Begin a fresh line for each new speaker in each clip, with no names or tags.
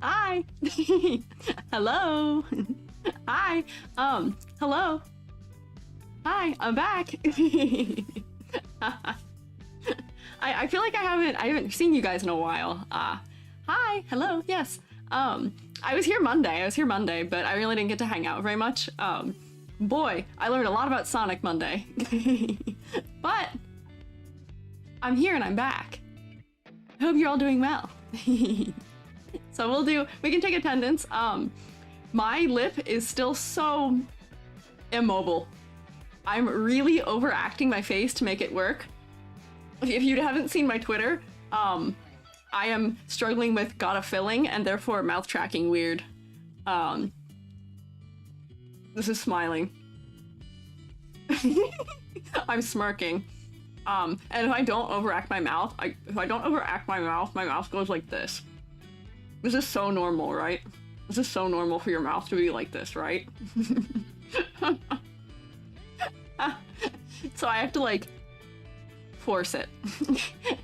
Hi. Hello. Hi. Hello. Hi, I'm back. I feel like I haven't seen you guys in a while. Hi. Hello. Yes. I was here Monday, but I really didn't get to hang out very much. Boy, I learned a lot about Sonic Monday. But I'm here and I'm back. I hope you're all doing well. So we can take attendance. My lip is still so immobile. I'm really overacting my face to make it work. If you haven't seen my Twitter, I am struggling with got a filling and therefore mouth tracking weird. This is smiling. I'm smirking. And if I don't overact my mouth, my mouth goes like this. This is so normal, right? This is so normal for your mouth to be like this, right? So I have to like force it.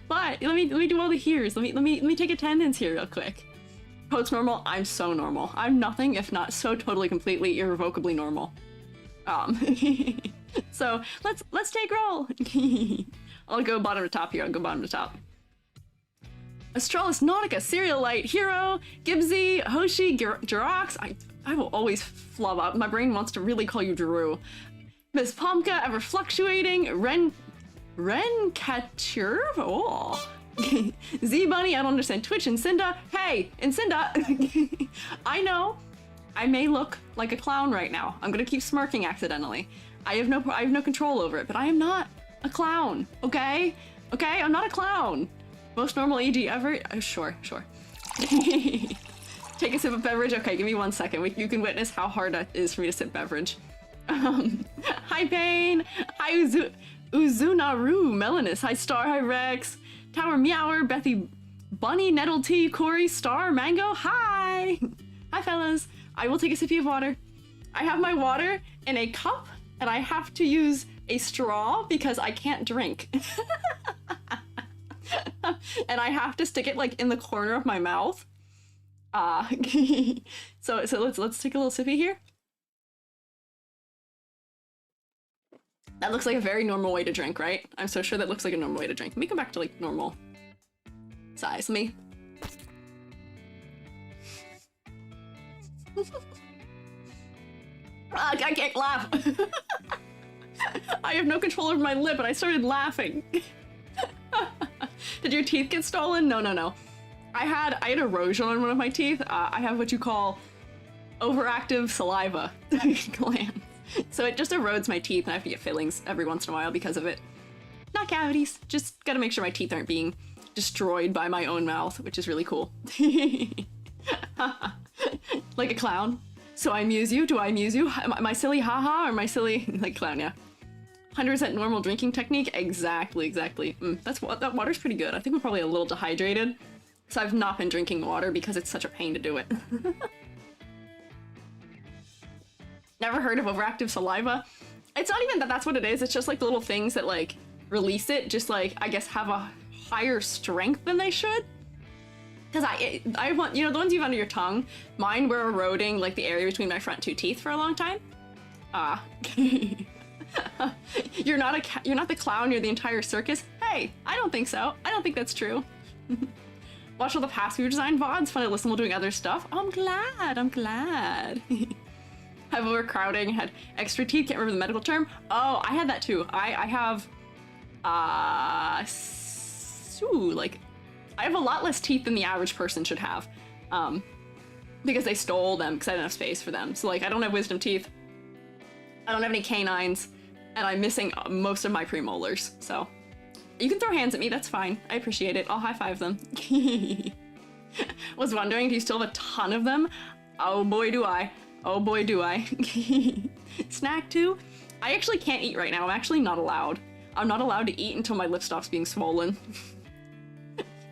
But let me do all the here's. Let me take attendance here real quick. Post normal, I'm so normal. I'm nothing if not so totally completely irrevocably normal. So let's take roll. I'll go bottom to top here. I'll go bottom to top. Astralis Nautica, Serial Light, Hero, Gibbsy, Hoshi, Jirox. I will always flub up. My brain wants to really call you Drew. Miss Pomka, Ever Fluctuating, Ren Catcher. Oh. Z Bunny, I don't understand. Twitch, Incinda. Hey, Incinda. I know I may look like a clown right now. I'm gonna keep smirking accidentally. I have no control over it, but I am not a clown, okay? Okay, I'm not a clown. Most normal EG ever? Sure. Take a sip of beverage? Okay, give me 1 second. You can witness how hard it is for me to sip beverage. Hi Pain! Hi Uzunaru, Melanus, hi Star, hi Rex, Tower Meower, Bethy Bunny, Nettle Tea, Corey, Star, Mango, hi! Hi fellas! I will take a sip of water. I have my water in a cup and I have to use a straw because I can't drink. And I have to stick it like in the corner of my mouth. So let's take a little sippy here. That looks like a very normal way to drink, right? I'm so sure that looks like a normal way to drink. Let me go back to like normal size. Let me. I can't laugh. I have no control over my lip and I started laughing. Did your teeth get stolen? No. I had erosion on one of my teeth. I have what you call overactive saliva glands. So it just erodes my teeth and I have to get fillings every once in a while because of it. Not cavities, just gotta make sure my teeth aren't being destroyed by my own mouth, which is really cool. Like a clown. So I amuse you? Do I amuse you? Am I silly haha or am I silly like clown? Yeah. 100% normal drinking technique? Exactly. That water's pretty good. I think we're probably a little dehydrated. So I've not been drinking water because it's such a pain to do it. Never heard of overactive saliva? It's not even that that's what it is. It's just like the little things that like release it, just like I guess have a higher strength than they should. Because I want, you know, the ones you have under your tongue, mine were eroding like the area between my front two teeth for a long time. You're not the clown, you're the entire circus. Hey, I don't think so. I don't think that's true. Watch all the past Vtuber Design VODs, fun to listen while doing other stuff. I'm glad. Have overcrowding, had extra teeth, can't remember the medical term. Oh, I had that too. I have, I have a lot less teeth than the average person should have. Because they stole them because I didn't have space for them. So like, I don't have wisdom teeth. I don't have any canines, and I'm missing most of my premolars. So you can throw hands at me, that's fine. I appreciate it. I'll high five them. Was wondering, do you still have a ton of them? Oh boy, do I. Oh boy, do I. Snack too? I actually can't eat right now. I'm actually not allowed. I'm not allowed to eat until my lip stops being swollen.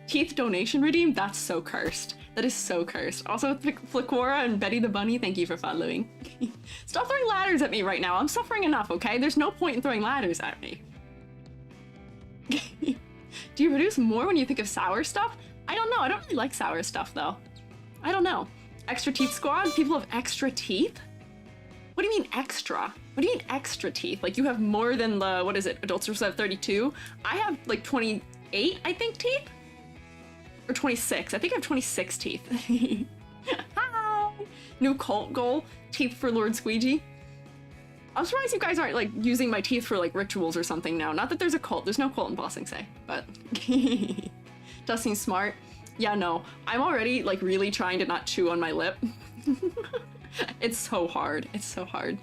Teeth donation redeem? That's so cursed. That is so cursed. Also, Flickora and Betty the Bunny, thank you for following. Stop throwing ladders at me right now. I'm suffering enough, okay? There's no point in throwing ladders at me. Do you produce more when you think of sour stuff? I don't know. I don't really like sour stuff, though. I don't know. Extra teeth squad? People have extra teeth? What do you mean extra? What do you mean extra teeth? Like you have more than the, what is it? Adults are supposed to have 32? I have like 28, I think, teeth? Or 26. I think I have 26 teeth. Hi! New cult goal. Teeth for Lord Squiiji. I'm surprised you guys aren't like using my teeth for like rituals or something now. Not that there's a cult. There's no cult in Bossing Say, but does seem smart. Yeah, no. I'm already like really trying to not chew on my lip. It's so hard. It's so hard.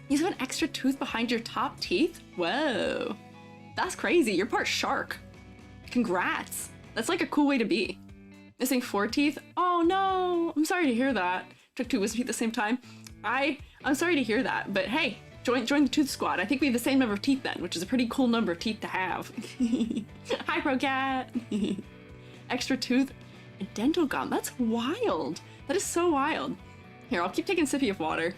You have an extra tooth behind your top teeth? Whoa. That's crazy. You're part shark. Congrats. That's like a cool way to be. Missing 4 teeth? Oh no. I'm sorry to hear that. Took 2 wisdom teeth at the same time. I'm sorry to hear that, but hey, join the tooth squad. I think we have the same number of teeth then, which is a pretty cool number of teeth to have. Hi, Pro Cat. Extra tooth and dental gum. That's wild. That is so wild. Here, I'll keep taking a sippy of water.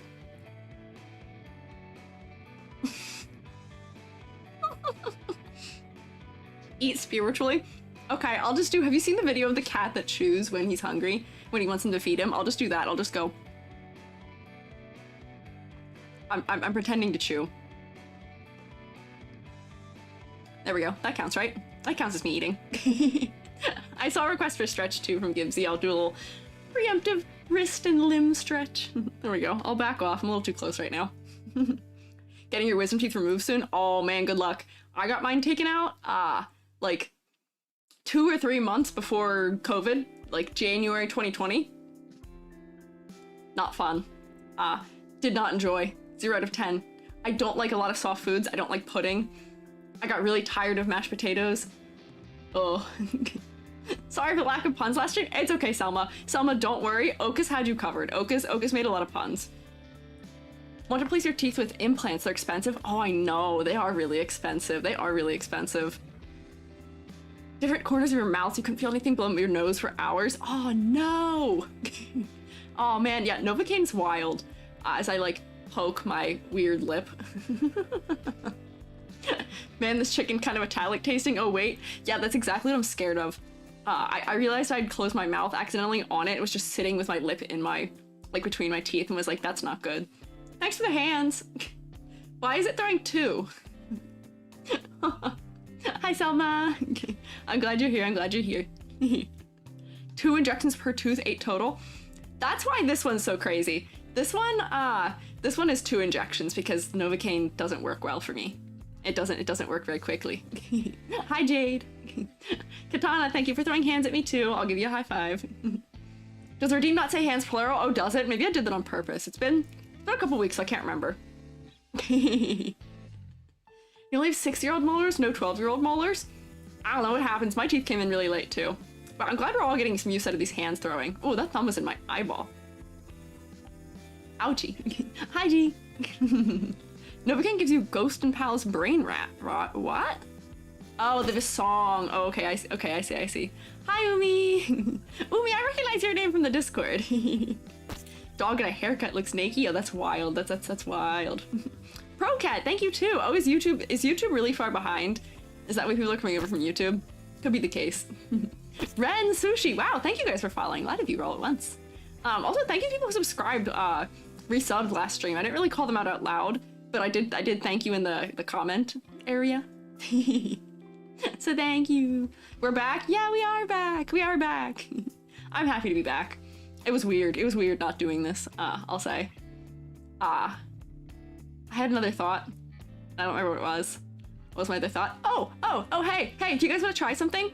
Eat spiritually? Okay, I'll just do, have you seen the video of the cat that chews when he's hungry? When he wants him to feed him? I'll just do that. I'll just go. I'm pretending to chew. There we go. That counts, right? That counts as me eating. I saw a request for stretch too from Gibbsy. I'll do a little preemptive wrist and limb stretch. There we go. I'll back off. I'm a little too close right now. Getting your wisdom teeth removed soon? Oh man, good luck. I got mine taken out, like 2 or 3 months before COVID, like January 2020. Not fun. Did not enjoy. 0 out of 10. I don't like a lot of soft foods. I don't like pudding. I got really tired of mashed potatoes. Oh. Sorry for lack of puns last year. It's okay, Selma. Selma, don't worry. Okus had you covered. Okus made a lot of puns. Want to replace your teeth with implants? They're expensive. Oh, I know. They are really expensive. They are really expensive. Different corners of your mouth. You couldn't feel anything below your nose for hours. Oh, no. Oh, man. Yeah, Novocaine's wild. As I, like, poke my weird lip. Man, this chicken kind of metallic tasting. Oh, wait. Yeah, that's exactly what I'm scared of. I realized I'd closed my mouth accidentally on it. It was just sitting with my lip in my, like, between my teeth and was like, that's not good. Thanks for the hands. Why is it throwing 2? Hi, Selma. I'm glad you're here. I'm glad you're here. 2 injections per tooth, 8 total. That's why this one's so crazy. This one is 2 injections because Novocaine doesn't work well for me. It doesn't work very quickly. Hi, Jade. Katana, thank you for throwing hands at me too. I'll give you a high five. Does Redeem not say hands plural? Oh, does it? Maybe I did that on purpose. It's been a couple weeks, so I can't remember. You only have 6-year-old molars, no 12-year-old molars? I don't know what happens. My teeth came in really late too. But I'm glad we're all getting some use out of these hands throwing. Oh, that thumb was in my eyeball. Ouchie. Hi, G. Novocaine gives you Ghost and Palace brain rat. What? Oh, they have a song. Oh, okay, I see. Hi, Umi. Umi, I recognize your name from the Discord. Dog and a haircut looks naked. Oh, that's wild. That's wild. Procat, thank you too. Oh, is YouTube really far behind? Is that why people are coming over from YouTube? Could be the case. Ren Sushi. Wow, thank you guys for following. A lot of you all at once. Also, thank you people who subscribed, resubbed last stream. I didn't really call them out loud, but I did thank you in the comment area. So thank you. We're back. Yeah, we are back. We are back. I'm happy to be back. It was weird. It was weird not doing this, I'll say. I had another thought. I don't remember what it was. What was my other thought? Oh, hey, do you guys want to try something? Do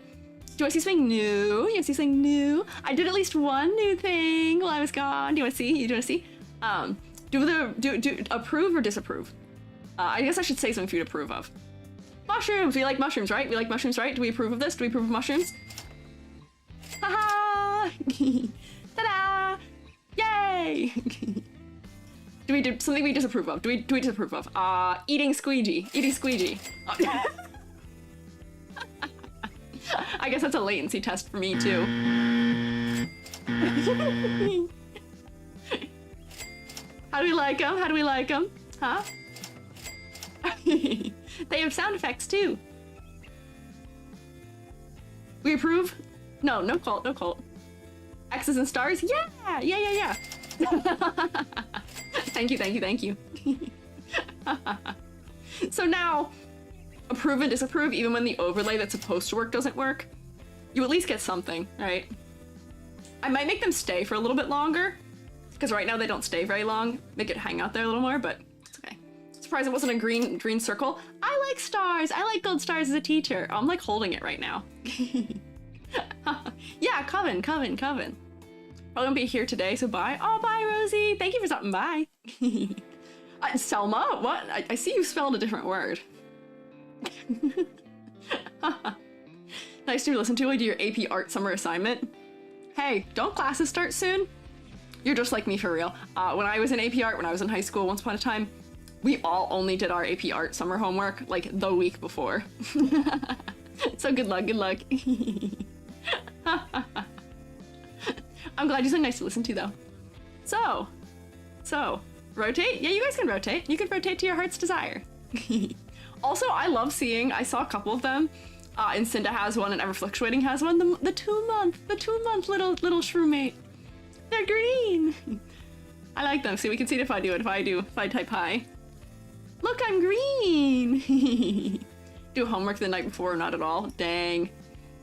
you want to see something new? You want to see something new? I did at least one new thing while I was gone. Do you want to see? You want to see? Do approve or disapprove? I guess I should say something for you to approve of. Mushrooms! We like mushrooms, right? We like mushrooms, right? Do we approve of this? Do we approve of mushrooms? Haha! Ta-da! Yay! Do we do something we disapprove of? Do we disapprove of? Eating Squiiji. Eating Squiiji. Oh. I guess that's a latency test for me too. How do we like them? How do we like them? Huh? They have sound effects too. We approve? No cult, no cult. X's and stars? Yeah, yeah. Thank you. So now, approve and disapprove, even when the overlay that's supposed to work doesn't work, you at least get something, right? I might make them stay for a little bit longer, because right now they don't stay very long. They could hang out there a little more, but it's okay. Surprised it wasn't a green circle. I like stars. I like gold stars as a teacher. I'm like holding it right now. Yeah, Coven. Probably won't be here today, so bye. Oh, bye, Rosie. Thank you for stopping by. Selma? What? I see you spelled a different word. Nice to listen to. I do your AP Art summer assignment. Hey, don't classes start soon? You're just like me for real. When I was in AP Art, when I was in high school, once upon a time, we all only did our AP Art summer homework like the week before. So good luck. I'm glad you're so nice to listen to, though. So, rotate? Yeah, you guys can rotate. You can rotate to your heart's desire. Also, I love seeing, I saw a couple of them, and Cinda has one and Ever Fluctuating has one, the 2 month little SHROOMATE. They're green. I like them. See, we can see it if I type hi. Look, I'm green. Do homework the night before or not at all. Dang.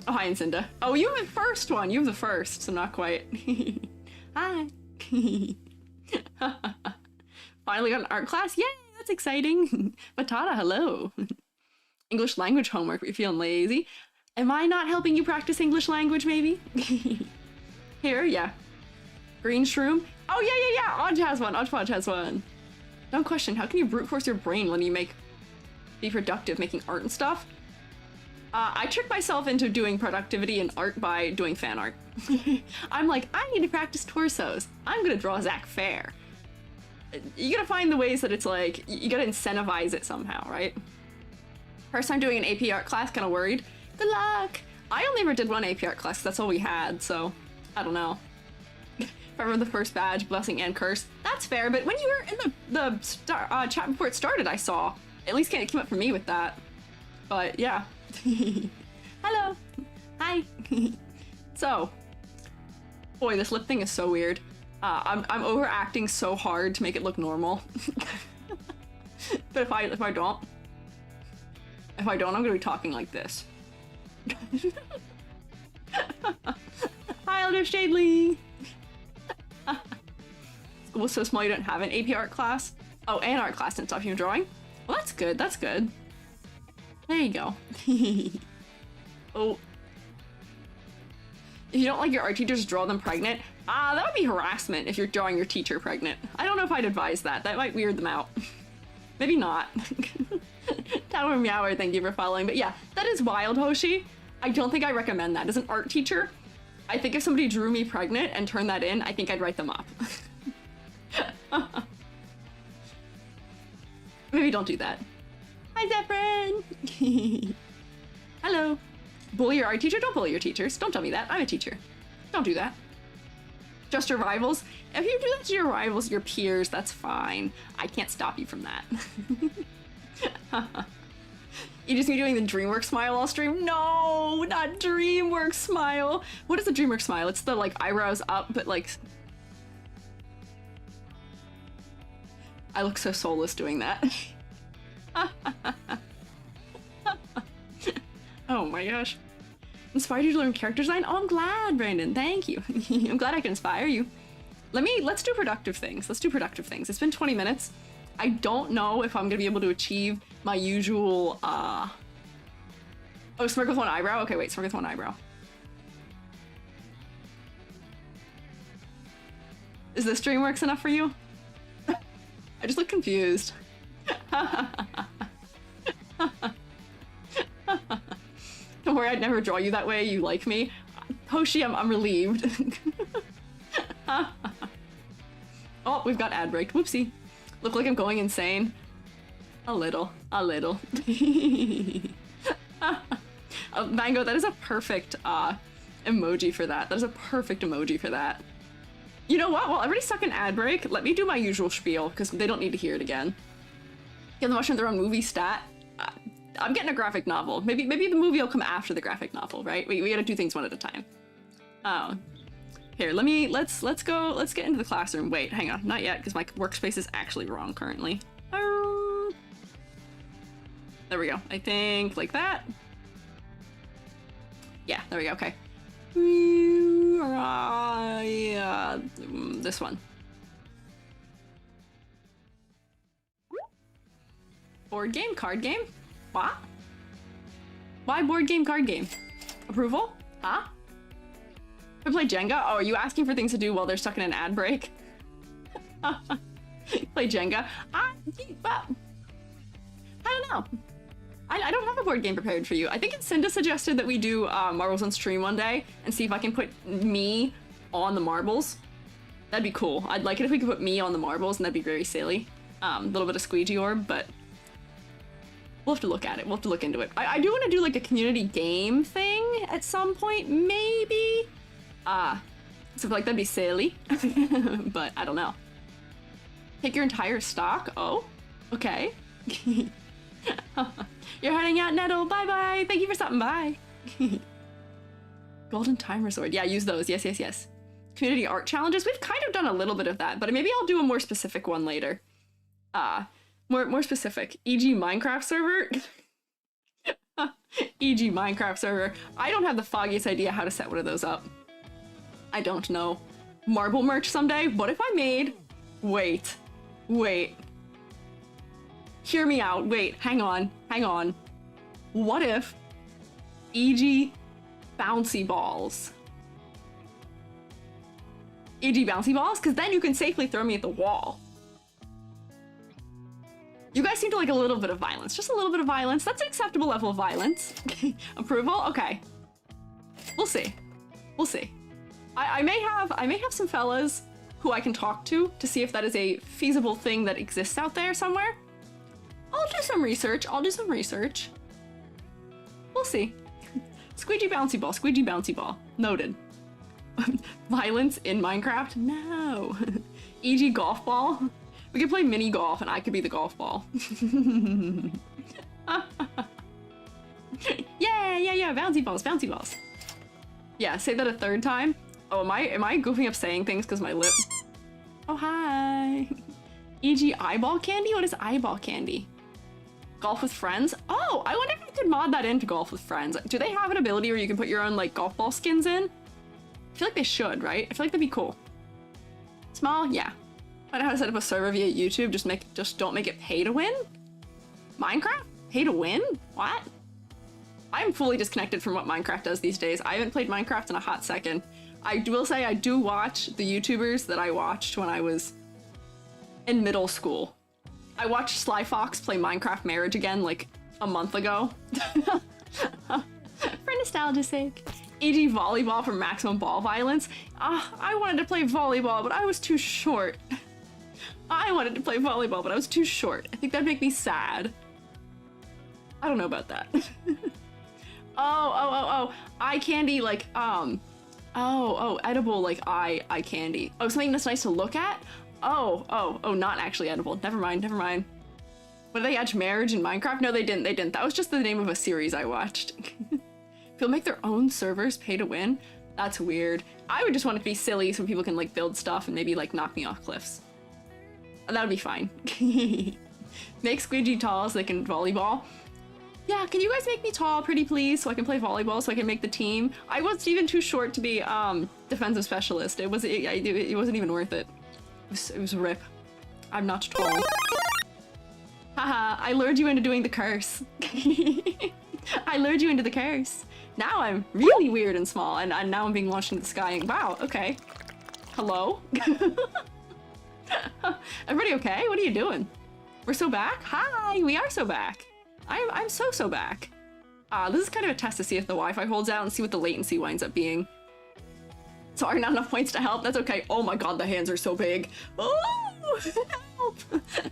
Oh, hi, Cinda. Oh, you have the first one. You have the first, so not quite. Hi. Finally got an art class. Yay, that's exciting. Batata, hello. English language homework, but you're feeling lazy. Am I not helping you practice English language, maybe? Here, yeah. Green shroom. Oh, yeah. Odge has one. Odgepodge has one. Dumb question. How can you brute force your brain when you be productive making art and stuff? I trick myself into doing productivity in art by doing fan art. I'm like, I need to practice torsos. I'm gonna draw Zach Fair. You gotta find the ways that it's like, you gotta incentivize it somehow, right? First time doing an AP art class, kind of worried. Good luck! I only ever did one AP art class, that's all we had, so I don't know. If I remember the first badge, blessing and curse. That's fair, but when you were in the chat before it started, I saw. At least it came up for me with that. But yeah. Hello! Hi! So, boy, this lip thing is so weird. I'm overacting so hard to make it look normal. But if I don't, I'm gonna be talking like this. Hi, Elder Shadley! School was so small you don't have an AP art class? Oh, and art class and stuff. You're drawing? Well, that's good. That's good. There you go. Oh. If you don't like your art teachers, draw them pregnant. That would be harassment if you're drawing your teacher pregnant. I don't know if I'd advise that. That might weird them out. Maybe not. Tower Meower, thank you for following. But yeah, that is wild, Hoshi. I don't think I recommend that. As an art teacher, I think if somebody drew me pregnant and turned that in, I think I'd write them up. Maybe don't do that. Hi, Zephyrin! Hello. Bully your art teacher? Don't bully your teachers. Don't tell me that. I'm a teacher. Don't do that. Just your rivals? If you do that to your rivals, your peers, that's fine. I can't stop you from that. You just be doing the DreamWorks smile all stream? No, not DreamWorks smile. What is the DreamWorks smile? It's the like eyebrows up, but like... I look so soulless doing that. Oh my gosh. Inspired you to learn character design? Oh, I'm glad, Brandon. Thank you. I'm glad I can inspire you. Let's do productive things. Let's do productive things. It's been 20 minutes. I don't know if I'm gonna be able to achieve my usual, oh, smirk with one eyebrow? Okay, wait, smirk with one eyebrow. Is this DreamWorks enough for you? I just look confused. Don't worry, I'd never draw you that way. You like me. Hoshi, I'm relieved. Oh, we've got ad break. Whoopsie. Look like I'm going insane. A little. Mango, that is a perfect emoji for that. That is a perfect emoji for that. You know what? Well, I already stuck an ad break. Let me do my usual spiel, because they don't need to hear it again. Give the mushroom their own movie stat. I'm getting a graphic novel. Maybe the movie will come after the graphic novel, right? We gotta do things one at a time. Oh. Here, let's get into the classroom. Wait, hang on, not yet, because my workspace is actually wrong currently. There we go. I think like that. Yeah, there we go. Okay. Yeah, this one. Board game, card game? What? Why board game, card game? Approval? Huh? I play Jenga? Oh, are you asking for things to do while they're stuck in an ad break? Play Jenga? I don't know. I don't have a board game prepared for you. I think Cinda suggested that we do marbles on stream one day and see if I can put me on the marbles. That'd be cool. I'd like it if we could put me on the marbles, and that'd be very silly. A little bit of Squiiji orb, but we'll have to look at it. We'll have to look into it. I do want to do like a community game thing at some point, maybe. So like that'd be silly, but I don't know. Take your entire stock? Oh, okay. You're heading out, Nettle. Bye-bye. Thank you for stopping by. Golden timer sword. Yeah, use those. Yes, yes, yes. Community art challenges. We've kind of done a little bit of that, but maybe I'll do a more specific one later. More specific. E.g. Minecraft server. E.g. Minecraft server. I don't have the foggiest idea how to set one of those up. I don't know. Marble merch someday? What if I made... Wait. Hear me out. Wait, hang on. What if E.g. bouncy balls? E.g. bouncy balls? Because then you can safely throw me at the wall. You guys seem to like a little bit of violence. Just a little bit of violence. That's an acceptable level of violence. Approval? Okay. We'll see. I may have some fellas who I can talk to see if that is a feasible thing that exists out there somewhere. I'll do some research. We'll see. Squiiji bouncy ball. Noted. Violence in Minecraft? No. E.g. golf ball? We could play mini golf and I could be the golf ball. Yeah, bouncy balls. Yeah, say that a third time. Oh, am I goofing up saying things because my lip? Oh, hi. E.g. eyeball candy? What is eyeball candy? Golf with friends? Oh, I wonder if I could mod that into golf with friends. Do they have an ability where you can put your own like golf ball skins in? I feel like they should, right? I feel like that'd be cool. Small? Yeah. I know how to set up a server via YouTube. Just don't make it pay to win? Minecraft? Pay to win? What? I'm fully disconnected from what Minecraft does these days. I haven't played Minecraft in a hot second. I will say I do watch the YouTubers that I watched when I was in middle school. I watched Sly Fox play Minecraft Marriage again like a month ago. For nostalgia's sake. E.g. volleyball for maximum ball violence. I wanted to play volleyball, but I was too short. I think that'd make me sad. I don't know about that. Oh. Eye candy, like, edible, like, eye candy. Oh, something that's nice to look at? Oh, not actually edible. Never mind. What, did they add marriage in Minecraft? No, they didn't. That was just the name of a series I watched. They'll make their own servers pay to win? That's weird. I would just want it to be silly so people can, like, build stuff and maybe, like, knock me off cliffs. That would be fine. Make Squiiji tall so they can volleyball. Yeah, can you guys make me tall, pretty please, so I can play volleyball, so I can make the team? I wasn't even too short to be defensive specialist. It wasn't even worth it. It was a rip. I'm not tall. Haha, I lured you into doing the curse. I lured you into the curse. Now I'm really weird and small, and now I'm being launched into the sky. And wow, okay. Hello? Everybody okay? What are you doing? We're so back? Hi, we are so back. I'm so back. This is kind of a test to see if the Wi-Fi holds out and see what the latency winds up being. Sorry, not enough points to help. That's okay. Oh my god, the hands are so big. Oh,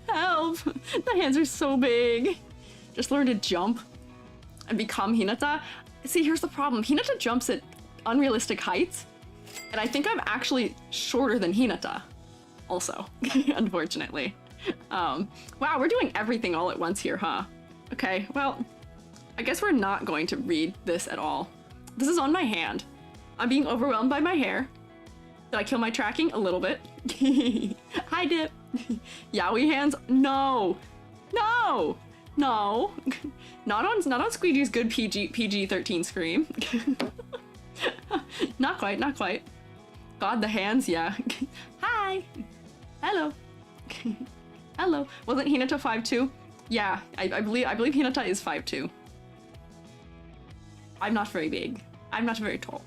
help. The hands are so big. Just learn to jump and become Hinata. See, here's the problem. Hinata jumps at unrealistic heights, and I think I'm actually shorter than Hinata also, unfortunately. Wow, we're doing everything all at once here, huh? Okay, well, I guess we're not going to read this at all. This is on my hand. I'm being overwhelmed by my hair. Did I kill my tracking? A little bit. Hi, Dip. Yowie hands? No. No. No. Not on Squeegee's good PG-13 scream. Not quite, not quite. God, the hands, yeah. Hi. Hello. Hello. Wasn't Hinata 5'2"? Yeah, I believe Hinata is 5'2". I'm not very big. I'm not very tall.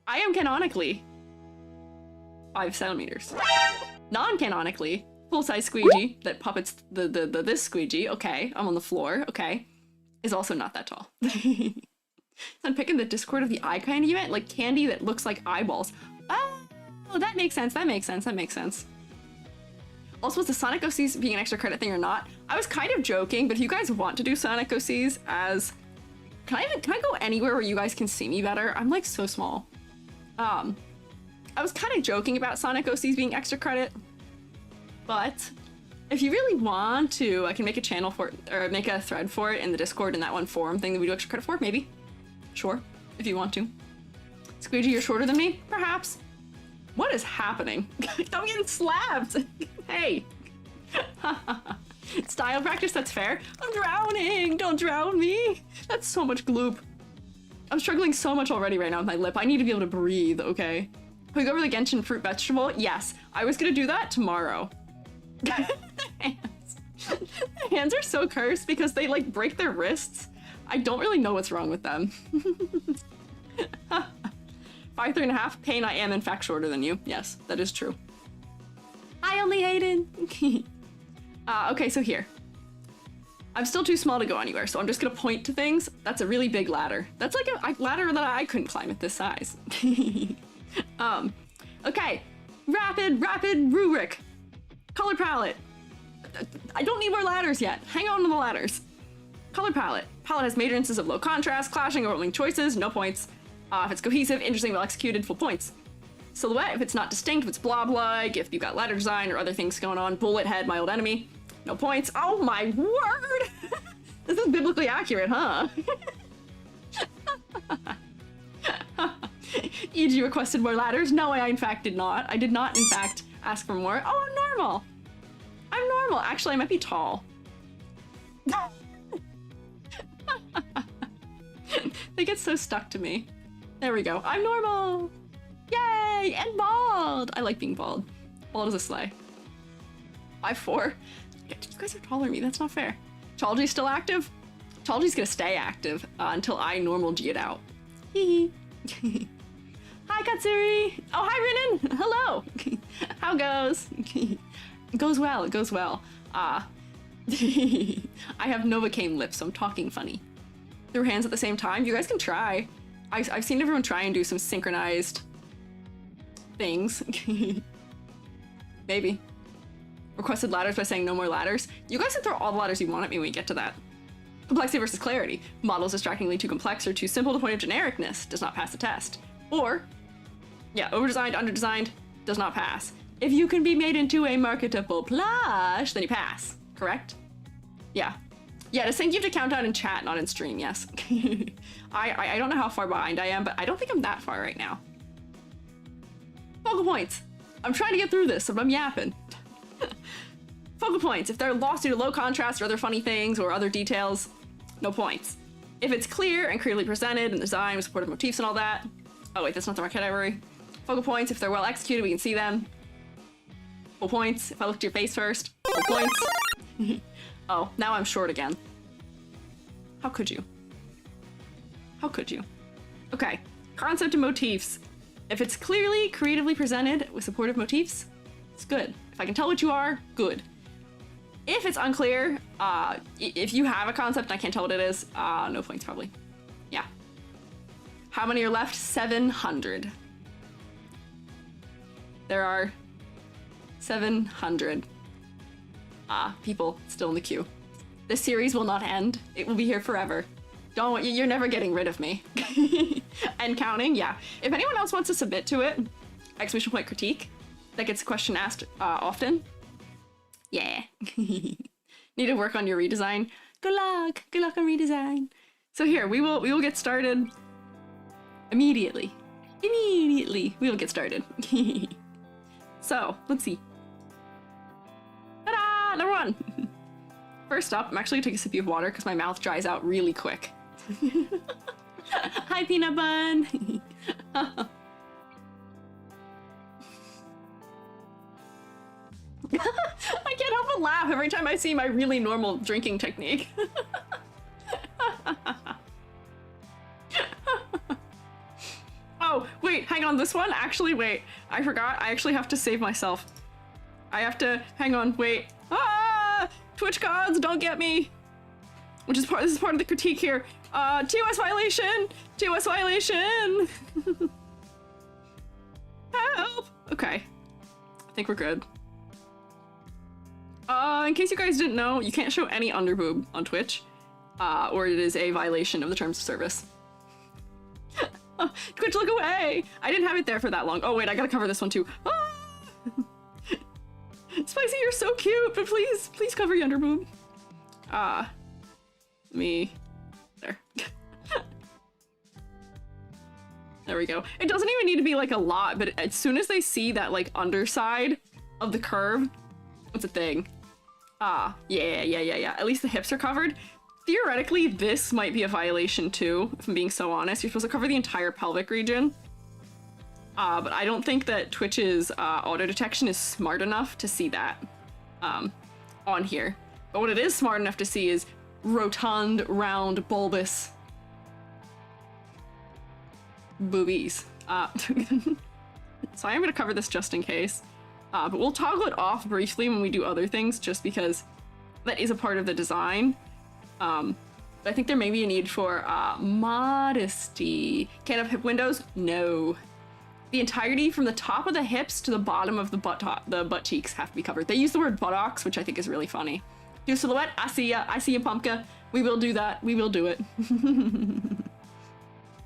I am canonically 5 centimeters. Non-canonically, full-size Squeegee that puppets this Squeegee, okay, I'm on the floor, okay, is also not that tall. So I'm picking the Discord of the eye candy event, like candy that looks like eyeballs. Oh, that makes sense, that makes sense, that makes sense. Also, was the Sonic OCs being an extra credit thing or not? I was kind of joking, but if you guys want to do Sonic OCs as... Can I go anywhere where you guys can see me better? I'm like so small. I was kind of joking about Sonic OCs being extra credit, but if you really want to, I can make a channel for it, or make a thread for it in the Discord in that one forum thing that we do extra credit for, maybe. Sure, if you want to. Squeegee, you're shorter than me? Perhaps. What is happening? I'm getting slapped! Hey! Style practice, that's fair. I'm drowning! Don't drown me! That's so much gloop. I'm struggling so much already right now with my lip. I need to be able to breathe, okay? Can we go over the Genshin fruit vegetable? Yes. I was gonna do that tomorrow. Hands. Hands are so cursed because they like break their wrists. I don't really know what's wrong with them. 5'3.5". Pain, I am in fact shorter than you. Yes, that is true. Hi, only Hayden. Okay, so here. I'm still too small to go anywhere, so I'm just gonna point to things. That's a really big ladder. That's like a ladder that I couldn't climb at this size. Okay. Rapid rubric. Color palette. I don't need more ladders yet. Hang on to the ladders. Color palette. Palette has major instances of low contrast, clashing, overlapping choices, no points. If it's cohesive, interesting, well executed, full points. Silhouette, if it's not distinct, if it's blob-like, if you've got ladder design or other things going on. Bullet head, my old enemy. No points. Oh my word! This is biblically accurate, huh? EG requested more ladders. No, I in fact did not. I did not in fact ask for more. Oh, I'm normal. I'm normal. Actually, I might be tall. They get so stuck to me. There we go. I'm normal. Yay! And bald. I like being bald. Bald is a sleigh. 5'4". You guys are taller than me. That's not fair. Chalji's still active? Chalji's gonna stay active until I normal G it out. Hee hee. Hi, Katsuri! Oh, hi, Rinin! Hello! How goes? It goes well, it goes well. I have Novocaine lips, so I'm talking funny. Through hands at the same time? You guys can try. I've seen everyone try and do some synchronized things. Maybe. Requested ladders by saying no more ladders. You guys can throw all the ladders you want at me when we get to that. Complexity versus clarity. Models distractingly too complex or too simple to the point of genericness. Does not pass the test. Or, yeah, overdesigned, underdesigned, does not pass. If you can be made into a marketable plush, then you pass. Correct? Yeah. Yeah, to sync you have to count out in chat, not in stream, yes. I don't know how far behind I am, but I don't think I'm that far right now. Focal points. I'm trying to get through this, so I'm yapping. Focal points. If they're lost due to low contrast or other funny things or other details, no points. If it's clear and clearly presented and design with supportive motifs and all that. Oh wait, that's not the right category. Focal points. If they're well executed, we can see them. Full points. If I look at your face first, full points. Oh, now I'm short again. How could you? How could you? Okay, concept and motifs. If it's clearly, creatively presented with supportive motifs, it's good. If I can tell what you are, good. If it's unclear, if you have a concept and I can't tell what it is, no points probably. Yeah. How many are left? 700. There are 700 people still in the queue. This series will not end. It will be here forever. You're never getting rid of me. And counting, yeah. If anyone else wants to submit to it, exclamation point critique, that gets a question asked often. Yeah. Need to work on your redesign. Good luck. Good luck on redesign. So here, we will get started immediately. immediately. We will get started. So, let's see. Ta-da! Number 1. First up, I'm actually gonna take a sip of water because my mouth dries out really quick. Hi, peanut bun! I can't help but laugh every time I see my really normal drinking technique. Oh, wait, hang on, this one? Actually, wait, I forgot. I actually have to save myself. I have to, hang on, wait. Ah! Twitch gods, don't get me! Which is this is part of the critique here. TOS violation! TOS violation! Help! Okay. I think we're good. In case you guys didn't know, you can't show any underboob on Twitch, or it is a violation of the terms of service. Twitch, look away! I didn't have it there for that long. Oh wait, I gotta cover this one too. Ah! Spicy, you're so cute, but please, please cover your underboob. There. There we go. It doesn't even need to be like a lot, but as soon as they see that like underside of the curve, it's a thing. Yeah. At least the hips are covered. Theoretically, this might be a violation too, if I'm being so honest. You're supposed to cover the entire pelvic region. But I don't think that Twitch's auto detection is smart enough to see that on here. But what it is smart enough to see is rotund, round, bulbous boobies. So I am gonna cover this just in case. But we'll toggle it off briefly when we do other things, just because that is a part of the design. But I think there may be a need for modesty. Can't have hip windows? No. The entirety from the top of the hips to the bottom of the butt cheeks have to be covered. They use the word buttocks, which I think is really funny. Do silhouette? I see ya, Pumpkin. We will do that. We will do it.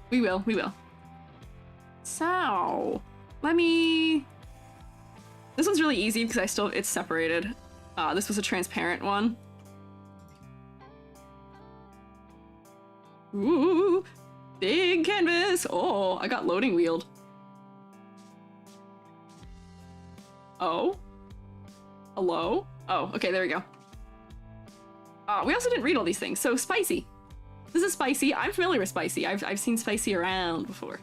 We will. So, this one's really easy because it's separated. This was a transparent one. Ooh, big canvas. Oh, I got loading wheeled. Oh, hello? Oh, okay, there we go. We also didn't read all these things. So Spicy. This is Spicy. I'm familiar with Spicy. I've seen Spicy around before.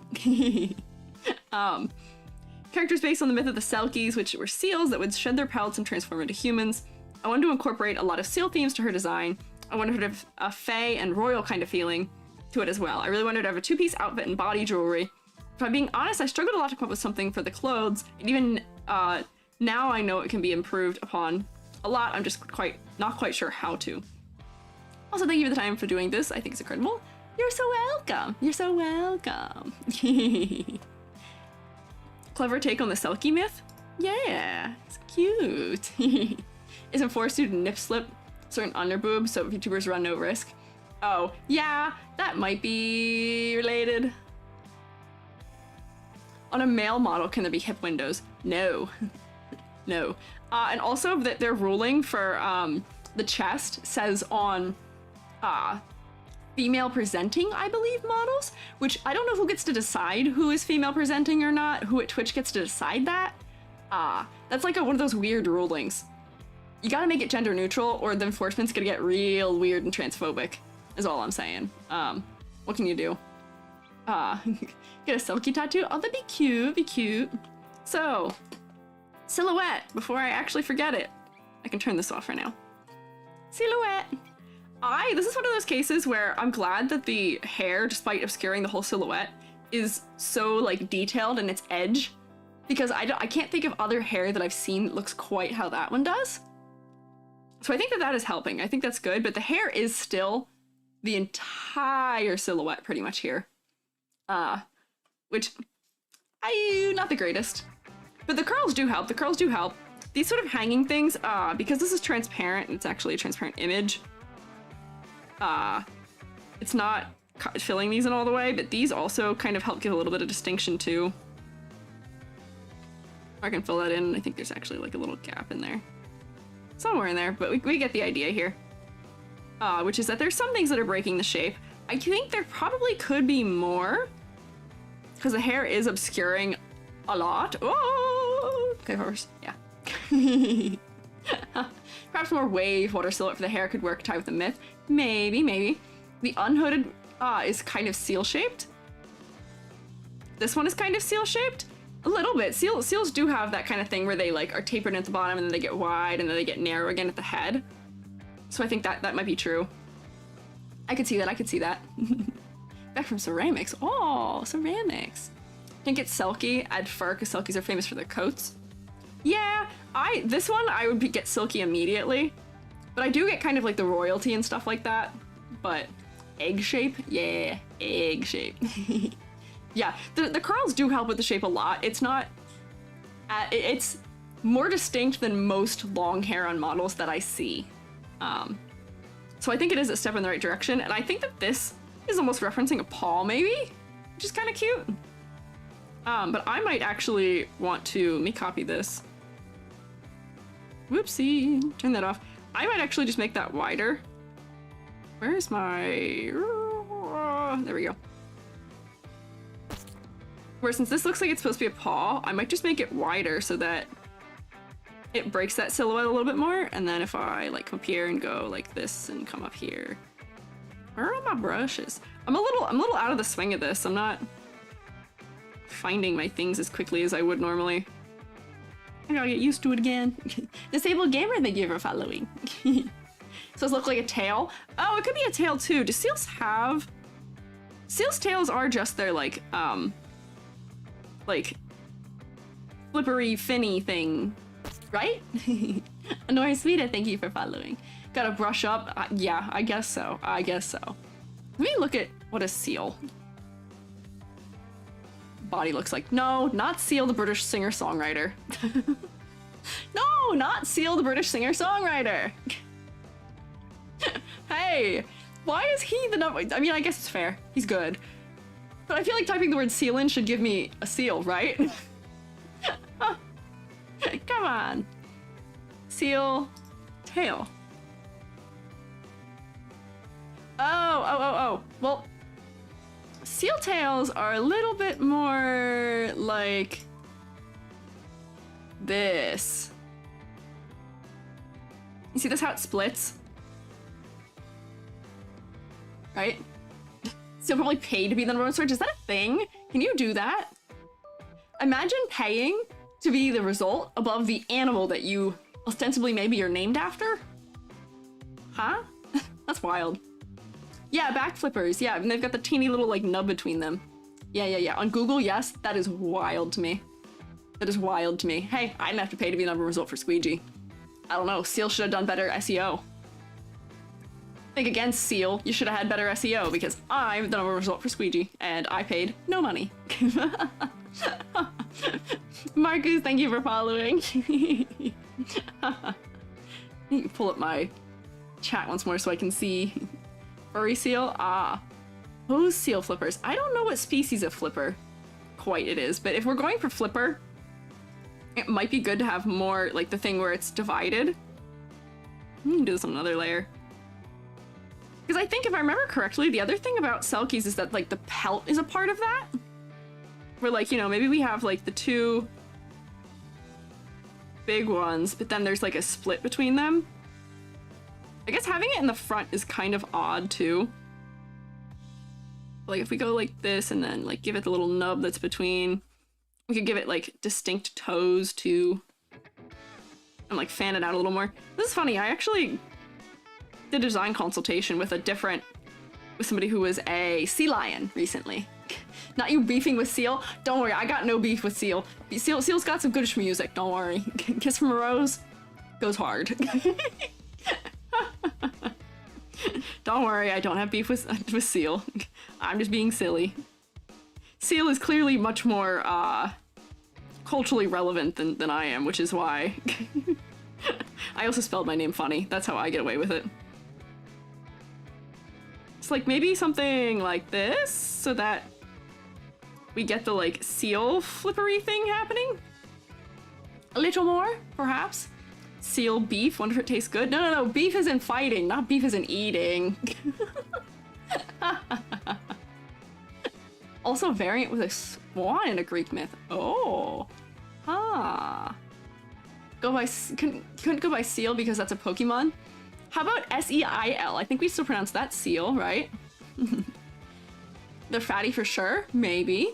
Characters based on the myth of the Selkies, which were seals that would shed their pelts and transform into humans. I wanted to incorporate a lot of seal themes to her design. I wanted her to have a fae and royal kind of feeling to it as well. I really wanted to have a two-piece outfit and body jewelry. If I'm being honest, I struggled a lot to come up with something for the clothes, and even now I know it can be improved upon a lot. I'm just not quite sure how to. Also, thank you for the time for doing this. I think it's incredible. You're so welcome. You're so welcome. Clever take on the Selkie myth? Yeah, it's cute. Isn't forced due to nip slip certain underboob, so VTubers run no risk. Oh, yeah, that might be related. On a male model, can there be hip windows? No. No. And also that their ruling for the chest says on female presenting, I believe, models, which I don't know who gets to decide who is female presenting or not, who at Twitch gets to decide that. That's like one of those weird rulings. You gotta make it gender neutral or the enforcement's gonna get real weird and transphobic, is all I'm saying. What can you do? Get a Selkie tattoo? Oh, that'd be cute, be cute. So, silhouette, before I actually forget it. I can turn this off right now. Silhouette. This is one of those cases where I'm glad that the hair, despite obscuring the whole silhouette, is so like detailed in its edge, because I can't think of other hair that I've seen that looks quite how that one does. So I think that is helping. I think that's good, but the hair is still the entire silhouette pretty much here. Which, not the greatest. But the curls do help, These sort of hanging things, because this is transparent, it's actually a transparent image. It's not filling these in all the way, but these also kind of help give a little bit of distinction too. I can fill that in. I think there's actually like a little gap in there. Somewhere in there, but we get the idea here. Which is that there's some things that are breaking the shape. I think there probably could be more. because the hair is obscuring a lot. Oh, okay, first, yeah. Perhaps more wave water silhouette for the hair could work tied with the myth. Maybe, maybe. The unhooded is kind of seal-shaped. This one is kind of seal-shaped. A little bit. Seals do have that kind of thing where they like are tapered at the bottom and then they get wide and then they get narrow again at the head. So I think that might be true. I could see that, I could see that. Back from ceramics. Oh, ceramics. Think it's silky, add fur, because silkies are famous for their coats. Yeah, this one I would get silky immediately. But I do get kind of like the royalty and stuff like that. But egg shape? Yeah, egg shape. Yeah, the curls do help with the shape a lot. It's not, it's more distinct than most long hair on models that I see. So I think it is a step in the right direction, and I think that this is almost referencing a paw, maybe? Which is kind of cute. But I might actually want to, let me copy this. Whoopsie, turn that off. I might actually just make that wider. Where's my, there we go. Where since this looks like it's supposed to be a paw, I might just make it wider so that it breaks that silhouette a little bit more. And then if I like come up here and go like this and come up here. Where are all my brushes? I'm a little out of the swing of this. I'm not finding my things as quickly as I would normally. I gotta get used to it again. Disabled gamer, thank you for following. So it looks like a tail. Oh, it could be a tail too. Do seals have... Seals' tails are just their like flippery finny thing, right? Honora Sweeta, thank you for following. Gotta brush up. Yeah, I guess so. I guess so. Let me look at what a seal body looks like. No, not Seal, the British singer-songwriter. No, not Seal, the British singer-songwriter. Hey, why is he the number? I mean, I guess it's fair. He's good. But I feel like typing the word seal in should give me a seal, right? Come on. Seal tail. Oh. Well, seal tails are a little bit more like this. You see this, how it splits? Right? Still probably paid to be the number one search. Is that a thing? Can you do that? Imagine paying to be the result above the animal that you ostensibly maybe you're named after? Huh? That's wild. Yeah, back flippers. Yeah, and they've got the teeny little like nub between them. Yeah. On Google, yes, that is wild to me. That is wild to me. Hey, I didn't have to pay to be the number one result for Squiiji. I don't know, Seal should have done better SEO. Think again, Seal, you should have had better SEO because I'm the number one result for Squiiji and I paid no money. Marcus, thank you for following. You can pull up my chat once more so I can see. Furry seal? Ah. Who's seal flippers? I don't know what species of flipper quite it is, but if we're going for flipper, it might be good to have more like the thing where it's divided. We can do this on another layer. Because I think if I remember correctly, the other thing about Selkies is that like the pelt is a part of that. Where like, you know, maybe we have like the two big ones, but then there's like a split between them. I guess having it in the front is kind of odd too. Like if we go like this and then like give it the little nub that's between, we could give it like distinct toes too. And like fan it out a little more. This is funny, I actually did a design consultation with somebody who was a sea lion recently. Not you beefing with Seal. Don't worry, I got no beef with Seal. Seal's got some good music, don't worry. Kiss from a Rose goes hard. Don't worry, I don't have beef with Seal. I'm just being silly. Seal is clearly much more culturally relevant than I am, which is why. I also spelled my name funny. That's how I get away with it. It's like maybe something like this so that we get the like seal flippery thing happening. A little more, perhaps. Seal beef, wonder if it tastes good. No, beef isn't fighting, not beef isn't eating. Also a variant with a swan in a Greek myth. Oh. Ah. Couldn't go by seal because that's a Pokemon. How about S-E-I-L? I think we still pronounce that seal, right? They're fatty for sure. Maybe.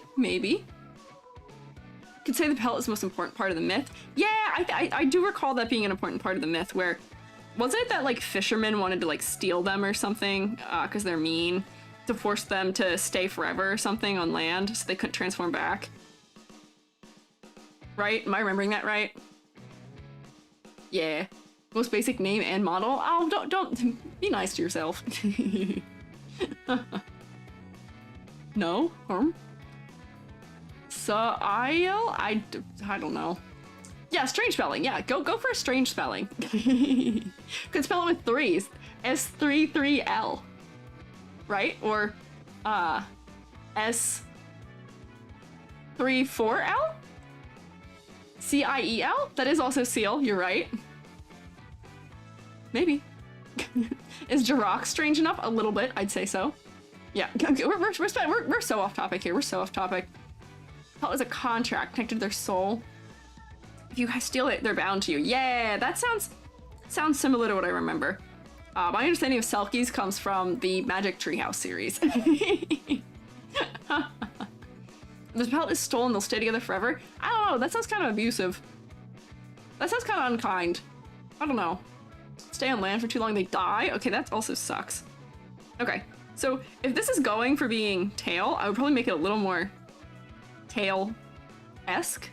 Could say the pelt is the most important part of the myth. Yeah, I do recall that being an important part of the myth where, was it that like fishermen wanted to like steal them or something because they're mean, to force them to stay forever or something on land so they couldn't transform back? Right? Am I remembering that right? Yeah. Most basic name and model? Oh, don't be nice to yourself. No? I don't know. Yeah, strange spelling. Yeah, go for a strange spelling. Could spell it with threes. S33L. Right? Or S34L? C-I-E-L? That is also seal, you're right. Maybe. Is Jirok strange enough? A little bit, I'd say so. Yeah, we're so off topic here. We're so off topic. That was a contract connected to their soul. If you steal it, they're bound to you. Yeah, that sounds similar to what I remember. My understanding of Selkies comes from the Magic Treehouse series. The pelt is stolen, they'll stay together forever. I don't know, that sounds kind of abusive. That sounds kind of unkind. I don't know. Stay on land for too long, they die? Okay, that also sucks. Okay, so if this is going for being tail, I would probably make it a little more tail-esque,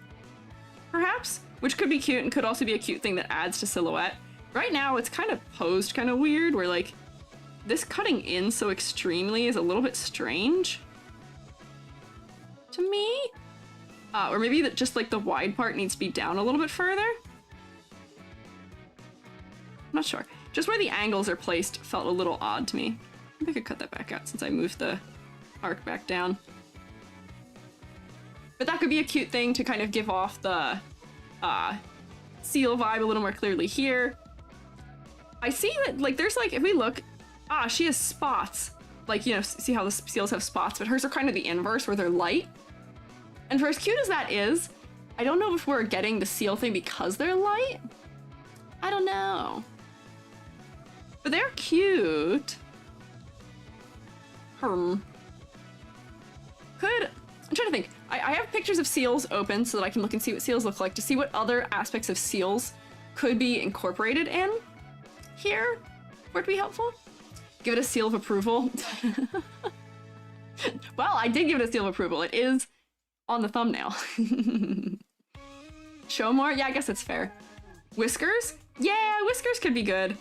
perhaps? Which could be cute and could also be a cute thing that adds to silhouette. Right now, it's kind of posed kind of weird, where like, this cutting in so extremely is a little bit strange to me. Or maybe that just like the wide part needs to be down a little bit further. I'm not sure. Just where the angles are placed felt a little odd to me. Maybe I could cut that back out since I moved the arc back down. But that could be a cute thing to kind of give off the seal vibe a little more clearly here. I see that, like, there's like, if we look, she has spots. Like, you know, see how the seals have spots, but hers are kind of the inverse where they're light. And for as cute as that is, I don't know if we're getting the seal thing because they're light. I don't know. But they're cute. I'm trying to think. I have pictures of seals open so that I can look and see what seals look like to see what other aspects of seals could be incorporated in here. Would it be helpful? Give it a seal of approval. Well, I did give it a seal of approval. It is on the thumbnail. Show more? Yeah, I guess that's fair. Whiskers? Yeah, whiskers could be good.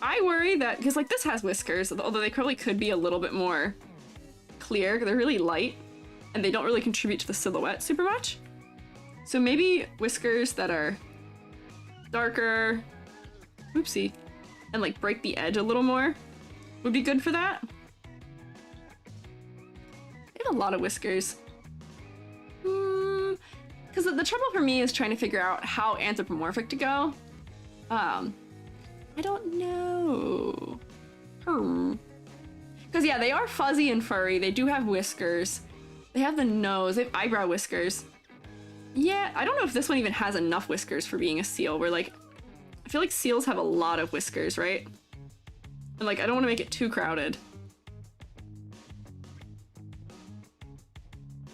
I worry that, because like this has whiskers, although they probably could be a little bit more clear. They're really light and they don't really contribute to the silhouette super much. So maybe whiskers that are darker, oopsie, and like break the edge a little more would be good for that. They have a lot of whiskers. Because the trouble for me is trying to figure out how anthropomorphic to go. I don't know. Because yeah, they are fuzzy and furry. They do have whiskers. They have the nose. They have eyebrow whiskers. Yeah, I don't know if this one even has enough whiskers for being a seal. Where like, I feel like seals have a lot of whiskers, right? And like, I don't want to make it too crowded.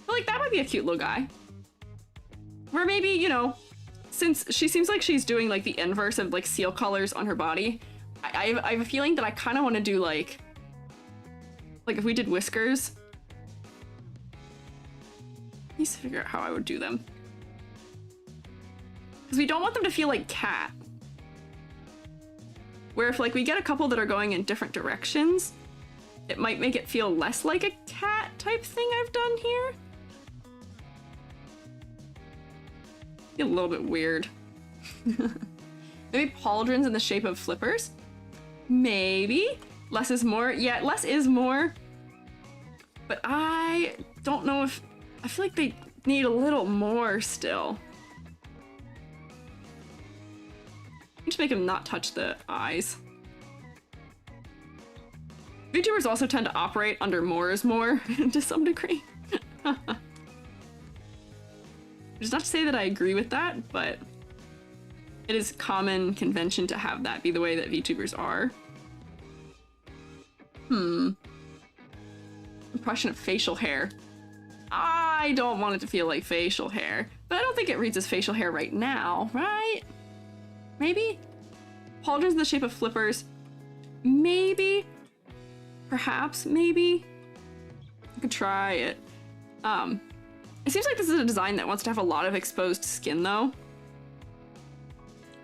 But like, that might be a cute little guy. Where maybe, you know, since she seems like she's doing like the inverse of like seal colors on her body, I have a feeling that I kind of want to do like if we did whiskers. I need to figure out how I would do them. Because we don't want them to feel like cat. Where if like we get a couple that are going in different directions, it might make it feel less like a cat type thing I've done here. Feel a little bit weird. Maybe pauldrons in the shape of flippers? Maybe. Less is more. Yeah, less is more. But I don't know if... I feel like they need a little more still. Just make them not touch the eyes. Vtubers also tend to operate under more is more to some degree. Which is not to say that I agree with that, but it is common convention to have that be the way that VTubers are. Impression of facial hair. I don't want it to feel like facial hair, but I don't think it reads as facial hair right now, right? Maybe? Pauldrons in the shape of flippers. Maybe? Perhaps, maybe? I could try it. It seems like this is a design that wants to have a lot of exposed skin, though.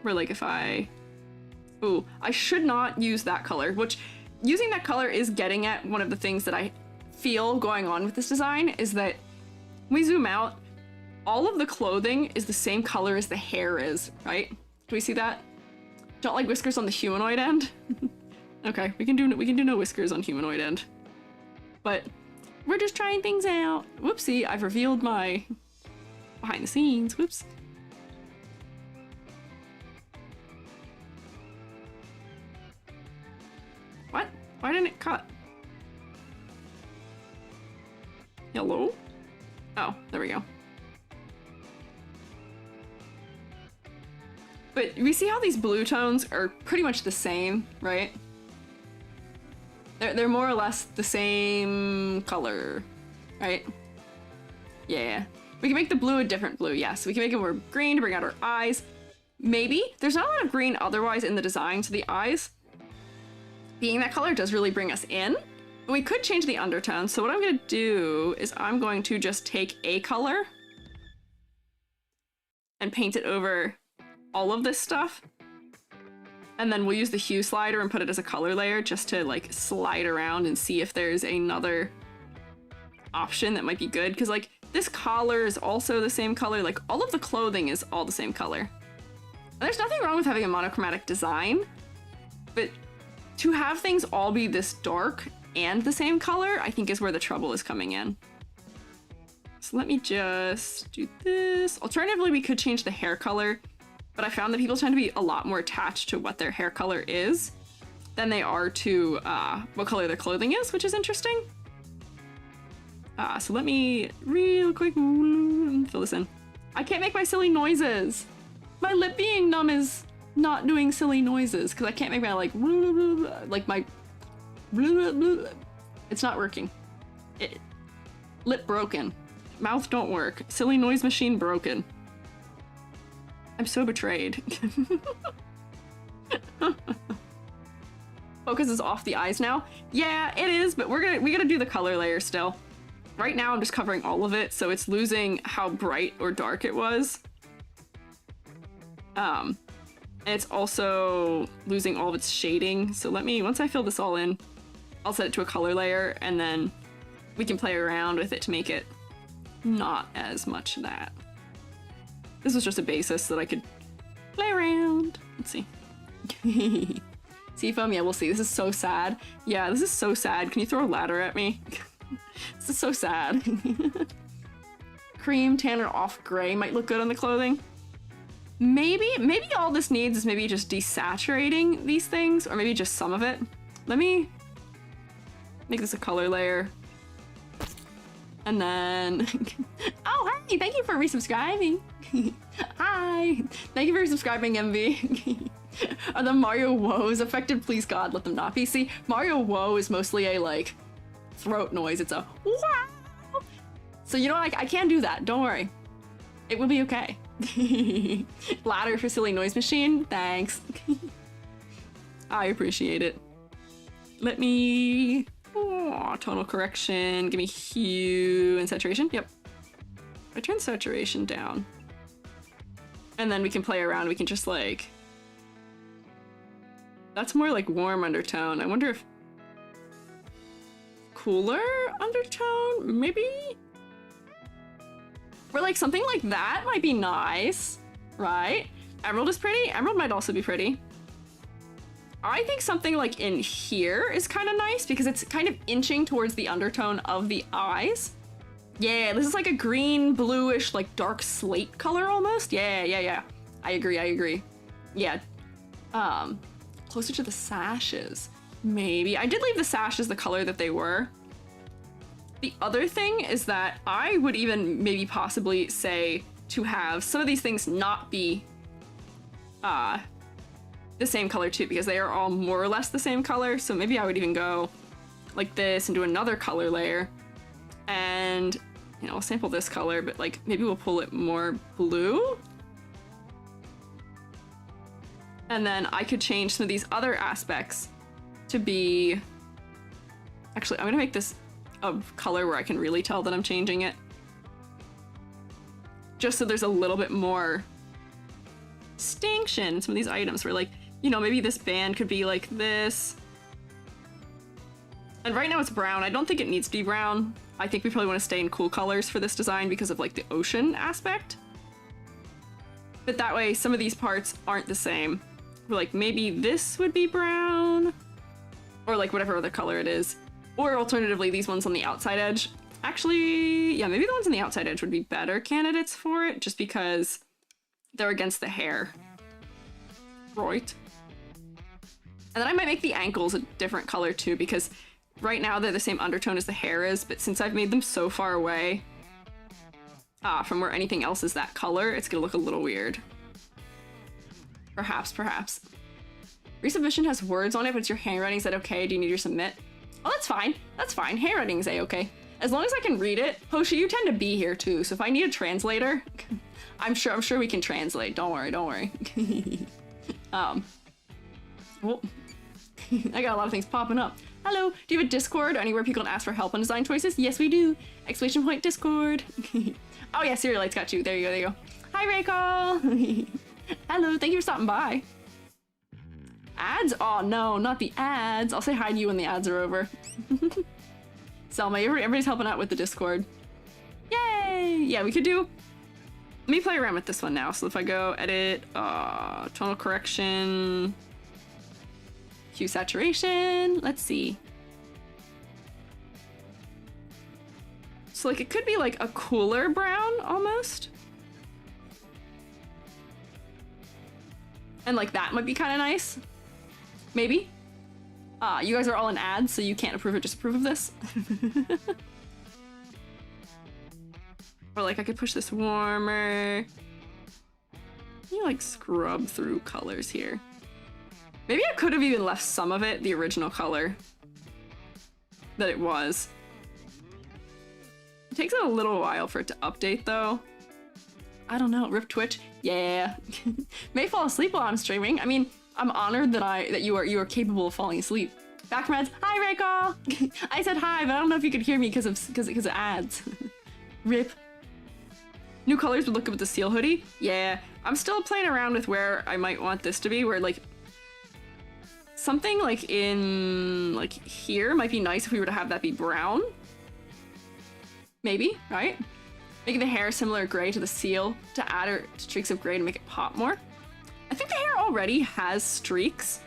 Where, like, if I... Ooh, I should not use that color, which using that color is getting at one of the things that I feel going on with this design, is that when we zoom out, all of the clothing is the same color as the hair is, right? Do we see that? Don't like whiskers on the humanoid end? Okay, we can do no whiskers on humanoid end. But we're just trying things out. Whoopsie, I've revealed my behind the scenes. Whoops. What? Why didn't it cut? Hello? Oh, there we go. But we see how these blue tones are pretty much the same, right? They're more or less the same color, right? Yeah. We can make the blue a different blue, yes. We can make it more green to bring out our eyes. Maybe. There's not a lot of green otherwise in the design, so the eyes being that color does really bring us in. And we could change the undertone, so what I'm gonna do is I'm going to just take a color and paint it over all of this stuff. And then we'll use the hue slider and put it as a color layer just to like slide around and see if there's another option that might be good. Because like this collar is also the same color, like all of the clothing is all the same color. And there's nothing wrong with having a monochromatic design, but to have things all be this dark and the same color, I think is where the trouble is coming in. So let me just do this. Alternatively, we could change the hair color, but I found that people tend to be a lot more attached to what their hair color is than they are to what color their clothing is, which is interesting. So let me real quick fill this in. I can't make my silly noises. My lip being numb is not doing silly noises because I can't make my like my it's not working. Lip broken. Mouth don't work. Silly noise machine broken. I'm so betrayed. Focus is off the eyes now. Yeah, it is, but we gotta do the color layer still. Right now I'm just covering all of it, so it's losing how bright or dark it was. And it's also losing all of its shading. So let me, once I fill this all in, I'll set it to a color layer and then we can play around with it to make it not as much that. This was just a basis that I could play around. Let's see. Seafoam, yeah, we'll see. This is so sad. Yeah, this is so sad. Can you throw a ladder at me? This is so sad. Cream, tan, or off gray might look good on the clothing. Maybe all this needs is maybe just desaturating these things, or maybe just some of it. Let me make this a color layer. And then, oh, hi, thank you for resubscribing. Hi, thank you for resubscribing, MV. Are the Mario woes affected? Please God, let them not be. See, Mario woe is mostly a like throat noise. It's a wow. So you know, I can't do that. Don't worry. It will be okay. Ladder for silly noise machine. Thanks. I appreciate it. Let me... Oh, tonal correction. Give me hue and saturation. Yep. I turn saturation down. And then we can play around. We can just like... That's more like warm undertone. I wonder if... Cooler undertone? Maybe? Or like something like that might be nice, right? Emerald is pretty. Emerald might also be pretty. I think something like in here is kind of nice because it's kind of inching towards the undertone of the eyes. Yeah, this is like a green, bluish, like dark slate color almost. Yeah. I agree. Yeah. Closer to the sashes. Maybe. I did leave the sashes the color that they were. The other thing is that I would even maybe possibly say to have some of these things not be the same color too, because they are all more or less the same color. So maybe I would even go like this and do another color layer, and you know, we'll sample this color, but like maybe we'll pull it more blue. And then I could change some of these other aspects to be, actually, I'm gonna make this a color where I can really tell that I'm changing it. Just so there's a little bit more distinction in some of these items where, like, you know, maybe this band could be like this. And right now it's brown. I don't think it needs to be brown. I think we probably want to stay in cool colors for this design because of like the ocean aspect. But that way some of these parts aren't the same. We're like, maybe this would be brown, or like whatever other color it is. Or alternatively, these ones on the outside edge. Actually, yeah, maybe the ones on the outside edge would be better candidates for it, just because they're against the hair. Right. And then I might make the ankles a different color too, because right now they're the same undertone as the hair is, but since I've made them so far away from where anything else is that color, it's gonna look a little weird. Perhaps, perhaps. Resubmission has words on it, but it's your handwriting. Is that okay? Do you need your submit? Oh, that's fine. That's fine. Handwriting's a-okay. As long as I can read it. Hoshi, you tend to be here too, so if I need a translator, I'm sure we can translate. Don't worry, don't worry. Well, I got a lot of things popping up. Hello, do you have a Discord or anywhere people can ask for help on design choices? Yes, we do. Exclamation point Discord. Oh yeah, Serialite's got you. There you go, there you go. Hi, Raycall. Hello, thank you for stopping by. Ads? Oh no, not the ads. I'll say hi to you when the ads are over. Selma, everybody's helping out with the Discord. Yay! Yeah, we could do... Let me play around with this one now. So if I go edit, tonal correction, hue saturation, let's see. So like it could be like a cooler brown almost. And like that might be kind of nice. Maybe. You guys are all in ads, so you can't approve or disapprove of this. Or like I could push this warmer. You like scrub through colors here. Maybe I could have even left some of it the original color that it was. It takes a little while for it to update though. I don't know. Rip Twitch. Yeah. May fall asleep while I'm streaming. I mean, I'm honored that you are capable of falling asleep. Back from ads. Hi, Raycall. I said hi, but I don't know if you could hear me because of ads. Rip. New colors would look good with the seal hoodie. Yeah, I'm still playing around with where I might want this to be. Where like something like in like here might be nice if we were to have that be brown. Maybe, right? Making the hair similar gray to the seal to add or streaks of gray to make it pop more. I think the hair already has streaks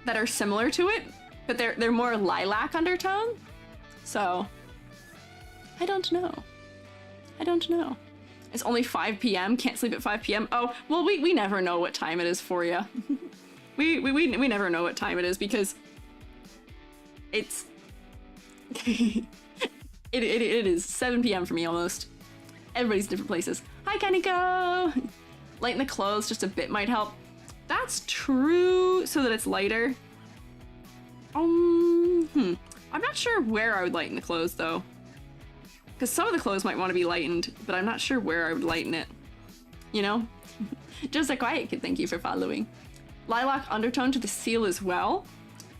that are similar to it, but they're more lilac undertone. So I don't know. I don't know. It's only 5 p.m. Can't sleep at 5 p.m. Oh, well, we never know what time it is for you. we never know what time it is because it's it is 7 p.m. for me almost. Everybody's different places. Hi, Kaniko. Lighten the clothes just a bit might help. That's true, so that it's lighter. I'm not sure where I would lighten the clothes though. Because some of the clothes might want to be lightened, but I'm not sure where I would lighten it. You know? Just a quiet kid, thank you for following. Lilac undertone to the seal as well.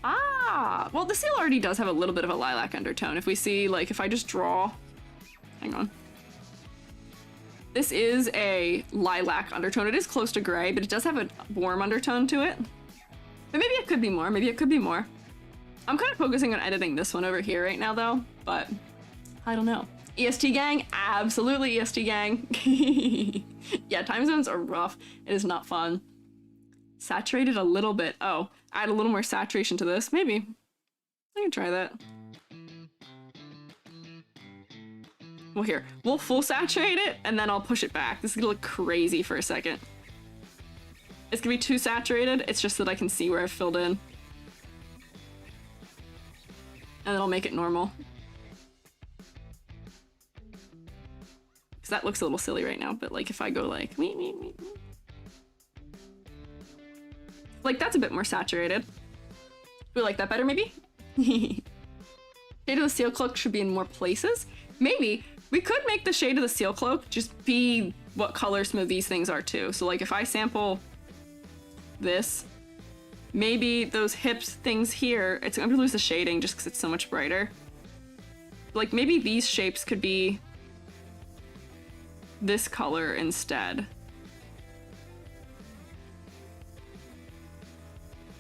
Ah! Well, the seal already does have a little bit of a lilac undertone. If we see, like, if I just draw... Hang on. This is a lilac undertone. It is close to gray, but it does have a warm undertone to it. But maybe it could be more. Maybe it could be more. I'm kind of focusing on editing this one over here right now, though, but I don't know. EST gang? Absolutely EST gang. Yeah, time zones are rough. It is not fun. Saturated a little bit. Oh, add a little more saturation to this. Maybe. I can try that. Well, here. We'll full saturate it, and then I'll push it back. This is gonna look crazy for a second. It's gonna be too saturated. It's just that I can see where I've filled in. And then I'll make it normal. because that looks a little silly right now, but like if I go like, like that's a bit more saturated. Do we like that better maybe? Shade of the seal cloak should be in more places. Maybe we could make the shade of the seal cloak just be what color some of these things are too. So like if I sample this, maybe those hips things here, I'm gonna lose the shading just because it's so much brighter. Like maybe these shapes could be this color instead.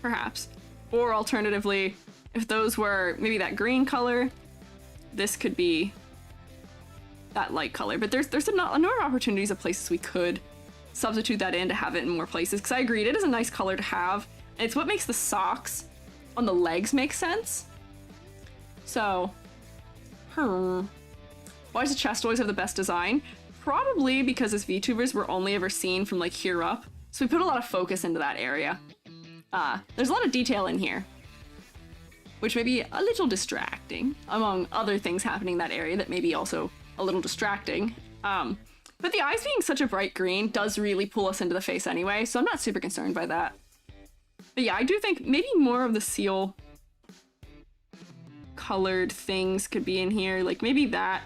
Perhaps. Or alternatively, if those were maybe that green color, this could be that light color. But there's a number of opportunities of places we could substitute that in to have it in more places. Because I agreed, it is a nice color to have. And it's what makes the socks on the legs make sense. So, why does the chest always have the best design? Probably because as VTubers, we're only ever seen from like here up. So we put a lot of focus into that area. There's a lot of detail in here, which may be a little distracting, among other things happening in that area that may be also a little distracting. But the eyes being such a bright green does really pull us into the face anyway, so I'm not super concerned by that. But yeah, I do think maybe more of the seal colored things could be in here. Like maybe that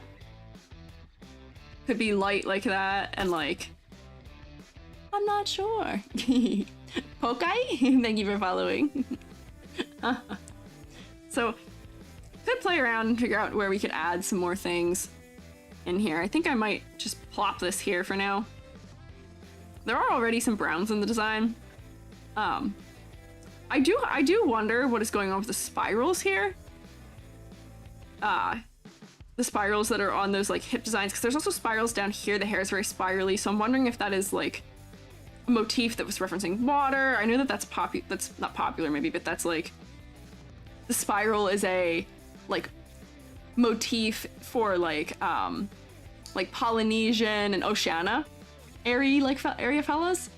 could be light like that, and like, I'm not sure. Pokai, thank you for following. So, could play around and figure out where we could add some more things in here. I think I might just plop this here for now. There are already some browns in the design. I do wonder what is going on with the spirals here. The spirals that are on those like hip designs, because there's also spirals down here. The hair is very spirally, so I'm wondering if that is like a motif that was referencing water. I know that that's not popular maybe, but that's like, the spiral is a like motif for like Polynesian and Oceania area fellas.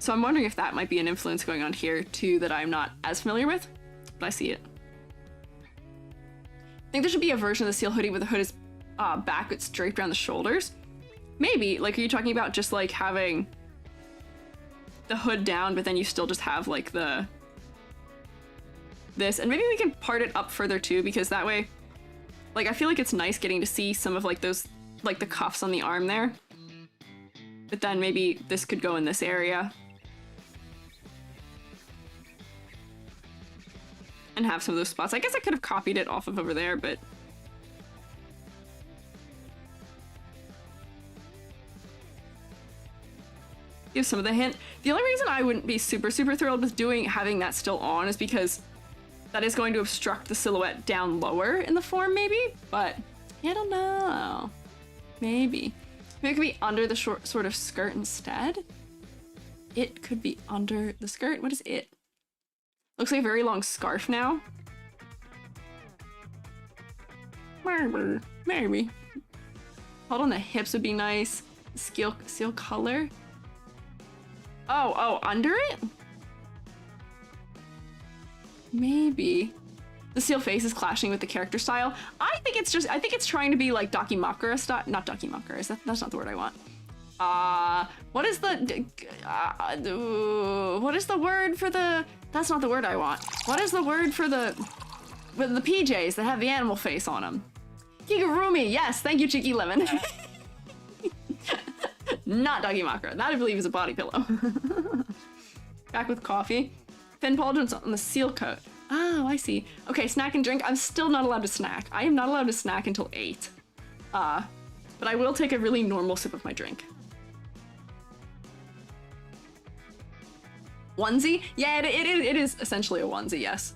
So I'm wondering if that might be an influence going on here too that I'm not as familiar with, but I see it. I think there should be a version of the seal hoodie where the hood is back, it's draped around the shoulders. Maybe, like, are you talking about just like having the hood down, but then you still just have like this, and maybe we can part it up further too, because that way, like, I feel like it's nice getting to see some of like those, like the cuffs on the arm there. But then maybe this could go in this area. And have some of those spots. I guess I could have copied it off of over there, but give some of the hint. The only reason I wouldn't be super thrilled with having that still on is because that is going to obstruct the silhouette down lower in the form, maybe, but I don't know. Maybe it could be under the short sort of skirt instead. It could be under the skirt. What is it? Looks like a very long scarf now. Maybe. Hold on, the hips would be nice. Seal color. Oh, under it? Maybe. The seal face is clashing with the character style. I think it's trying to be like Dakimakura style. Not Dakimakura, that's not the word I want. What is the word for the, that's not the word I want. What is the word for the PJs that have the animal face on them? Kigurumi, yes, thank you, Cheeky Lemon. Not Dakimakura, that I believe is a body pillow. Back with coffee. Fin pauldrons on the seal coat. Oh, I see. Okay, snack and drink. I'm still not allowed to snack. I am not allowed to snack until 8. But I will take a really normal sip of my drink. Onesie? Yeah, it is essentially a onesie, yes.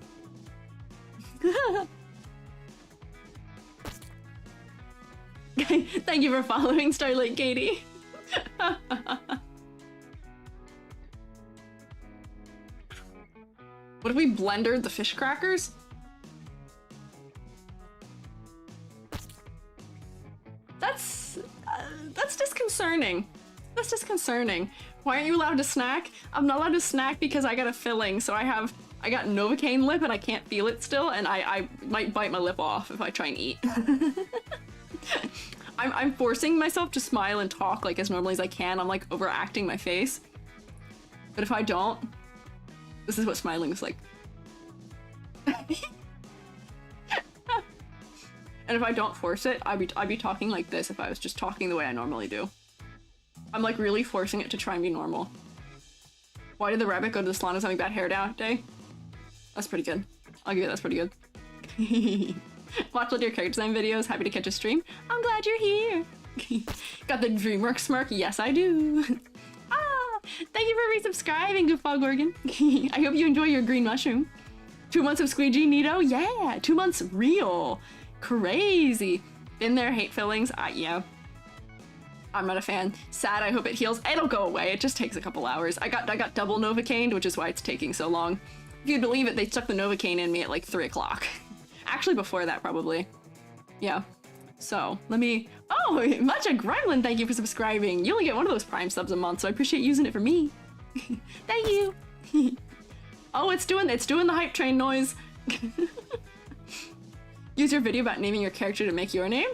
Thank you for following, Starlight Katie. What if we blendered the fish crackers? That's disconcerting. That's disconcerting. Why aren't you allowed to snack? I'm not allowed to snack because I got a filling, so I got Novocaine lip and I can't feel it still, and I might bite my lip off if I try and eat. I'm forcing myself to smile and talk like as normally as I can. I'm like overacting my face. But if I don't, this is what smiling is like. And if I don't force it, I'd be talking like this if I was just talking the way I normally do. I'm like really forcing it to try and be normal. Why did the rabbit go to the salon? Is having bad hair day? That's pretty good. I'll give you that's pretty good. Watch all your character design videos. Happy to catch a stream. I'm glad you're here. Got the DreamWorks smirk. Yes, I do. Thank you for resubscribing, Goofball Gorgon. I hope you enjoy your green mushroom. 2 months of Squiiji, Nito? Yeah, 2 months real. Crazy. Been there, hate fillings? Yeah. I'm not a fan. Sad, I hope it heals. It'll go away. It just takes a couple hours. I got double Novocaine, which is why it's taking so long. If you'd believe it, they stuck the Novocaine in me at like 3 o'clock. Actually, before that, probably. Yeah. So, let me... Oh, Matcha Gremlin, thank you for subscribing. You only get one of those Prime subs a month, so I appreciate using it for me. Thank you. Oh, it's doing the hype train noise. Use your video about naming your character to make your name?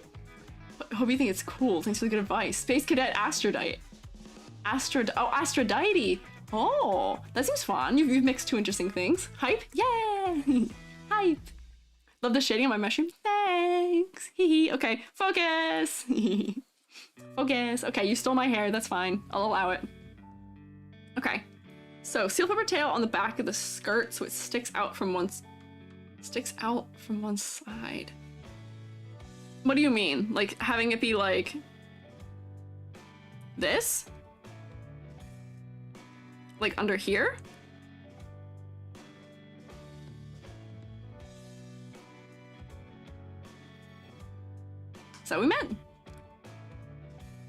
Hope you think it's cool. Thanks for the good advice. Space Cadet Astrodite. Aphrodite. Oh, that seems fun. You've mixed 2 interesting things. Hype? Yeah! Hype. Love the shading on my mushroom. Thanks. Hee. Okay, focus. Focus. Okay, you stole my hair. That's fine. I'll allow it. Okay. So, seal pepper tail on the back of the skirt so it sticks out from one side. What do you mean? Like having it be like this? Like under here? Is that what we meant?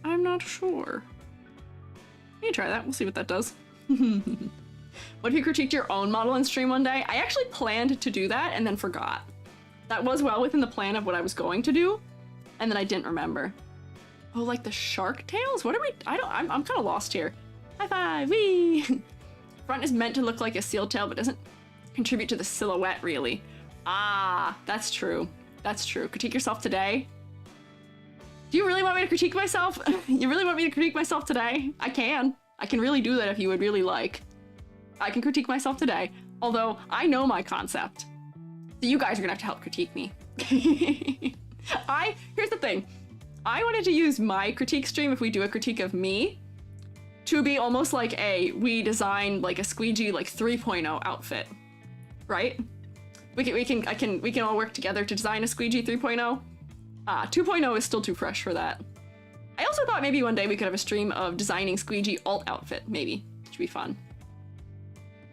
I'm not sure. You try that. We'll see what that does. What if you critiqued your own model in stream one day? I actually planned to do that and then forgot. That was well within the plan of what I was going to do, and then I didn't remember. Oh, like the shark tails? What are we? I'm kind of lost here. High five, wee! Front is meant to look like a seal tail, but doesn't contribute to the silhouette really. Ah, that's true. That's true. Critique yourself today. Do you really want me to critique myself? You really want me to critique myself today? I can. I can really do that if you would really like. I can critique myself today, although I know my concept. So you guys are gonna have to help critique me. Here's the thing. I wanted to use my critique stream, if we do a critique of me, to be almost like we designed like a Squiiji like 3.0 outfit, right? We can all work together to design a Squiiji 3.0. 2.0 is still too fresh for that. I also thought maybe one day we could have a stream of designing Squiiji alt outfit, maybe. Should be fun.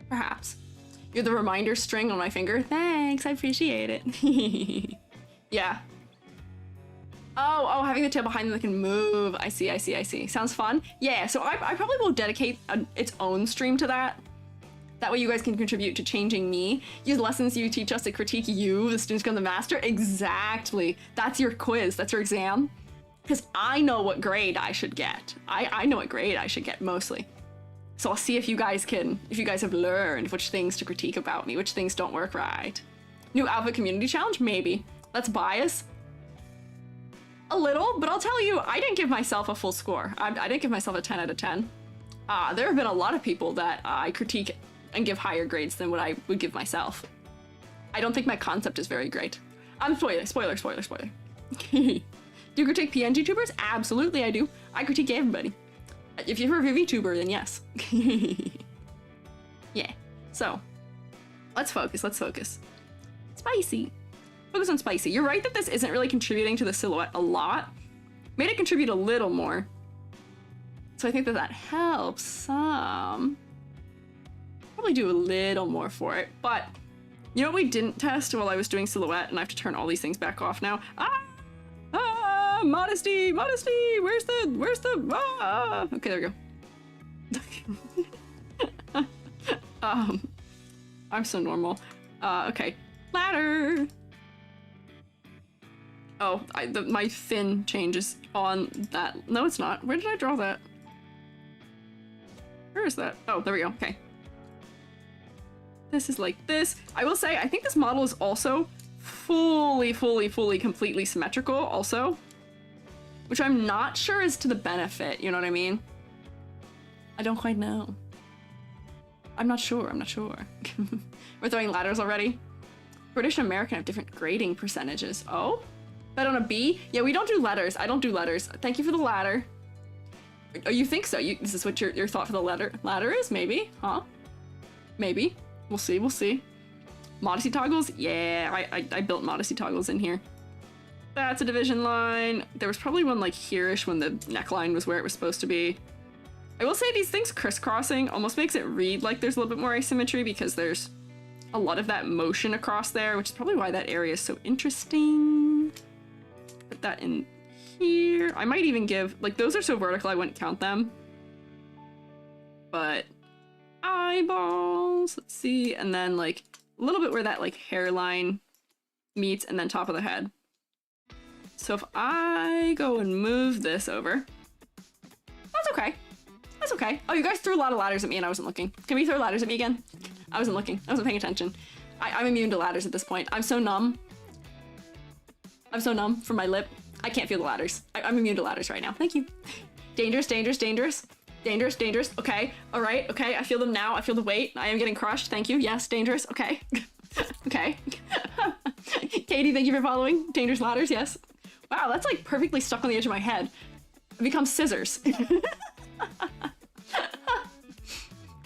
Perhaps. You're the reminder string on my finger. Thanks, I appreciate it. Yeah. Oh, having the tail behind them that can move. I see. Sounds fun. Yeah, so I probably will dedicate its own stream to that. That way you guys can contribute to changing me. Use lessons you teach us to critique you, the students become the master. Exactly. That's your quiz. That's your exam. Because I know what grade I should get. I know what grade I should get mostly. So I'll see if you guys have learned which things to critique about me, which things don't work right. New outfit community challenge? Maybe. That's bias. A little, but I'll tell you, I didn't give myself a full score. I didn't give myself a 10 out of 10. There have been a lot of people that I critique and give higher grades than what I would give myself. I don't think my concept is very great. Spoiler. Do you critique PNG tubers? Absolutely I do. I critique everybody. If you're a VTuber, then yes. Yeah. So, let's focus. Spicy. Focus on spicy. You're right that this isn't really contributing to the silhouette a lot. Made it contribute a little more. So I think that helps some. Probably do a little more for it, but you know what we didn't test while I was doing silhouette, and I have to turn all these things back off now? Modesty! Where's the okay, there we go. I'm so normal. Okay. Ladder! Oh, my fin changes on that. No, it's not. Where did I draw that? Where is that? Oh, there we go. Okay. This is like this. I will say, I think this model is also fully, completely symmetrical also. which I'm not sure is to the benefit, you know what I mean? I don't quite know. I'm not sure. We're throwing ladders already. British and American have different grading percentages. Oh? Bet on a B? Yeah, we don't do letters. I don't do letters. Thank you for the ladder. Oh, you think so? This is what your thought for the ladder is? Maybe? Huh? Maybe. We'll see. Modesty toggles? Yeah, I built modesty toggles in here. That's a division line. There was probably one like here-ish when the neckline was where it was supposed to be. I will say these things crisscrossing almost makes it read like there's a little bit more asymmetry because there's a lot of that motion across there, which is probably why that area is so interesting. Put that in here. I might even give, like, those are so vertical I wouldn't count them. But eyeballs, let's see, and then like a little bit where that like hairline meets and then top of the head. So if I go and move this over, that's okay. That's okay. Oh, you guys threw a lot of ladders at me and I wasn't looking. Can we throw ladders at me again? I wasn't looking. I wasn't paying attention. I'm immune to ladders at this point. I'm so numb. I'm so numb from my lip. I can't feel the ladders. I'm immune to ladders right now. Thank you. Dangerous, dangerous, dangerous. Dangerous, dangerous. Okay. All right. Okay. I feel them now. I feel the weight. I am getting crushed. Thank you. Yes. Dangerous. Okay. Okay. Katie, thank you for following. Dangerous ladders. Yes. Wow. That's like perfectly stuck on the edge of my head. It becomes scissors.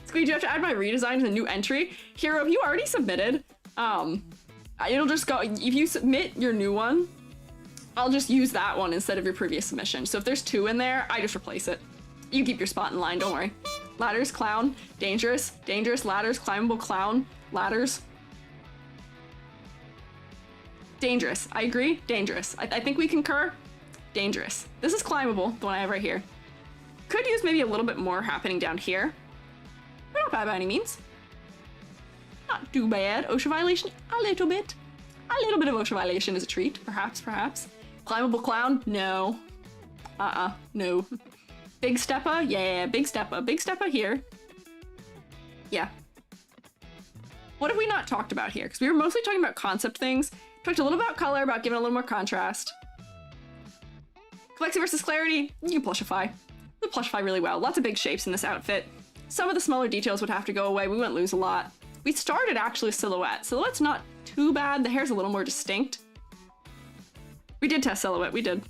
Squeege, you have to add my redesign to the new entry. Hero, if you already submitted, it'll just go, if you submit your new one, I'll just use that one instead of your previous submission. So if there's 2 in there, I just replace it. You keep your spot in line, don't worry. Ladders, clown, dangerous, dangerous, ladders, climbable, clown, ladders. Dangerous, I agree, dangerous. I think we concur, dangerous. This is climbable, the one I have right here. Could use maybe a little bit more happening down here. But not bad by any means. Not too bad. OSHA violation, a little bit. A little bit of OSHA violation is a treat, perhaps, perhaps. Climbable clown, no. No. Big stepper, yeah, big stepper. Big stepper here. Yeah. What have we not talked about here? Because we were mostly talking about concept things. Talked a little about color, about giving a little more contrast. Complexity versus clarity, you can plushify. You plushify really well. Lots of big shapes in this outfit. Some of the smaller details would have to go away. We wouldn't lose a lot. We started actually silhouette. Silhouette's not too bad. The hair's a little more distinct. We did test silhouette, we did.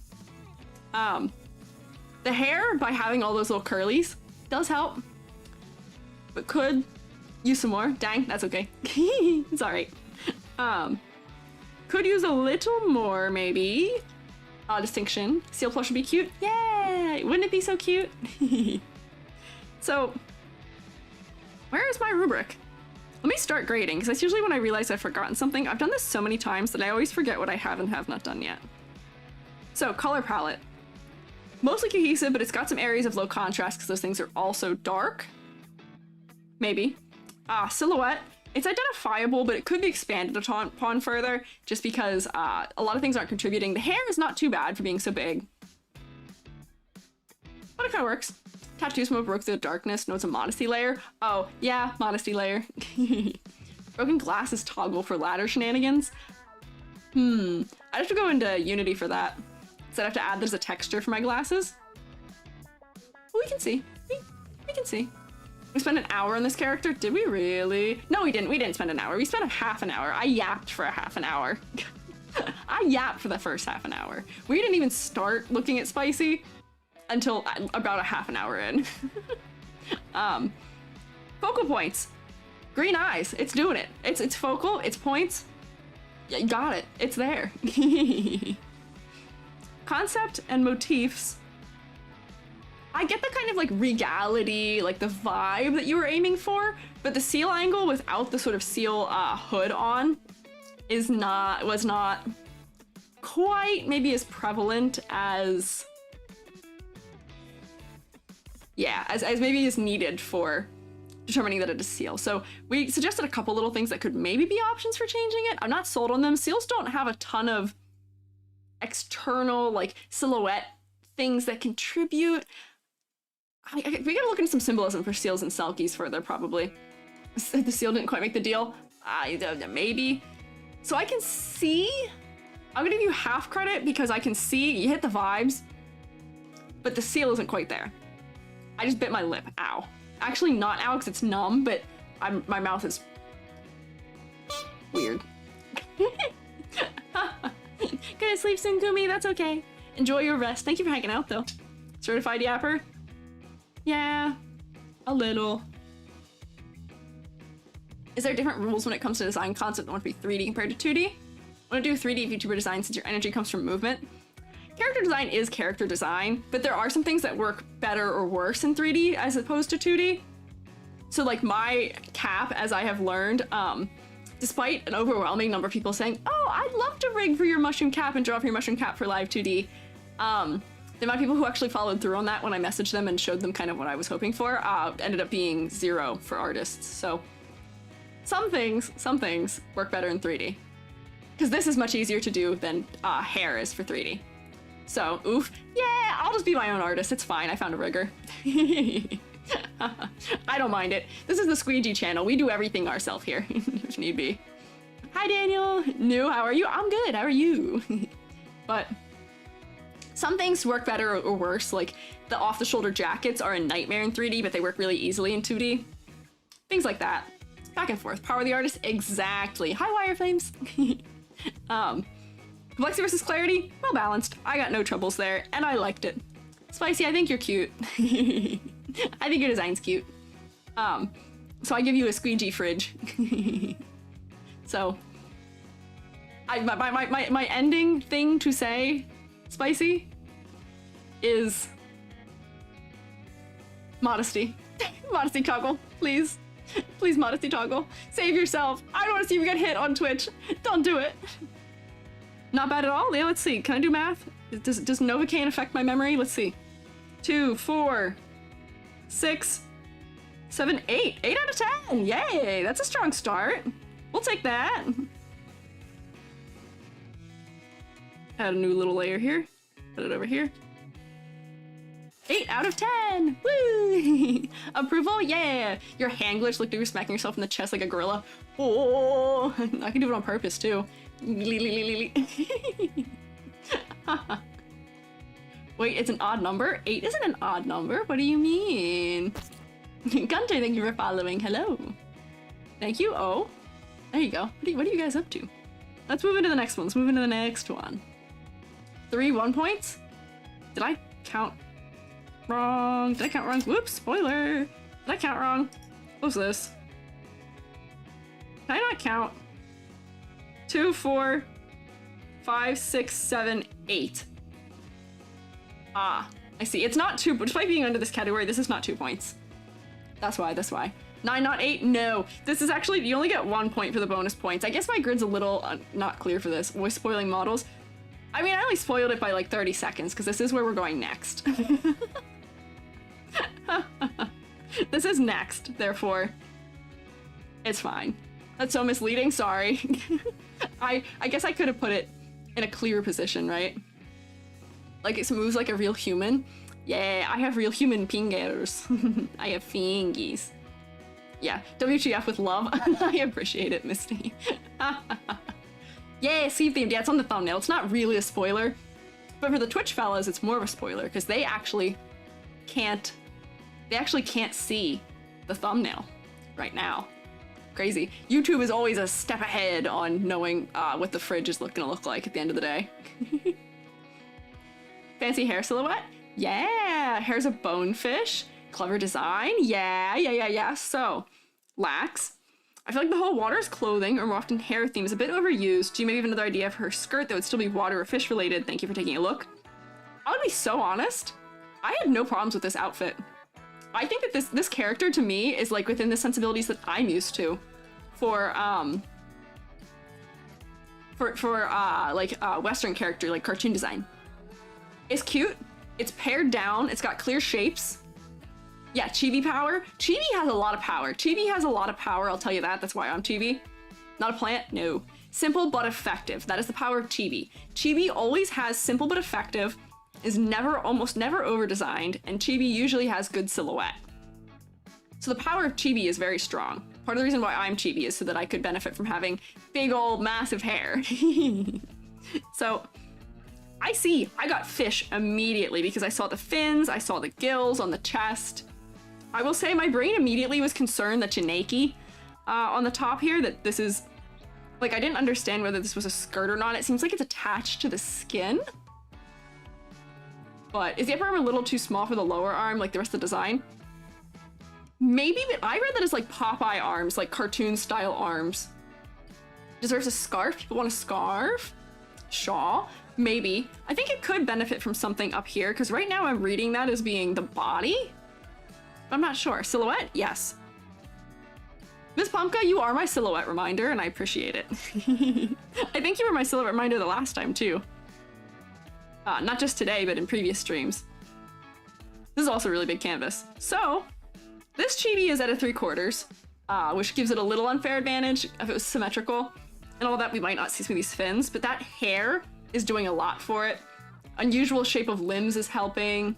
The hair, by having all those little curlies, does help. But could use some more. Dang, that's okay. It's alright. Could use a little more, maybe. Distinction. Seal plush would be cute. Yay! Wouldn't it be so cute? So, where is my rubric? Let me start grading, because that's usually when I realize I've forgotten something. I've done this so many times that I always forget what I have and have not done yet. So, color palette. Mostly cohesive, but it's got some areas of low contrast because those things are also dark. Maybe. Silhouette. It's identifiable, but it could be expanded upon further, just because a lot of things aren't contributing. The hair is not too bad for being so big. But it kind of works. Tattoos from a broke through the darkness. No, it's a modesty layer. Oh, yeah, modesty layer. Broken glasses toggle for ladder shenanigans. I'd have to go into Unity for that. So I'd have to add there's a texture for my glasses. Well, we can see. We can see. We spent an hour on this character? Did we really? No, we didn't. We didn't spend an hour. We spent a half an hour. I yapped for a half an hour. I yapped for the first half an hour. We didn't even start looking at Spicy until about a half an hour in. Focal points. Green eyes. It's doing it. It's focal. It's points. Yeah, you got it. It's there. Concept and motifs. I get the kind of like regality, like the vibe that you were aiming for, but the seal angle without the sort of seal hood on was not quite maybe as prevalent as, yeah, as maybe is needed for determining that it is seal. So we suggested a couple little things that could maybe be options for changing it. I'm not sold on them. Seals don't have a ton of external like silhouette things that contribute. We gotta look into some symbolism for seals and selkies further, probably. The seal didn't quite make the deal. Maybe. So I can see, I'm gonna give you half credit because I can see, you hit the vibes. but the seal isn't quite there. I just bit my lip. Ow. Actually, not ow, because it's numb, but my mouth is weird. Gonna sleep soon, Gumi. That's okay. Enjoy your rest. Thank you for hanging out, though. Certified yapper? Yeah, a little. Is there different rules when it comes to design concept that want to be 3D compared to 2D? Want to do 3D VTuber design since your energy comes from movement? Character design is character design, but there are some things that work better or worse in 3D as opposed to 2D. So like my cap, as I have learned, despite an overwhelming number of people saying, oh, I'd love to rig for your mushroom cap and draw for your mushroom cap for live 2D. The amount of people who actually followed through on that when I messaged them and showed them kind of what I was hoping for ended up being 0 for artists. So some things work better in 3D. Because this is much easier to do than hair is for 3D. So, oof. Yeah, I'll just be my own artist. It's fine. I found a rigger. I don't mind it. This is the Squiiji channel. We do everything ourselves here, if need be. Hi, Daniel. New, how are you? I'm good. How are you? But some things work better or worse. Like the off-the-shoulder jackets are a nightmare in 3D, but they work really easily in 2D. Things like that. Back and forth. Power of the artist? Exactly. Hi, Wireflames. Complexity versus clarity? Well balanced. I got no troubles there, and I liked it. Spicy, I think you're cute. I think your design's cute. So I give you a Squiiji fridge. So, my ending thing to say, Spicy, is modesty. Modesty toggle, please. Please, modesty toggle. Save yourself. I don't want to see you get hit on Twitch. Don't do it. Not bad at all. Yeah, let's see. Can I do math? Does Novocaine affect my memory? Let's see. 2, 4, 6, 7, 8. 8 out of 10. Yay! That's a strong start. We'll take that. Add a new little layer here. Put it over here. 8 out of 10! Woo! Approval? Yeah! Your hand glitch, like you're smacking yourself in the chest like a gorilla. Oh! I can do it on purpose too. Wait, it's an odd number? 8 isn't an odd number. What do you mean? Gunter, thank you for following. Hello. Thank you. Oh, there you go. What are you guys up to? Let's move into the next one. Let's move into the next one. 3 1 points? Did I count wrong? Did I count wrong? Whoops, spoiler. Did I count wrong? What was this? Can I not count? 2, 4, 5, 6, 7, 8. Ah, I see. It's not 2, but despite being under this category, this is not 2 points. That's why, that's why. 9, not 8? No. This is actually, you only get 1 point for the bonus points. I guess my grid's a little not clear for this. With spoiling models. I mean, I only spoiled it by like 30 seconds, because this is where we're going next. This is next, therefore, it's fine. That's so misleading, sorry. I guess I could have put it in a clear position, right? Like it moves like a real human. Yeah, I have real human fingers. I have fingies. Yeah, WTF with love. I appreciate it, Misty. Yeah, sleep themed. Yeah, it's on the thumbnail. It's not really a spoiler. But for the Twitch fellas, it's more of a spoiler because they actually can't see the thumbnail right now. Crazy. YouTube is always a step ahead on knowing what the fridge is gonna look like at the end of the day. Fancy hair silhouette? Yeah, hair's a bonefish. Clever design? Yeah. So, Lax. I feel like the whole water's clothing, or more often hair theme, is a bit overused. Do you maybe have another idea for her skirt that would still be water or fish related? Thank you for taking a look. I would be so honest. I had no problems with this outfit. I think that this character to me is like within the sensibilities that I'm used to for Western character, like cartoon design. It's cute. It's pared down. It's got clear shapes. Yeah, chibi power. Chibi has a lot of power. Chibi has a lot of power, I'll tell you that. That's why I'm chibi. Not a plant? No. Simple but effective. That is the power of chibi. Chibi always has simple but effective, is almost never over-designed, and chibi usually has good silhouette. So the power of chibi is very strong. Part of the reason why I'm chibi is so that I could benefit from having big old massive hair. So I got fish immediately because I saw the fins, I saw the gills on the chest. I will say my brain immediately was concerned that Janaki on the top here, that this is, like, I didn't understand whether this was a skirt or not. It seems like it's attached to the skin. But is the upper arm a little too small for the lower arm, like the rest of the design? Maybe, but I read that as like Popeye arms, like cartoon style arms. Deserves a scarf? People want a scarf? Shawl? Maybe. I think it could benefit from something up here, because right now I'm reading that as being the body. I'm not sure. Silhouette? Yes. Miss Pumpka, you are my silhouette reminder, and I appreciate it. I think you were my silhouette reminder the last time, too. Not just today, but in previous streams. This is also a really big canvas. So, this chibi is at a 3/4, which gives it a little unfair advantage if it was symmetrical. And all that, we might not see some of these fins, but that hair is doing a lot for it. Unusual shape of limbs is helping.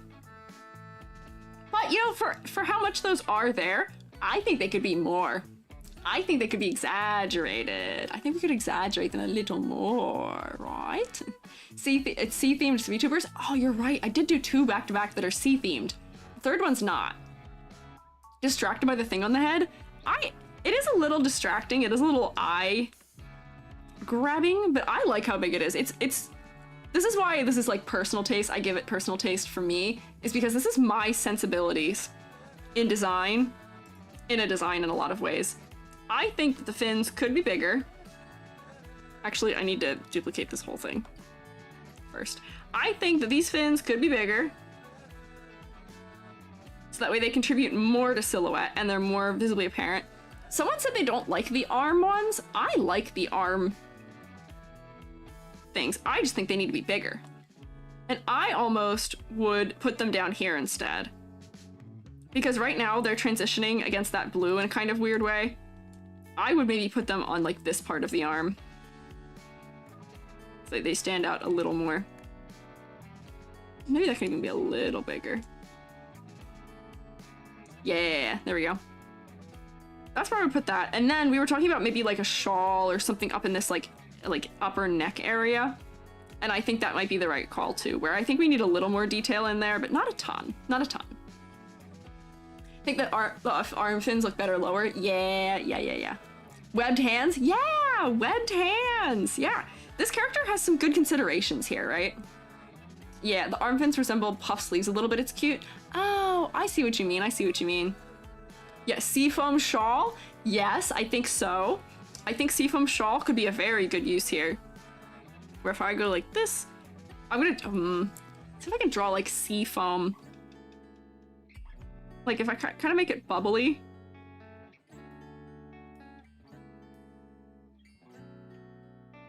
But, you know, for how much those are there, I think they could be more. I think they could be exaggerated. I think we could exaggerate them a little more, right? It's C-themed Vtubers. Oh, you're right. I did do 2 back-to-back that are C-themed. The third one's not. Distracted by the thing on the head. It is a little distracting. It is a little eye-grabbing, but I like how big it is. This is why this is like personal taste. I give it personal taste for me, is because this is my sensibilities in design, in a lot of ways. I think that the fins could be bigger. Actually, I need to duplicate this whole thing first. I think that these fins could be bigger, so that way they contribute more to silhouette and they're more visibly apparent. Someone said they don't like the arm ones. I like the arm things. I just think they need to be bigger. And I almost would put them down here instead. Because right now they're transitioning against that blue in a kind of weird way. I would maybe put them on like this part of the arm. So they stand out a little more. Maybe that can even be a little bigger. Yeah, there we go. That's where I would put that. And then we were talking about maybe like a shawl or something up in this like upper neck area. And I think that might be the right call too, where I think we need a little more detail in there, but not a ton, not a ton. I think that the arm fins look better lower. Yeah. Webbed hands? Yeah, webbed hands. Yeah, this character has some good considerations here, right? Yeah, the arm fins resemble puff sleeves a little bit. It's cute. Oh, I see what you mean. I see what you mean. Yeah, seafoam shawl. Yes, I think so. I think seafoam shawl could be a very good use here. Where if I go like this, I'm gonna see if I can draw like seafoam. Like if I kind of make it bubbly.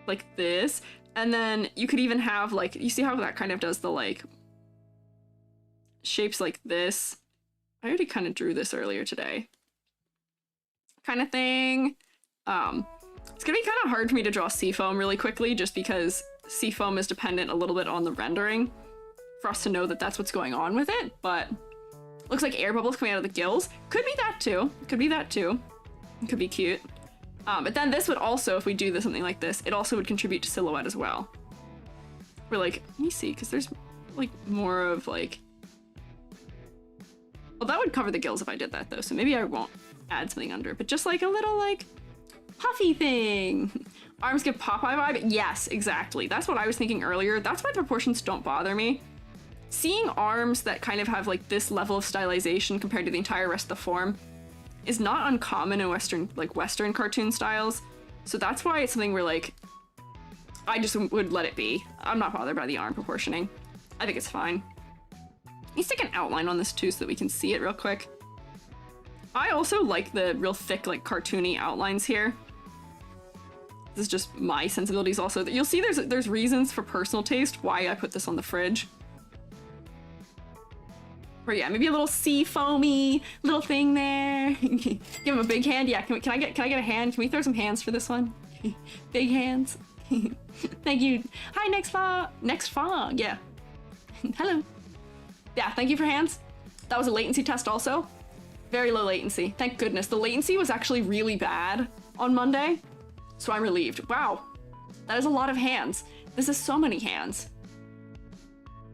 Like this. And then you could even have like, you see how that kind of does the like shapes like this. I already kind of drew this earlier today. Kind of thing. It's gonna be kind of hard for me to draw seafoam really quickly just because seafoam is dependent a little bit on the rendering for us to know that that's what's going on with it, but looks like air bubbles coming out of the gills. Could be that too. Could be that too. It could be cute. But then this would also, if we do this, something like this, it also would contribute to silhouette as well. We're like, let me see, because there's like more of like, well, that would cover the gills if I did that though, so maybe I won't add something under, but just like a little like puffy thing. Arms give Popeye vibe? Yes, exactly. That's what I was thinking earlier. That's why proportions don't bother me. Seeing arms that kind of have like this level of stylization compared to the entire rest of the form is not uncommon in Western cartoon styles. So that's why it's something where like, I just would let it be. I'm not bothered by the arm proportioning. I think it's fine. Let me stick an outline on this too so that we can see it real quick. I also like the real thick, like cartoony outlines here. This is just my sensibilities also. You'll see there's reasons for personal taste why I put this on the fridge. Or yeah, maybe a little sea foamy little thing there. Give him a big hand. Yeah, can I get a hand? Can we throw some hands for this one? Big hands. Thank you. Hi, next fog. Yeah. Hello. Yeah, thank you for hands. That was a latency test also. Very low latency. Thank goodness. The latency was actually really bad on Monday, so I'm relieved. Wow, that is a lot of hands. This is so many hands.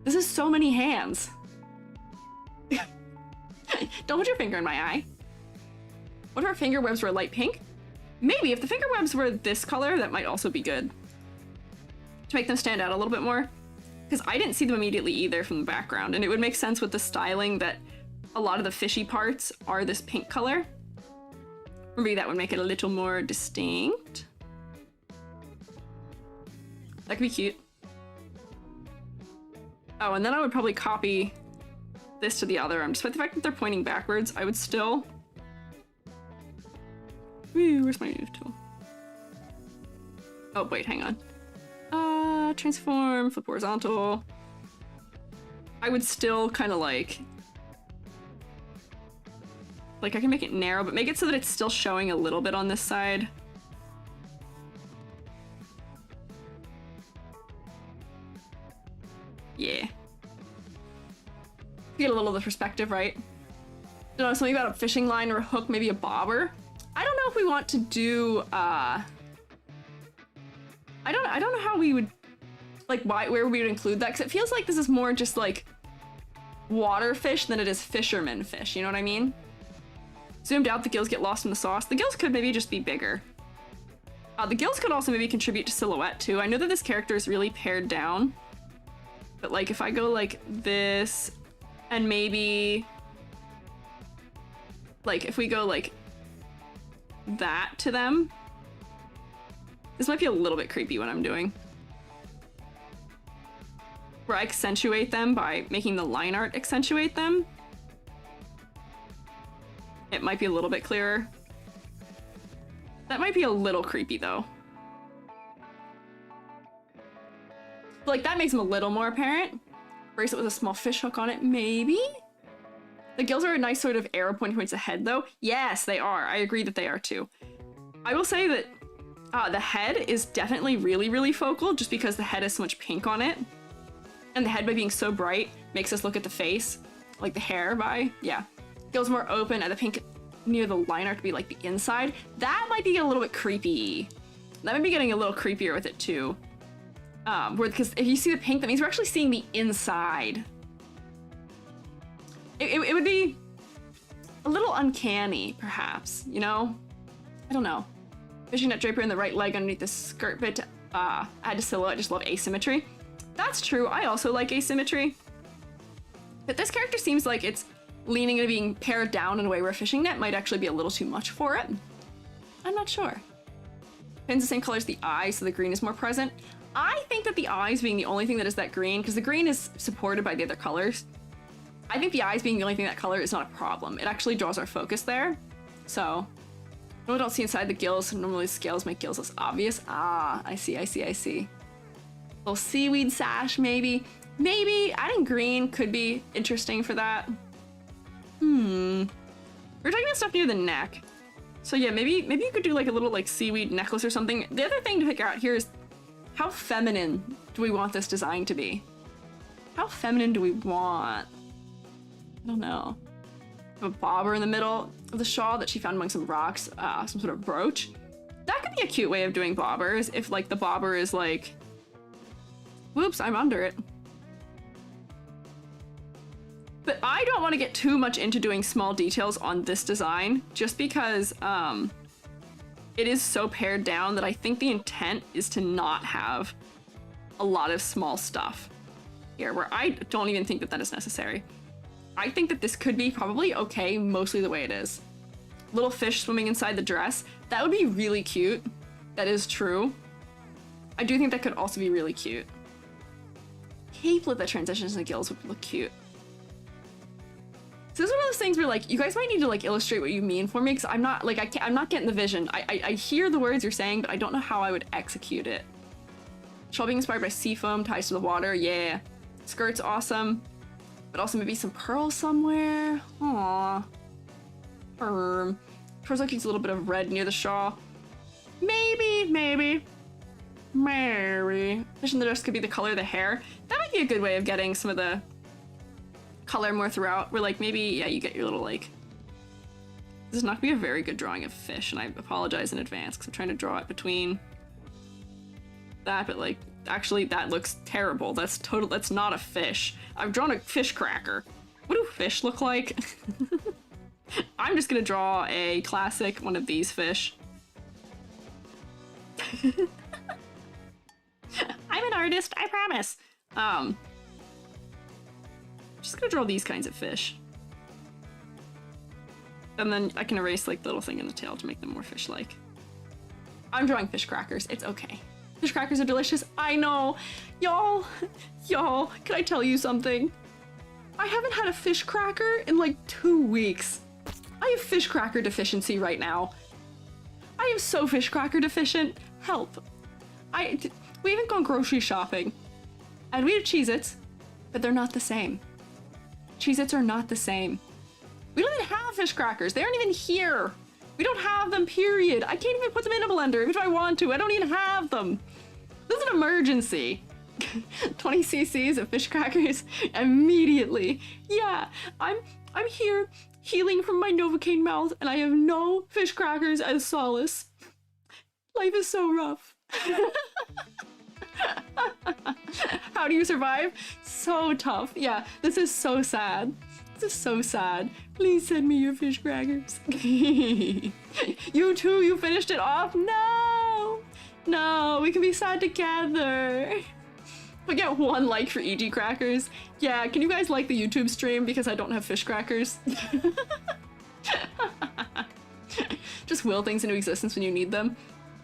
This is so many hands. Don't put your finger in my eye. What if our finger webs were light pink? Maybe if the finger webs were this color, that might also be good. To make them stand out a little bit more. Because I didn't see them immediately either from the background, and it would make sense with the styling that a lot of the fishy parts are this pink color. Maybe that would make it a little more distinct. That could be cute. Oh, and then I would probably copy this to the other arm. Despite the fact that they're pointing backwards, I would still... Ooh, where's my move tool? Oh, wait, hang on. Transform, flip horizontal. I would still kind of like I can make it narrow, but make it so that it's still showing a little bit on this side. Yeah. Get a little of the perspective, right? I don't know, something about a fishing line or a hook, maybe a bobber. I don't know if we want to do, I don't know how we would, like, where we would include that, because it feels like this is more just, like, water fish than it is fisherman fish, you know what I mean? Zoomed out, the gills get lost in the sauce. The gills could maybe just be bigger. The gills could also maybe contribute to silhouette, too. I know that this character is really pared down, but, like, if I go like this, and maybe, like, if we go like that to them, this might be a little bit creepy what I'm doing. Where I accentuate them by making the line art accentuate them. It might be a little bit clearer. That might be a little creepy though. But, like, that makes them a little more apparent. Bracelet with a small fish hook on it, maybe? The gills are a nice sort of arrow pointing towards the head though. Yes, they are. I agree that they are too. I will say that the head is definitely really, really focal just because the head has so much pink on it. And the head, by being so bright, makes us look at the face, like the hair yeah. Gills more open, and the pink near the line art to be like the inside. That might be a little bit creepy. That might be getting a little creepier with it too. Because if you see the pink, that means we're actually seeing the inside. It would be a little uncanny, perhaps, you know? I don't know. Fishing net draper in the right leg underneath the skirt bit to add to silhouette. I just love asymmetry. That's true. I also like asymmetry. But this character seems like it's leaning into being pared down in a way where a fishing net might actually be a little too much for it. I'm not sure. Pin's the same color as the eye, so the green is more present. I think that the eyes being the only thing that is that green, because the green is supported by the other colors. I think the eyes being the only thing that color is not a problem. It actually draws our focus there. So, normally don't see inside the gills. Normally scales make gills less obvious. Ah, I see. Little seaweed sash, maybe. Maybe adding green could be interesting for that. We're talking about stuff near the neck. So yeah, maybe you could do like a little like seaweed necklace or something. The other thing to figure out here is how feminine do we want this design to be? How feminine do we want? I don't know. Have a bobber in the middle of the shawl that she found among some rocks, some sort of brooch. That could be a cute way of doing bobbers if like the bobber is like, whoops, I'm under it. But I don't want to get too much into doing small details on this design just because it is so pared down that I think the intent is to not have a lot of small stuff here, where I don't even think that that is necessary. I think that this could be probably okay mostly the way it is. Little fish swimming inside the dress, that would be really cute. That is true. I do think that could also be really cute. Capelet that transitions into gills would look cute. So this is one of those things where like you guys might need to like illustrate what you mean for me, because I'm not like I'm not getting the vision. I hear the words you're saying, but I don't know how I would execute it. Shawl being inspired by seafoam, ties to the water, yeah. Skirt's awesome, but also maybe some pearls somewhere. Aww. Pearls like a little bit of red near the shawl. Maybe. Fish in the dress could be the color of the hair. That might be a good way of getting some of the color more throughout, where like maybe, yeah, you get your little like, this is not gonna be a very good drawing of fish, and I apologize in advance because I'm trying to draw it between that, but like Actually, that looks terrible. That's not a fish. I've drawn a fish cracker. What do fish look like? I'm just gonna draw a classic one of these fish. I'm an artist, I promise. Just gonna draw these kinds of fish. And then I can erase like the little thing in the tail to make them more fish-like. I'm drawing fish crackers, it's okay. Fish crackers are delicious, I know. Y'all, can I tell you something? I haven't had a fish cracker in like 2 weeks. I have fish cracker deficiency right now. I am so fish cracker deficient. Help. We haven't gone grocery shopping. And we have Cheez-Its, but they're not the same. Cheez-Its are not the same. We don't even have fish crackers. They aren't even here. We don't have them, period. I can't even put them in a blender, even if I want to. I don't even have them. This is an emergency. 20 cc's of fish crackers immediately. Yeah, I'm here healing from my Novocaine mouth, and I have no fish crackers as solace. Life is so rough. How do you survive? So tough. Yeah, this is so sad. This is so sad. Please send me your fish crackers. You too, you finished it off? No! No, we can be sad together. I get 1 like for EG crackers. Yeah, can you guys like the YouTube stream because I don't have fish crackers? Just will things into existence when you need them.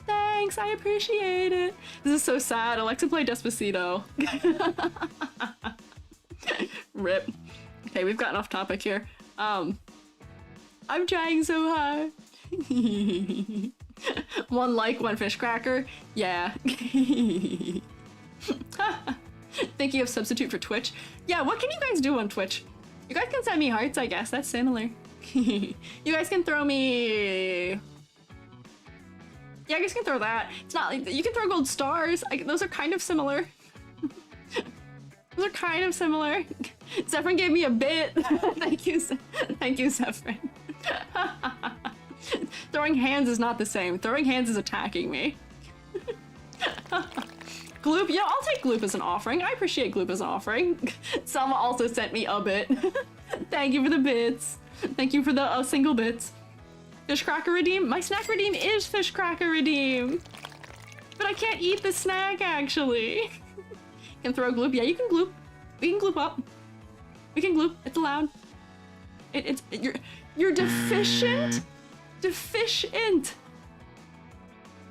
Thanks, I appreciate it. This is so sad. Alexa, play Despacito. Rip. Okay, we've gotten off topic here. I'm trying so hard. 1 like, 1 fish cracker. Yeah. Think you have substitute for Twitch? Yeah, what can you guys do on Twitch? You guys can send me hearts, I guess. That's similar. You guys can throw me... Yeah, you guys can throw that. It's not like... You can throw gold stars. Those are kind of similar. Those are kind of similar. Zephyrin gave me a bit. Thank you, Zephyrin. Throwing hands is not the same. Throwing hands is attacking me. Gloop, yeah, I'll take Gloop as an offering. I appreciate Gloop as an offering. Selma also sent me a bit. Thank you for the bits. Thank you for the single bits. Fish cracker redeem? My snack redeem is fish cracker redeem. But I can't eat the snack, actually. Can throw Gloop? Yeah, you can Gloop. We can Gloop up. We can Gloop. It's allowed. You're deficient? Deficient.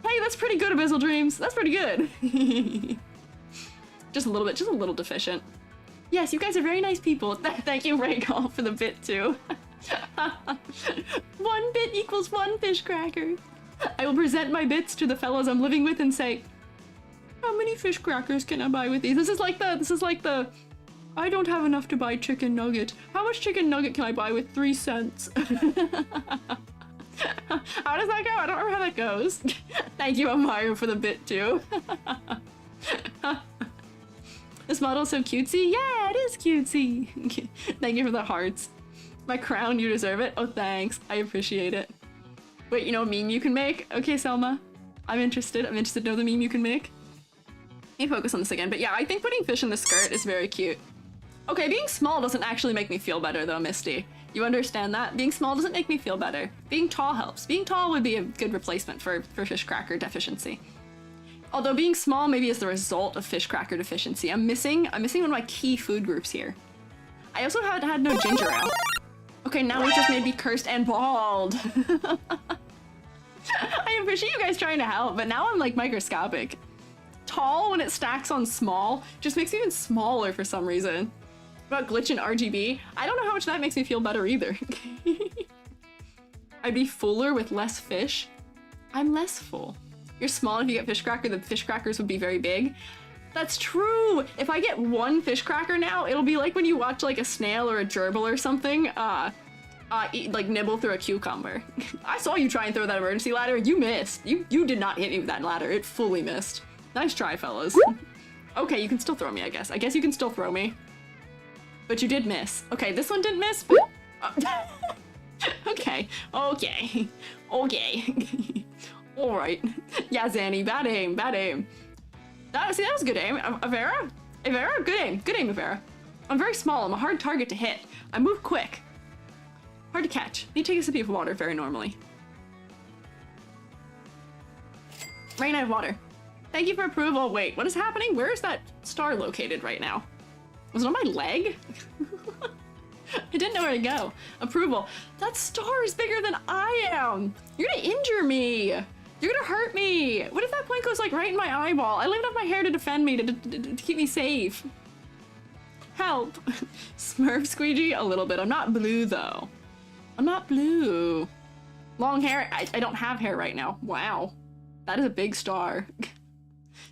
Hey, that's pretty good, Abyssal Dreams. That's pretty good. Just a little bit, just a little deficient. Yes, you guys are very nice people. Thank you, Raycall, for the bit, too. 1 bit equals 1 fish cracker. I will present my bits to the fellows I'm living with and say, how many fish crackers can I buy with these? This is like the, I don't have enough to buy chicken nugget. How much chicken nugget can I buy with 3 cents? How does that go? I don't remember how that goes. Thank you, Amaru, for the bit, too. This model's so cutesy. Yeah, it is cutesy. Thank you for the hearts. My crown, you deserve it. Oh, thanks. I appreciate it. Wait, you know a meme you can make? Okay, Selma. I'm interested. I'm interested to know the meme you can make. Let me focus on this again. But yeah, I think putting fish in the skirt is very cute. Okay, being small doesn't actually make me feel better, though, Misty. You understand that? Being small doesn't make me feel better. Being tall helps. Being tall would be a good replacement for fish cracker deficiency. Although being small maybe is the result of fish cracker deficiency. I'm missing one of my key food groups here. I also had no ginger ale. Okay, now we just made me cursed and bald. I appreciate you guys trying to help, but now I'm like microscopic. Tall when it stacks on small just makes me even smaller for some reason. About glitch in RGB, I don't know how much that makes me feel better either. I'd be fuller with less fish. I'm less full. You're small if you get fish cracker, the fish crackers would be very big. That's true! If I get 1 fish cracker now, it'll be like when you watch like a snail or a gerbil or something, like nibble through a cucumber. I saw you try and throw that emergency ladder, you missed. You did not hit me with that ladder, it fully missed. Nice try, fellas. Okay, you can still throw me, I guess. I guess you can still throw me. But you did miss. Okay, this one didn't miss, but... Okay. Alright. Yeah, Zanny, bad aim, bad aim. See, that was good aim. Avera? Avera? Good aim. Good aim, Avera. I'm very small. I'm a hard target to hit. I move quick. Hard to catch. Need to take a sip of water very normally. Rain, I have water. Thank you for approval. Wait, what is happening? Where is that star located right now? Was it on my leg? I didn't know where to go. Approval. That star is bigger than I am. You're gonna injure me. You're gonna hurt me. What if that point goes like right in my eyeball? I leave enough my hair to defend me, to keep me safe. Help. Smurf Squiiji? A little bit. I'm not blue though. I'm not blue. Long hair? I don't have hair right now. Wow. That is a big star.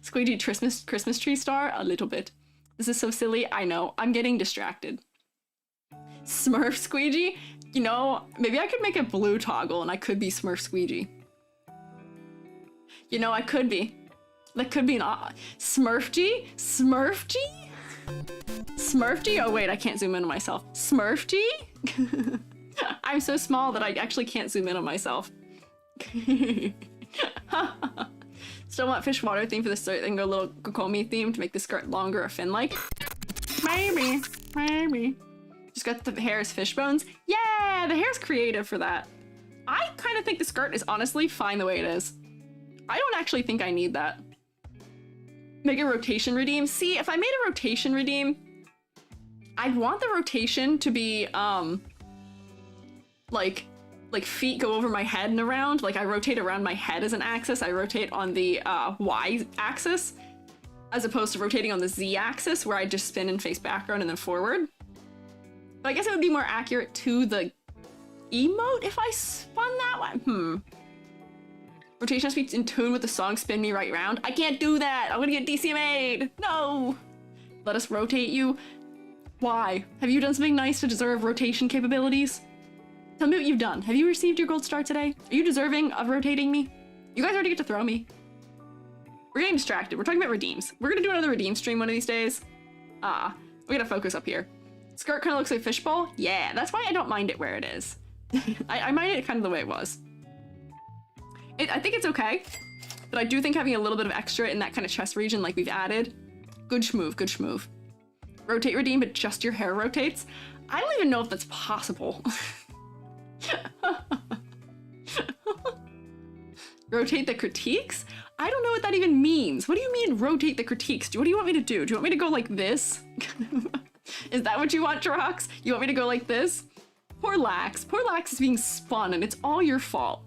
Squiiji Christmas tree star? A little bit. This is so silly. I know. I'm getting distracted. Smurf Squiiji? You know, maybe I could make a blue toggle and I could be Smurf Squiiji. You know, I could be. That could be an Smurfgy? Smurfgy? Smurfgy? Oh wait, I can't zoom in on myself. Smurfgy? I'm so small that I actually can't zoom in on myself. Still want fish water theme for the skirt, then go a little Kokomi theme to make the skirt longer or fin-like? Maybe. Maybe. Just got the hair as fish bones? Yeah, the hair's creative for that. I kind of think the skirt is honestly fine the way it is. I don't actually think I need that. Make a rotation redeem? See, if I made a rotation redeem, I'd want the rotation to be, like feet go over my head and around. Like I rotate around my head as an axis. I rotate on the Y axis, as opposed to rotating on the Z axis where I just spin and face background and then forward. But I guess it would be more accurate to the emote if I spun that way. Rotation has to be in tune with the song Spin Me Right Round. I can't do that. I'm gonna get DCMA'd. No. Let us rotate you. Why? Have you done something nice to deserve rotation capabilities? Tell me what you've done. Have you received your gold star today? Are you deserving of rotating me? You guys already get to throw me. We're getting distracted. We're talking about redeems. We're gonna do another redeem stream one of these days. We gotta focus up here. Skirt kind of looks like fishbowl. Yeah, that's why I don't mind it where it is. I mind it kind of the way it was. I think it's okay, but I do think having a little bit of extra in that kind of chest region like we've added. Good schmoove, good schmoove. Rotate redeem, but just your hair rotates? I don't even know if that's possible. Rotate the critiques? I don't know what that even means. What do you mean rotate the critiques? What do you want me to do? Do you want me to go like this? Is that what you want, Drox? You want me to go like this? Poor Lax. Poor Lax is being spun and it's all your fault.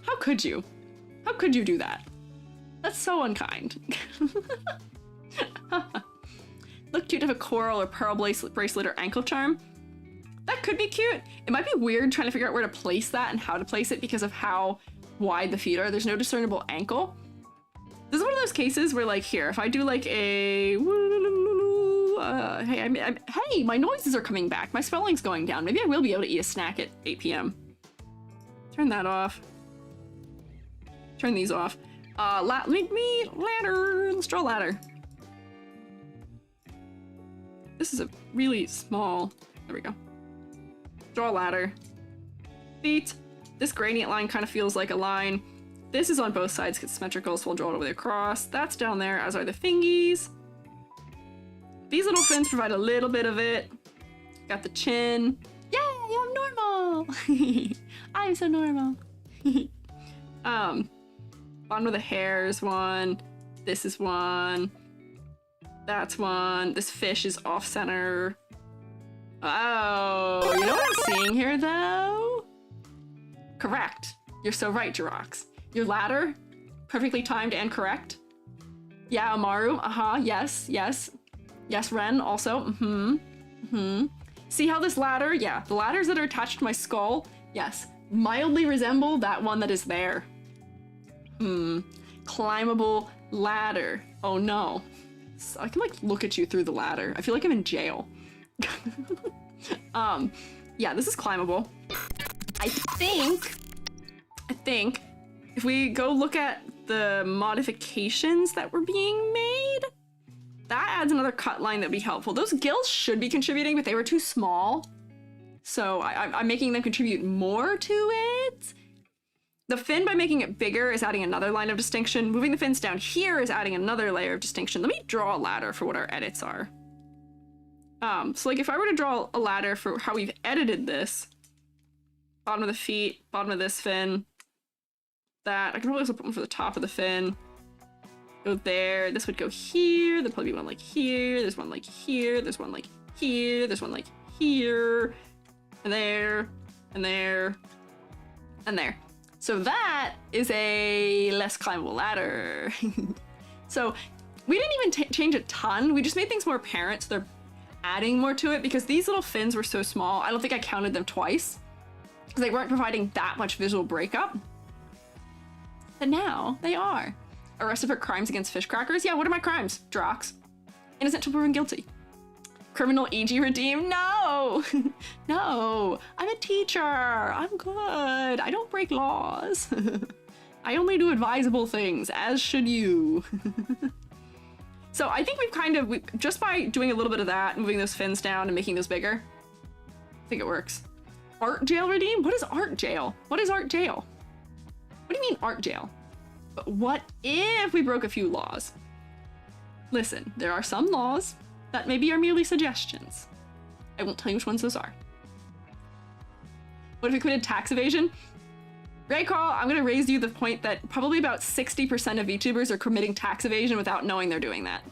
How could you? How could you do that? That's so unkind. Look cute to have a coral or pearl bracelet or ankle charm. That could be cute. It might be weird trying to figure out where to place that and how to place it because of how wide the feet are. There's no discernible ankle. This is one of those cases where, like, here, if I do like a hey, my noises are coming back. My spelling's going down. Maybe I will be able to eat a snack at 8 p.m. Turn that off. Turn these off. Make me ladder. Let's draw a ladder. This is a really small. There we go. Draw a ladder. Feet. This gradient line kind of feels like a line. This is on both sides, it's symmetrical, so we'll draw it over the across. That's down there, as are the fingies. These little fins provide a little bit of it. Got the chin. Yay, I'm normal! I'm so normal. Bottom of the hair is one. This is one. That's one. This fish is off-center. Oh, you know what I'm seeing here, though? Correct. You're so right, Jirox. Your ladder, perfectly timed and correct. Yeah, Amaru, yes, yes. Yes, Ren, also, See how this ladder, yeah, the ladders that are attached to my skull, yes, mildly resemble that one that is there. Climbable ladder. Oh no. So I can like look at you through the ladder. I feel like I'm in jail. Yeah, this is climbable. I think if we go look at the modifications that were being made, that adds another cut line that'd be helpful. Those gills should be contributing, but they were too small. So I'm making them contribute more to it. The fin, by making it bigger, is adding another line of distinction. Moving the fins down here is adding another layer of distinction. Let me draw a ladder for what our edits are. So like if I were to draw a ladder for how we've edited this, bottom of the feet, bottom of this fin, that, I can probably also put one for the top of the fin. Go there, this would go here, there'd probably be one like here, there's one like here, there's one like here, there's one like here, and there, and there, and there. So that is a less climbable ladder. So we didn't even change a ton, we just made things more apparent, so they're adding more to it, because these little fins were so small, I don't think I counted them twice, because they weren't providing that much visual breakup. But now they are. Arrested for crimes against fish crackers? Yeah, what are my crimes? Drox. Innocent till proven guilty. Criminal EG redeemed? No! No! I'm a teacher! I'm good! I don't break laws! I only do advisable things, as should you. So I think just by doing a little bit of that, moving those fins down and making those bigger, I think it works. Art jail redeemed? What is art jail? What is art jail? What do you mean art jail? But what if we broke a few laws? Listen, there are some laws that maybe are merely suggestions. I won't tell you which ones those are. What if we committed tax evasion? Ray Carl, I'm gonna raise you the point that probably about 60% of VTubers are committing tax evasion without knowing they're doing that.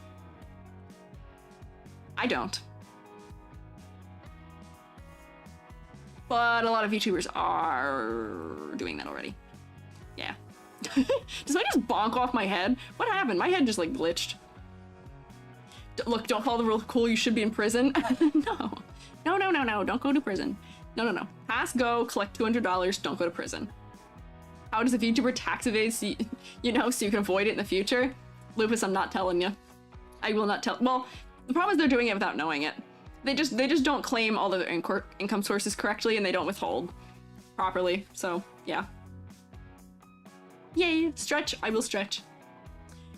I don't. But a lot of VTubers are doing that already. Yeah. Does I just bonk off my head? What happened? My head just like glitched. Look, don't follow the rule. Cool, you should be in prison. No. No, no, no, no. Don't go to prison. No, no, no. Pass go, collect $200, don't go to prison. How does a VTuber tax evade so you know, so you can avoid it in the future? Lupus, I'm not telling you. I will not tell. Well, the problem is they're doing it without knowing it. They just don't claim all the income sources correctly, and they don't withhold properly. So, yeah. Yay, stretch, I will stretch.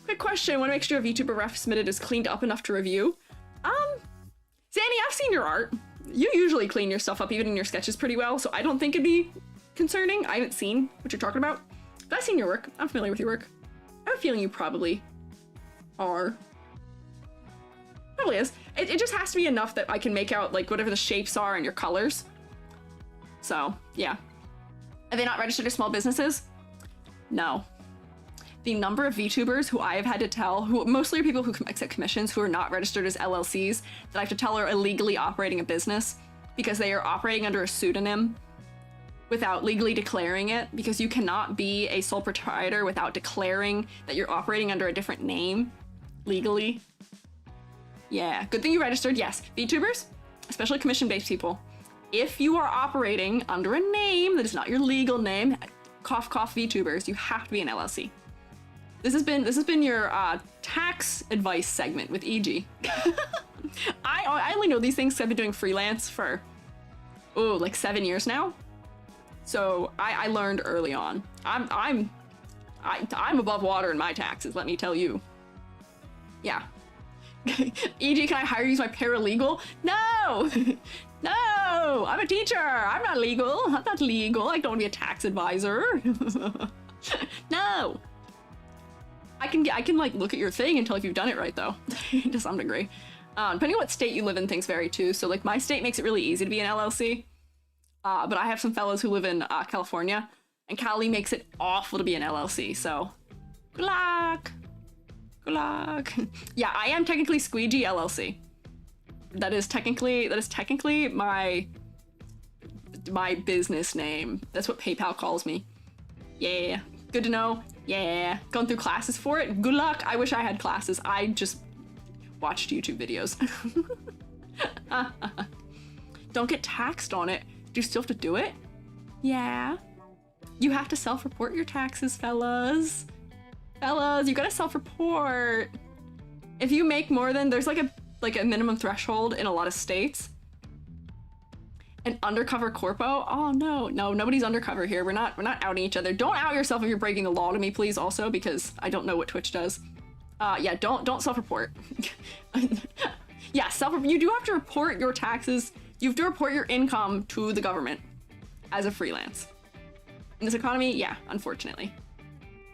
Quick question, I want to make sure a VTuber ref submitted is cleaned up enough to review. Zanny, I've seen your art. You usually clean your stuff up, even in your sketches, pretty well, so I don't think it'd be concerning. I haven't seen what you're talking about, but I've seen your work. I'm familiar with your work. I have a feeling you probably are. Probably is. It just has to be enough that I can make out, like, whatever the shapes are and your colors. So, yeah. Are they not registered as small businesses? No. The number of VTubers who I have had to tell, who mostly are people who accept commissions who are not registered as LLCs, that I have to tell are illegally operating a business because they are operating under a pseudonym without legally declaring it, because you cannot be a sole proprietor without declaring that you're operating under a different name legally. Yeah, good thing you registered. Yes, VTubers, especially commission-based people, if you are operating under a name that is not your legal name, cough cough VTubers, you have to be an LLC. This has been your tax advice segment with EG. I only know these things because I've been doing freelance for like 7 years now. So I learned early on. I'm above water in my taxes, let me tell you. Yeah. EG, can I hire you as my paralegal? No! No! I'm a teacher! I'm not legal! I'm not legal! I don't want to be a tax advisor! No! I can like look at your thing and tell if you've done it right though, to some degree. Depending on what state you live in, things vary too. So like my state makes it really easy to be an LLC. But I have some fellows who live in California, and Cali makes it awful to be an LLC, so good luck! Good luck! Yeah, I am technically Squiiji LLC. That is technically my business name. That's what PayPal calls me. Yeah, good to know. Yeah, going through classes for it. Good luck. I wish I had classes. I just watched YouTube videos. Don't get taxed on it. Do you still have to do it? Yeah. You have to self-report your taxes, fellas. Fellas, you gotta self-report. If you make more than, there's like a minimum threshold in a lot of states. An undercover corpo? Oh no, nobody's undercover here. We're not outing each other. Don't out yourself if you're breaking the law to me, please, also, because I don't know what Twitch does. Yeah, don't self-report. Yeah, you do have to report your taxes. You have to report your income to the government as a freelance. In this economy, yeah, unfortunately.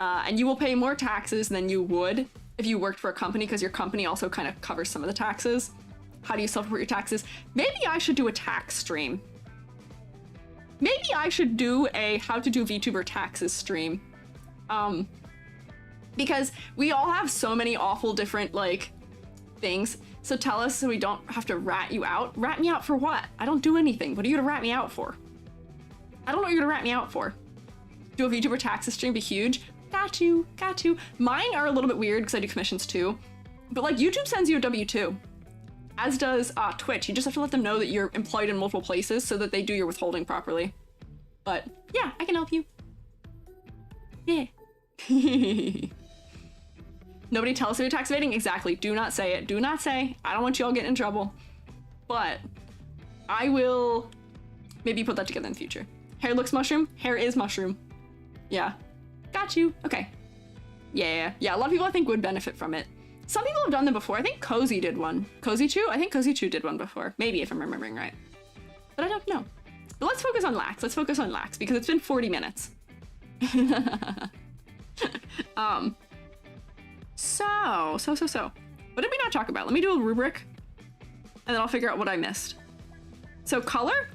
And you will pay more taxes than you would if you worked for a company, because your company also kind of covers some of the taxes. How do you self-report your taxes? Maybe I should do a tax stream. Maybe I should do a how to do VTuber taxes stream. Because we all have so many awful different, like, things. So tell us so we don't have to rat you out. Rat me out for what? I don't do anything. What are you gonna rat me out for? I don't know what you're gonna rat me out for. Do a VTuber taxes stream, be huge. Got you, got you. Mine are a little bit weird because I do commissions too. But like YouTube sends you a W-2, as does Twitch. You just have to let them know that you're employed in multiple places so that they do your withholding properly. But yeah, I can help you. Yeah. Nobody tell us if you're tax evading. Exactly. Do not say it. Do not say. I don't want you all getting in trouble. But I will maybe put that together in the future. Hair looks mushroom. Hair is mushroom. Yeah. Got you. Okay. Yeah. A lot of people I think would benefit from it. Some people have done them before. I think Cozy did one. Cozy Chew? I think Cozy Chew did one before. Maybe, if I'm remembering right. But I don't know. But let's focus on Lax. Let's focus on Lax because it's been 40 minutes. So. What did we not talk about? Let me do a rubric and then I'll figure out what I missed. So color?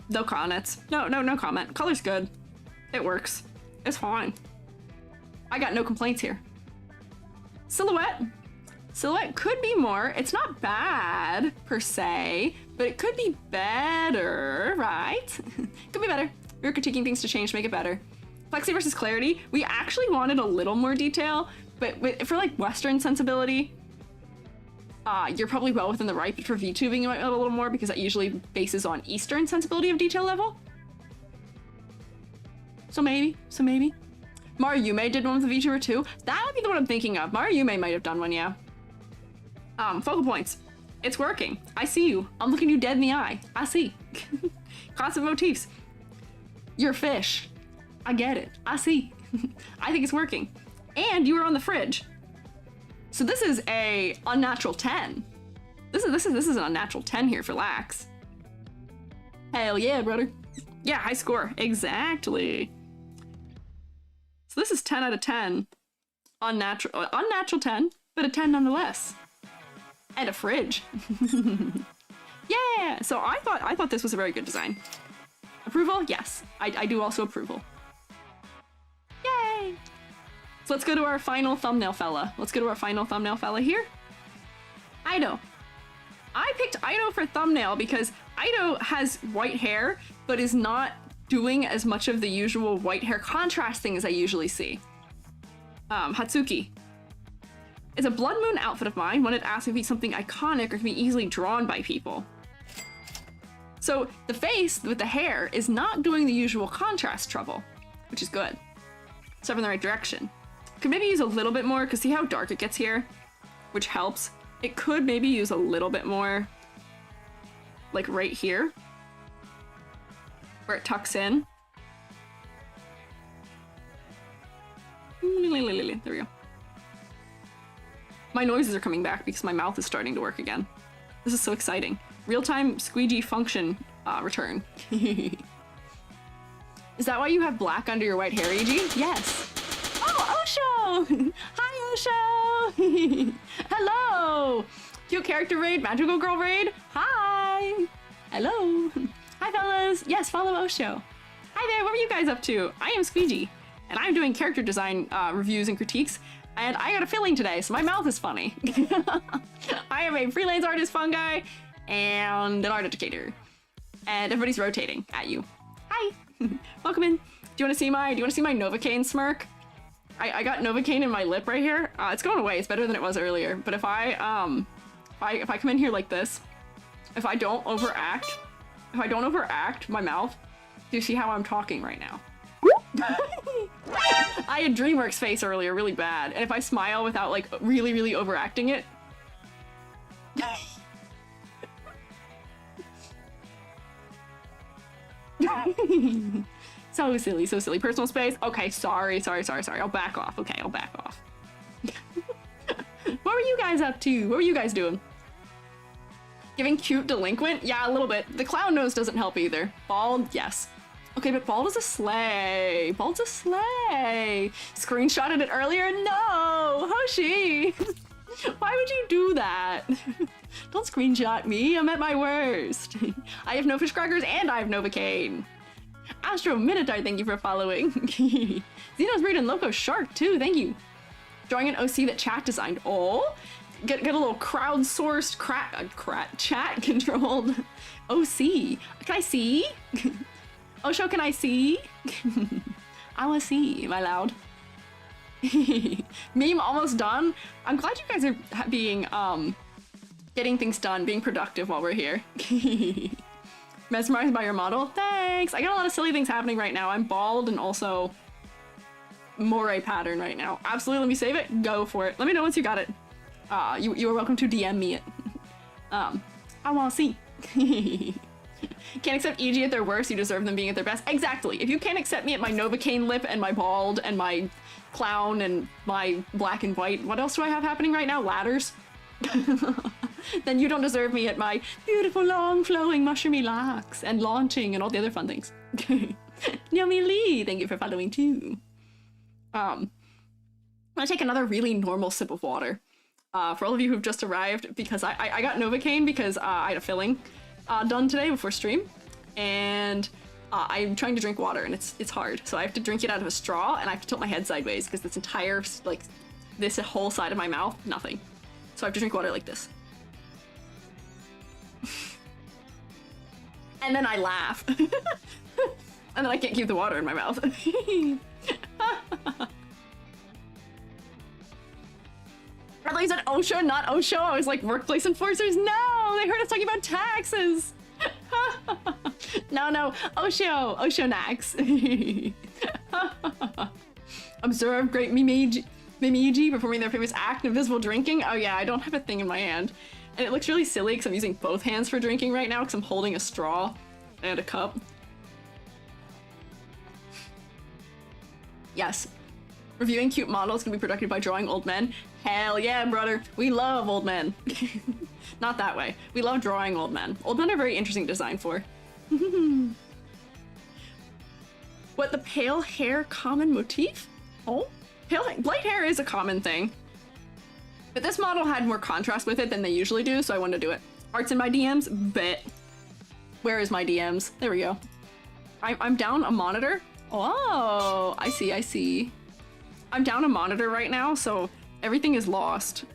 No comments. No comment. Color's good. It works. It's fine. I got no complaints here. Silhouette. Silhouette could be more. It's not bad per se, but it could be better, right? Could be better. We're critiquing things to change to make it better. Flexi versus clarity. We actually wanted a little more detail, but for like Western sensibility, you're probably well within the right, but for VTubing you might want a little more because that usually bases on Eastern sensibility of detail level. So maybe. Mariume did one with the VTuber too. That would be the one I'm thinking of. Mariume might have done one, yeah. Focal points. It's working. I see you. I'm looking you dead in the eye. I see. Constant motifs. You're fish. I get it. I see. I think it's working. And you were on the fridge. So this is a unnatural 10. This is an unnatural 10 here for Lax. Hell yeah, brother. Yeah, high score. Exactly. So this is 10 out of 10. Unnatural 10, but a 10 nonetheless. And a fridge. Yeah! So I thought this was a very good design. Approval? Yes. I do also approval. Yay! So let's go to our final thumbnail fella. Here. Ido. I picked Ido for thumbnail because Ido has white hair, but is not doing as much of the usual white hair contrast thing as I usually see. Hatsuki. It's a Blood Moon outfit of mine. Wanted to ask if it's something iconic or can be easily drawn by people. So the face with the hair is not doing the usual contrast trouble, which is good. Step in the right direction. Could maybe use a little bit more, because see how dark it gets here? Which helps. It could maybe use a little bit more, like right here, where it tucks in. There we go. My noises are coming back because my mouth is starting to work again. This is so exciting. Real-time Squiiji function return. Is that why you have black under your white hair, EG? Yes. Oh, Osho! Hi, Osho! Hello! Cute character raid, magical girl raid. Hi! Hello! Hi, fellas! Yes, follow Osho. Hi there, what were you guys up to? I am Squiiji, and I'm doing character design reviews and critiques, and I got a filling today, so my mouth is funny. I am a freelance artist, fungi, and an art educator. And everybody's rotating at you. Hi! Welcome in. Do you want to see my Novocaine smirk? I got Novocaine in my lip right here. It's going away. It's better than it was earlier. But if I come in here like this, if I don't overact my mouth, do you see how I'm talking right now? I had DreamWorks face earlier, really bad. And if I smile without like really overacting it. So silly. Personal space. Okay, sorry. I'll back off. Okay, I'll back off. What were you guys up to? What were you guys doing? Giving cute delinquent? Yeah, a little bit. The clown nose doesn't help either. Bald? Yes. Okay, but bald is a slay. Bald's a slay. Screenshotted it earlier. No, Hoshi. Why would you do that? Don't screenshot me. I'm at my worst. I have no fish crackers and I have Novocaine. Astro Minotaur, thank you for following. Xeno's Breed and Loco Shark too, thank you. Drawing an OC that chat designed. Oh, get a little crowdsourced chat controlled OC. Can I see? Osho, can I see? I wanna see, my loud. Meme almost done. I'm glad you guys are being getting things done, being productive while we're here. Mesmerized by your model. Thanks. I got a lot of silly things happening right now. I'm bald and also moire pattern right now. Absolutely. Let me save it. Go for it. Let me know once you got it. You are welcome to DM me it. I want to see. Can't accept EG at their worst. You deserve them being at their best. Exactly. If you can't accept me at my Novocaine lip and my bald and my clown and my black and white, what else do I have happening right now? Ladders. Then you don't deserve me at my beautiful long flowing mushroomy locks and launching and all the other fun things. Yummy Lee, thank you for following too. I'm gonna take another really normal sip of water. For all of you who've just arrived, because I got Novocaine because I had a filling done today before stream, and I'm trying to drink water and it's hard, so I have to drink it out of a straw and I have to tilt my head sideways because this entire this whole side of my mouth, nothing. So I have to drink water like this. And then I laugh. And then I can't keep the water in my mouth. I thought you said OSHA, not OSHO. I was like, workplace enforcers? No, they heard us talking about taxes. No, OSHO, OSHO Nax. Observe great Mimiji performing their famous act, invisible drinking. Oh yeah, I don't have a thing in my hand. And it looks really silly because I'm using both hands for drinking right now because I'm holding a straw and a cup. Yes. Reviewing cute models can be productive by drawing old men. Hell yeah, brother. We love old men. Not that way. We love drawing old men. Old men are very interesting to design for. What, the pale hair common motif? Oh, light hair is a common thing. But this model had more contrast with it than they usually do, so I wanted to do it. Art's in my DMs? Bet. Where is my DMs? There we go. I'm down a monitor. Oh, I see. I'm down a monitor right now, so everything is lost.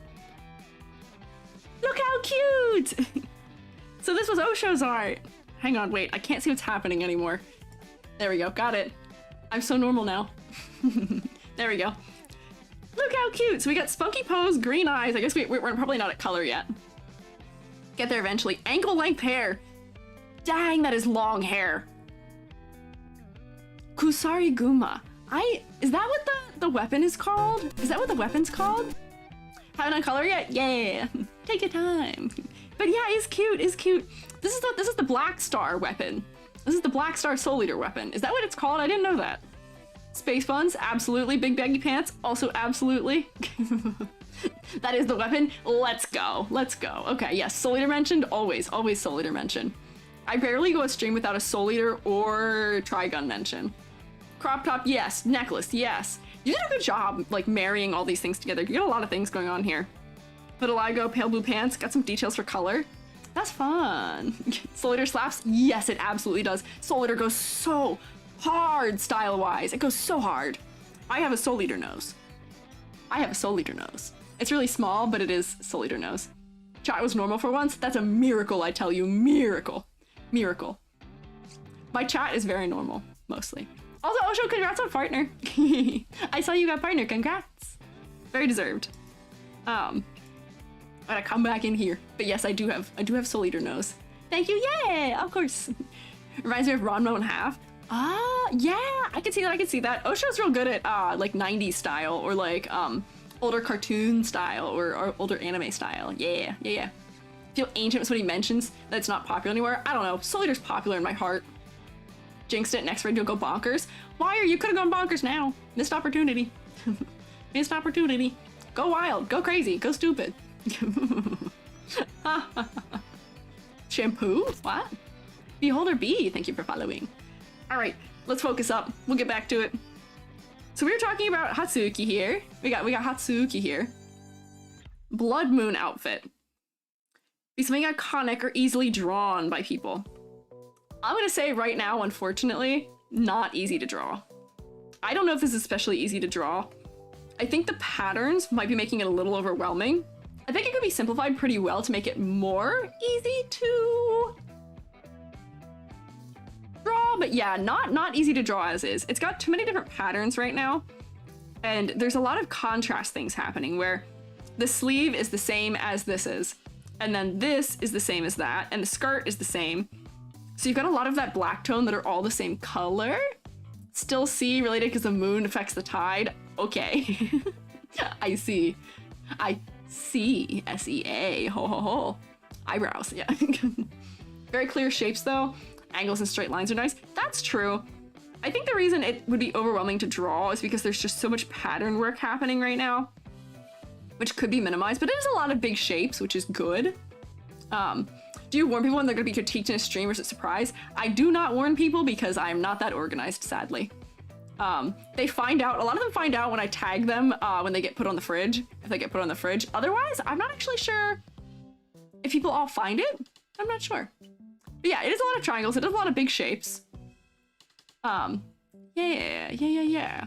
Look how cute! So this was Osho's art. Hang on, wait, I can't see what's happening anymore. There we go, got it. I'm so normal now. There we go. Look how cute! So we got spunky pose, green eyes. I guess we're probably not at color yet. Get there eventually. Ankle length hair. Dang, that is long hair. Kusari Guma. Is that what the weapon is called? Is that what the weapon's called? Haven't done color yet? Yeah. Take your time. But yeah, it's cute, it's cute. This is the Black Star weapon. This is the Black Star Soul Eater weapon. Is that what it's called? I didn't know that. Space buns, absolutely. Big baggy pants, also absolutely. That is the weapon. Let's go. Let's go. Okay, yes, Soul Eater mentioned. Always Soul Eater mention. I rarely go a stream without a Soul Eater or Trigun mention. Crop top, yes. Necklace, yes. You did a good job, like, marrying all these things together. You got a lot of things going on here. Vitiligo, pale blue pants, got some details for color. That's fun. Soul Eater slaps? Yes, it absolutely does. Soul Eater goes so hard style-wise. It goes so hard. I have a Soul Eater nose. It's really small, but it is Soul Eater nose. Chat was normal for once. That's a miracle, I tell you. Miracle. My chat is very normal, mostly. Also, Osho, congrats on partner. I saw you got partner. Congrats. Very deserved. I'm gonna come back in here. But yes, I do have Soul Eater nose. Thank you. Yeah, of course. Reminds me of Ranma in half. Ah, yeah, I can see that. Osho's real good at like 90s style or like older cartoon style or older anime style. Yeah. Feel ancient is what he mentions that it's not popular anywhere. I don't know. Soul Eater's popular in my heart. Jinxed it. Next video go bonkers. Why are you could have gone bonkers now? Missed opportunity. Missed opportunity. Go wild. Go crazy. Go stupid. Shampoo? What? Beholder B, thank you for following. All right, let's focus up. We'll get back to it. So we were talking about Hatsuki here. We got Hatsuki here. Blood Moon outfit. Be something iconic or easily drawn by people. I'm gonna say right now, unfortunately, not easy to draw. I don't know if this is especially easy to draw. I think the patterns might be making it a little overwhelming. I think it could be simplified pretty well to make it more easy to draw, but yeah, not easy to draw as is. It's got too many different patterns right now, and there's a lot of contrast things happening where the sleeve is the same as this is, and then this is the same as that, and the skirt is the same. So you've got a lot of that black tone that are all the same color. Still C related because the moon affects the tide. Okay. I see. I see. S-E-A. Ho ho ho. Eyebrows. Yeah. Very clear shapes though. Angles and straight lines are nice. That's true. I think the reason it would be overwhelming to draw is because there's just so much pattern work happening right now, which could be minimized, but it is a lot of big shapes, which is good. Do you warn people when they're going to be critiqued in a stream or is it surprise? I do not warn people because I'm not that organized, sadly. They find out, a lot of them find out when I tag them when they get put on the fridge, if they get put on the fridge. Otherwise, I'm not actually sure if people all find it. I'm not sure. But yeah, it is a lot of triangles. It is a lot of big shapes. Yeah.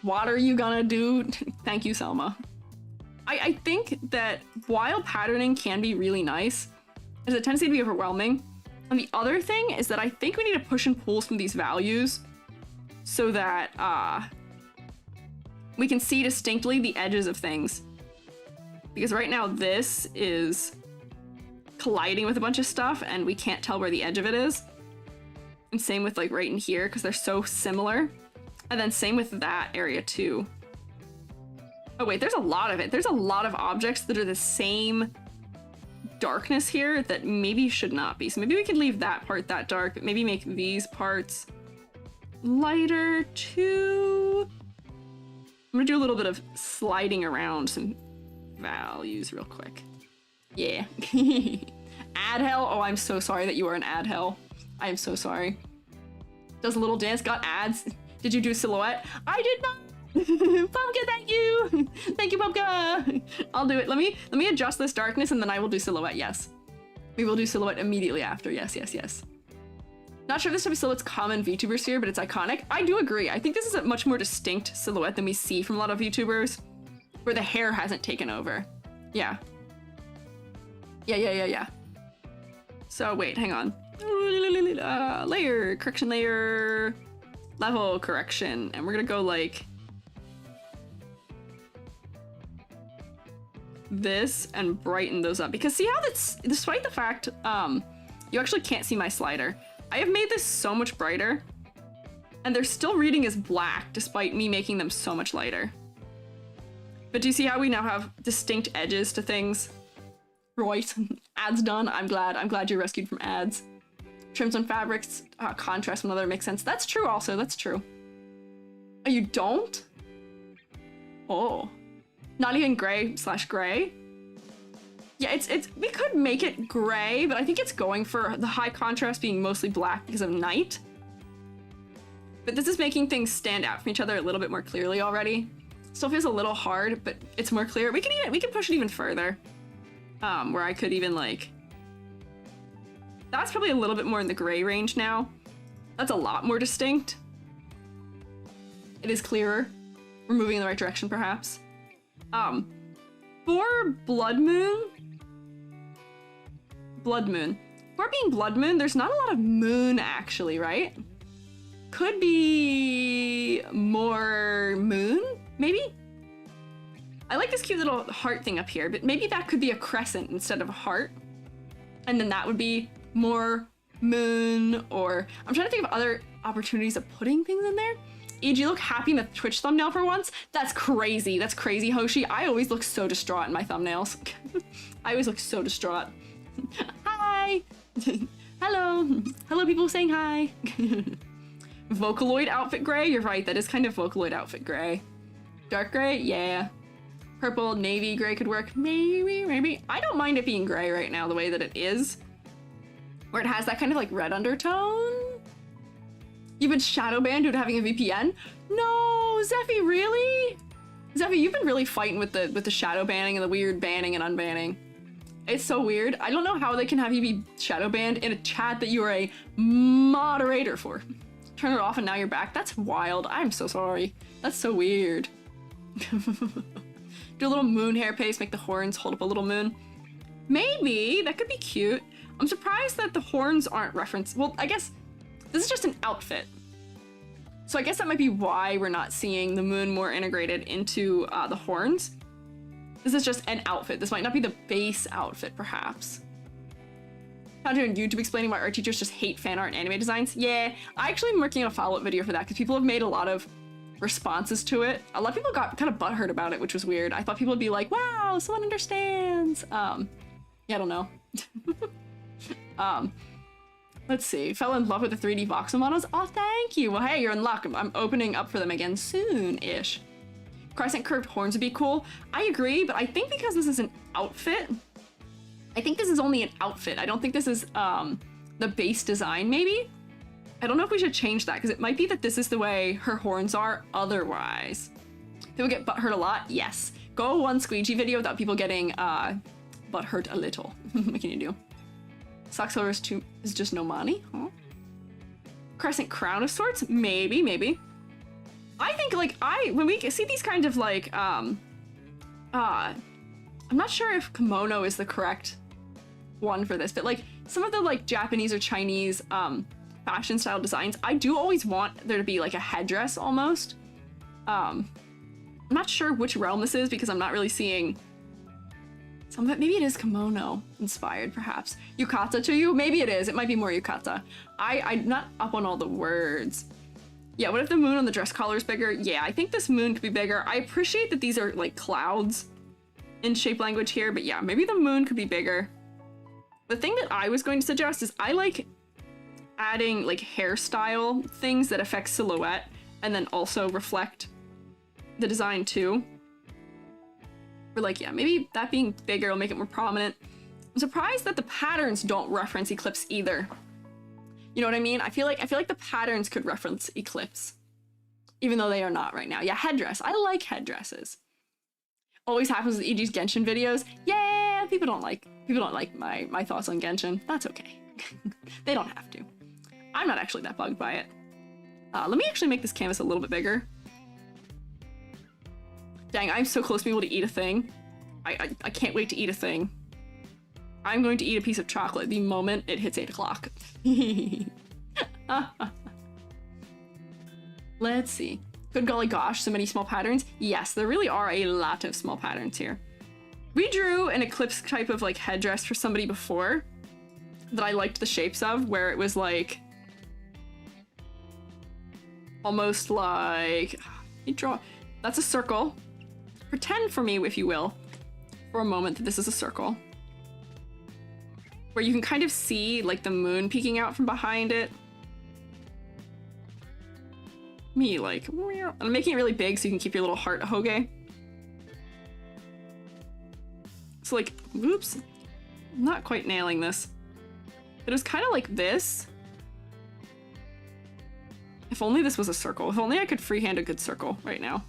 What are you gonna do? Thank you, Selma. I think that while patterning can be really nice, there's a tendency to be overwhelming. And the other thing is that I think we need to push and pull some of these values so that we can see distinctly the edges of things. Because right now this is colliding with a bunch of stuff and we can't tell where the edge of it is. And same with like right in here because they're so similar. And then same with that area too. Oh wait, there's a lot of it. There's a lot of objects that are the same darkness here that maybe should not be. So maybe we could leave that part that dark, but maybe make these parts lighter too. I'm gonna do a little bit of sliding around some values real quick. Yeah. Ad hell. Oh, I'm so sorry that you are an ad hell. I am so sorry. Does a little dance, got ads. Did you do silhouette? I did not. Pumpkin, thank you. Thank you, Pumpkin. I'll do it. Let me adjust this darkness and then I will do silhouette. Yes. We will do silhouette immediately after. Yes. Not sure if this type of silhouette's common VTuber sphere, but it's iconic. I do agree. I think this is a much more distinct silhouette than we see from a lot of VTubers, where the hair hasn't taken over. Yeah. Yeah. So wait, hang on. Layer, correction layer, level correction, and we're gonna go like this and brighten those up, because see how that's, despite the fact you actually can't see my slider, I have made this so much brighter and they're still reading as black despite me making them so much lighter. But do you see how we now have distinct edges to things? Right. Ads done. I'm glad you're rescued from ads. Trims on fabrics, contrast when other makes sense. That's true also, that's true. Oh, you don't? Oh. Not even gray/gray. Yeah, it's we could make it gray, but I think it's going for the high contrast being mostly black because of night. But this is making things stand out from each other a little bit more clearly already. Still feels a little hard, but it's more clear. We can push it even further. Where I could even like, that's probably a little bit more in the gray range now. That's a lot more distinct. It is clearer. We're moving in the right direction, perhaps. For Blood Moon, for being Blood Moon, there's not a lot of moon actually, right? Could be more moon, maybe? I like this cute little heart thing up here, but maybe that could be a crescent instead of a heart. And then that would be more moon, or I'm trying to think of other opportunities of putting things in there. E.g., look happy in the Twitch thumbnail for once. That's crazy, Hoshi. I always look so distraught in my thumbnails. I always look so distraught. Hi! Hello people saying hi. Vocaloid outfit gray, you're right, that is kind of Vocaloid outfit gray. Dark gray, yeah. Purple, navy gray could work, maybe. I don't mind it being gray right now the way that it is, where it has that kind of like red undertone. You've been shadow banned due to having a VPN? No, Zeffy, really? Zeffy, you've been really fighting with the shadow banning and the weird banning and unbanning. It's so weird. I don't know how they can have you be shadow banned in a chat that you are a moderator for. Turn it off and now you're back. That's wild. I'm so sorry. That's so weird. Do a little moon hair paste, make the horns hold up a little moon. Maybe, that could be cute. I'm surprised that the horns aren't referenced. Well, I guess this is just an outfit. So I guess that might be why we're not seeing the moon more integrated into the horns. This is just an outfit. This might not be the base outfit, perhaps. Found you on YouTube explaining why art teachers just hate fan art and anime designs. Yeah, I actually am working on a follow-up video for that because people have made a lot of responses to it. A lot of people got kind of butthurt about it, which was weird. I thought people would be like, wow, someone understands. Yeah, I don't know. Let's see. Fell in love with the 3D voxel models. Oh, thank you. Well, hey, you're in luck. I'm opening up for them again soon-ish. Crescent curved horns would be cool. I agree, but I think because this is an outfit, I think this is only an outfit. I don't think this is the base design, maybe? I don't know if we should change that, because it might be that this is the way her horns are otherwise. People get butthurt a lot? Yes. Go one Squiiji video without people getting butthurt a little. What can you do? Sock silver is just no money? Huh? Crescent crown of sorts? Maybe, maybe. I think, like, when we see these kind of, like, I'm not sure if kimono is the correct one for this, but, like, some of the, like, Japanese or Chinese, fashion style designs, I do always want there to be, like, a headdress, almost. I'm not sure which realm this is, because I'm not really seeing some of it. Maybe it is kimono inspired, perhaps. Yukata to you? Maybe it is. It might be more yukata. I'm not up on all the words. Yeah, what if the moon on the dress collar is bigger? Yeah, I think this moon could be bigger. I appreciate that these are like clouds in shape language here, but yeah, maybe the moon could be bigger. The thing that I was going to suggest is I like adding like hairstyle things that affect silhouette and then also reflect the design too. Or like, yeah, maybe that being bigger will make it more prominent. I'm surprised that the patterns don't reference eclipse either. You know what I mean? I feel like the patterns could reference eclipse, even though they are not right now. Yeah, headdress. I like headdresses. Always happens with EG's Genshin videos. Yeah, people don't like my thoughts on Genshin. That's okay. They don't have to. I'm not actually that bugged by it. Let me actually make this canvas a little bit bigger. Dang, I'm so close to being able to eat a thing. I can't wait to eat a thing. I'm going to eat a piece of chocolate the moment it hits 8 o'clock. Let's see. Good golly gosh, so many small patterns. Yes, there really are a lot of small patterns here. We drew an eclipse type of like headdress for somebody before that I liked the shapes of, where it was like almost like you draw. That's a circle. Pretend for me, if you will, for a moment that this is a circle. Where you can kind of see like the moon peeking out from behind it. Me like, I'm making it really big so you can keep your little heart hoge. So like, oops, I'm not quite nailing this. It was kind of like this. If only this was a circle. If only I could freehand a good circle right now.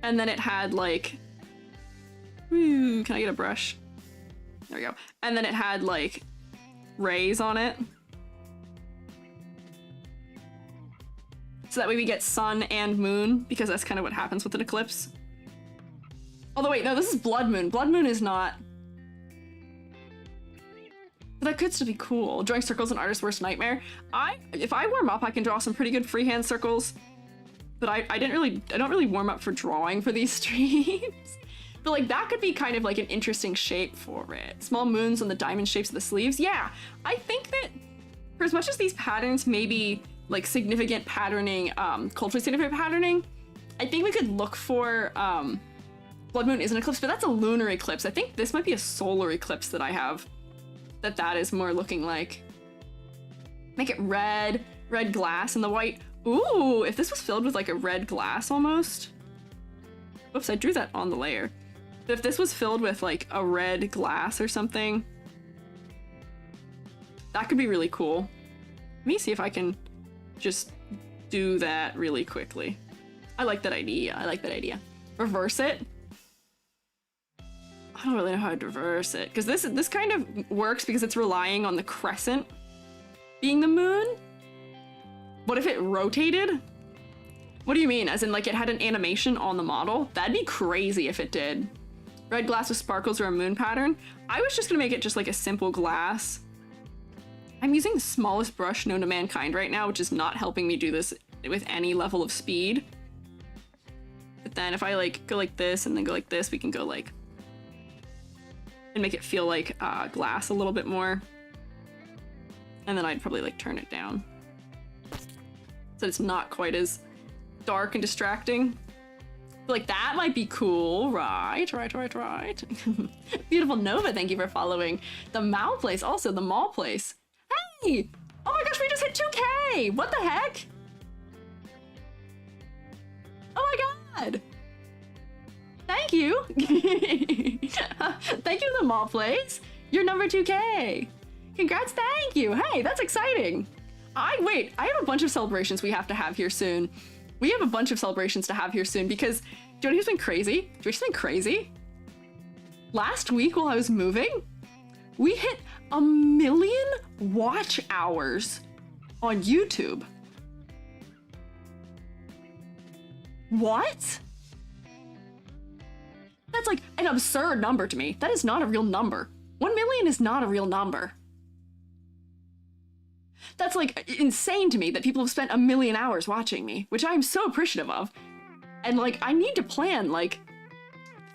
And then it had like, ooh, can I get a brush? There we go. And then it had like rays on it. So that way we get sun and moon, because that's kind of what happens with an eclipse. Although wait, no, this is blood moon. Blood moon is not. But that could still be cool. Drawing circles an artist's worst nightmare. If I warm up, I can draw some pretty good freehand circles. But I don't really warm up for drawing for these streams. But like that could be kind of like an interesting shape for it. Small moons on the diamond shapes of the sleeves. Yeah, I think that for as much as these patterns may be like significant patterning, culturally significant patterning, I think we could look for, blood moon is an eclipse, but that's a lunar eclipse. I think this might be a solar eclipse that I have. That is more looking like. Make it red glass and the white. Ooh, if this was filled with like a red glass almost. Whoops, I drew that on the layer. But if this was filled with like a red glass or something. That could be really cool. Let me see if I can just do that really quickly. I like that idea. I like that idea. Reverse it. I don't really know how to reverse it, because this kind of works because it's relying on the crescent being the moon. What if it rotated? What do you mean? As in, like, it had an animation on the model? That'd be crazy if it did. Red glass with sparkles or a moon pattern. I was just gonna make it just like a simple glass. I'm using the smallest brush known to mankind right now, which is not helping me do this with any level of speed. But then if I like go like this and then go like this, we can go like, and make it feel like glass a little bit more. And then I'd probably like turn it down so it's not quite as dark and distracting. But like that might be cool, right? Beautiful Nova, thank you for following. The Mall Place, also the Mall Place. Hey! Oh my gosh, we just hit 2K! What the heck? Oh my god! Thank you! Thank you, the Mall Place. You're number 2K. Congrats, thank you. Hey, that's exciting. Wait, I have a bunch of celebrations we have to have here soon. We have a bunch of celebrations to have here soon because, do you know who's been crazy? Do you know who's been crazy? Last week while I was moving, we hit 1 million watch hours on YouTube. What? That's like an absurd number to me. That is not a real number. 1 million is not a real number. That's like insane to me that people have spent 1 million hours watching me, which I'm so appreciative of. And like, I need to plan like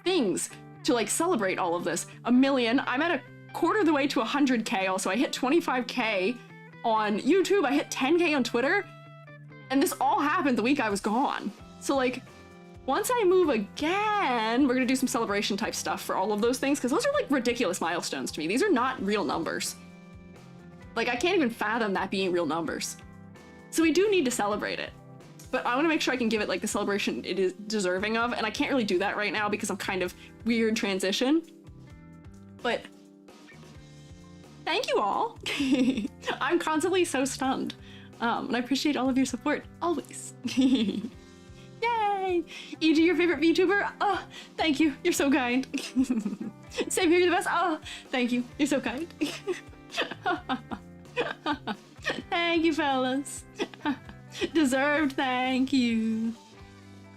things to like celebrate all of this. 1 million, I'm at a quarter of the way to 100K also. I hit 25K on YouTube, I hit 10K on Twitter, and this all happened the week I was gone. So like, once I move again, we're gonna do some celebration type stuff for all of those things, because those are like ridiculous milestones to me. These are not real numbers. Like, I can't even fathom that being real numbers. So we do need to celebrate it. But I want to make sure I can give it like the celebration it is deserving of, and I can't really do that right now because I'm kind of weird transition. But thank you all. I'm constantly so stunned. And I appreciate all of your support, always. Yay! E.G., your favorite VTuber? Oh, thank you. You're so kind. Same here, you're the best. Oh, thank you. You're so kind. Thank you, fellas. Deserved, thank you.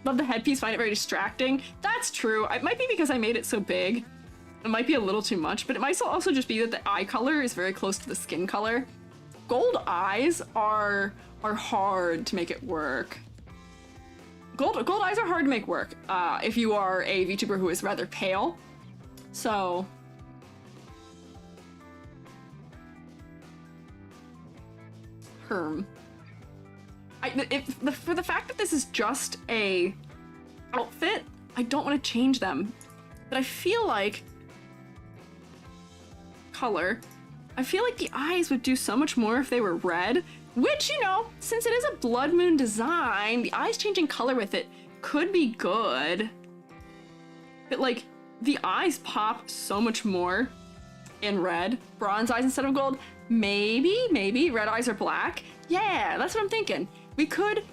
Love the headpiece, find it very distracting. That's true. It might be because I made it so big. It might be a little too much, but it might also just be that the eye color is very close to the skin color. Gold eyes are hard to make it work. Gold eyes are hard to make work if you are a VTuber who is rather pale. So for the fact that this is just a outfit, I don't want to change them. But I feel like color. I feel like the eyes would do so much more if they were red, which, you know, since it is a blood moon design, the eyes changing color with it could be good. But like, the eyes pop so much more in red. Bronze eyes instead of gold. Maybe red eyes are black. Yeah, that's what I'm thinking. We could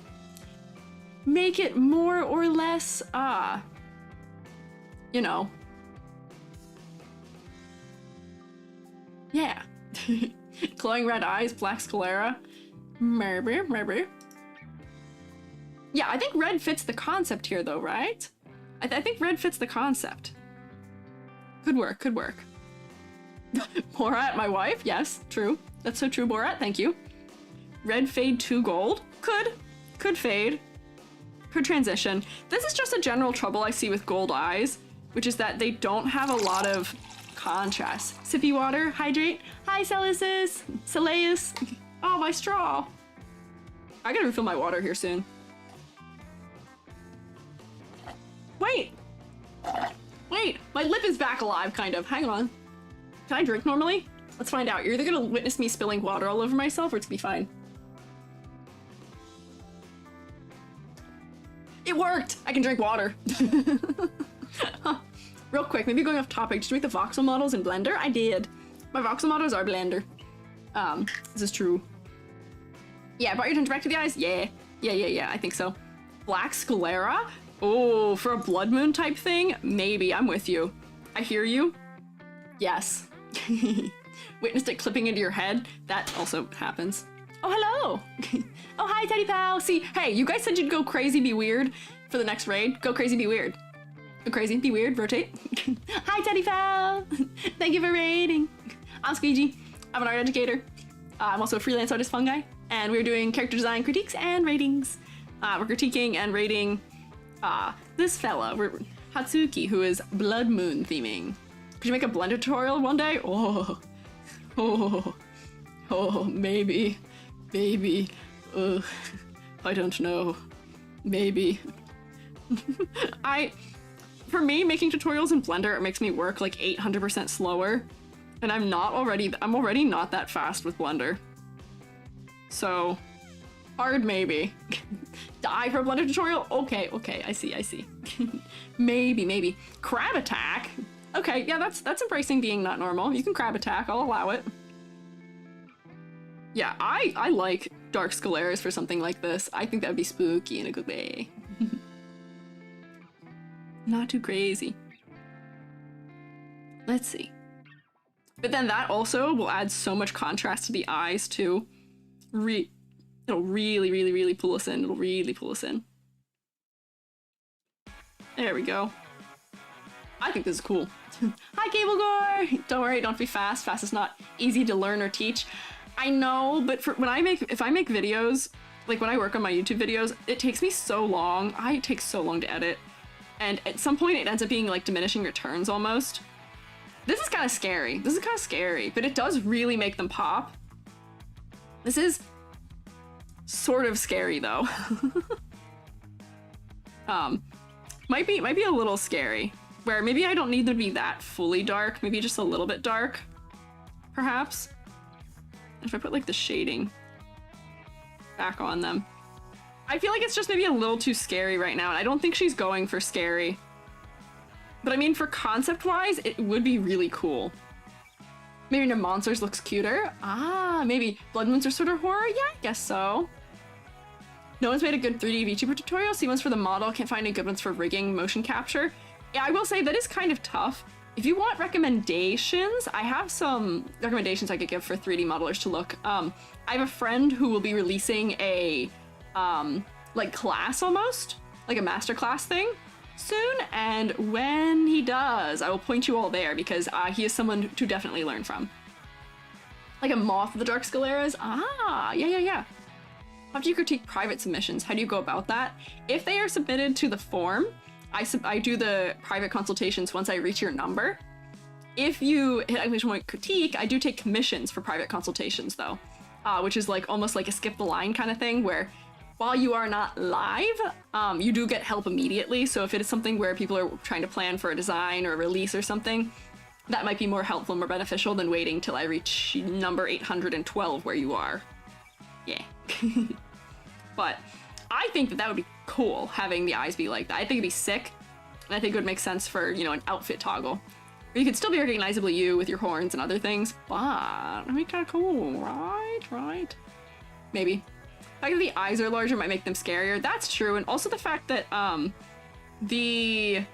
make it more or less, you know. Yeah. Glowing red eyes, black sclera. Maybe. Yeah, I think red fits the concept here though, right? I think red fits the concept. Could work. Borat, my wife? Yes, true. That's so true, Borat, thank you. Red fade to gold? Could fade. Could transition. This is just a general trouble I see with gold eyes, which is that they don't have a lot of contrast. Sippy water, hydrate. Hi, Celeus. Oh, my straw. I gotta refill my water here soon. Wait, my lip is back alive, kind of. Hang on. Can I drink normally? Let's find out. You're either gonna witness me spilling water all over myself or it's gonna be fine. It worked! I can drink water. Real quick, maybe going off topic, did you make the voxel models in Blender? I did. My voxel models are Blender. This is true. Yeah, brought your attention back to the eyes? Yeah. Yeah, I think so. Black sclera? Oh, for a blood moon type thing? Maybe, I'm with you. I hear you. Yes. Witnessed it clipping into your head? That also happens. Oh, hello! Oh, hi, Teddy Pal! See, hey, you guys said you'd go crazy, be weird for the next raid. Go crazy, be weird. Go crazy, be weird, rotate. Hi, Teddy Pal! Thank you for raiding. I'm Squiiji. I'm an art educator. I'm also a freelance artist fungi, and we're doing character design critiques and ratings. We're critiquing and rating this fella, Hatsuki, who is blood moon theming. Could you make a Blender tutorial one day? Oh, maybe. I don't know. Maybe. For me, making tutorials in Blender, it makes me work like 800% slower, and I'm already not that fast with Blender. So, hard maybe. Die for a Blender tutorial? Okay, I see. Maybe. Crab attack? Okay, yeah, that's embracing being not normal. You can crab attack, I'll allow it. Yeah, I like dark scleras for something like this. I think that would be spooky in a good way. Not too crazy. Let's see. But then that also will add so much contrast to the eyes too. It'll really pull us in. It'll really pull us in. There we go. I think this is cool. Hi, Cable Gore! Don't worry, don't be fast. Fast is not easy to learn or teach. I know, but if I make videos, like when I work on my YouTube videos, it takes me so long. It takes so long to edit. And at some point it ends up being like diminishing returns almost. This is kind of scary. But it does really make them pop. This is sort of scary though. Might be a little scary, where maybe I don't need them to be that fully dark, maybe just a little bit dark, perhaps. If I put like the shading back on them. I feel like it's just maybe a little too scary right now, and I don't think she's going for scary. But I mean, for concept-wise, it would be really cool. Maybe the monsters looks cuter. Maybe blood moons are sort of horror? Yeah, I guess so. No one's made a good 3D VTuber tutorial. See ones for the model, can't find any good ones for rigging, motion capture. Yeah, I will say that is kind of tough. If you want recommendations, I have some recommendations I could give for 3D modelers to look. I have a friend who will be releasing a like class almost, like a masterclass thing soon, and when he does, I will point you all there because he is someone to definitely learn from. Like a moth of the dark scleras. Yeah. How do you critique private submissions? How do you go about that? If they are submitted to the form, I do the private consultations once I reach your number. If you hit exclamation point critique, I do take commissions for private consultations though, which is like almost like a skip the line kind of thing where while you are not live, you do get help immediately. So if it is something where people are trying to plan for a design or a release or something, that might be more helpful, more beneficial than waiting till I reach number 812 where you are. Yeah. But I think that would be cool, having the eyes be like that. I think it'd be sick, and I think it would make sense for, you know, an outfit toggle. Or you could still be recognizably you with your horns and other things, but it'd be kind of cool, right? Maybe. The fact that the eyes are larger might make them scarier. That's true, and also the fact that the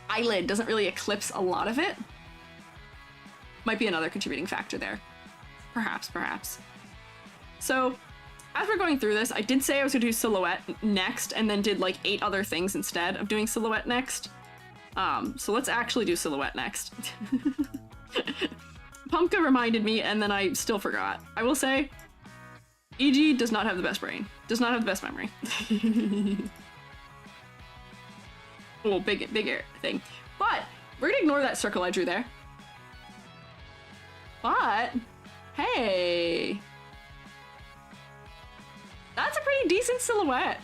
eyelid doesn't really eclipse a lot of it might be another contributing factor there. Perhaps. So, as we're going through this, I did say I was going to do silhouette next, and then did like 8 other things instead of doing silhouette next. So let's actually do silhouette next. Pumpka reminded me, and then I still forgot. I will say, EG does not have the best brain. Does not have the best memory. Oh, bigger thing. But we're gonna ignore that circle I drew there. But, hey. That's a pretty decent silhouette.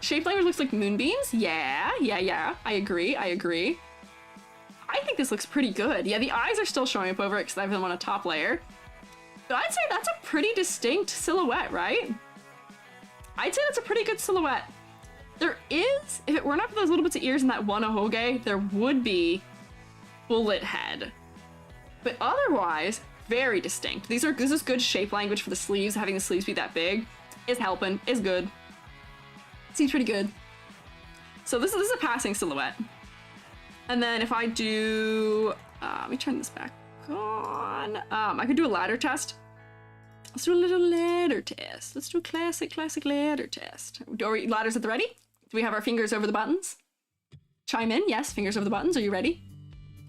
Shape language looks like moonbeams. Yeah. I agree. I think this looks pretty good. Yeah, the eyes are still showing up over it because I have them on a top layer. But I'd say that's a pretty distinct silhouette, right? I'd say that's a pretty good silhouette. There is, if it were not for those little bits of ears and that one ahoge, there would be bullet head. But otherwise, Very distinct. This is good shape language for the sleeves. Having the sleeves be that big is helping, is good. Seems pretty good. So this is a passing silhouette. And then if I do, let me turn this back on. I could do a ladder test. Let's do a little ladder test. Let's do a classic ladder test. Are we ladders at the ready? Do we have our fingers over the buttons? Chime in, yes, fingers over the buttons. Are you ready?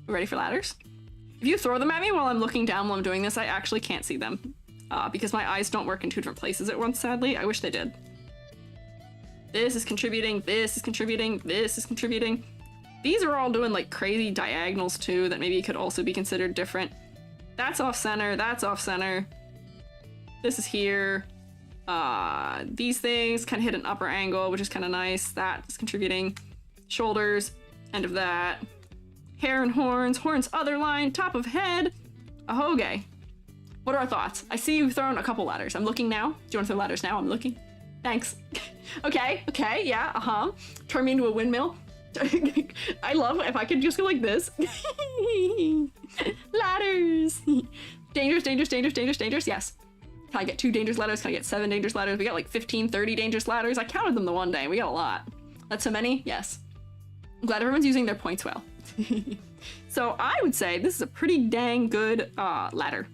We're ready for ladders? If you throw them at me while I'm looking down while I'm doing this, I actually can't see them. Because my eyes don't work in 2 different places at once, sadly. I wish they did. This is contributing, this is contributing, this is contributing. These are all doing like crazy diagonals too that maybe could also be considered different. That's off center, that's off center. This is here. These things kind of hit an upper angle, which is kind of nice. That is contributing. Shoulders, end of that. Hair and horns, horns other line, top of head. Ahoge. What are our thoughts? I see you've thrown a couple ladders. I'm looking now. Do you want to throw ladders now? I'm looking. Thanks. Okay, yeah, Turn me into a windmill. I love if I could just go like this. Ladders. Dangerous, dangerous, dangerous, dangerous, dangerous. Yes. Can I get 2 dangerous ladders? Can I get 7 dangerous ladders? We got like 15, 30 dangerous ladders. I counted them the one day. We got a lot. That's so many? Yes. I'm glad everyone's using their points well. So I would say this is a pretty dang good ladder.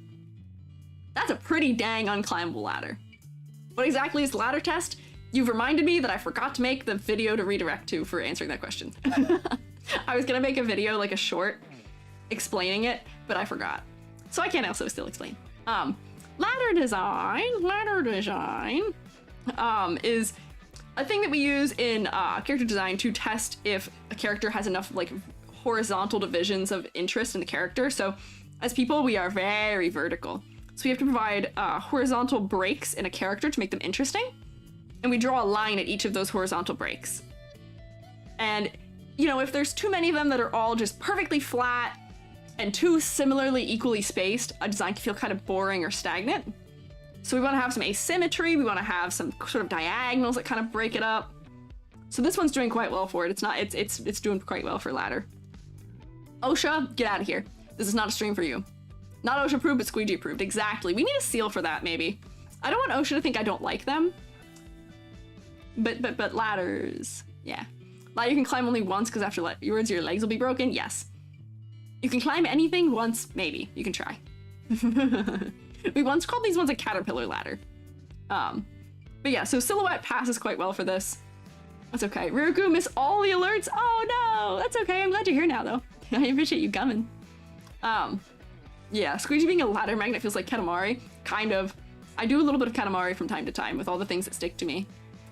That's a pretty dang unclimbable ladder. What exactly is the ladder test? You've reminded me that I forgot to make the video to redirect to for answering that question. I was gonna make a video, like a short, explaining it, but I forgot. So I can also still explain. Ladder design is a thing that we use in character design to test if a character has enough like horizontal divisions of interest in the character. So as people, we are very vertical. So we have to provide horizontal breaks in a character to make them interesting. And we draw a line at each of those horizontal breaks. And, you know, if there's too many of them that are all just perfectly flat and too similarly equally spaced, a design can feel kind of boring or stagnant. So we want to have some asymmetry. We want to have some sort of diagonals that kind of break it up. So this one's doing quite well for it. It's doing quite well for ladder. OSHA, get out of here. This is not a stream for you. Not OSHA approved, but Squiiji approved. Exactly. We need a seal for that, maybe. I don't want OSHA to think I don't like them. But ladders, yeah. Ladder you can climb only once because afterwards your legs will be broken. Yes. You can climb anything once, maybe. You can try. We once called these ones a caterpillar ladder. But yeah, so silhouette passes quite well for this. That's okay. Ruku missed all the alerts. Oh no, that's okay. I'm glad you're here now though. I appreciate you coming. Yeah, Squiiji being a ladder magnet feels like Katamari. Kind of. I do a little bit of Katamari from time to time with all the things that stick to me.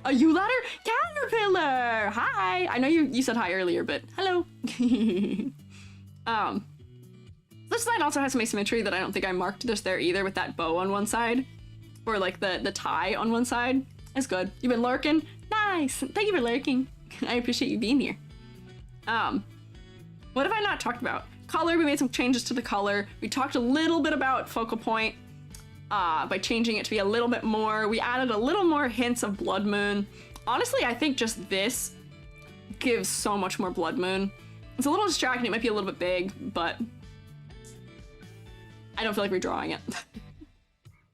A U ladder? Caterpillar! Hi! I know you said hi earlier, but hello. This design also has some asymmetry that I don't think I marked just there either with that bow on one side. Or like the tie on one side. That's good. You've been lurking? Nice! Thank you for lurking. I appreciate you being here. What have I not talked about? Color, we made some changes to the color. We talked a little bit about focal point by changing it to be a little bit more. We added a little more hints of Blood Moon. Honestly, I think just this gives so much more Blood Moon. It's a little distracting, it might be a little bit big, but I don't feel like redrawing it.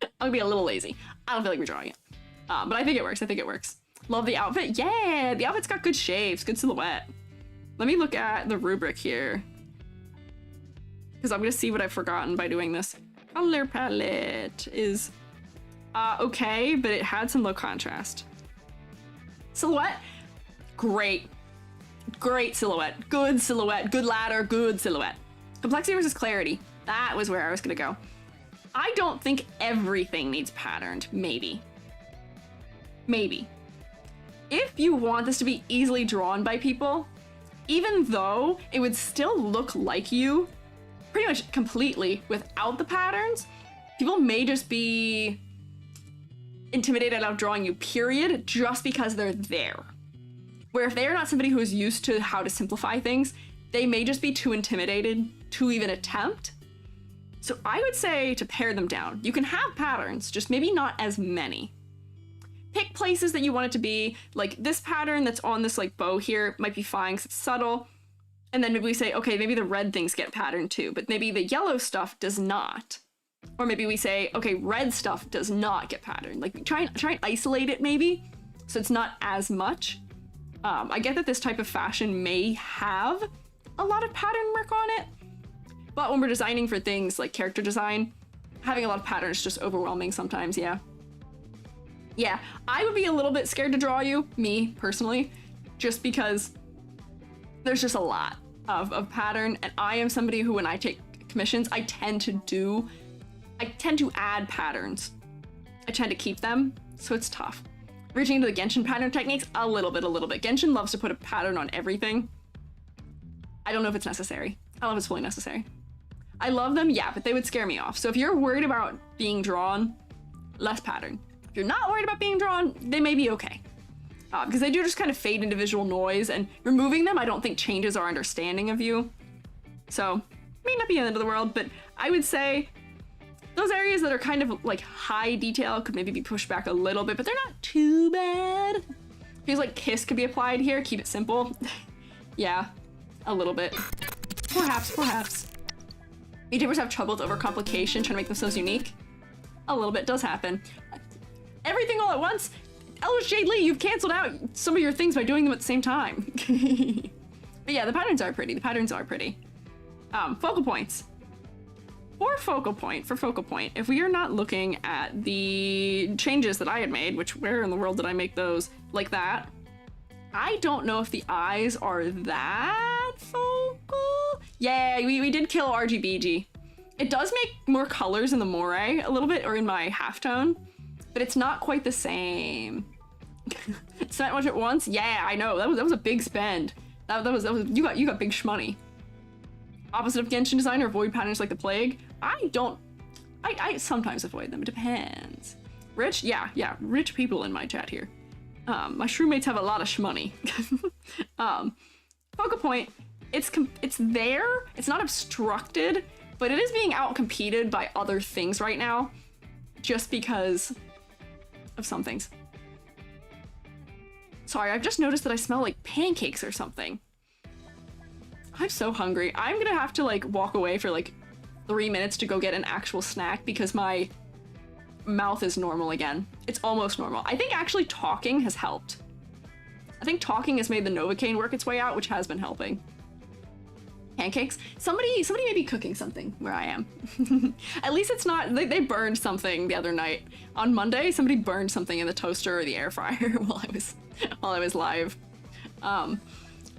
I'm gonna be a little lazy. I don't feel like redrawing it. But I think it works, Love the outfit. Yeah, the outfit's got good shapes, good silhouette. Let me look at the rubric here. Because I'm gonna see what I've forgotten by doing this. Color palette is okay, but it had some low contrast. Silhouette, great. Great silhouette, good ladder, good silhouette. Complexity versus clarity, that was where I was gonna go. I don't think everything needs patterned, maybe. Maybe. If you want this to be easily drawn by people, even though it would still look like you pretty much completely without the patterns, people may just be intimidated out of drawing you, period, just because they're there. Where if they're not somebody who is used to how to simplify things, they may just be too intimidated to even attempt. So I would say to pare them down. You can have patterns, just maybe not as many. Pick places that you want it to be, like this pattern that's on this like bow here might be fine because it's subtle. And then maybe we say, okay, maybe the red things get patterned too, but maybe the yellow stuff does not. Or maybe we say, okay, red stuff does not get patterned. Like try and isolate it maybe, so it's not as much. I get that this type of fashion may have a lot of pattern work on it, but when we're designing for things like character design, having a lot of patterns is just overwhelming sometimes, yeah. Yeah, I would be a little bit scared to draw you, me personally, just because there's just a lot of pattern, and I am somebody who, when I take commissions, I tend to add patterns. I tend to keep them, so it's tough. Reaching into the Genshin pattern techniques, a little bit. Genshin loves to put a pattern on everything. I don't know if it's necessary. I don't know if it's fully necessary. I love them, yeah, but they would scare me off. So if you're worried about being drawn, less pattern. If you're not worried about being drawn, they may be okay. Because they do just kind of fade into visual noise, and removing them I don't think changes our understanding of you. So, may not be the end of the world, but I would say those areas that are kind of like high detail could maybe be pushed back a little bit, but they're not too bad. Feels like kiss could be applied here, keep it simple. Yeah, a little bit. Perhaps. Vtubers have trouble with overcomplication, trying to make themselves unique. A little bit does happen. Everything all at once? Ellis Jade Lee, you've canceled out some of your things by doing them at the same time. But yeah, the patterns are pretty. Focal points. For focal point, if we are not looking at the changes that I had made, which where in the world did I make those like that? I don't know if the eyes are that focal. Yeah, we did kill RGBG. It does make more colors in the moire a little bit, or in my halftone, but it's not quite the same. Spent much at once? Yeah, I know. That was a big spend. That was you got big shmoney. Opposite of Genshin designer, avoid patterns like the plague. I sometimes avoid them. It depends. Rich? Yeah, rich people in my chat here. My SHROOMATEs have a lot of shmoney. Focal point, it's there. It's not obstructed, but it is being outcompeted by other things right now, just because of some things. Sorry, I've just noticed that I smell like pancakes or something. I'm so hungry. I'm gonna have to like walk away for like 3 minutes to go get an actual snack because my mouth is normal again. It's almost normal. I think actually talking has helped. I think talking has made the Novocaine work its way out, which has been helping. Pancakes? Somebody may be cooking something where I am. At least it's not, they burned something the other night. On Monday, somebody burned something in the toaster or the air fryer while I was live.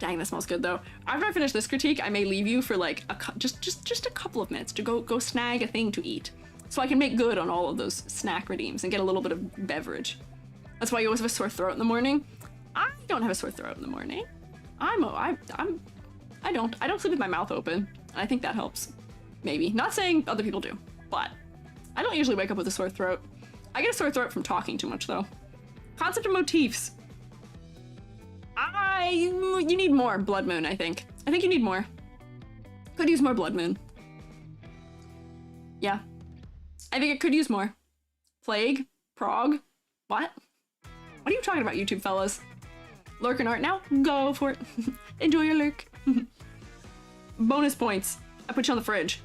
Dang, that smells good though. After I finish this critique, I may leave you for like just a couple of minutes to go snag a thing to eat, so I can make good on all of those snack redeems and get a little bit of beverage. That's why you always have a sore throat in the morning. I don't have a sore throat in the morning. I don't sleep with my mouth open, and I think that helps. Maybe. Not saying other people do, but I don't usually wake up with a sore throat. I get a sore throat from talking too much though. Concept of motifs. You need more Blood Moon, I think. I think you need more. Could use more Blood Moon. Yeah. I think it could use more. Plague? Prog? What? What are you talking about, YouTube fellas? Lurk and art now? Go for it. Enjoy your lurk. Bonus points. I put you on the fridge.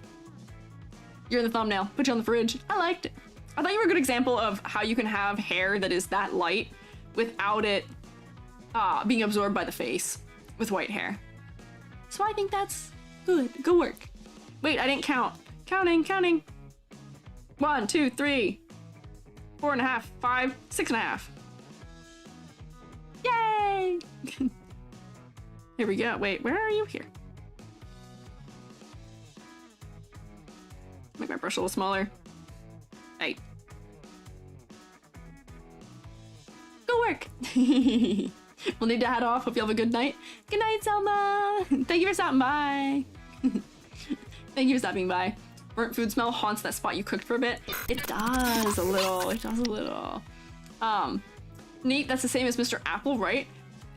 You're in the thumbnail. Put you on the fridge. I liked it. I thought you were a good example of how you can have hair that is that light without it being absorbed by the face with white hair. So I think that's good. Good work. Wait, I didn't count. Counting. 1, 2, 3, 4.5, 5, 6.5. Yay! Here we go. Wait, where are you here? Make my brush a little smaller. Hey. Go work! We'll need to head off. Hope you have a good night. Good night, Selma! Thank you for stopping by. Thank you for stopping by. Burnt food smell haunts that spot you cooked for a bit. It does a little. It does a little. Neat. That's the same as Mr. Apple, right?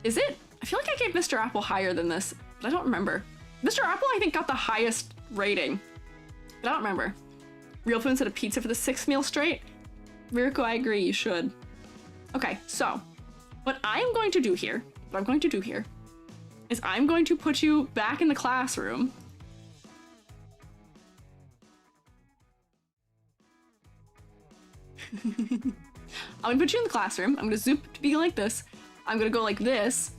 Is it? I feel like I gave Mr. Apple higher than this, but I don't remember. Mr. Apple, I think, got the highest rating, but I don't remember. Real Food instead of pizza for the 6th meal straight? Virko, I agree. You should. Okay, so what I'm going to do here is I'm going to put you back in the classroom. I'm gonna put you in the classroom. I'm gonna zoop to be like this. I'm gonna go like this.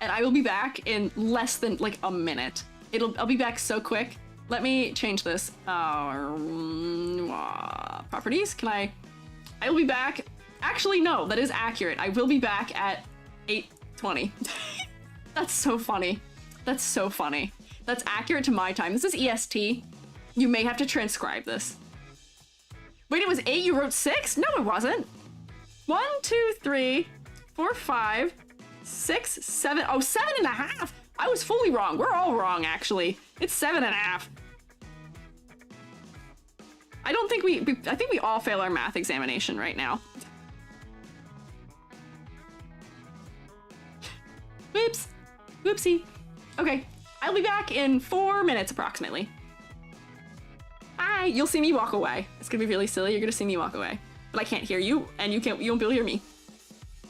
And I will be back in less than like a minute. I'll be back so quick. Let me change this. Properties, I will be back. Actually, no, that is accurate. I will be back at 8:20. That's so funny. That's so funny. That's accurate to my time. This is EST. You may have to transcribe this. Wait, it was 8, you wrote 6? No, it wasn't. 1, 2, 3, 4, 5, 6, 7. Oh, 7.5. I was fully wrong. We're all wrong, actually. It's 7.5. I don't think I think we all fail our math examination right now. Whoops. Whoopsie. Okay, I'll be back in 4 minutes approximately. Hi, you'll see me walk away. It's gonna be really silly. You're gonna see me walk away. But I can't hear you, and you won't be able to hear me.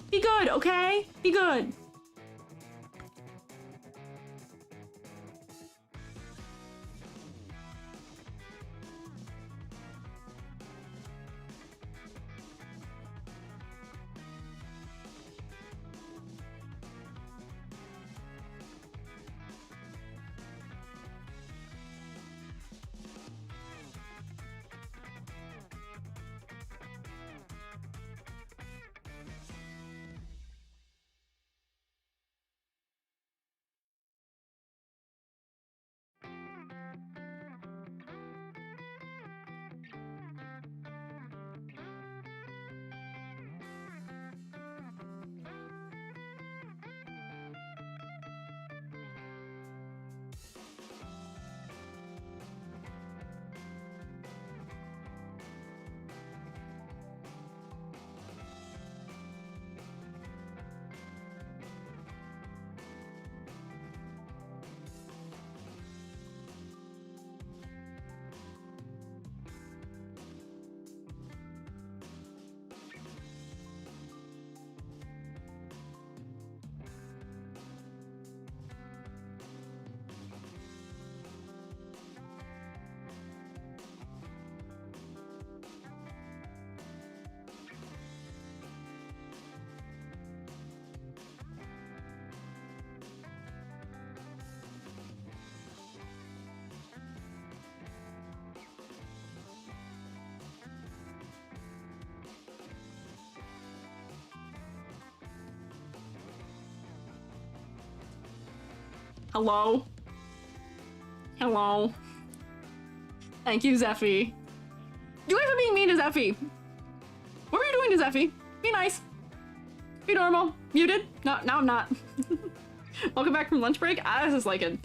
Be good, okay? Be good. Hello? Hello? Thank you, Zeffy. You guys are being mean to Zeffy. What were you doing to Zeffy? Be nice. Be normal. Muted? No, now I'm not. Welcome back from lunch break. This is like an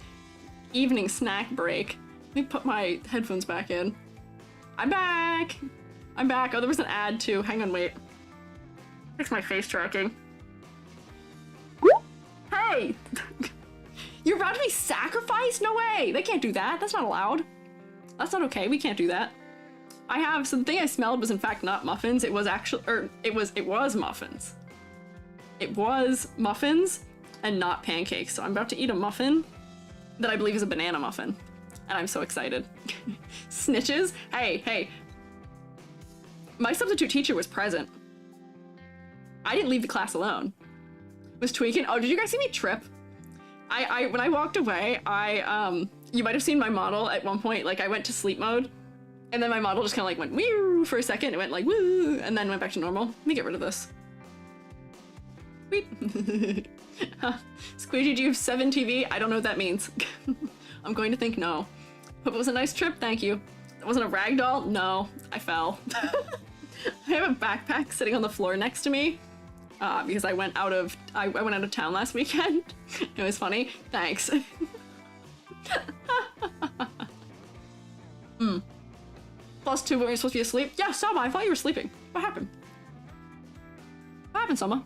evening snack break. Let me put my headphones back in. I'm back. I'm back. Oh, there was an ad too. Hang on, wait. It's my face tracking. Hey! You're about to be sacrificed? No way! They can't do that. That's not allowed. That's not okay. We can't do that. I have, so the thing I smelled was in fact not muffins. It was actually, it was muffins. It was muffins and not pancakes. So I'm about to eat a muffin that I believe is a banana muffin. And I'm so excited. Snitches? Hey, hey. My substitute teacher was present. I didn't leave the class alone. Was tweaking. Oh, did you guys see me trip? When I walked away, you might have seen my model at one point, like I went to sleep mode, and then my model just kind of like went woo for a second. It went like woo, and then went back to normal. Let me get rid of this. Sweet. Squiiji, do you have 7 TV? I don't know what that means. I'm going to think no. Hope it was a nice trip, thank you. It wasn't a rag doll? No, I fell. I have a backpack sitting on the floor next to me. Because I went out of town last weekend. It was funny. Thanks. +2, but you're supposed to be asleep? Yeah, Selma, I thought you were sleeping. What happened? What happened, Selma?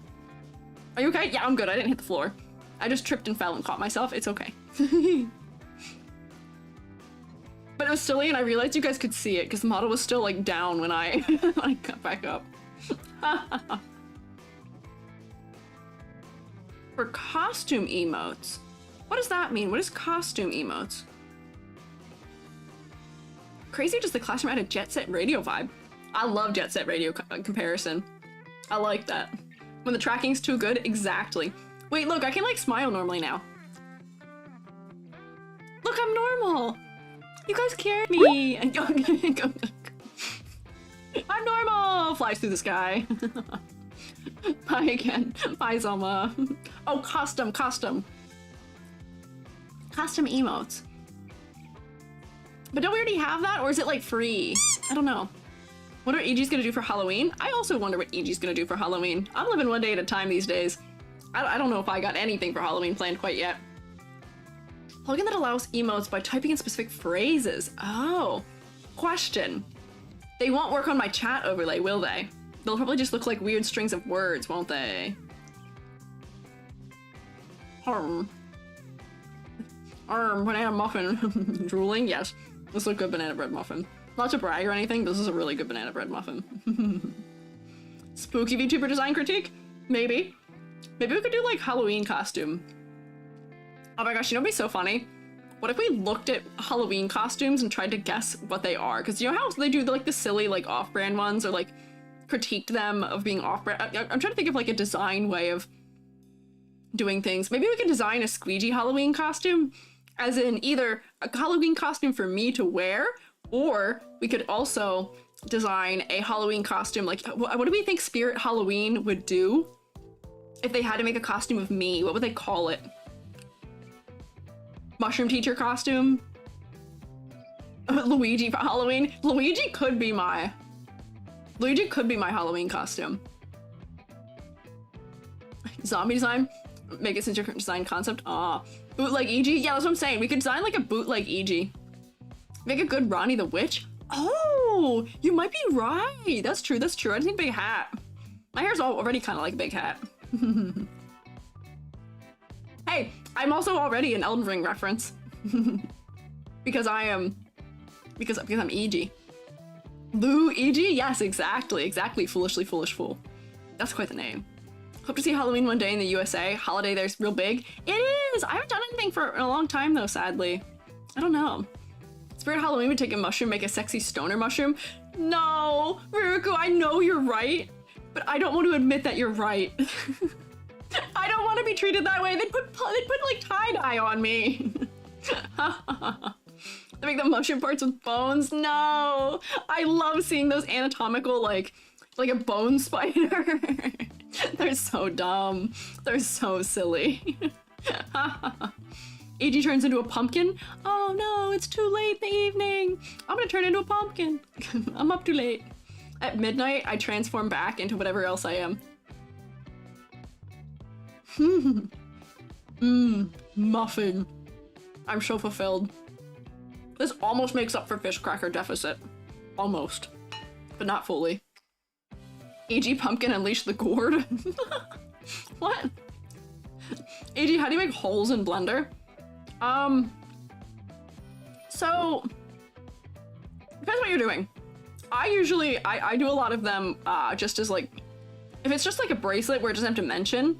Are you okay? Yeah, I'm good. I didn't hit the floor. I just tripped and fell and caught myself. It's okay. But it was silly, and I realized you guys could see it because the model was still like down when I got back up. For costume emotes. What does that mean? What is costume emotes? Crazy, just the classroom had a jet set radio vibe. I love Jet Set Radio comparison. I like that. When the tracking's too good, exactly. Wait, look, I can like smile normally now. Look, I'm normal. You guys carried me. I'm normal. Flies through the sky. Bye again. Bye, Zelma. Oh, custom emotes. But don't we already have that, or is it like free? I don't know. What are EG's gonna do for Halloween? I also wonder what EG's gonna do for Halloween. I'm living one day at a time these days. I don't know if I got anything for Halloween planned quite yet. Plugin that allows emotes by typing in specific phrases. Oh, question. They won't work on my chat overlay, will they? They'll probably just look like weird strings of words, won't they? Banana muffin. Drooling? Yes. This is a good banana bread muffin. Not to brag or anything, but this is a really good banana bread muffin. Spooky VTuber design critique? Maybe. Maybe we could do like Halloween costume. Oh my gosh, you know what'd be so funny? What if we looked at Halloween costumes and tried to guess what they are? Because you know how they do like the silly like off-brand ones, or like critiqued them of being off-brand? I'm trying to think of like a design way of doing things. Maybe we could design a Squiiji Halloween costume, as in either a Halloween costume for me to wear, or we could also design a Halloween costume. Like, what do we think Spirit Halloween would do if they had to make a costume of me? What would they call it? Mushroom teacher costume? Luigi for Halloween? Luigi could be my Halloween costume. Zombie design? Make it since your design concept? Ah. Bootleg EG? Yeah, that's what I'm saying. We could design like a bootleg EG. Make a good Ronnie the Witch? Oh, you might be right. That's true, that's true. I think big hat. My hair's already kind of like a big hat. Hey, I'm also already an Elden Ring reference. because I'm EG. Lou EG? Yes, exactly. Foolishly foolish fool. That's quite the name. Hope to see Halloween one day in the USA. Holiday there's real big. It is! I haven't done anything for a long time though, sadly. I don't know. Spirit Halloween would take a mushroom, make a sexy stoner mushroom. No! Ruruku, I know you're right, but I don't want to admit that you're right. I don't want to be treated that way. They'd put like tie-dye on me. They make the mushroom parts with bones. No! I love seeing those anatomical, like a bone spider. They're so dumb. They're so silly. EG turns into a pumpkin. Oh no, it's too late in the evening. I'm gonna turn into a pumpkin. I'm up too late. At midnight, I transform back into whatever else I am. Muffin. I'm so fulfilled. This almost makes up for fish cracker deficit. Almost. But not fully. EG pumpkin unleash the gourd? What? EG, how do you make holes in Blender? So depends what you're doing. I do a lot of them just as like, if it's just like a bracelet where it doesn't have dimension,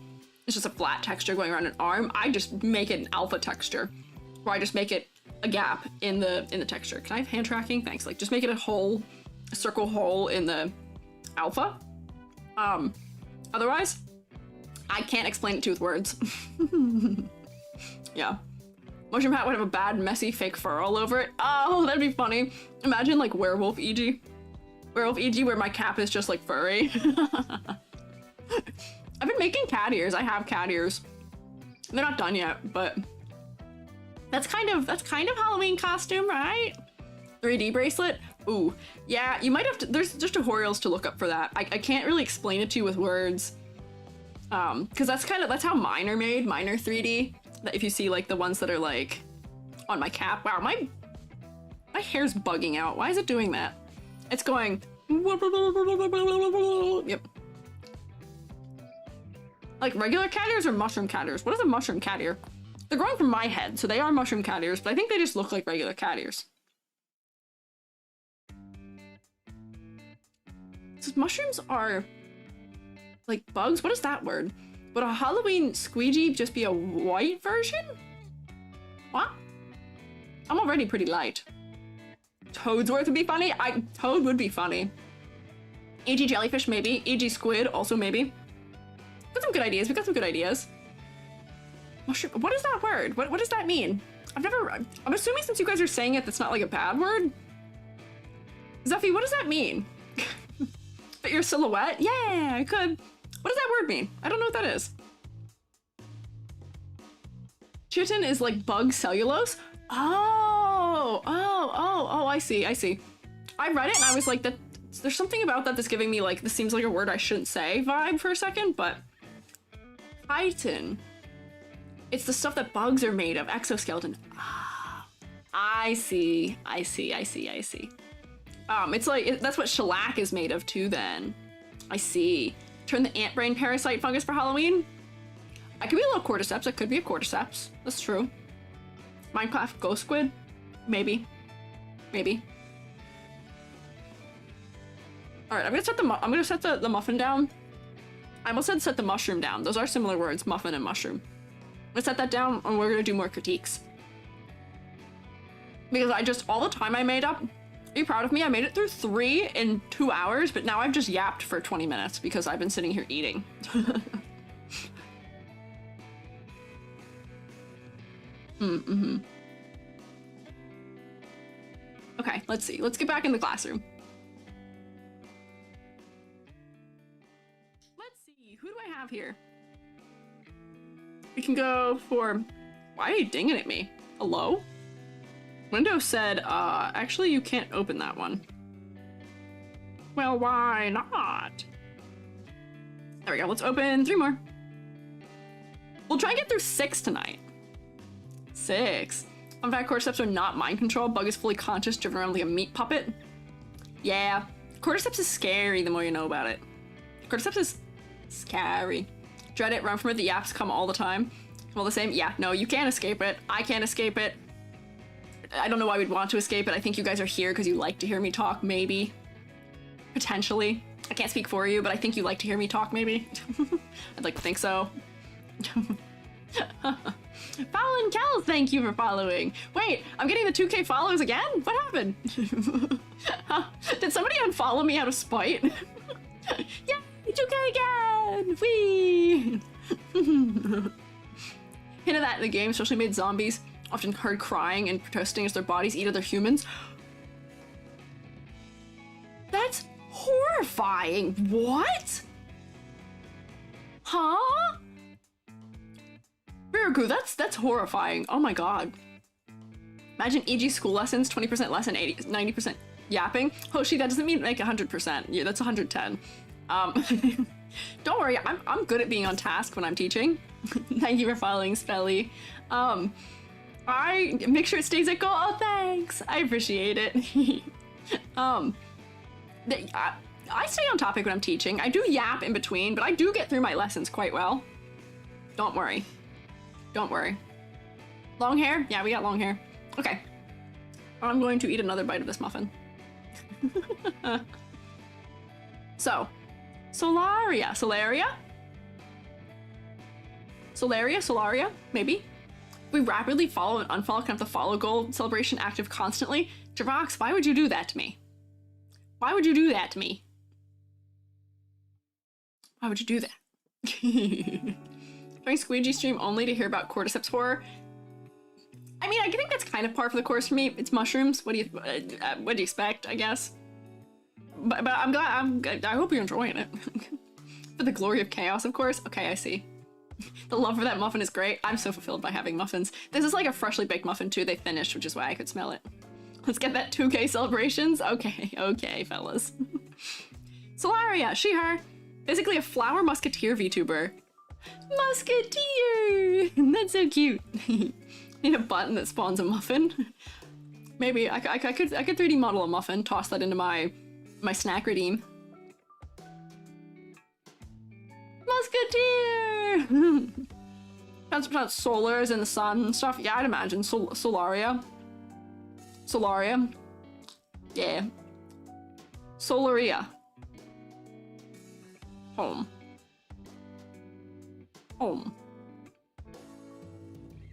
it's just a flat texture going around an arm, I just make it an alpha texture, where I just make it a gap in the texture. Can I have hand tracking? Thanks. Like just make it a hole, a circle hole in the alpha. Otherwise, I can't explain it to you with words. Yeah. Mushroom hat would have a bad, messy, fake fur all over it. Oh, that'd be funny. Imagine like werewolf EG. Werewolf EG where my cap is just like furry. I've been making cat ears. I have cat ears. They're not done yet, but that's kind of Halloween costume, right? 3D bracelet? Ooh, yeah, you might have to, there's just tutorials to look up for that. I can't really explain it to you with words. Cause that's how mine are made. Mine are 3D. If you see like the ones that are like on my cap. Wow, my hair's bugging out. Why is it doing that? It's going. Yep. Like regular cat ears or mushroom cat ears? What is a mushroom cat ear? They're growing from my head, so they are mushroom cat ears, but I think they just look like regular cat ears. So mushrooms are like bugs? What is that word? Would a Halloween Squiiji just be a white version? What? I'm already pretty light. Toadsworth would be funny? Toad would be funny. E.g. jellyfish, maybe. E.g. squid, also maybe. Got some good ideas. We got some good ideas. Mushroom. What is that word? What does that mean? I'm assuming since you guys are saying it, that's not like a bad word. Zeffy, what does that mean? But your silhouette? Yeah, I could. What does that word mean? I don't know what that is. Chitin is like bug cellulose? Oh, I see. I read it and I was like, there's something about that that's giving me like, this seems like a word I shouldn't say vibe for a second, but chitin. It's the stuff that bugs are made of, exoskeleton. Ah, I see. It's like, that's what shellac is made of too then. I see. Turn the ant brain parasite fungus for Halloween? I could be a little cordyceps, it could be a cordyceps. That's true. Minecraft ghost squid? Maybe. Alright, I'm gonna set the muffin down. I almost said set the mushroom down. Those are similar words, muffin and mushroom. Let's set that down and we're gonna do more critiques. Because all the time I made up, are you proud of me? I made it through 3 in 2 hours, but now I've just yapped for 20 minutes because I've been sitting here eating. Okay, let's see. Let's get back in the classroom. Let's see. Who do I have here? We can go for... Why are you dinging at me? Hello? Windows said, actually you can't open that one. Well, why not? There we go, let's open 3 more. We'll try and get through 6 tonight. 6. Fun fact, cordyceps are not mind control. Bug is fully conscious, driven around like a meat puppet. Yeah, cordyceps is scary the more you know about it. Cordyceps is scary. Dread it, run from it, the yaps come all the time. All the same, yeah, no, you can't escape it. I can't escape it. I don't know why we'd want to escape it. I think you guys are here because you like to hear me talk, maybe. Potentially. I can't speak for you, but I think you like to hear me talk, maybe. I'd like to think so. Fallon Kel, thank you for following. Wait, I'm getting the 2K follows again? What happened? Did somebody unfollow me out of spite? Yeah, 2K again! Whee! Hint of that in the game, especially made zombies often heard crying and protesting as their bodies eat other humans. That's horrifying. What? Huh? Viragu, that's horrifying. Oh my god. Imagine EG school lessons, 20% lesson, 90% yapping. Hoshi, that doesn't mean like 100%. Yeah, that's 110. Don't worry, I'm good at being on task when I'm teaching. Thank you for following, Spelly. I make sure it stays at goal. Oh, thanks. I appreciate it. I stay on topic when I'm teaching. I do yap in between, but I do get through my lessons quite well. Don't worry. Don't worry. Long hair? Yeah, we got long hair. Okay. I'm going to eat another bite of this muffin. So, Solaria, maybe? We rapidly follow and unfollow, kind of the follow goal celebration active constantly. Javox, why would you do that to me? Why would you do that to me? Why would you do that? Doing Squiiji stream only to hear about cordyceps horror. I mean, I think that's kind of par for the course for me. It's mushrooms. What do you expect? I guess. But I'm glad. I hope you're enjoying it. For the glory of chaos, of course. Okay, I see. The love for that muffin is great. I'm so fulfilled by having muffins. This is like a freshly baked muffin too. They finished, which is why I could smell it. Let's get that 2K celebrations. Okay, fellas. Solaria, she, her. Basically a flower musketeer VTuber. Musketeer! That's so cute. Need a button that spawns a muffin. Maybe I could 3D model a muffin, toss that into my snack redeem. Musketeer! That's solars and the sun and stuff. Yeah, I'd imagine. Solaria. Yeah. Solaria. Home.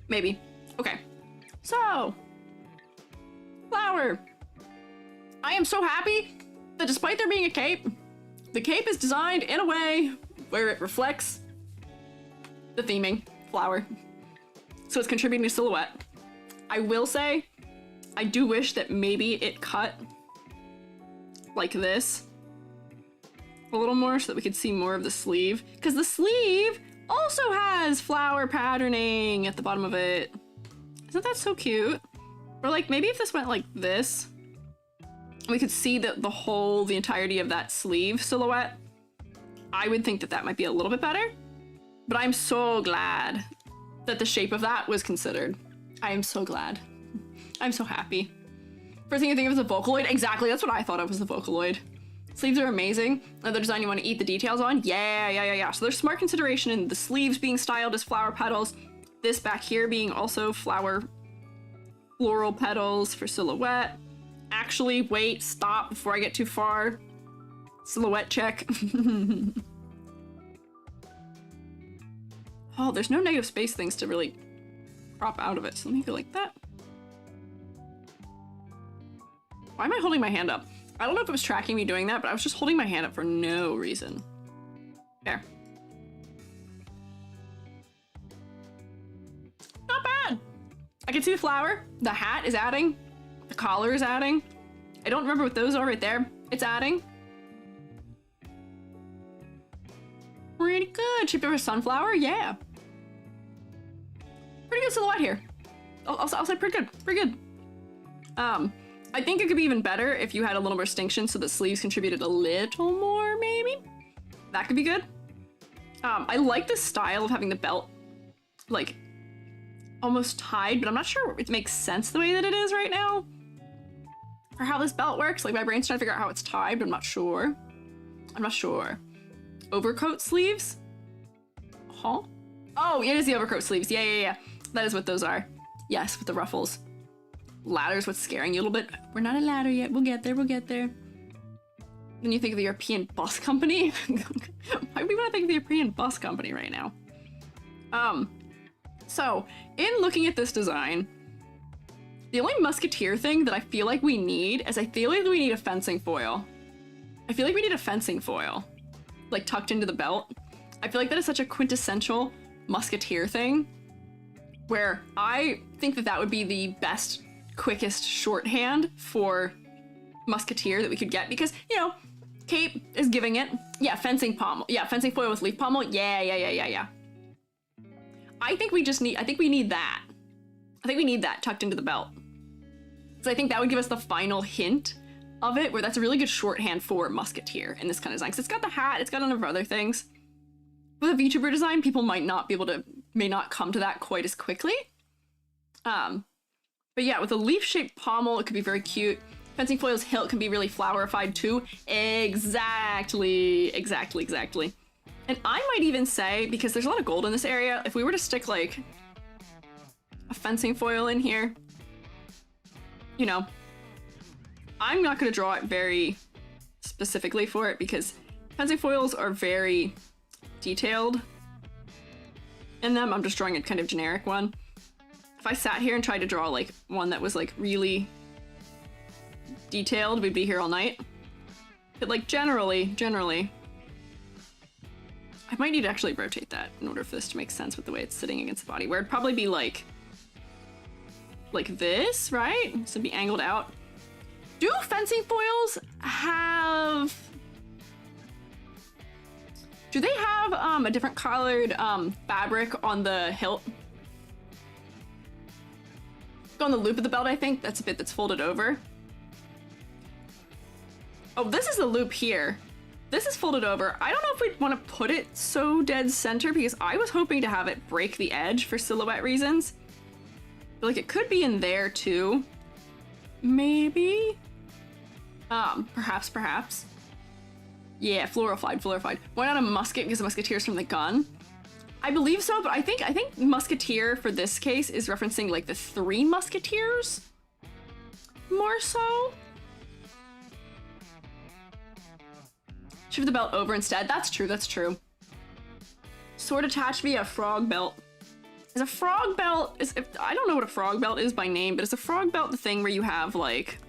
Maybe. Okay. So. Flower. I am so happy that despite there being a cape, The cape is designed in a way where it reflects the theming, flower. So it's contributing to silhouette. I will say, I do wish that maybe it cut like this a little more so that we could see more of the sleeve. Because the sleeve also has flower patterning at the bottom of it. Isn't that so cute? Or like maybe if this went like this, we could see the entirety of that sleeve silhouette. I would think that that might be a little bit better. But I'm so glad that the shape of that was considered. I am so glad. I'm so happy. First thing you think of is the Vocaloid. Exactly, that's what I thought of was the Vocaloid. Sleeves are amazing. Another design you want to eat the details on? Yeah. So there's smart consideration in the sleeves being styled as flower petals. This back here being also floral petals for silhouette. Actually, wait, stop before I get too far. Silhouette check. Oh, there's no negative space things to really crop out of it. So let me go like that. Why am I holding my hand up? I don't know if it was tracking me doing that, but I was just holding my hand up for no reason. There. Not bad. I can see the flower. The hat is adding. The collar is adding. I don't remember what those are right there. It's adding. Pretty good. Shaped over a sunflower? Yeah. Pretty good silhouette here. I'll say pretty good. Pretty good. I think it could be even better if you had a little more distinction so the sleeves contributed a little more, maybe? That could be good. I like the style of having the belt, like, almost tied, but I'm not sure it makes sense the way that it is right now. Or how this belt works. Like, my brain's trying to figure out how it's tied, but I'm not sure. I'm not sure. Overcoat sleeves? Huh? Oh, it is the overcoat sleeves. Yeah. That is what those are. Yes, with the ruffles. Ladder's what's scaring you a little bit. We're not a ladder yet. We'll get there. Then you think of the European bus company? Why do we want to think of the European bus company right now? So, in looking at this design, the only musketeer thing that I feel like we need is I feel like we need a fencing foil. Like tucked into the belt. I feel like that is such a quintessential musketeer thing where I think that that would be the best, quickest shorthand for musketeer that we could get because, you know, cape is giving it. Yeah, fencing pommel. Yeah, fencing foil with leaf pommel. Yeah. I think we need that. I think we need that tucked into the belt. So I think that would give us the final hint of it, where that's a really good shorthand for musketeer in this kind of design. Because it's got the hat, it's got a number of other things. With a VTuber design, people may not come to that quite as quickly. But yeah, with a leaf-shaped pommel, it could be very cute. Fencing foil's hilt can be really flowerified too. Exactly. And I might even say, because there's a lot of gold in this area, if we were to stick like a fencing foil in here, you know, I'm not going to draw it very specifically for it because fencing foils are very detailed in them. I'm just drawing a kind of generic one. If I sat here and tried to draw like one that was like really detailed, we'd be here all night. But like generally, I might need to actually rotate that in order for this to make sense with the way it's sitting against the body, where it'd probably be like this, right? So it'd be angled out. Do fencing foils have... Do they have a different colored fabric on the hilt? On the loop of the belt, I think. That's a bit that's folded over. Oh, this is the loop here. This is folded over. I don't know if we'd want to put it so dead center because I was hoping to have it break the edge for silhouette reasons. But like it could be in there too. Maybe? Perhaps. Yeah, florified. Why not a musket because the musketeer's from the gun? I believe so, but I think musketeer for this case is referencing like the Three Musketeers more so. Shift the belt over instead. That's true. Sword attached via frog belt. Is a frog belt I don't know what a frog belt is by name, but is a frog belt the thing where you have like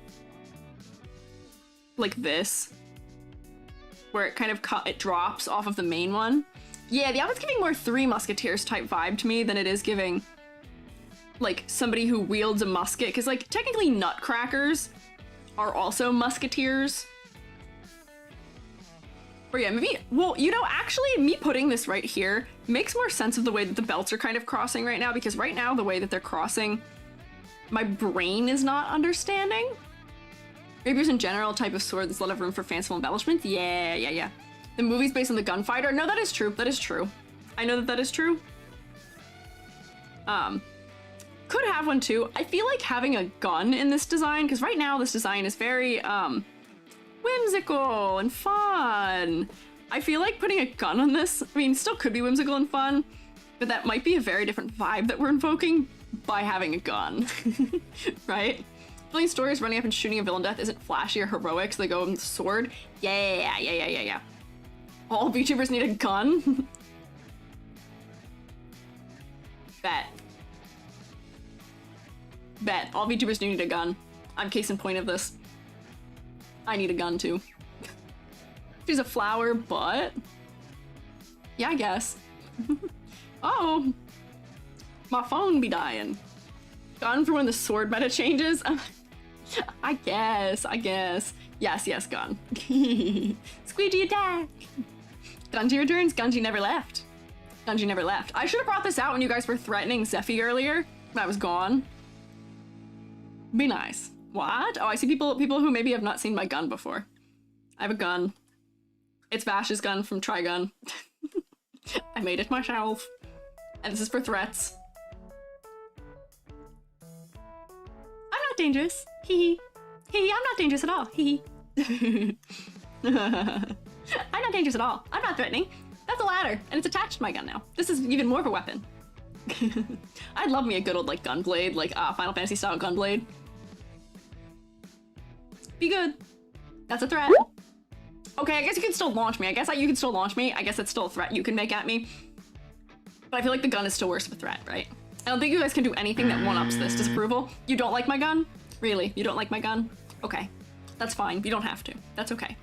this, where it kind of it drops off of the main one. Yeah, the outfit's giving more Three Musketeers type vibe to me than it is giving like somebody who wields a musket, because like technically nutcrackers are also musketeers. Or yeah, maybe, well, you know, actually me putting this right here makes more sense of the way that the belts are kind of crossing right now, because right now the way that they're crossing, my brain is not understanding. Rapiers in general, type of sword, there's a lot of room for fanciful embellishments. Yeah. The movie's based on the gunfighter. No, that is true. That is true. I know that that is true. Could have one too. I feel like having a gun in this design, because right now this design is very, whimsical and fun. I feel like putting a gun on this, I mean, still could be whimsical and fun, but that might be a very different vibe that we're invoking by having a gun, right? Telling stories, running up and shooting a villain death isn't flashy or heroic, so they go with the sword. Yeah. All VTubers need a gun? Bet. All VTubers do need a gun. I'm case in point of this. I need a gun too. She's a flower, but... yeah, I guess. Oh! My phone be dying. Gun for when the sword meta changes? I guess. Yes, gun. Squeegee attack! Gunji returns, Gunji never left. I should have brought this out when you guys were threatening Zephy earlier, when I was gone. Be nice. What? Oh, I see people who maybe have not seen my gun before. I have a gun. It's Vash's gun from Trigun. I made it myself. And this is for threats. I'm not dangerous. Hee. I'm not dangerous at all. Hee. I'm not dangerous at all. I'm not threatening. That's a ladder, and it's attached to my gun now. This is even more of a weapon. I'd love me a good old like gunblade, like Final Fantasy style gunblade. Be good. That's a threat. Okay, I guess you can still launch me. I guess you can still launch me. I guess that's still a threat you can make at me. But I feel like the gun is still worse of a threat, right? I don't think you guys can do anything that one-ups this disapproval. You don't like my gun? Really? You don't like my gun? Okay. That's fine. You don't have to. That's okay.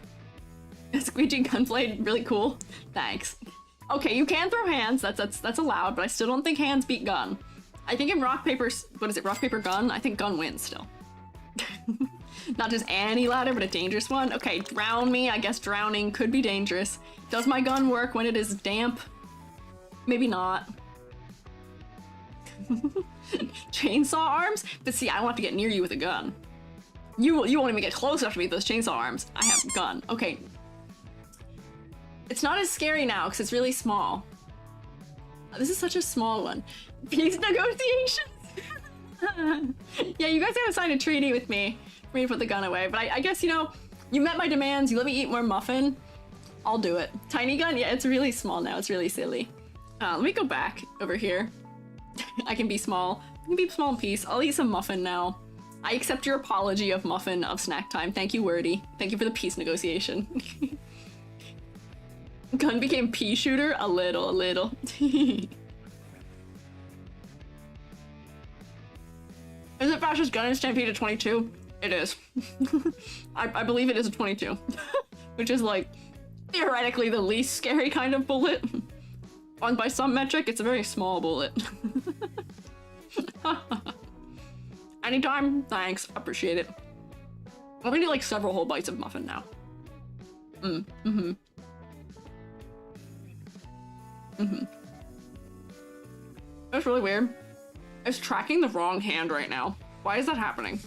Squeegee gunblade, really cool. Thanks. Okay, you can throw hands. That's allowed, but I still don't think hands beat gun. I think in rock, paper... what is it? Rock, paper, gun? I think gun wins still. Not just any ladder, but a dangerous one. Okay, drown me. I guess drowning could be dangerous. Does my gun work when it is damp? Maybe not. Chainsaw arms? But see, I don't have to get near you with a gun. You won't even get close enough to meet those chainsaw arms. I have a gun. Okay. It's not as scary now because it's really small. This is such a small one. Peace negotiations. Yeah, you guys gotta sign a treaty with me for me to put the gun away. But I guess, you know, you met my demands. You let me eat more muffin. I'll do it. Tiny gun? Yeah, it's really small now. It's really silly. Let me go back over here. I can be small. I can be small in peace. I'll eat some muffin now. I accept your apology of muffin of snack time. Thank you, Wordy. Thank you for the peace negotiation. Gun became pea shooter? A little. Is it fastest gun in Stampede at 22? It is. I believe it is a 22. Which is like, theoretically the least scary kind of bullet. By some metric, it's a very small bullet. Anytime? Thanks. Appreciate it. I'm gonna do like several whole bites of muffin now. That's really weird. It's tracking the wrong hand right now. Why is that happening?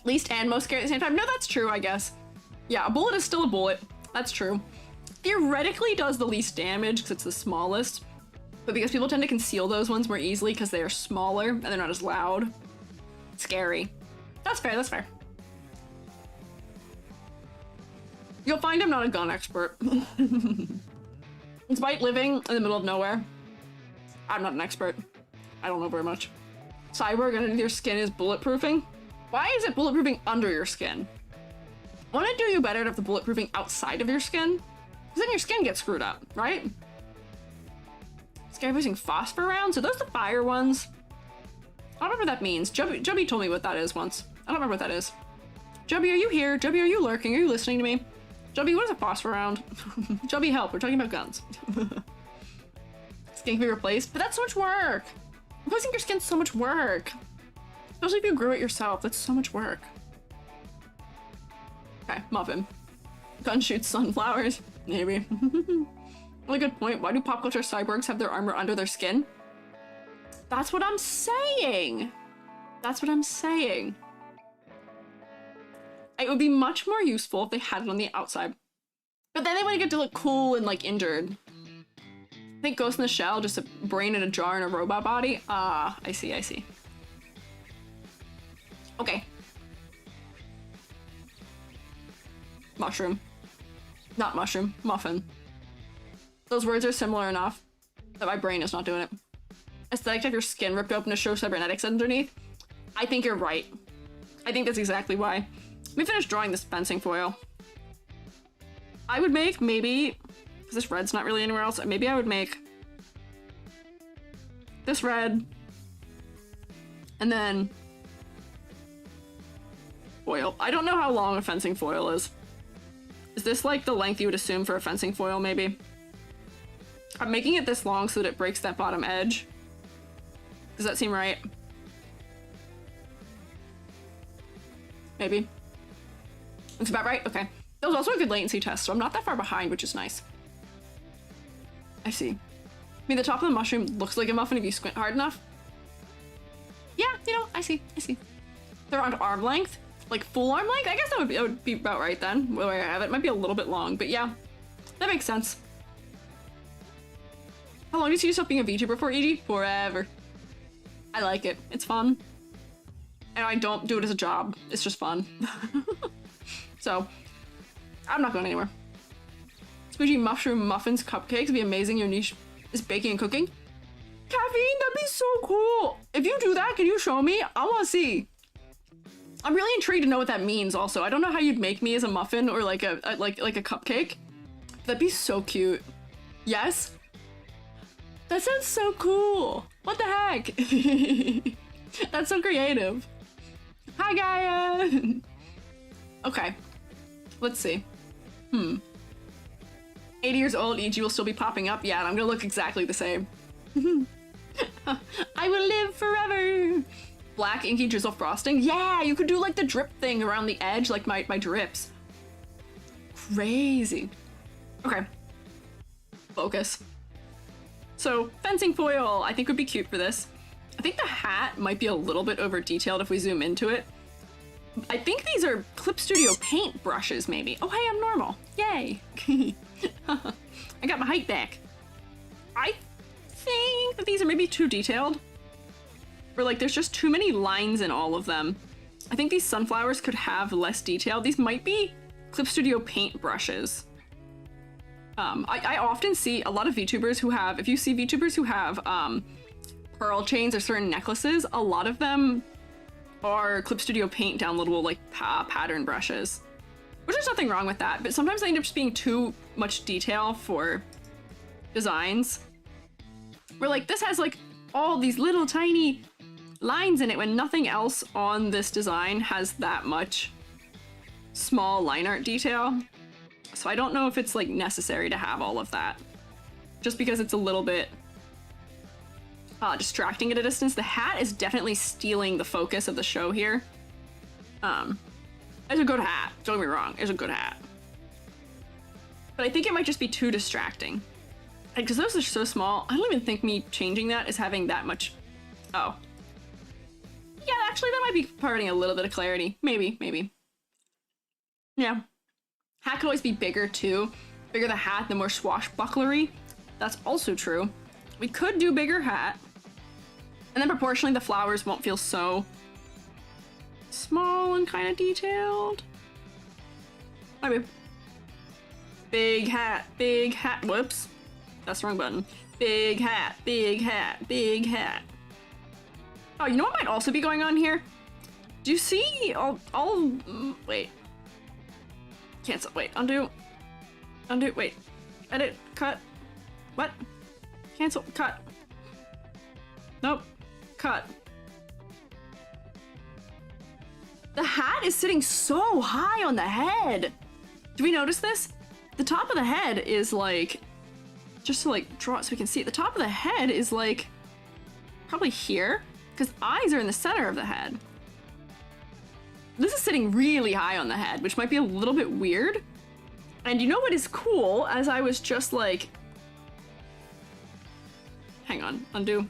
Least and most scary at the same time? No, that's true, I guess. Yeah, a bullet is still a bullet. That's true. Theoretically does the least damage because it's the smallest, but because people tend to conceal those ones more easily because they are smaller and they're not as loud. Scary. That's fair, that's fair. You'll find I'm not a gun expert. Despite living in the middle of nowhere, I'm not an expert. I don't know very much. Cyborg underneath your skin is bulletproofing? Why is it bulletproofing under your skin? Wouldn't it do you better to have the bulletproofing outside of your skin? Because then your skin gets screwed up, right? Scary using phosphor rounds? Are those the fire ones? I don't remember what that means. Jubby told me what that is once. I don't remember what that is. Jubby, are you here? Jubby, are you lurking? Are you listening to me? Jubby, what is a phosphor round? Jubby, help, we're talking about guns. Skin can be replaced, but that's so much work. Replacing your skin's so much work. Especially if you grew it yourself, that's so much work. Okay, muffin. Gun shoots sunflowers, maybe. Really good point. Why do pop culture cyborgs have their armor under their skin? That's what I'm saying. That's what I'm saying. It would be much more useful if they had it on the outside. But then they wouldn't get to look cool and like injured. I think Ghost in the Shell, just a brain in a jar and a robot body. Ah, I see, I see. Okay. Mushroom. Not mushroom, muffin. Those words are similar enough that my brain is not doing it. Aesthetic to have your skin ripped open to show cybernetics underneath. I think you're right. I think that's exactly why. Let me finish drawing this fencing foil. I would make maybe, because this red's not really anywhere else, maybe I would make this red and then foil. I don't know how long a fencing foil is. Is this like the length you would assume for a fencing foil, maybe? I'm making it this long so that it breaks that bottom edge. Does that seem right? Maybe. Looks about right? Okay. That was also a good latency test, so I'm not that far behind, which is nice. I see. I mean, the top of the mushroom looks like a muffin if you squint hard enough. Yeah, you know, I see, I see. They're around arm length? Like full arm length? I guess that would be about right then, the way I have it. It might be a little bit long, but yeah. That makes sense. How long do you see yourself being a VTuber for, EG? Forever. I like it. It's fun. And I don't do it as a job. It's just fun. So, I'm not going anywhere. Squiiji mushroom muffins cupcakes would be amazing. Your niche is baking and cooking. Caffeine, that'd be so cool. If you do that, can you show me? I want to see. I'm really intrigued to know what that means also. I don't know how you'd make me as a muffin or like a cupcake. That'd be so cute. Yes? That sounds so cool. What the heck? That's so creative. Hi, Gaia. Okay. Let's see. 80 years old, EG will still be popping up. Yeah, and I'm gonna look exactly the same. I will live forever. Black inky drizzle frosting. Yeah, you could do like the drip thing around the edge, like my drips. Crazy. Okay. Focus. So, fencing foil, I think would be cute for this. I think the hat might be a little bit over detailed if we zoom into it. I think these are Clip Studio paint brushes, maybe. Oh, hey, I'm normal. Yay. I got my height back. I think that these are maybe too detailed. Or like, there's just too many lines in all of them. I think these sunflowers could have less detail. These might be Clip Studio paint brushes. I often see a lot of VTubers who have, if you see VTubers who have pearl chains or certain necklaces, a lot of them are Clip Studio paint downloadable like pattern brushes. Which there's nothing wrong with that, but sometimes they end up just being too much detail for designs. Where like this has like all these little tiny lines in it when nothing else on this design has that much small line art detail. So I don't know if it's like necessary to have all of that. Just because it's a little bit distracting at a distance. The hat is definitely stealing the focus of the show here. It's a good hat, don't get me wrong, it's a good hat. But I think it might just be too distracting. Because those are so small, I don't even think me changing that is having that much... Oh. Yeah, actually that might be providing a little bit of clarity. Maybe, maybe. Yeah. Hat could always be bigger too. Bigger the hat, the more swashbucklery. That's also true. We could do bigger hat. And then proportionally the flowers won't feel so small and kind of detailed. Maybe. Big hat, whoops. That's the wrong button. Big hat, big hat, big hat. Oh, you know what might also be going on here? Do you see wait. Cancel, wait, undo, wait. Edit, cut. What? Cancel, cut. Nope, cut. The hat is sitting so high on the head. Do we notice this? The top of the head is like, just to like draw it so we can see it, the top of the head is like probably here, because eyes are in the center of the head. This is sitting really high on the head, which might be a little bit weird. And you know what is cool, as I was just like, hang on, undo.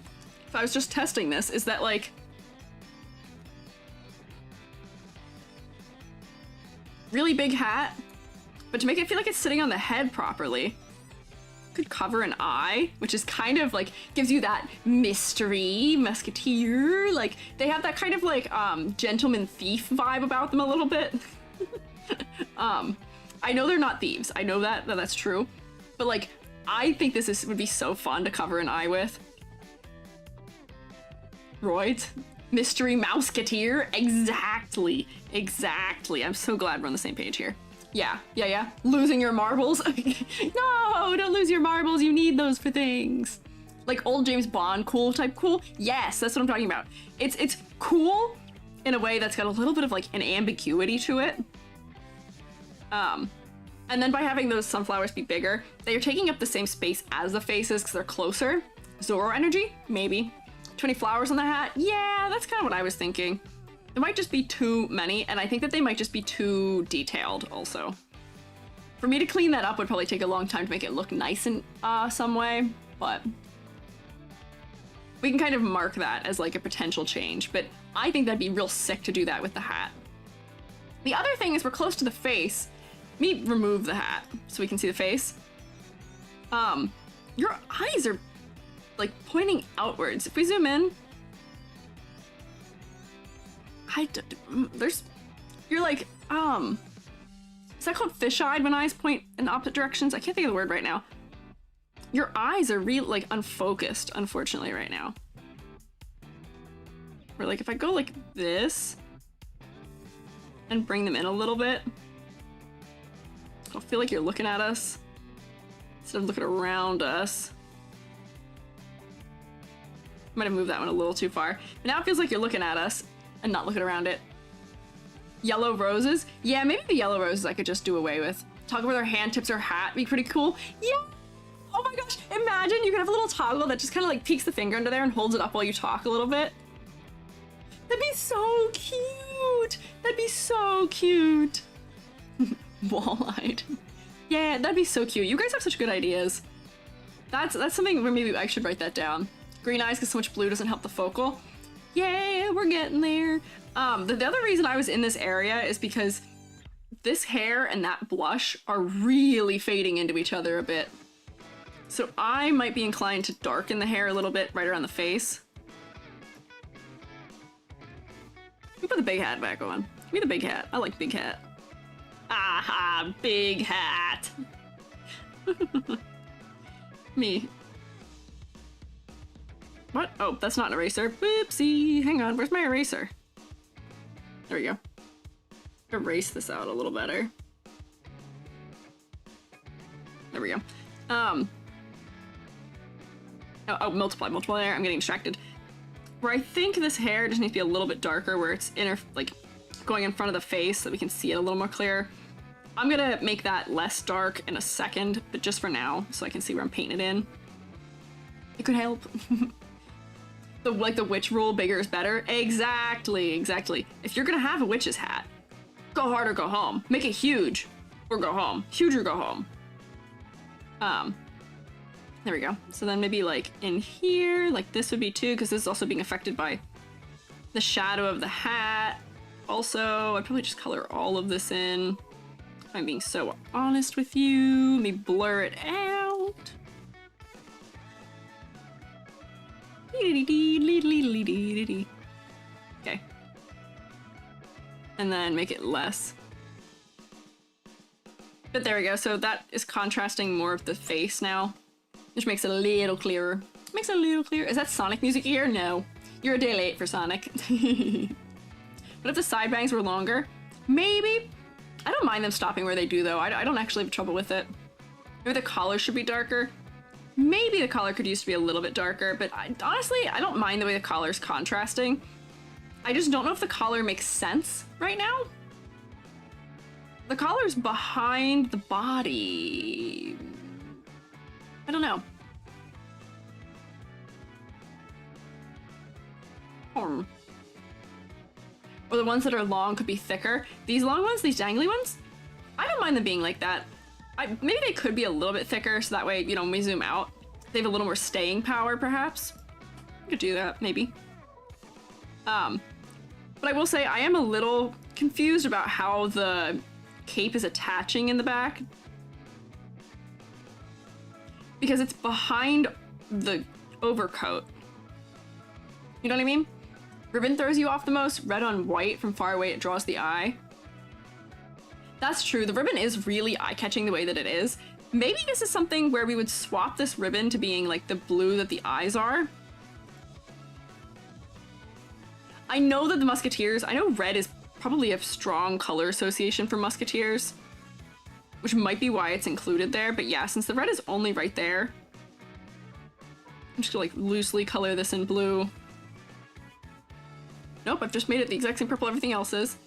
If I was just testing this, is that like, really big hat, but to make it feel like it's sitting on the head properly, could cover an eye, which is kind of like, gives you that mystery, musketeer, like, they have that kind of like, gentleman thief vibe about them a little bit. I know they're not thieves, I know that's true, but like, I think this would be so fun to cover an eye with. Right? Mystery Mouseketeer, exactly. I'm so glad we're on the same page here. Yeah. Losing your marbles. No, don't lose your marbles. You need those for things. Like old James Bond cool type cool. Yes, that's what I'm talking about. It's cool in a way that's got a little bit of like an ambiguity to it. And then by having those sunflowers be bigger, they're taking up the same space as the faces because they're closer. Zorro energy? Maybe. 20 flowers on the hat? Yeah, that's kind of what I was thinking. It might just be too many, and I think that they might just be too detailed also. For me to clean that up would probably take a long time to make it look nice in some way, but we can kind of mark that as like a potential change, but I think that'd be real sick to do that with the hat. The other thing is we're close to the face. Let me remove the hat so we can see the face. Your eyes are like pointing outwards. If we zoom in, you're like, is that called fish-eyed when eyes point in opposite directions? I can't think of the word right now. Your eyes are real, like, unfocused, unfortunately, right now. Or like, if I go like this and bring them in a little bit, I'll feel like you're looking at us instead of looking around us. Might have moved that one a little too far. But now it feels like you're looking at us and not looking around it. Yellow roses? Yeah, maybe the yellow roses I could just do away with. Toggle where their hand tips her hat, be pretty cool. Yeah! Oh my gosh, imagine you could have a little toggle that just kind of like peeks the finger under there and holds it up while you talk a little bit. That'd be so cute! That'd be so cute! Wall-eyed. Yeah, that'd be so cute. You guys have such good ideas. That's something where maybe I should write that down. Green eyes because so much blue doesn't help the focal. Yeah, we're getting there. The other reason I was in this area is because this hair and that blush are really fading into each other a bit. So I might be inclined to darken the hair a little bit right around the face. Let me put the big hat back on. Give me the big hat. I like big hat. Aha, big hat. Me. What? Oh, that's not an eraser. Whoopsie. Hang on, where's my eraser? There we go. Erase this out a little better. There we go. Oh, multiply there. I'm getting distracted. Where I think this hair just needs to be a little bit darker, where it's like going in front of the face so we can see it a little more clear. I'm gonna make that less dark in a second, but just for now, so I can see where I'm painting it in. It could help. The witch rule, bigger is better. Exactly. If you're gonna have a witch's hat, go hard or go home. Make it huge or go home. Huge or go home. There we go. So then maybe like in here, like this would be too, because this is also being affected by the shadow of the hat. Also, I'd probably just color all of this in. If I'm being so honest with you. Let me blur it out. Okay. And then make it less. But there we go. So that is contrasting more of the face now, which makes it a little clearer. Makes it a little clearer. Is that Sonic music here? No. You're a day late for Sonic. What if the side bangs were longer? Maybe. I don't mind them stopping where they do, though. I don't actually have trouble with it. Maybe the collar should be darker. Maybe the collar could used to be a little bit darker, but honestly, I don't mind the way the collar's contrasting. I just don't know if the collar makes sense right now. The collar's behind the body. I don't know. Or the ones that are long could be thicker. These long ones, these dangly ones, I don't mind them being like that. Maybe they could be a little bit thicker, so that way, you know, when we zoom out, they have a little more staying power, perhaps. I could do that, maybe. But I will say, I am a little confused about how the cape is attaching in the back. Because it's behind the overcoat. You know what I mean? Ribbon throws you off the most. Red on white, from far away it draws the eye. That's true, the ribbon is really eye-catching the way that it is. Maybe this is something where we would swap this ribbon to being like the blue that the eyes are. I know that the Musketeers, I know red is probably a strong color association for Musketeers, which might be why it's included there, but yeah, since the red is only right there, I'm just gonna like loosely color this in blue. Nope, I've just made it the exact same purple everything else is.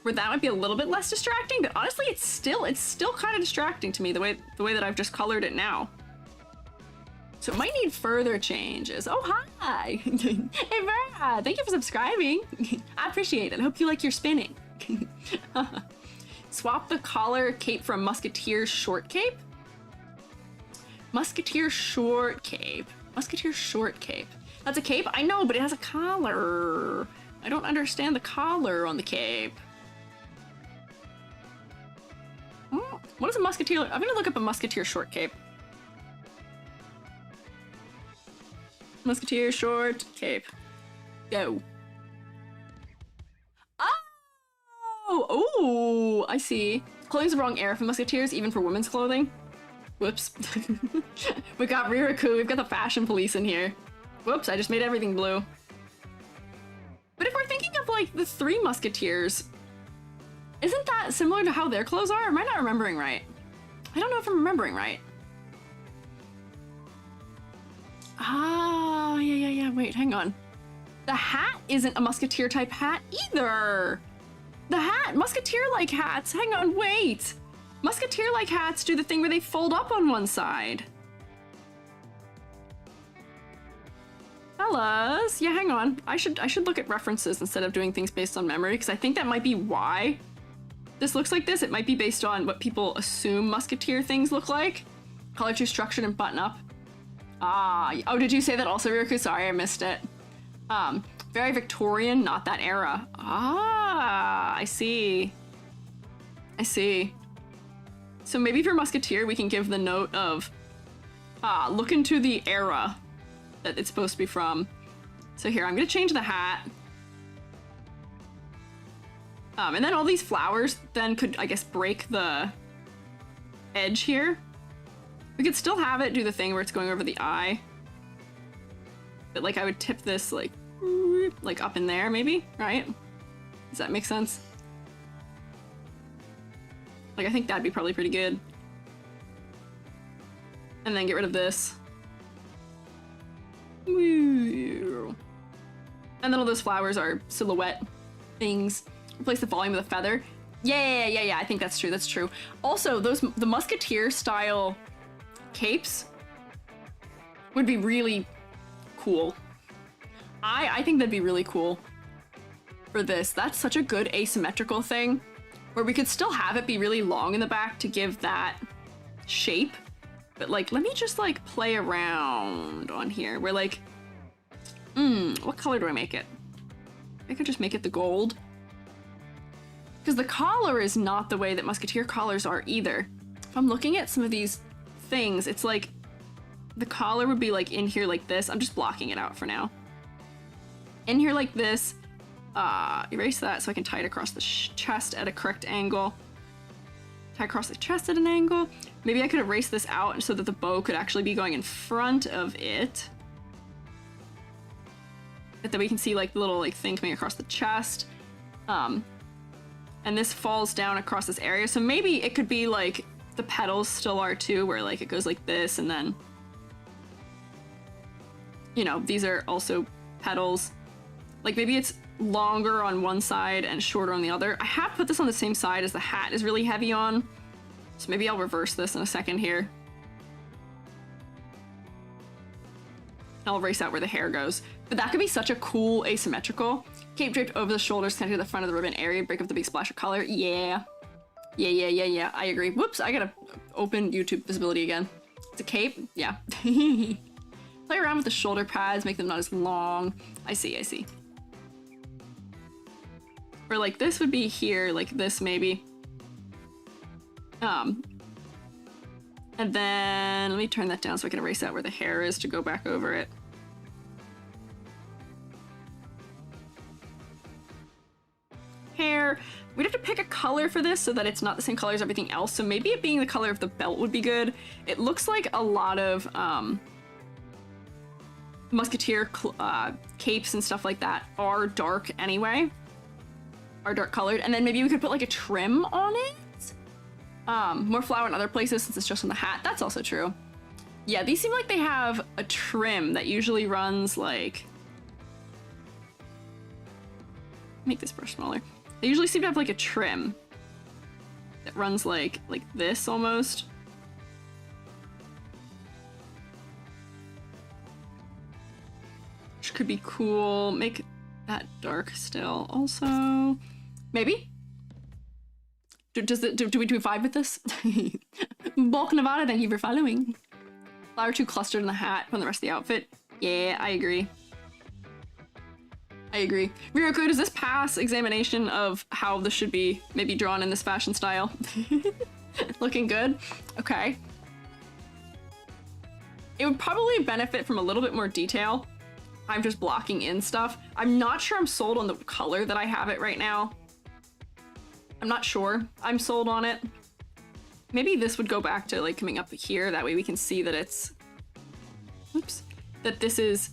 Where that might be a little bit less distracting, but honestly, it's still kind of distracting to me the way that I've just colored it now. So it might need further changes. Oh, hi! Hey, Vera! Thank you for subscribing. I appreciate it. I hope you like your spinning. Swap the collar cape from Musketeer short cape? Musketeer short cape. Musketeer short cape. That's a cape? I know, but it has a collar. I don't understand the collar on the cape. What is a Musketeer? I'm gonna look up a Musketeer short cape. Musketeer short cape. Go. Oh, I see. Clothing's the wrong era for Musketeers, even for women's clothing. Whoops. We got Riraku, we've got the fashion police in here. Whoops, I just made everything blue. But if we're thinking of like the three Musketeers, isn't that similar to how their clothes are? Or am I not remembering right? I don't know if I'm remembering right. Ah, yeah. Wait, hang on. The hat isn't a Musketeer type hat either. The hat, Musketeer-like hats. Hang on, wait. Musketeer-like hats do the thing where they fold up on one side. Fellas, yeah, hang on. I should look at references instead of doing things based on memory, because I think that might be why this looks like this. It might be based on what people assume Musketeer things look like. Color too structured and button up. Ah, oh, did you say that also, Riku? Sorry, I missed it. Very Victorian, not that era. Ah, I see. I see. So maybe for Musketeer, we can give the note of, look into the era that it's supposed to be from. So here, I'm gonna change the hat. And then all these flowers then could, I guess, break the edge here. We could still have it do the thing where it's going over the eye. But like I would tip this like up in there maybe, right? Does that make sense? Like I think that'd be probably pretty good. And then get rid of this. And then all those flowers are silhouette things. Replace the volume with a feather. Yeah, I think that's true, that's true. Also, the Musketeer style capes would be really cool. I think that'd be really cool for this. That's such a good asymmetrical thing where we could still have it be really long in the back to give that shape. But like, let me just like play around on here. We're like, what color do I make it? I could just make it the gold. Because the collar is not the way that Musketeer collars are either. If I'm looking at some of these things, it's like the collar would be like in here like this. I'm just blocking it out for now. In here like this. Erase that so I can tie it across the chest at a correct angle. Tie across the chest at an angle. Maybe I could erase this out so that the bow could actually be going in front of it. But then we can see like the little like thing coming across the chest. And this falls down across this area. So maybe it could be like the petals still are too, where like it goes like this and then, you know, these are also petals. Like maybe it's longer on one side and shorter on the other. I have put this on the same side as the hat is really heavy on. So maybe I'll reverse this in a second here. I'll erase out where the hair goes. But that could be such a cool asymmetrical. Cape draped over the shoulders, connected to the front of the ribbon area, break up the big splash of color. Yeah. Yeah. I agree. Whoops, I gotta open YouTube visibility again. It's a cape? Yeah. Play around with the shoulder pads, make them not as long. I see. Or like this would be here, like this maybe. And then let me turn that down so I can erase out where the hair is to go back over it. Hair. We'd have to pick a color for this so that it's not the same color as everything else. So maybe it being the color of the belt would be good. It looks like a lot of musketeer capes and stuff like that are dark anyway. Are dark colored. And then maybe we could put like a trim on it. More flower in other places since it's just on the hat. That's also true. Yeah, these seem like they have a trim that usually runs like... Make this brush smaller. They usually seem to have like a trim that runs like this almost. Which could be cool. Make that dark still also. Maybe? Do we do a vibe with this? Bulk Nevada, thank you for following. Flower too clustered in the hat from the rest of the outfit. Yeah, I agree. Ryoko, does this pass examination of how this should be maybe drawn in this fashion style? Looking good? Okay. It would probably benefit from a little bit more detail. I'm just blocking in stuff. I'm not sure I'm sold on the color that I have it right now. I'm not sure I'm sold on it. Maybe this would go back to like coming up here. That way we can see that it's, oops, that this is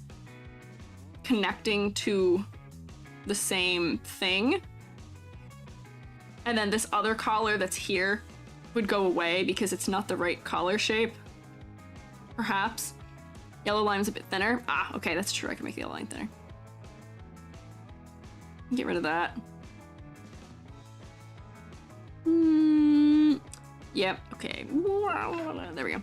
connecting to the same thing. And then this other collar that's here would go away because it's not the right collar shape. Perhaps. Yellow line's a bit thinner. Ah, okay, that's true. I can make the yellow line thinner. Get rid of that. Yep, okay. There we go.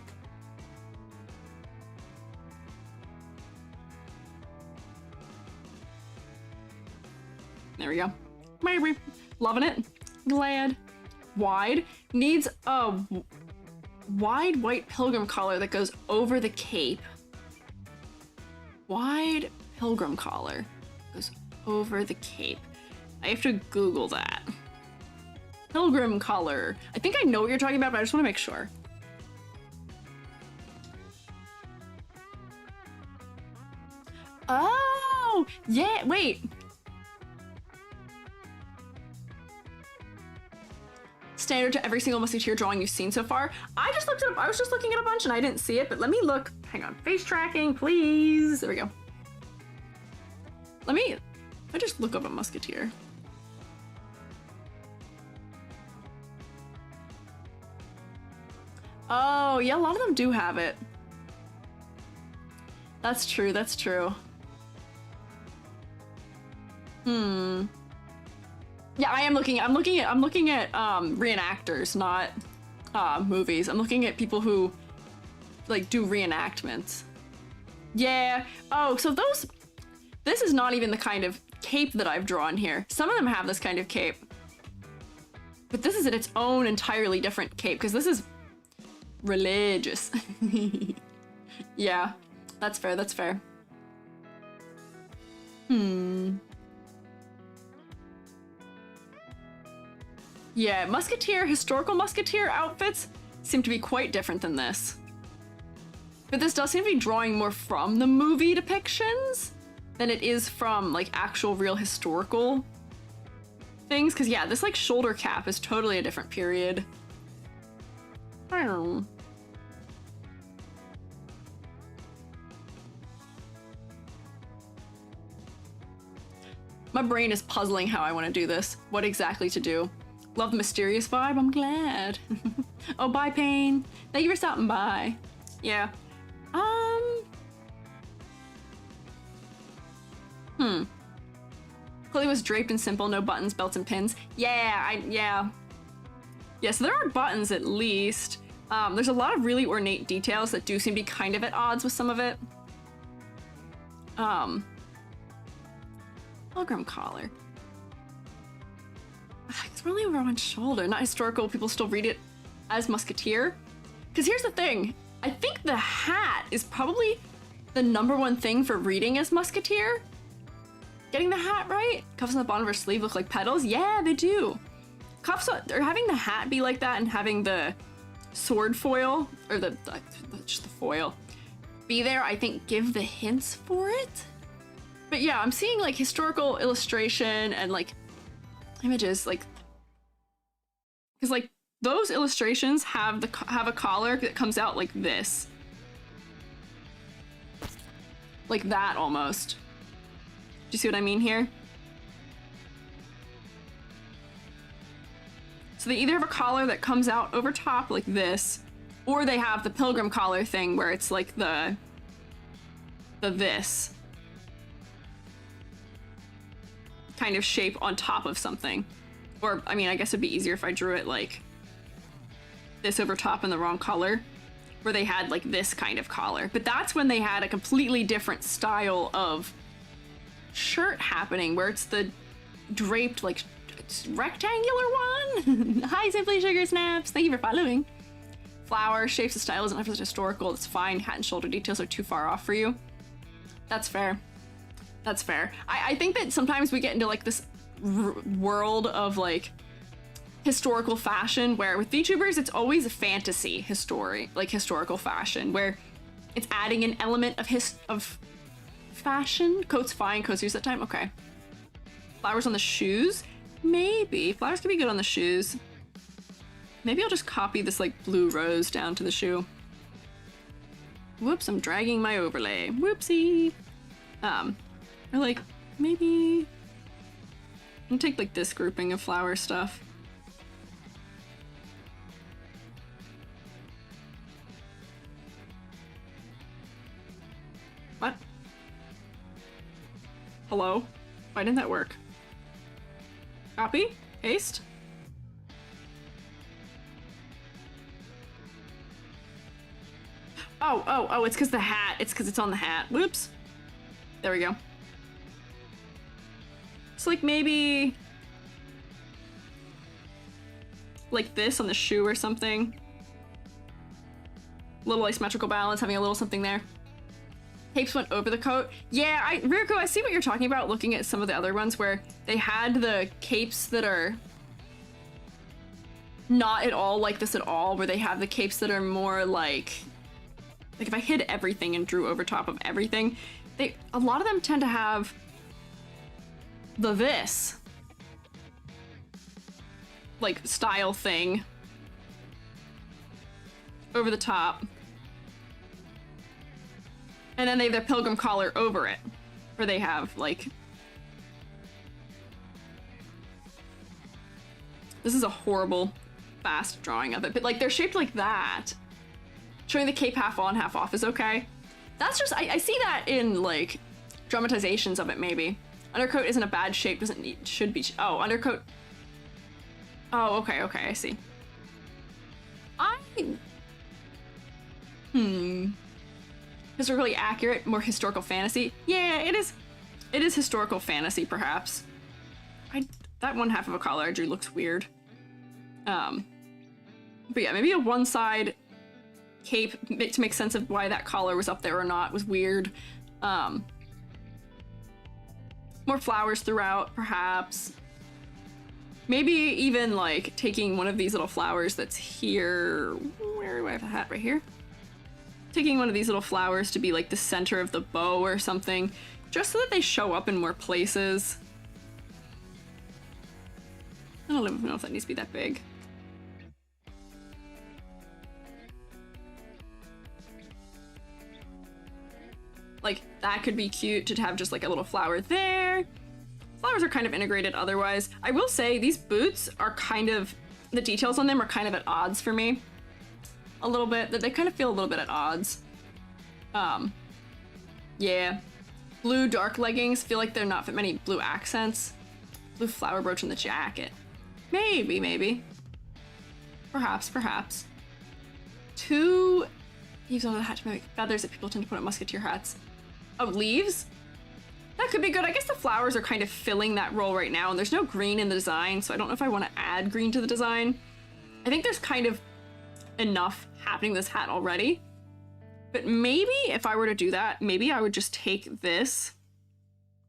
There we go. Maybe. Loving it. Glad. Wide. Needs a wide white pilgrim collar that goes over the cape. Wide pilgrim collar goes over the cape. I have to Google that. Pilgrim collar. I think I know what you're talking about, but I just want to make sure. Oh, yeah, wait. Standard to every single musketeer drawing you've seen so far. I just looked it up. I was just looking at a bunch and I didn't see it, but let me look. Hang on. Face tracking, please. There we go. I just look up a musketeer. Oh, yeah, a lot of them do have it. That's true, that's true. Yeah, I'm looking at reenactors, not movies. I'm looking at people who like do reenactments. Yeah. Oh, so this is not even the kind of cape that I've drawn here. Some of them have this kind of cape. But this is its own entirely different cape because this is religious. Yeah, that's fair, that's fair. Yeah, historical musketeer outfits seem to be quite different than this. But this does seem to be drawing more from the movie depictions than it is from like actual real historical things. Cause yeah, this like shoulder cap is totally a different period. I don't know. My brain is puzzling how I want to do this. What exactly to do. Love the mysterious vibe, I'm glad. Oh, bye, Pain. Thank you for stopping by. Yeah. Clothing was draped and simple, no buttons, belts, and pins. Yeah, yeah. Yeah, so there are buttons at least. There's a lot of really ornate details that do seem to be kind of at odds with some of it. Pilgrim collar. It's really over one shoulder. Not historical, people still read it as musketeer. Because here's the thing, I think the hat is probably the #1 thing for reading as musketeer. Getting the hat right? Cuffs on the bottom of her sleeve look like petals? Yeah, they do. Cuffs, or having the hat be like that and having the sword foil, or just the foil, be there, I think give the hints for it. But yeah, I'm seeing like historical illustration and like images, like, because like those illustrations have a collar that comes out like this. Like that almost. Do you see what I mean here? So they either have a collar that comes out over top like this, or they have the pilgrim collar thing where it's like the this kind of shape on top of something. Or, I mean, I guess it'd be easier if I drew it like this over top in the wrong color, where they had like this kind of collar. But that's when they had a completely different style of shirt happening, where it's the draped like rectangular one. Hi, Simply Sugar Snaps. Thank you for following. Flower, shapes, and style isn't emphasized historical. It's fine. Hat and shoulder details are too far off for you. That's fair. That's fair. I think that sometimes we get into like this world of like historical fashion, where with VTubers it's always a fantasy historical fashion, where it's adding an element of fashion. Coat's fine. Coat's used that time. Okay. Flowers on the shoes. Maybe flowers could be good on the shoes. Maybe I'll just copy this like blue rose down to the shoe. Whoops, I'm dragging my overlay. Whoopsie. Or like maybe I'll take like this grouping of flower stuff. What? Hello? Why didn't that work? Copy? Paste? Oh, it's because the hat. It's because it's on the hat. Whoops. There we go. It's like maybe like this on the shoe or something. Little asymmetrical balance, having a little something there. Capes went over the coat. Yeah, Riku, I see what you're talking about, looking at some of the other ones where they had the capes that are not at all like this at all, where they have the capes that are more like if I hid everything and drew over top of everything, a lot of them tend to have this like style thing over the top. And then they have their pilgrim collar over it, where they have like, this is a horrible fast drawing of it, but like they're shaped like that. Showing the cape half on, half off is okay. That's just, I see that in like dramatizations of it maybe. Undercoat isn't a bad shape, should be, oh, undercoat. Oh, okay, I see. Historically accurate, more historical fantasy. Yeah, it is historical fantasy, perhaps. That one half of a collar I drew looks weird. But yeah, maybe a one side cape to make sense of why that collar was up there or not was weird. More flowers throughout, perhaps. Maybe even like taking one of these little flowers that's here. Where do I have a hat? Right here? Taking one of these little flowers to be like the center of the bow or something, just so that they show up in more places. I don't even know if that needs to be that big. Like, that could be cute to have just like a little flower there. Flowers are kind of integrated otherwise. I will say these boots are kind of, the details on them are kind of at odds for me. A little bit, that they kind of feel a little bit at odds. Yeah. Blue dark leggings feel like they're not many blue accents. Blue flower brooch in the jacket. Maybe, maybe. Perhaps, perhaps. 2 leaves on the hat to make feathers that people tend to put on musketeer hats. Oh, leaves? That could be good. I guess the flowers are kind of filling that role right now, and there's no green in the design, so I don't know if I want to add green to the design. I think there's kind of enough happening with this hat already. But maybe if I were to do that, maybe I would just take this,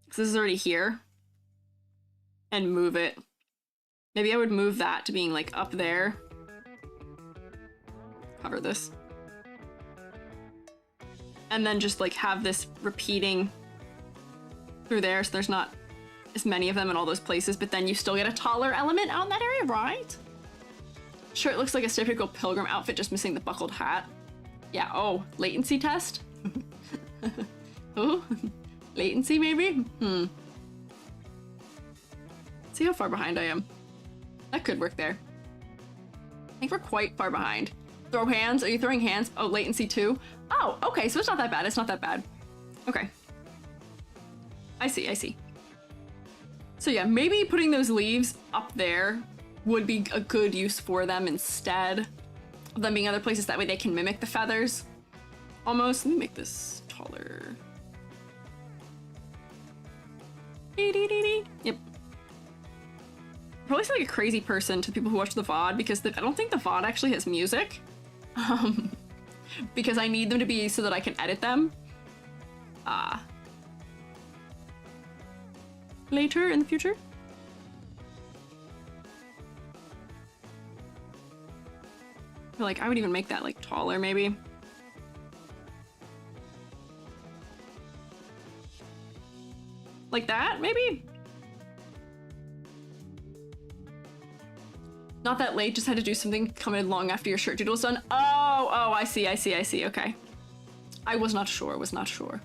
because this is already here, and move it. Maybe I would move that to being like up there. Cover this. And then just like have this repeating through there, so there's not as many of them in all those places, but then you still get a taller element out in that area, right? Sure, it looks like a typical pilgrim outfit, just missing the buckled hat. Yeah, oh, latency test? Oh, latency maybe? See how far behind I am. That could work there. I think we're quite far behind. Throw hands, are you throwing hands? Oh, latency too? Oh, okay, so it's not that bad, it's not that bad. Okay. I see, I see. So yeah, maybe putting those leaves up there would be a good use for them instead of them being other places. That way they can mimic the feathers. Almost. Let me make this taller. Yep. Probably sound like a crazy person to people who watch the VOD, because I don't think the VOD actually has music. Because I need them to be so that I can edit them. Later in the future. I feel like I would even make that like taller maybe. Like that, maybe? Not that late, just had to do something coming long after your shirt doodle's done. Oh, I see, okay. I was not sure.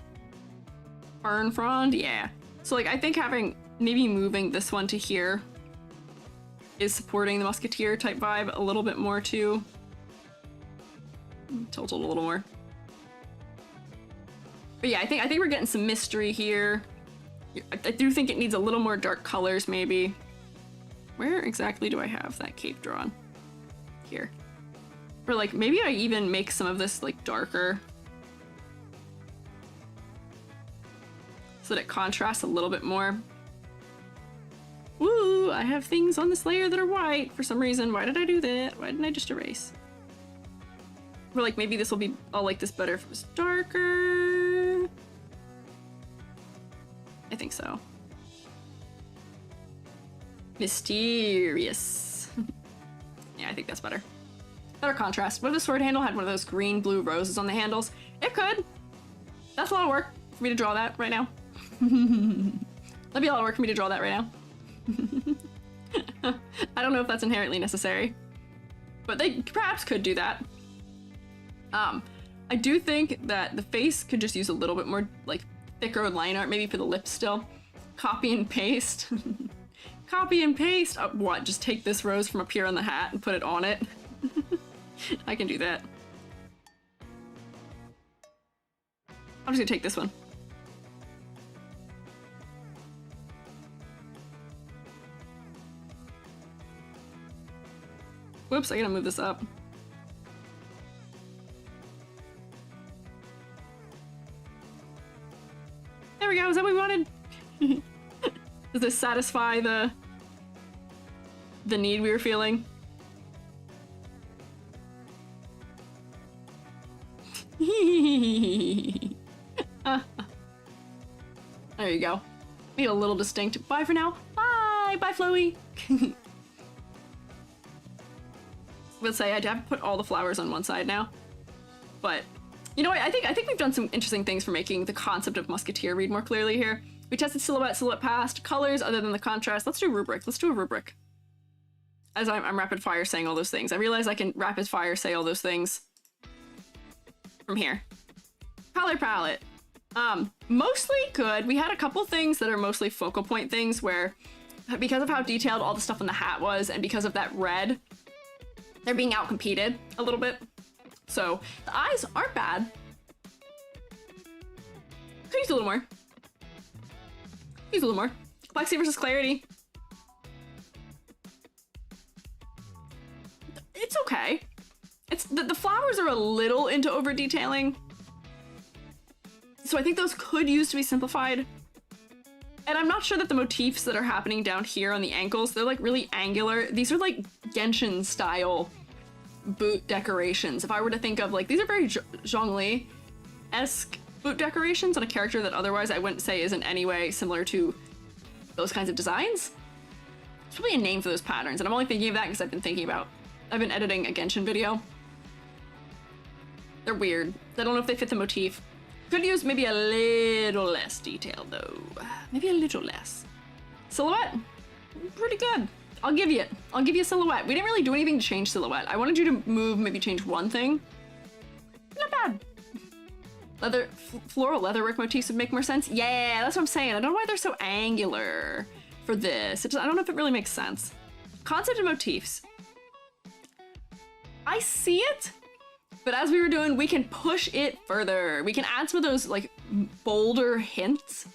Fern frond, yeah. So like I think having, maybe moving this one to here is supporting the musketeer type vibe a little bit more too. Tilt it a little more. But yeah, I think we're getting some mystery here. I do think it needs a little more dark colors maybe. Where exactly do I have that cape drawn? Here. Or like maybe I even make some of this like darker, so that it contrasts a little bit more. Woo! I have things on this layer that are white for some reason. Why did I do that? Why didn't I just erase? Or like maybe this will be, I'll like this better if it was darker. I think so. Mysterious. Yeah, I think that's better. Better contrast. What if the sword handle had one of those green blue roses on the handles? It could. That's a lot of work for me to draw that right now. That'd be a lot of work for me to draw that right now. I don't know if that's inherently necessary, but they perhaps could do that. I do think that the face could just use a little bit more like thicker line art, maybe for the lips still. Copy and paste. Copy and paste. What? Just take this rose from up here on the hat and put it on it. I can do that. I'm just gonna take this one. Whoops, I gotta move this up. There we go, is that what we wanted? Does this satisfy the need we were feeling? There you go. Made a little distinct. Bye for now. Bye! Bye, Floey! Let's say I have to put all the flowers on one side now. But you know what? I think we've done some interesting things for making the concept of musketeer read more clearly here. We tested silhouette past, colors other than the contrast. Let's do rubric. Let's do a rubric. As I'm rapid fire saying all those things. I realize I can rapid fire say all those things from here. Color palette. Mostly good. We had a couple things that are mostly focal point things where, because of how detailed all the stuff on the hat was and because of that red, they're being outcompeted a little bit. So the eyes aren't bad. Could use a little more. Use a little more. Complexity versus clarity. It's okay. It's the flowers are a little into over detailing. So I think those could use to be simplified. And I'm not sure that the motifs that are happening down here on the ankles, they're like really angular. These are like Genshin style boot decorations. If I were to think of like, these are very Zhongli-esque boot decorations on a character that otherwise I wouldn't say is in any way similar to those kinds of designs. There's probably a name for those patterns, and I'm only thinking of that because I've been editing a Genshin video. They're weird. I don't know if they fit the motif. Could use maybe a little less detail though. Maybe a little less. Silhouette, pretty good. I'll give you it. I'll give you a silhouette. We didn't really do anything to change silhouette. I wanted you to move, maybe change one thing. Not bad. Floral leatherwork motifs would make more sense. Yeah, that's what I'm saying. I don't know why they're so angular for this. I don't know if it really makes sense. Concept and motifs. I see it, but as we were doing, we can push it further. We can add some of those like bolder hints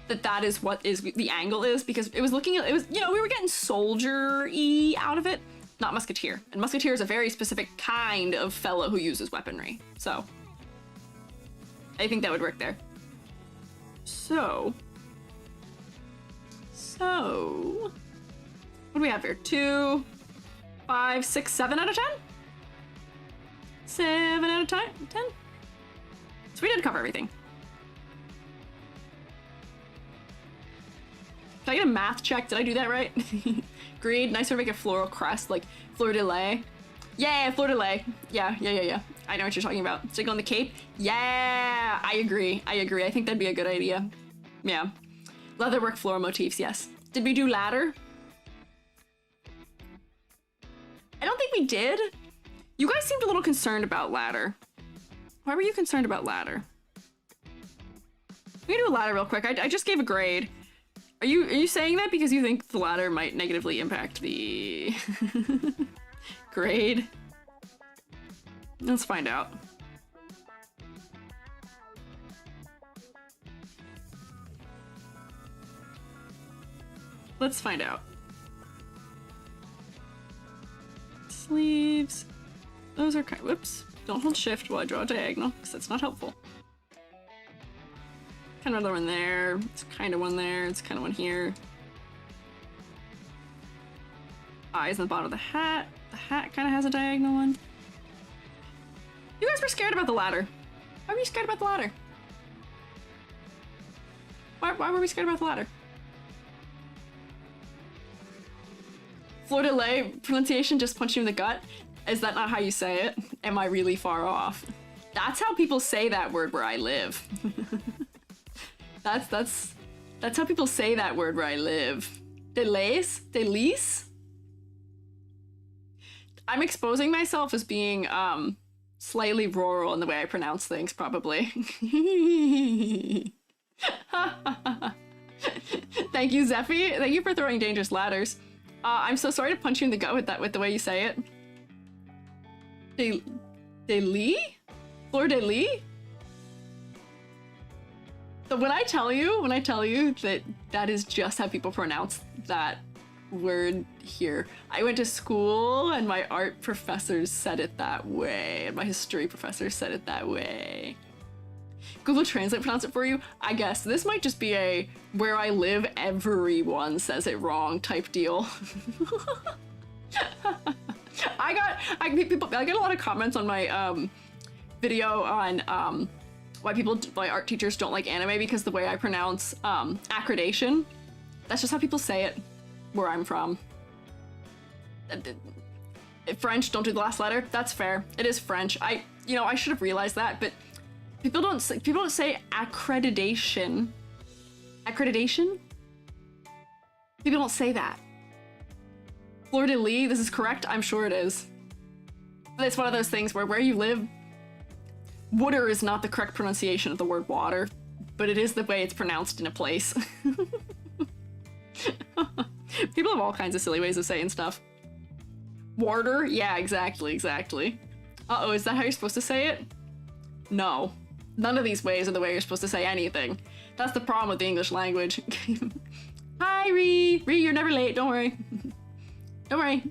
that is what is the angle is, because it was, you know, we were getting soldier-y out of it, not musketeer. And musketeer is a very specific kind of fellow who uses weaponry. So I think that would work there. So what do we have here? 2, 5, 6, 7 out of 10? 7 out of 10? So we did cover everything. Did I get a math check? Did I do that right? Agreed. Nice to make a floral crest, like fleur de lis. Yeah, fleur de lis. Yeah. I know what you're talking about. Stick on the cape? Yeah, I agree. I think that'd be a good idea. Yeah. Leatherwork floral motifs, yes. Did we do ladder? I don't think we did. You guys seemed a little concerned about ladder. Why were you concerned about ladder? We can do a ladder real quick. I just gave a grade. Are you saying that because you think the ladder might negatively impact the grade? Let's find out. Let's find out. Sleeves. Those are kind of, whoops. Don't hold shift while I draw a diagonal, because that's not helpful. Kind of another one there. It's kind of one there. It's kind of one here. Eyes on the bottom of the hat. The hat kind of has a diagonal one. You guys were scared about the ladder. Why were you scared about the ladder? Why were we scared about the ladder? Fleur de lis pronunciation just punched you in the gut. Is that not how you say it? Am I really far off? That's how people say that word where I live. That's how people say that word where I live. Delays? Delis? I'm exposing myself as being slightly rural in the way I pronounce things, probably. Thank you, Zeffy. Thank you for throwing dangerous ladders. I'm so sorry to punch you in the gut with the way you say it. Delis? Fleur de lis? So when I tell you that is just how people pronounce that word here. I went to school and my art professors said it that way, and my history professor said it that way. Google Translate pronounce it for you? I guess. This might just be a where I live everyone says it wrong type deal. I get a lot of comments on my video on why art teachers don't like anime, because the way I pronounce accreditation. That's just how people say it where I'm from. French, don't do the last letter. That's fair. It is French. I should have realized that, but people don't say accreditation. Accreditation? People don't say that. Fleur de lis, this is correct? I'm sure it is. But it's one of those things where you live, water is not the correct pronunciation of the word water, but it is the way it's pronounced in a place. People have all kinds of silly ways of saying stuff. Water? Yeah, exactly. Uh-oh, is that how you're supposed to say it? No. None of these ways are the way you're supposed to say anything. That's the problem with the English language. Hi, Ree! Ree, you're never late, don't worry. Don't worry.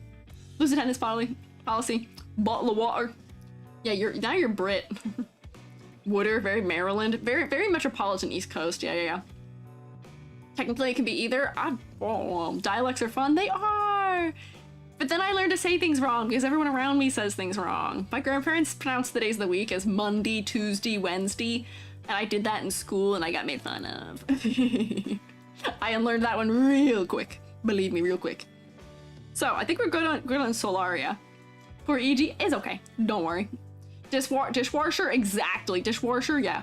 Lose attendance, Polly. Policy. Bottle of water. Yeah, you're Brit. Wooder, very Maryland. Very metropolitan East Coast. Yeah. Technically, it can be either. Dialects are fun. They are! But then I learned to say things wrong because everyone around me says things wrong. My grandparents pronounce the days of the week as Monday, Tuesday, Wednesday, and I did that in school and I got made fun of. I unlearned that one real quick. Believe me, real quick. So I think we're good on Solaria. For EG is okay. Don't worry. Dishwasher, exactly. Dishwasher, yeah.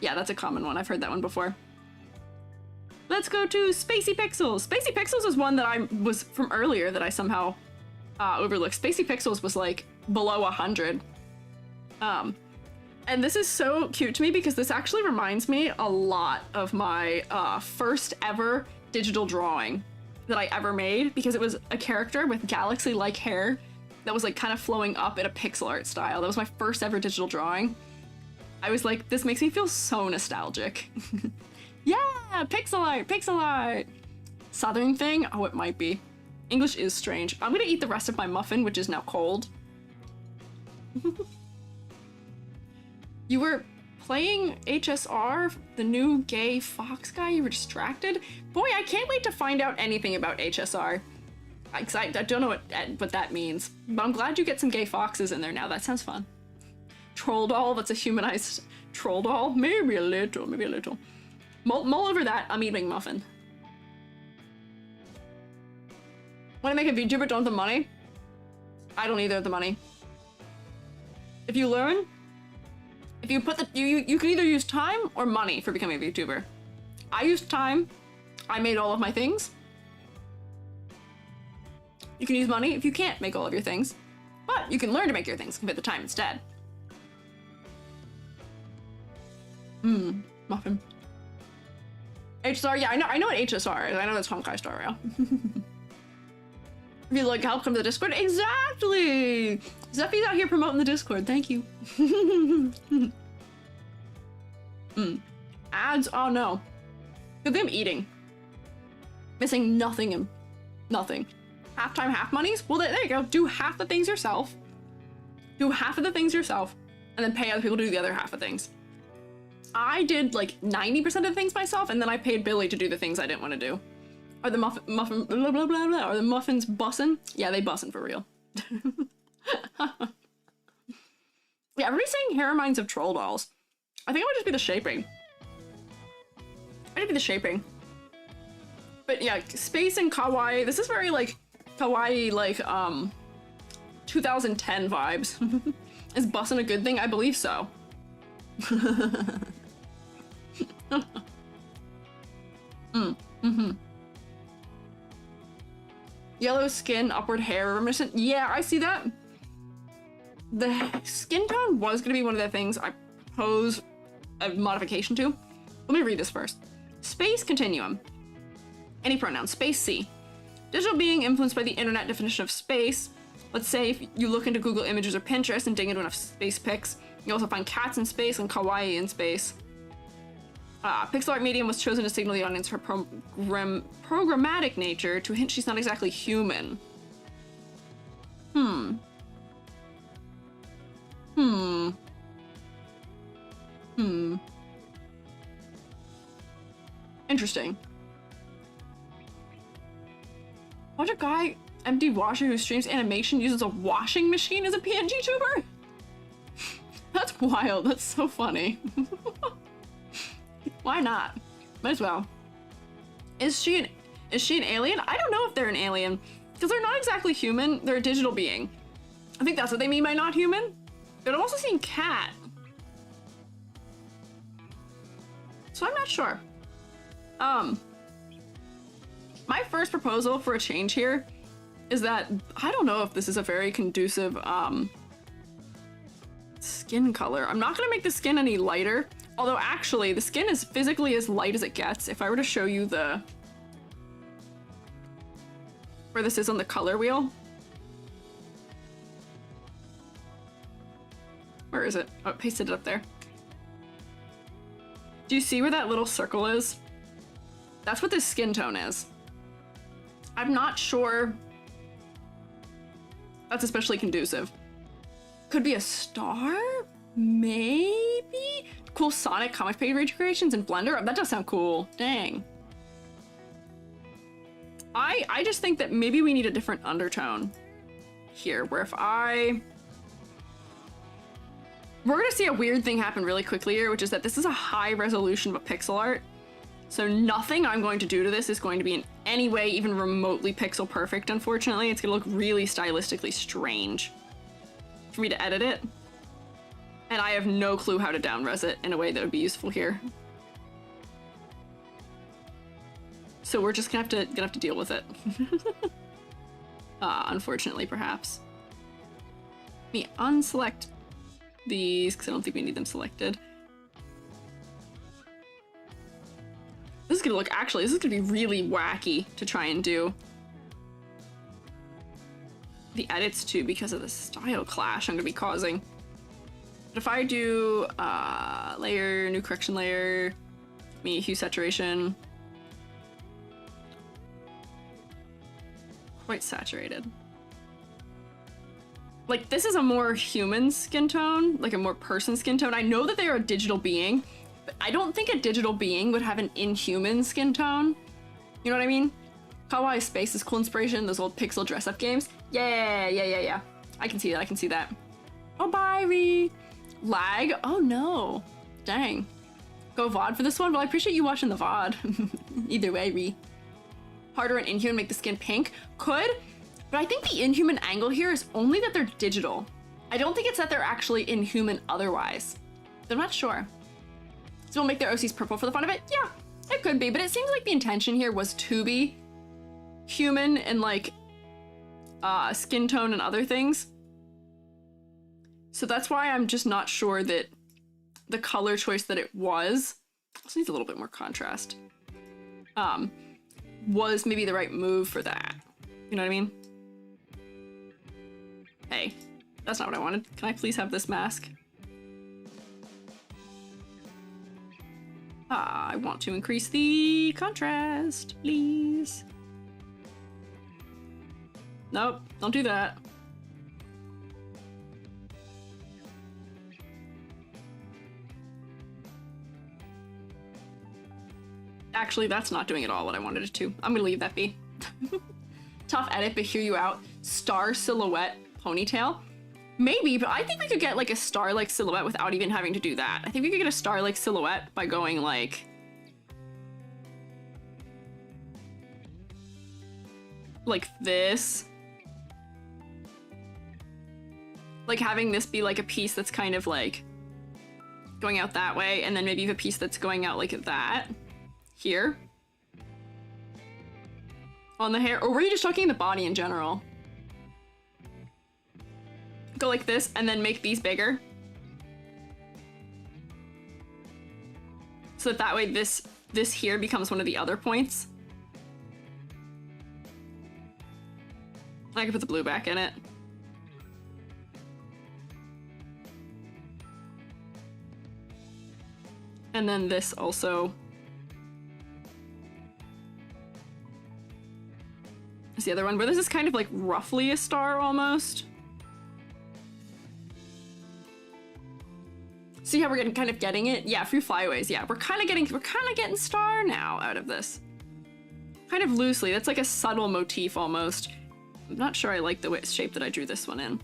Yeah, that's a common one. I've heard that one before. Let's go to Spacey Pixels. Spacey Pixels is one that I was from earlier that I somehow overlooked. Spacey Pixels was like below 100. And this is so cute to me because this actually reminds me a lot of my first ever digital drawing that I ever made, because it was a character with galaxy-like hair that was like kind of flowing up in a pixel art style. That was my first ever digital drawing. I was like, this makes me feel so nostalgic. Yeah, pixel art. Southern thing? Oh, it might be. English is strange. I'm gonna eat the rest of my muffin, which is now cold. You were playing HSR, the new gay fox guy? You were distracted? Boy, I can't wait to find out anything about HSR. I don't know what that means, but I'm glad you get some gay foxes in there now. That sounds fun. Troll doll, that's a humanized troll doll? Maybe a little. Mull over that, I'm eating muffin. Want to make a VTuber, don't have the money? I don't either have the money. If you learn, if you put the, you can either use time or money for becoming a VTuber. I used time. I made all of my things. You can use money if you can't make all of your things, but you can learn to make your things and put the time instead. Muffin. HSR, yeah, I know what HSR is. I know that's Honkai Star Rail. If you'd like help, come to the Discord. Exactly! Zeffy's out here promoting the Discord. Thank you. Ads? Oh no. Good thing I'm eating. Missing nothing and nothing. Half time, half monies? Well, there you go. Do half the things yourself. Do half of the things yourself, and then pay other people to do the other half of things. I did like 90% of the things myself, and then I paid Billy to do the things I didn't want to do. Are the muffin blah blah blah blah? Are the muffins bussin'? Yeah, they bussin' for real. Yeah, everybody's saying hair reminds of troll dolls. I think it might just be the shaping. Might be the shaping. But yeah, space and kawaii. This is very like kawaii, like 2010 vibes. Is bussin' a good thing? I believe so. Yellow skin, upward hair, reminiscent. Yeah, I see that. The skin tone was going to be one of the things I propose a modification to. Let me read this first. Space continuum. Any pronoun. Space C. Digital being influenced by the internet definition of space. Let's say if you look into Google Images or Pinterest and dig into enough space pics, you also find cats in space and kawaii in space. Pixel art medium was chosen to signal the audience her programmatic nature to hint she's not exactly human. Interesting. Watch a guy, empty washer who streams animation uses a washing machine as a PNG tuber? That's wild. That's so funny. Why not? Might as well. Is she an alien? I don't know if they're an alien, because they're not exactly human. They're a digital being. I think that's what they mean by not human. But I'm also seeing cat. So I'm not sure. My first proposal for a change here is that I don't know if this is a very conducive skin color. I'm not gonna make the skin any lighter. Although actually, the skin is physically as light as it gets. If I were to show you where this is on the color wheel. Where is it? Oh, I pasted it up there. Do you see where that little circle is? That's what this skin tone is. I'm not sure That's especially conducive. Could be a star? Maybe? Cool Sonic comic page creations in Blender? That does sound cool. Dang. I just think that maybe we need a different undertone here, where if we're gonna see a weird thing happen really quickly here, which is that this is a high resolution of a pixel art. So nothing I'm going to do to this is going to be in any way even remotely pixel perfect, unfortunately. It's gonna look really stylistically strange for me to edit it. And I have no clue how to down-res it in a way that would be useful here. So we're just gonna have to deal with it. Unfortunately, perhaps. Let me unselect these, because I don't think we need them selected. This is gonna look, actually, this is gonna be really wacky to try and do the edits to because of the style clash I'm gonna be causing. But if I do layer, new correction layer, hue saturation, quite saturated. Like, this is a more human skin tone, like a more person skin tone. I know that they are a digital being, but I don't think a digital being would have an inhuman skin tone. You know what I mean? Kawaii Space is cool inspiration, those old pixel dress-up games. Yeah. I can see that. Oh, bye, Ree. Lag? Oh, no. Dang. Go VOD for this one? Well, I appreciate you watching the VOD. Either way, Ree. Harder and inhuman make the skin pink? Could, but I think the inhuman angle here is only that they're digital. I don't think it's that they're actually inhuman otherwise. I'm not sure. So we'll make their OCs purple for the fun of it? Yeah, it could be, but it seems like the intention here was to be human and like skin tone and other things. So that's why I'm just not sure that the color choice that it was, this needs a little bit more contrast, was maybe the right move for that. You know what I mean? Hey, that's not what I wanted. Can I please have this mask? I want to increase the contrast, please. Nope, don't do that. Actually, that's not doing at all what I wanted it to. I'm gonna leave that be. Tough edit, but hear you out. Star silhouette ponytail? Maybe, but I think we could get like a star-like silhouette without even having to do that. I think we could get a star-like silhouette by going like this. Like having this be like a piece that's kind of like going out that way, and then maybe a piece that's going out like that. Here. On the hair, or were you just talking the body in general? Go like this, and then make these bigger. So that way this here becomes one of the other points. I can put the blue back in it. And then this also is the other one, where this is kind of like roughly a star almost. See how we're kind of getting it? Yeah, through flyaways. Yeah, we're kind of getting star now out of this. Kind of loosely. That's like a subtle motif almost. I'm not sure I like the shape that I drew this one in.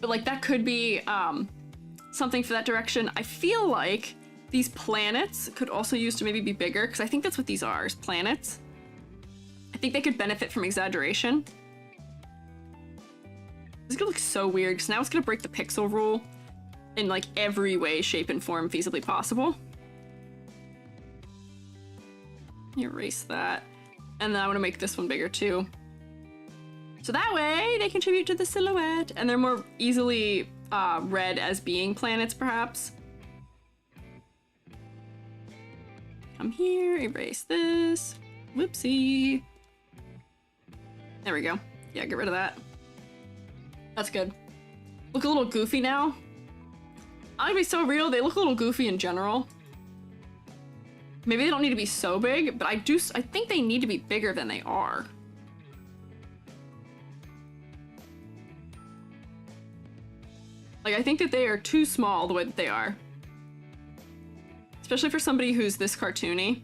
But like that could be something for that direction. I feel like these planets could also use to maybe be bigger, because I think that's what these are, is planets. I think they could benefit from exaggeration. This is gonna look so weird, because now it's gonna break the pixel rule in like every way, shape, and form feasibly possible. Erase that. And then I want to make this one bigger too. So that way they contribute to the silhouette, and they're more easily read as being planets, perhaps. Come here, erase this. Whoopsie. There we go. Yeah, get rid of that. That's good. Look a little goofy now. I'm gonna be so real, they look a little goofy in general. Maybe they don't need to be so big, but I think they need to be bigger than they are. Like, I think that they are too small the way that they are. Especially for somebody who's this cartoony.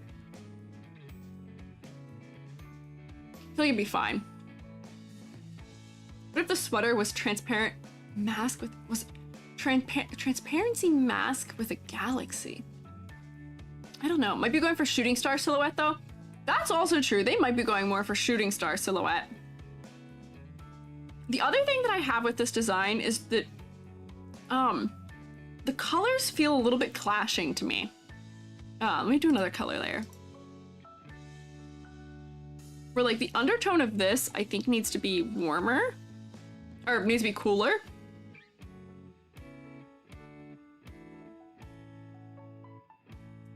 I feel like it'd be fine. What if the sweater was transparent mask with, transparency mask with a galaxy? I don't know. Might be going for shooting star silhouette though. That's also true. They might be going more for shooting star silhouette. The other thing that I have with this design is that the colors feel a little bit clashing to me. Let me do another color layer. Where like the undertone of this, I think needs to be warmer. Or needs to be cooler.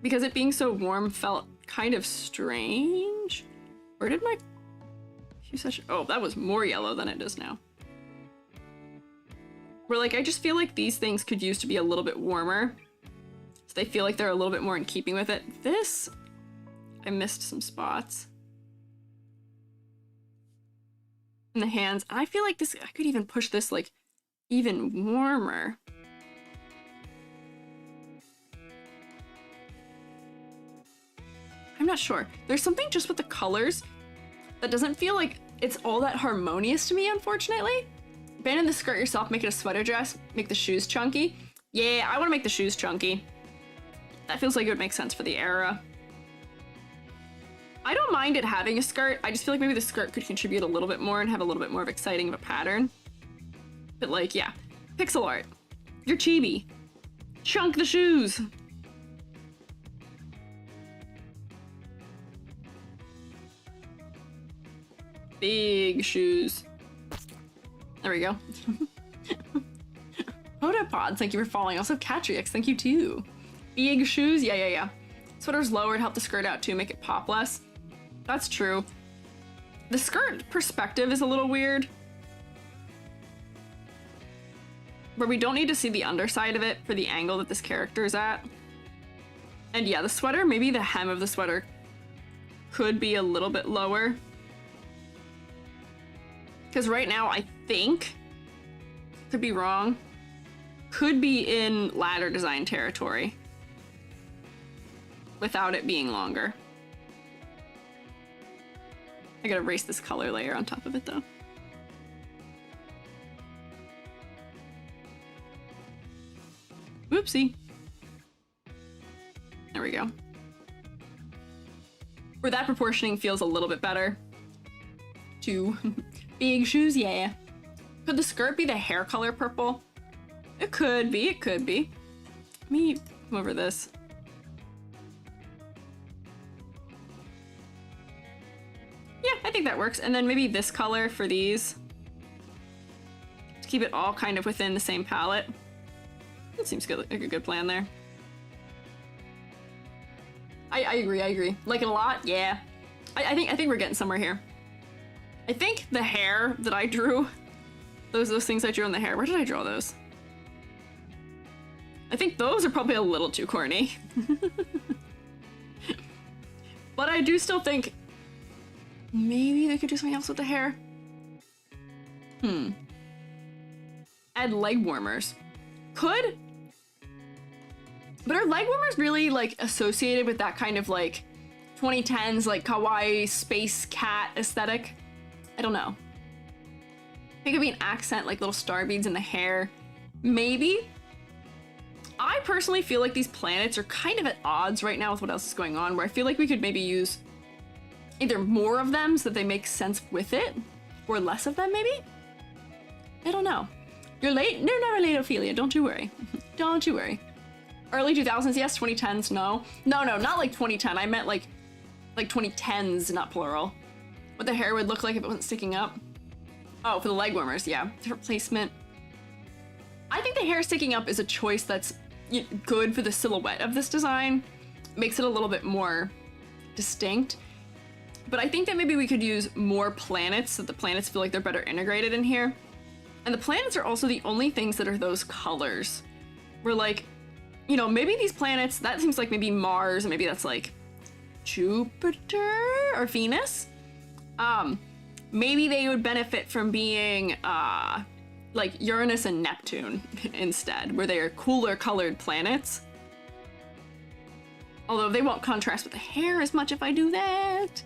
Because it being so warm felt kind of strange. Where did my hue saturation? Oh, that was more yellow than it is now. Where like, I just feel like these things could use to be a little bit warmer. So they feel like they're a little bit more in keeping with it. This, I missed some spots. In the hands. I feel like this, I could even push this like even warmer. I'm not sure. There's something just with the colors that doesn't feel like it's all that harmonious to me, unfortunately. Abandon the skirt yourself, make it a sweater dress, make the shoes chunky. Yeah, I want to make the shoes chunky. That feels like it would make sense for the era. I don't mind it having a skirt. I just feel like maybe the skirt could contribute a little bit more and have a little bit more of exciting of a pattern. But like, yeah, pixel art. You're chibi. Chunk the shoes. Big shoes. There we go. Podopods, thank you for following. Also, Catrix, thank you too. Big shoes, yeah. Sweater's lower to help the skirt out too, make it pop less. That's true. The skirt perspective is a little weird. Where we don't need to see the underside of it for the angle that this character is at. And yeah, the sweater, maybe the hem of the sweater could be a little bit lower. Because right now, I think, could be wrong, could be in ladder design territory without it being longer. I gotta erase this color layer on top of it though. Whoopsie. There we go. Where that proportioning feels a little bit better. Too. Big shoes, yeah. Could the skirt be the hair color purple? It could be, it could be. Let me come over this. Yeah, I think that works. And then maybe this color for these. To keep it all kind of within the same palette. That seems good, like a good plan there. I agree. Like it a lot, yeah. I think we're getting somewhere here. I think the hair that I drew, those things I drew in the hair, where did I draw those? I think those are probably a little too corny. But I do still think maybe they could do something else with the hair. Add leg warmers. Could. But are leg warmers really like associated with that kind of like 2010s like kawaii space cat aesthetic? I don't know. It could be an accent, like little star beads in the hair. Maybe. I personally feel like these planets are kind of at odds right now with what else is going on, where I feel like we could maybe use either more of them so that they make sense with it, or less of them maybe? I don't know. You're late? No, never late, Ophelia. Don't you worry. Don't you worry. Early 2000s, yes. 2010s, no. No, not like 2010. I meant like 2010s, not plural. What the hair would look like if it wasn't sticking up. Oh, for the leg warmers, yeah. Different placement. I think the hair sticking up is a choice that's good for the silhouette of this design. Makes it a little bit more distinct. But I think that maybe we could use more planets so the planets feel like they're better integrated in here. And the planets are also the only things that are those colors. We're like, you know, maybe these planets, that seems like maybe Mars, and maybe that's like Jupiter or Venus. Maybe they would benefit from being like Uranus and Neptune instead, where they are cooler colored planets. Although they won't contrast with the hair as much if I do that.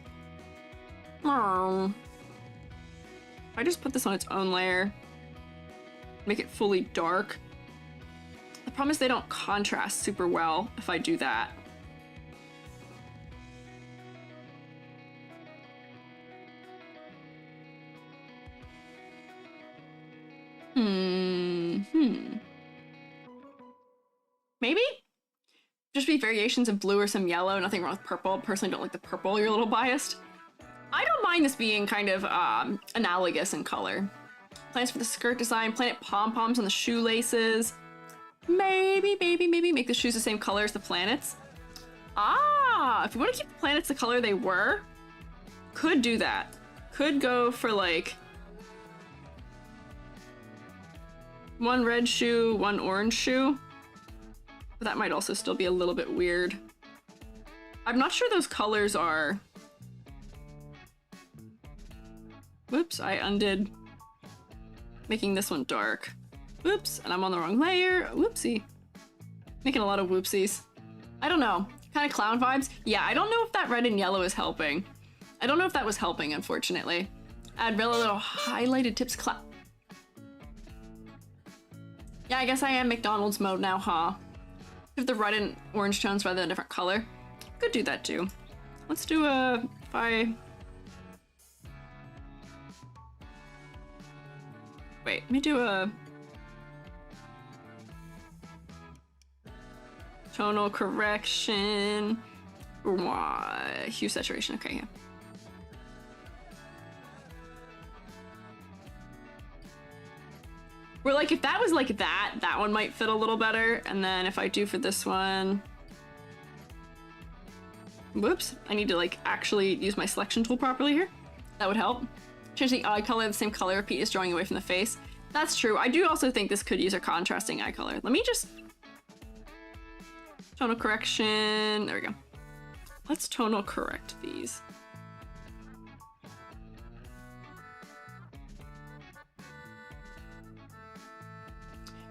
Oh. If I just put this on its own layer, make it fully dark. The problem is they don't contrast super well if I do that. Maybe? Just be variations of blue or some yellow, nothing wrong with purple. Personally don't like the purple, you're a little biased. I don't mind this being kind of analogous in color. Plans for the skirt design, planet pom-poms on the shoelaces. Maybe make the shoes the same color as the planets. Ah, if you want to keep the planets the color they were, could do that. Could go for like one red shoe, one orange shoe. But that might also still be a little bit weird. I'm not sure those colors are... Whoops, I undid making this one dark. Whoops, and I'm on the wrong layer. Whoopsie. Making a lot of whoopsies. I don't know. Kind of clown vibes. Yeah, I don't know if that red and yellow is helping. I don't know if that was helping, unfortunately. Add really little highlighted tips Yeah, I guess I am McDonald's mode now, huh? If the red and orange tones rather than a different color. Could do that too. Let's do a... If I... Wait, let me do a... Tonal correction. Hue saturation, okay, yeah. Where like if that was like that one might fit a little better. And then if I do for this one, whoops, I need to like actually use my selection tool properly here. That would help. Change the eye color, the same color repeat is drawing away from the face. That's true. I do also think this could use a contrasting eye color. Let me just tonal correction. There we go. Let's tonal correct these.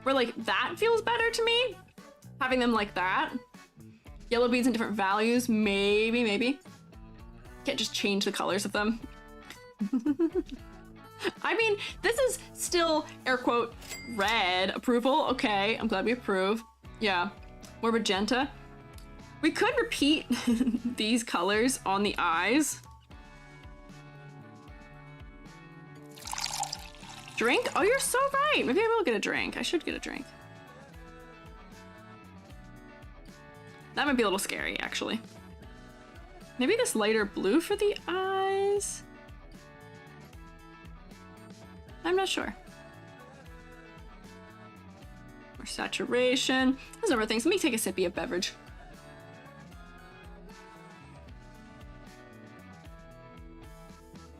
Where like that feels better to me, having them like that. Yellow beads in different values, maybe. Can't just change the colors of them. I mean, this is still air quote red approval. Okay, I'm glad we approve. Yeah, more magenta. We could repeat these colors on the eyes. Drink? Oh, you're so right. Maybe I will get a drink. I should get a drink. That might be a little scary, actually. Maybe this lighter blue for the eyes? I'm not sure. More saturation. Those other things. Let me take a sippy of beverage.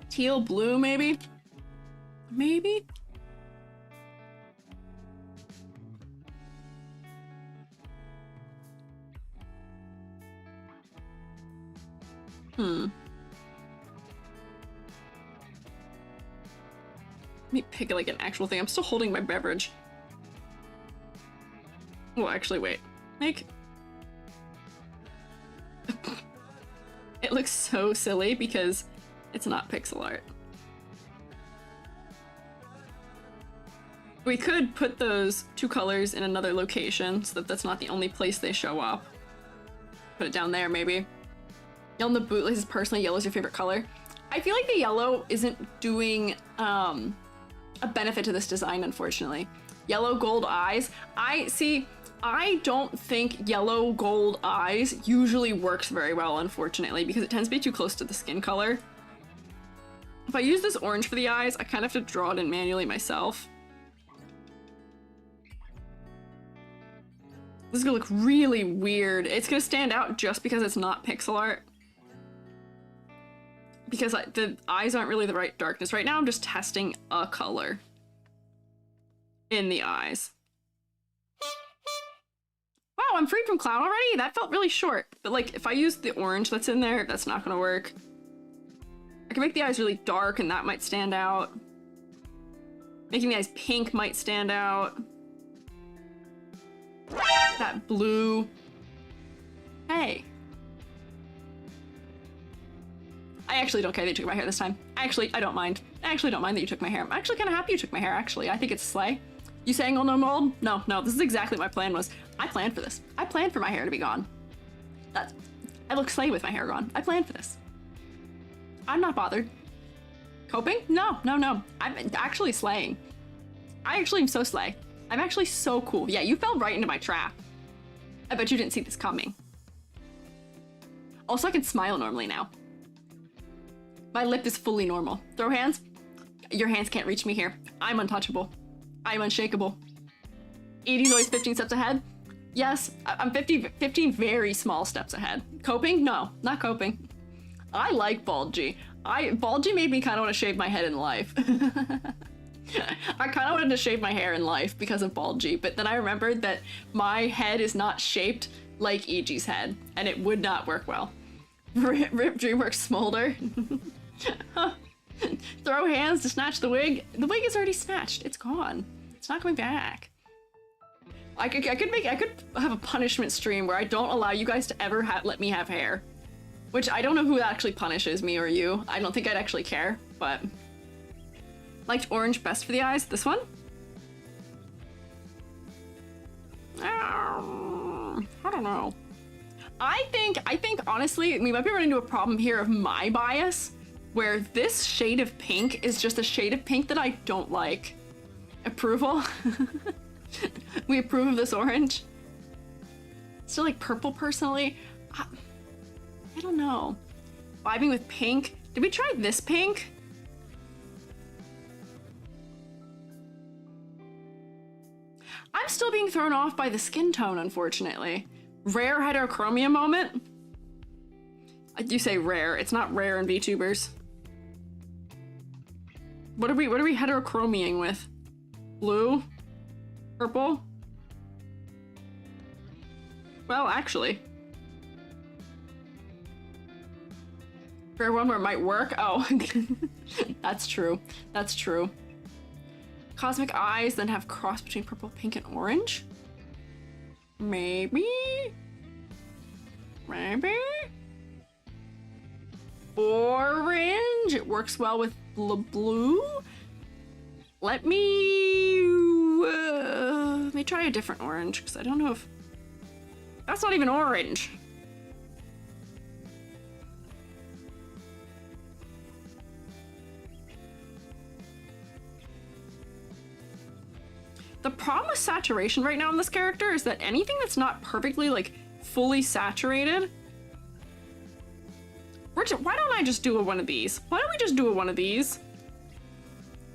Teal blue, maybe? Maybe? Let me pick like an actual thing. I'm still holding my beverage. Well, actually, wait. Make... It looks so silly because it's not pixel art. We could put those two colors in another location so that that's not the only place they show up. Put it down there, maybe. Yellow in the bootlaces, personally, yellow is your favorite color. I feel like the yellow isn't doing a benefit to this design, unfortunately. Yellow gold eyes. I don't think yellow gold eyes usually works very well, unfortunately, because it tends to be too close to the skin color. If I use this orange for the eyes, I kind of have to draw it in manually myself. This is gonna look really weird. It's gonna stand out just because it's not pixel art. Because the eyes aren't really the right darkness. Right now I'm just testing a color in the eyes. Wow, I'm free from clown already? That felt really short. But like, if I use the orange that's in there, that's not gonna work. I can make the eyes really dark and that might stand out. Making the eyes pink might stand out. That blue. Hey. I actually don't care that you took my hair this time. Actually, I don't mind. I actually don't mind that you took my hair. I'm actually kind of happy you took my hair, actually. I think it's slay. You saying no mold? No, this is exactly what my plan was. I planned for this. I planned for my hair to be gone. I look slay with my hair gone. I planned for this. I'm not bothered. Coping? No. I'm actually slaying. I actually am so slay. I'm actually so cool. Yeah, you fell right into my trap. I bet you didn't see this coming. Also, I can smile normally now. My lip is fully normal. Throw hands? Your hands can't reach me here. I'm untouchable. I'm unshakable. Edie's always 15 steps ahead. Yes, I'm 15 very small steps ahead. Coping? No, not coping. I like Bulgy. Bulgy made me kind of want to shave my head in life. I kind of wanted to shave my hair in life because of Bulgy, but then I remembered that my head is not shaped like EG's head, and it would not work well. Rip DreamWorks Smolder. Throw hands to snatch the wig. The wig is already snatched. It's gone. It's not coming back. I could have a punishment stream where I don't allow you guys to ever let me have hair. Which I don't know who actually punishes, me or you. I don't think I'd actually care, but... Liked orange best for the eyes. This one? I don't know. I think honestly, we might be running into a problem here of my bias, where this shade of pink is just a shade of pink that I don't like. Approval? We approve of this orange. Still like purple personally. I don't know. Vibing with pink. Did we try this pink? I'm still being thrown off by the skin tone, unfortunately. Rare heterochromia moment? You say rare. It's not rare in VTubers. What are we heterochromiaing with? Blue? Purple? Well, actually. Rare one where it might work? Oh. That's true. That's true. Cosmic eyes, then have cross between purple, pink, and orange? Maybe? Maybe? Orange? It works well with blue? Let me try a different orange, because I don't know if... That's not even orange. The problem with saturation right now in this character is that anything that's not perfectly, like, fully saturated... why don't I just do one of these? Why don't we just do one of these?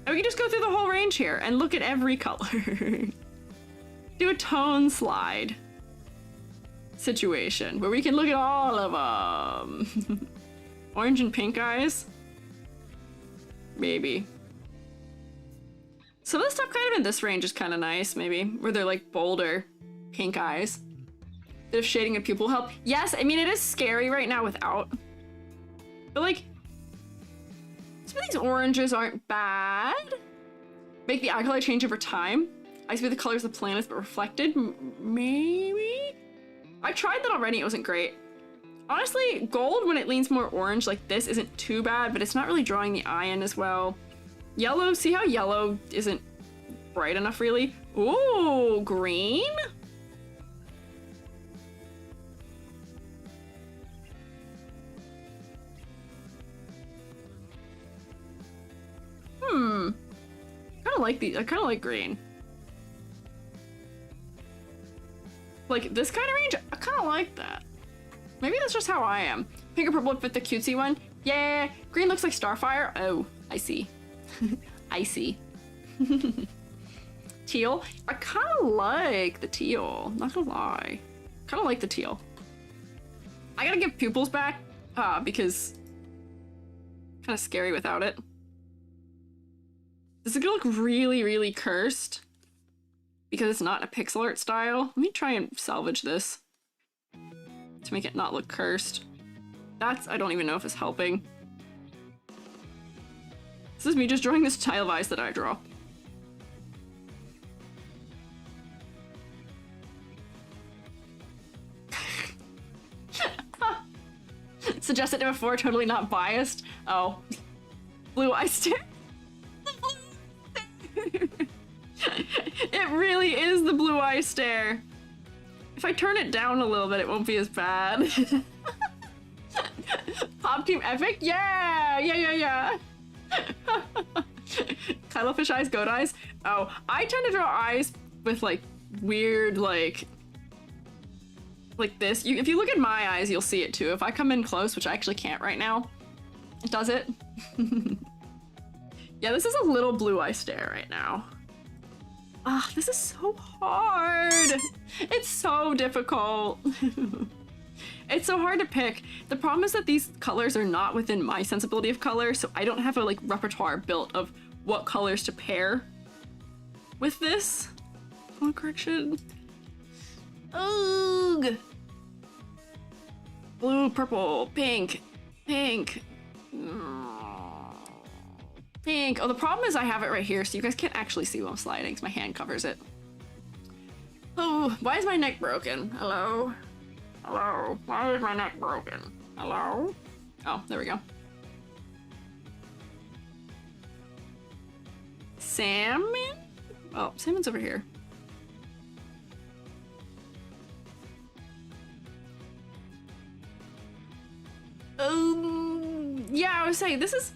And we can just go through the whole range here and look at every color. Do a tone slide situation where we can look at all of them. Orange and pink eyes? Maybe. Some of the stuff kind of in this range is kind of nice, maybe, where they're like bolder pink eyes. Bit of shading of pupil help. Yes, I mean, it is scary right now without. But like, some of these oranges aren't bad. Make the eye color change over time. I see the colors of the planets but reflected. Maybe? I tried that already, it wasn't great. Honestly, gold when it leans more orange like this isn't too bad, but it's not really drawing the eye in as well. Yellow, see how yellow isn't bright enough really? Ooh, green? I kinda like green. Like this kind of range, I kinda like that. Maybe that's just how I am. Pink or purple with the cutesy one? Yeah, green looks like Starfire. Oh, I see. I see. Teal? I kinda like the teal, not gonna lie. Kinda like the teal. I gotta give pupils back, because kinda scary without it. This is gonna look really, really cursed because it's not a pixel art style. Let me try and salvage this to make it not look cursed. I don't even know if it's helping. This is me just drawing this style of eyes that I draw. suggested it before, totally not biased. Oh. Blue eye stare. It really is the blue eye stare. If I turn it down a little bit, it won't be as bad. Pop Team Epic? Yeah! Yeah. Cuttlefish eyes, goat eyes? Oh, I tend to draw eyes with like weird like this. If you look at my eyes, you'll see it too. If I come in close, which I actually can't right now, does it? Yeah, this is a little blue eye stare right now. Ah, this is so hard. It's so difficult. It's so hard to pick. The problem is that these colors are not within my sensibility of color, so I don't have a like repertoire built of what colors to pair with this. Oh, correction. Ugh. Blue, purple, pink, pink. Pink. Oh, the problem is I have it right here, so you guys can't actually see while I'm sliding, because my hand covers it. Oh, why is my neck broken? Hello? Hello? Why is my neck broken? Hello? Oh, there we go. Salmon? Oh, salmon's over here. Yeah, I was saying, this is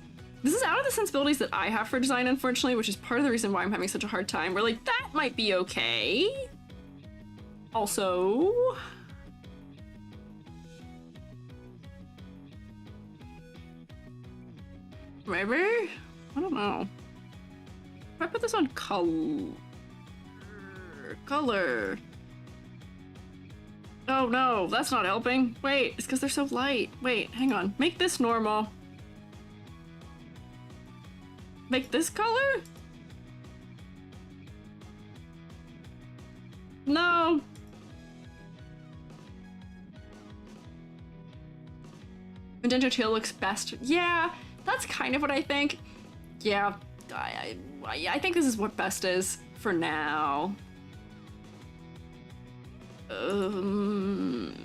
out of the sensibilities that I have for design, unfortunately, which is part of the reason why I'm having such a hard time. We're like, that might be okay. Also... maybe? I don't know. If I put this on color... Oh no, that's not helping. Wait, it's because they're so light. Wait, hang on. Make this normal. Make this color? No. Magenta teal looks best. Yeah, that's kind of what I think. Yeah, I think this is what best is for now. Maybe.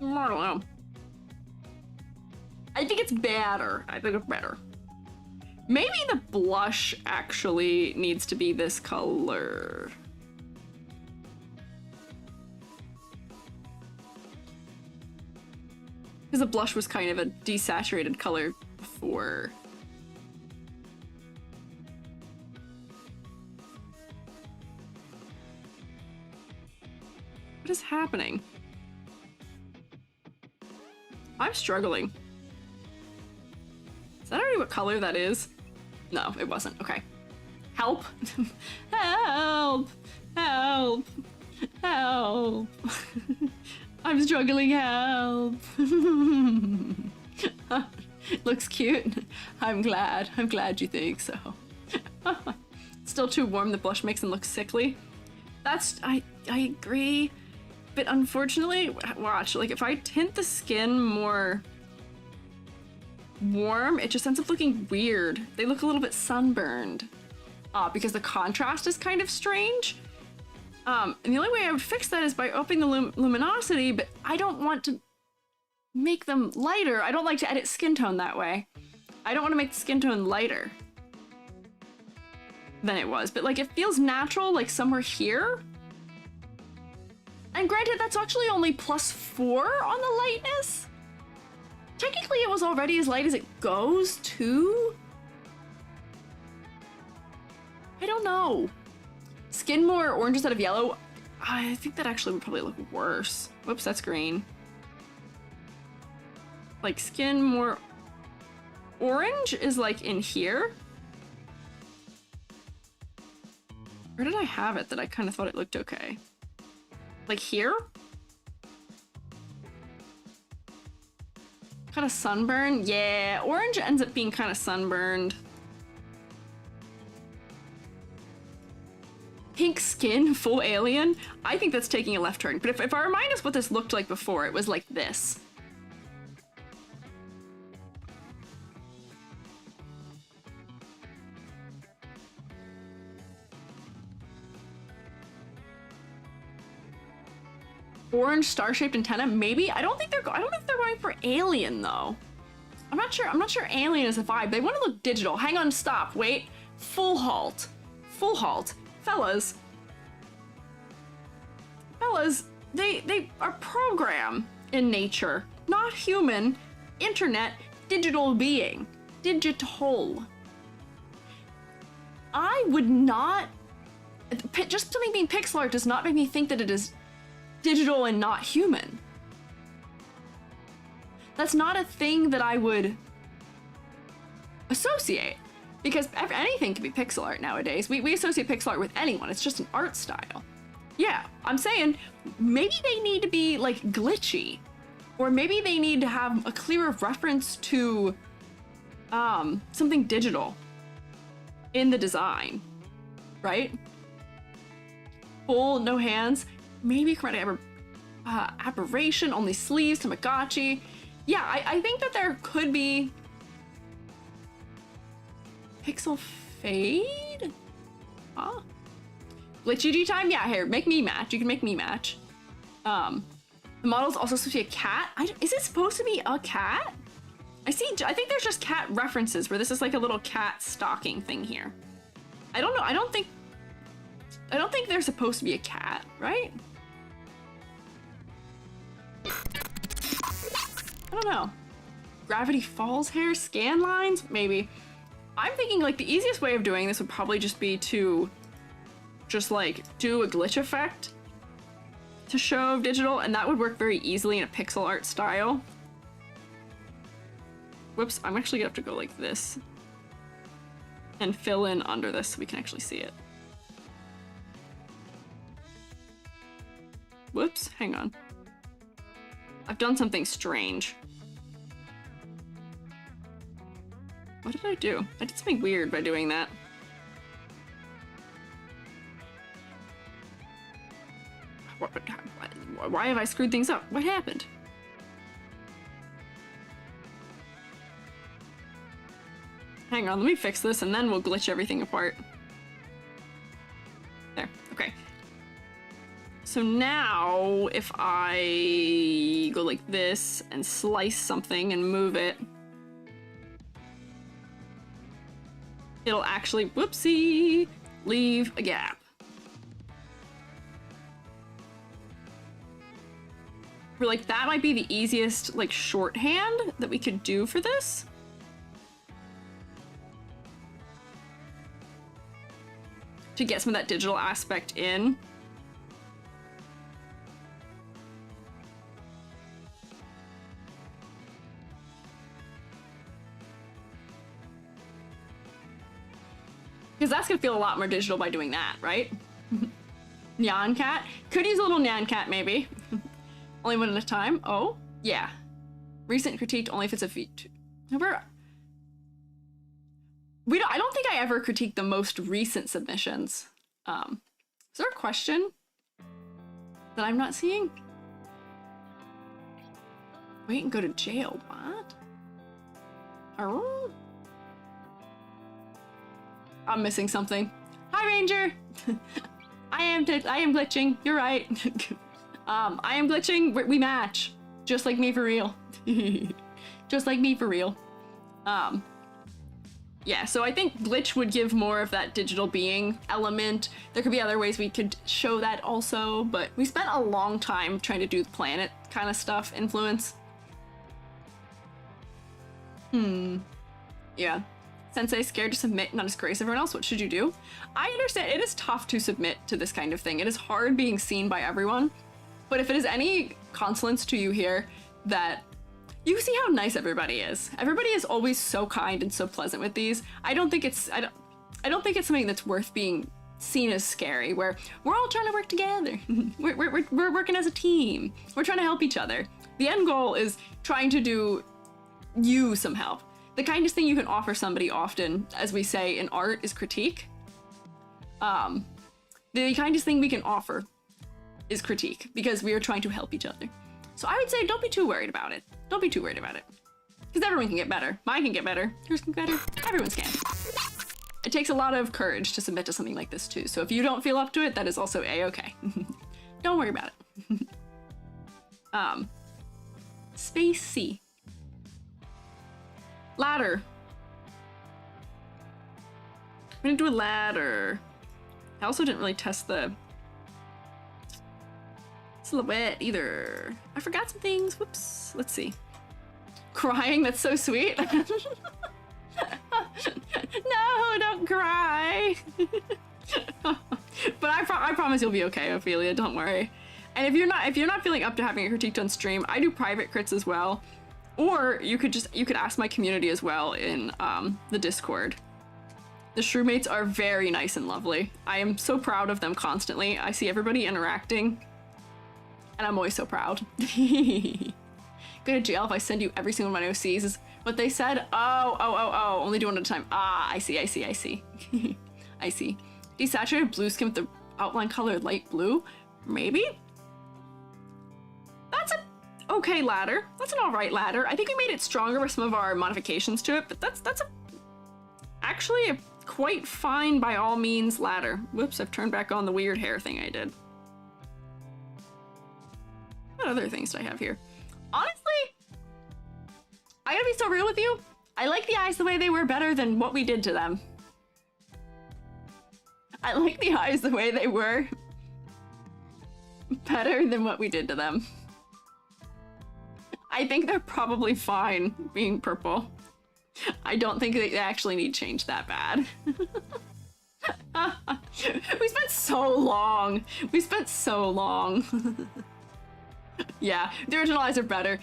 I don't know. I think it's better. I think it's better. Maybe the blush actually needs to be this color. Because the blush was kind of a desaturated color before. What is happening? I'm struggling. Is that already what color that is? No, it wasn't. Okay. Help. Help. Help. Help. I'm struggling. Help. Looks cute. I'm glad. I'm glad you think so. Still too warm. The blush makes them look sickly. That's... I agree. But unfortunately, watch, like if I tint the skin more warm, it just ends up looking weird. They look a little bit sunburned because the contrast is kind of strange. And the only way I would fix that is by upping the luminosity, but I don't want to make them lighter. I don't like to edit skin tone that way. I don't want to make the skin tone lighter than it was, but like it feels natural, like somewhere here. And granted, that's actually only +4 on the lightness. Technically, it was already as light as it goes, too. I don't know. Skin more orange instead of yellow. I think that actually would probably look worse. Whoops, that's green. Like, skin more orange is like in here. Where did I have it that I kind of thought it looked okay? Like here? Kind of sunburn? Yeah, orange ends up being kind of sunburned. Pink skin, full alien? I think that's taking a left turn. But if I remind us what this looked like before, it was like this. Orange star-shaped antenna, maybe. I don't think they're going for alien though. I'm not sure alien is the vibe. They want to look digital. Hang on, stop, wait. Full halt. Full halt. Fellas, they are program in nature, not human, internet, digital being. Digital. I would not, just something being pixel art does not make me think that it is digital and not human. That's not a thing that I would associate, because anything can be pixel art nowadays. We associate pixel art with anyone. It's just an art style. Yeah, I'm saying maybe they need to be like glitchy, or maybe they need to have a clearer reference to something digital in the design, right? Full, no hands, maybe chromatic aberration, only sleeves, Tamagotchi. Yeah, I think that there could be pixel fade? Huh? Glitchy G time? Yeah, here, make me match. You can make me match. The model's also supposed to be a cat. Is it supposed to be a cat? I think there's just cat references where this is like a little cat stalking thing here. I don't know. I don't think they're supposed to be a cat, right? I don't know. Gravity Falls hair, scan lines, maybe. I'm thinking like the easiest way of doing this would probably just be to just like do a glitch effect to show digital, and that would work very easily in a pixel art style. Whoops, I'm actually gonna have to go like this and fill in under this so we can actually see it. Whoops, hang on. I've done something strange. What did I do? I did something weird by doing that. Why have I screwed things up? What happened? Hang on, let me fix this and then we'll glitch everything apart. There, okay. So now, if I go like this and slice something and move it, it'll actually, whoopsie, leave a gap. We're like, that might be the easiest, like, shorthand that we could do for this. To get some of that digital aspect in. Because that's gonna feel a lot more digital by doing that, right? Nyan cat? Could use a little Nyan cat, maybe. Only one at a time. Oh, yeah. Recent critiqued only if it's a VTuber. I don't think I ever critiqued the most recent submissions. Is there a question that I'm not seeing? Wait and go to jail. What? Oh. I'm missing something. Hi, Ranger. I am glitching. You're right. I am glitching. We match. Just like me for real. Just like me for real. Yeah, so I think glitch would give more of that digital being element. There could be other ways we could show that also, but we spent a long time trying to do the planet kind of stuff, influence. Yeah. Sensei scared to submit, not disgrace everyone else. What should you do? I understand it is tough to submit to this kind of thing. It is hard being seen by everyone. But if it is any consolence to you here that you see how nice everybody is. Everybody is always so kind and so pleasant with these. I don't think it's something that's worth being seen as scary, where we're all trying to work together. we're working as a team. We're trying to help each other. The end goal is trying to do you some help. The kindest thing you can offer somebody often, as we say in art, is critique. The kindest thing we can offer is critique, because we are trying to help each other. So I would say don't be too worried about it. Don't be too worried about it. Because everyone can get better. Mine can get better. Yours can get better. Everyone's can. It takes a lot of courage to submit to something like this too. So if you don't feel up to it, that is also a-okay. Don't worry about it. Spacey. Ladder. I'm gonna do a ladder. I also didn't really test the silhouette either. I forgot some things. Whoops. Let's see. Crying, that's so sweet. No, don't cry. But I promise you'll be okay, Ophelia, don't worry. And if you're not feeling up to having it critiqued on stream, I do private crits as well. Or you could ask my community as well in the Discord. The SHROOMATEs are very nice and lovely. I am so proud of them constantly. I see everybody interacting, and I'm always so proud. Go to jail if I send you every single one of my OCs is what they said. Oh, only do one at a time. Ah, I see. I see. Desaturated blue skin with the outline color light blue? Maybe? That's a okay ladder. That's an alright ladder. I think we made it stronger with some of our modifications to it, but that's actually a quite fine by all means ladder. Whoops, I've turned back on the weird hair thing I did. What other things do I have here? Honestly, I gotta be so real with you. I like the eyes the way they were better than what we did to them. I like the eyes the way they were better than what we did to them. I think they're probably fine being purple. I don't think they actually need change that bad. We spent so long. Yeah, the original eyes are better.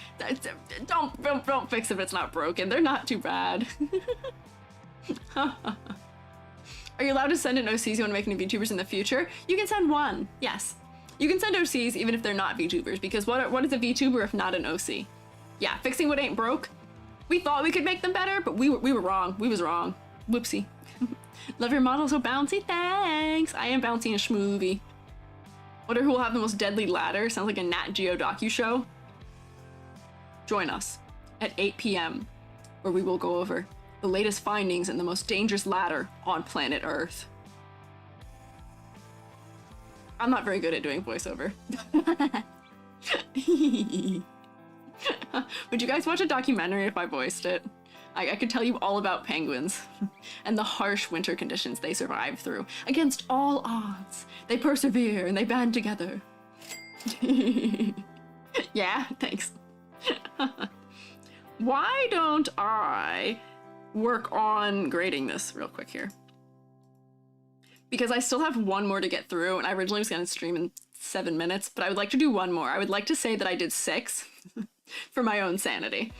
Don't fix it if it's not broken. They're not too bad. Are you allowed to send in OCs you want to make any VTubers in the future? You can send one, yes. You can send OCs even if they're not VTubers, because what is a VTuber if not an OC? Yeah, fixing what ain't broke. We thought we could make them better, but we were wrong. We was wrong. Whoopsie. Love your model so bouncy, thanks. I am bouncy and schmoovy. Wonder who will have the most deadly ladder? Sounds like a Nat Geo docu-show. Join us at 8 p.m. where we will go over the latest findings and the most dangerous ladder on planet Earth. I'm not very good at doing voiceover. Would you guys watch a documentary if I voiced it? I could tell you all about penguins and the harsh winter conditions they survive through. Against all odds, they persevere and they band together. Yeah, thanks. Why don't I work on grading this real quick here? Because I still have one more to get through, and I originally was going to stream in 7 minutes, but I would like to do one more. I would like to say that I did 6 for my own sanity.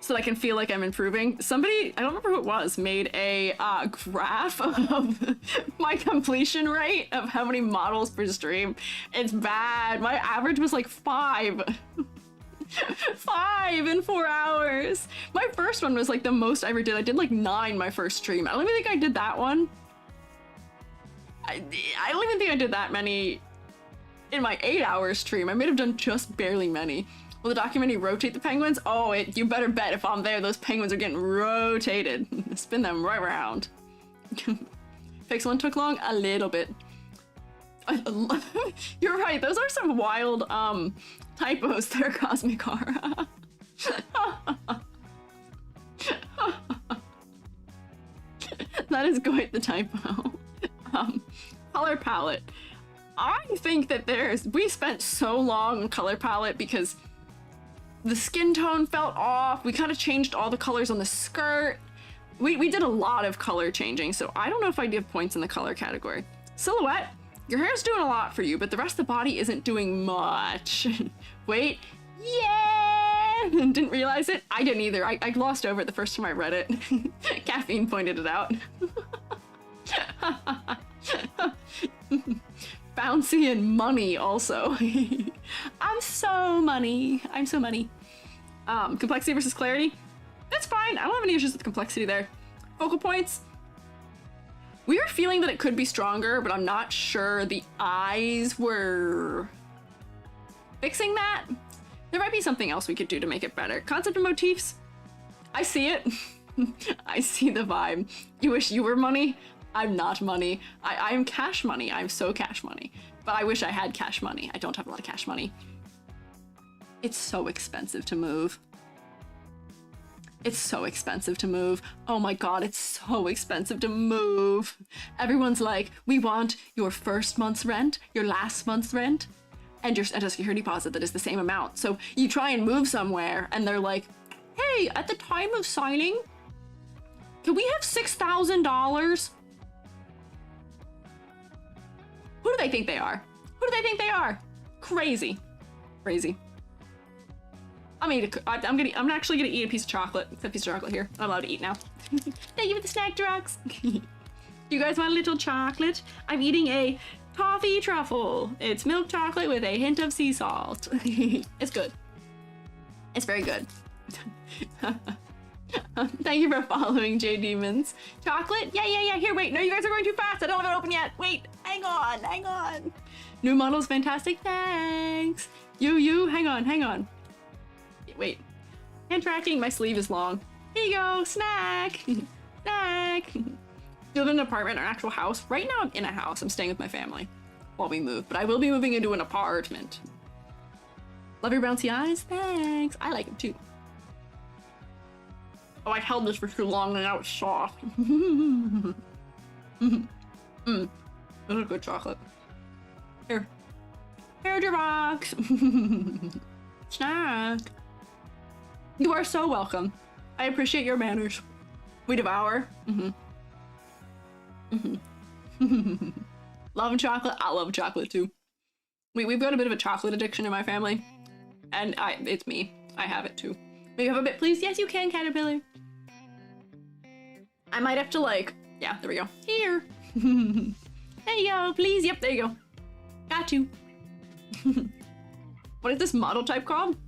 So that I can feel like I'm improving. Somebody, I don't remember who it was, made a graph of my completion rate of how many models per stream. It's bad. My average was like 5. 5 in 4 hours. My first one was like the most I ever did. I did like 9 my first stream. I don't even think I did that one. I don't even think I did that many in my 8-hour stream. I may have done just barely many. Will the documentary rotate the penguins? Oh, you better bet if I'm there, those penguins are getting rotated. Spin them right around. Fix one took long? A little bit. You're right, those are some wild typos there, Cosmic Aura. That is quite the typo. Color palette. I think that we spent so long on color palette because the skin tone felt off. We kind of changed all the colors on the skirt. We did a lot of color changing, so I don't know if I give points in the color category. Silhouette, your hair's doing a lot for you, but the rest of the body isn't doing much. Wait, yeah! Didn't realize it? I didn't either. I glossed over it the first time I read it. Caffeine pointed it out. Bouncy and money also. I'm so money. Complexity versus clarity. That's fine. I don't have any issues with complexity there. Focal points. We were feeling that it could be stronger, but I'm not sure the eyes were fixing that. There might be something else we could do to make it better. Concept of motifs. I see it. I see the vibe. You wish you were money? I'm not money. I am cash money. I'm so cash money. But I wish I had cash money. I don't have a lot of cash money. It's so expensive to move. It's so expensive to move. Oh my god, it's so expensive to move. Everyone's like, we want your first month's rent, your last month's rent, and a security deposit that is the same amount. So you try and move somewhere and they're like, hey, at the time of signing, can we have $6,000? Who do they think they are? Who do they think they are? Crazy. Crazy. I'm actually gonna eat a piece of chocolate. It's a piece of chocolate here. I'm allowed to eat now. Thank you for the snack drugs. You guys want a little chocolate? I'm eating a toffee truffle. It's milk chocolate with a hint of sea salt. It's good. It's very good. Thank you for following, J Demons. Chocolate? Yeah. Here, wait. No, you guys are going too fast. I don't have it open yet. Wait, hang on. New model's fantastic. Thanks. You, hang on. Wait. Hand tracking, my sleeve is long. Here you go, snack. Snack. You live in an apartment or an actual house? Right now I'm in a house. I'm staying with my family while we move, but I will be moving into an apartment. Love your bouncy eyes. Thanks. I like them too. Oh, I held this for too long and now it's soft. This is good chocolate. Here. Here's your box. Snack. You are so welcome. I appreciate your manners. We devour. Love chocolate. I love chocolate too. We've got a bit of a chocolate addiction in my family. And it's me. I have it too. May you have a bit, please? Yes, you can, Caterpillar. I might have to yeah, there we go. Here. There you go, please. Yep, there you go. Got you. What is this model type called?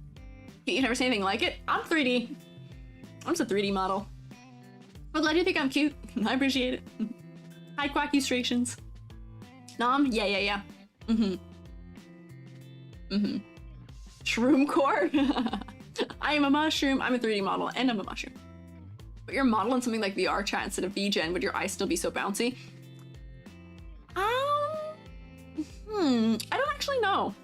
You've never seen anything like it? I'm 3D. I'm just a 3D model. Well, glad you think I'm cute. I appreciate it. Hi, Quackustrations. Nom? Yeah. Shroom core? I am a mushroom. I'm a 3D model and I'm a mushroom. But you're modeling something like VR chat instead of VGen. Would your eyes still be so bouncy? I don't actually know.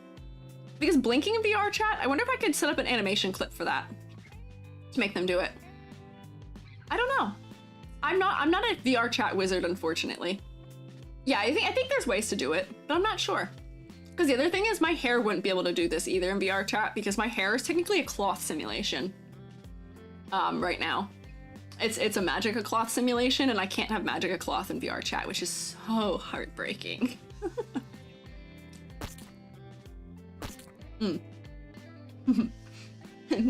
Because blinking in VR chat, I wonder if I could set up an animation clip for that to make them do it. I don't know. I'm not a VR chat wizard, unfortunately. Yeah, I think there's ways to do it, but I'm not sure. Because the other thing is my hair wouldn't be able to do this either in VR chat because my hair is technically a cloth simulation. Right now. It's a Magica cloth simulation and I can't have Magica cloth in VR chat, which is so heartbreaking.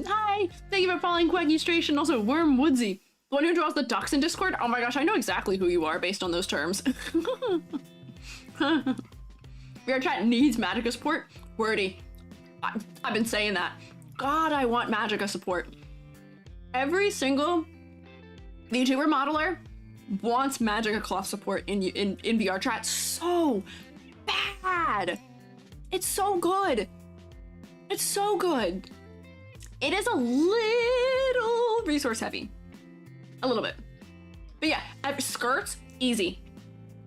Hi! Thank you for following Quackustration, also Worm Woodsy. The one who draws the ducks in Discord? Oh my gosh, I know exactly who you are based on those terms. VR chat needs Magica support? Wordy. I've been saying that. God, I want Magica support. Every single VTuber modeler wants Magica cloth support in VR chat so bad. It's so good. It's so good. It is a little resource heavy. A little bit. But yeah, skirts, easy.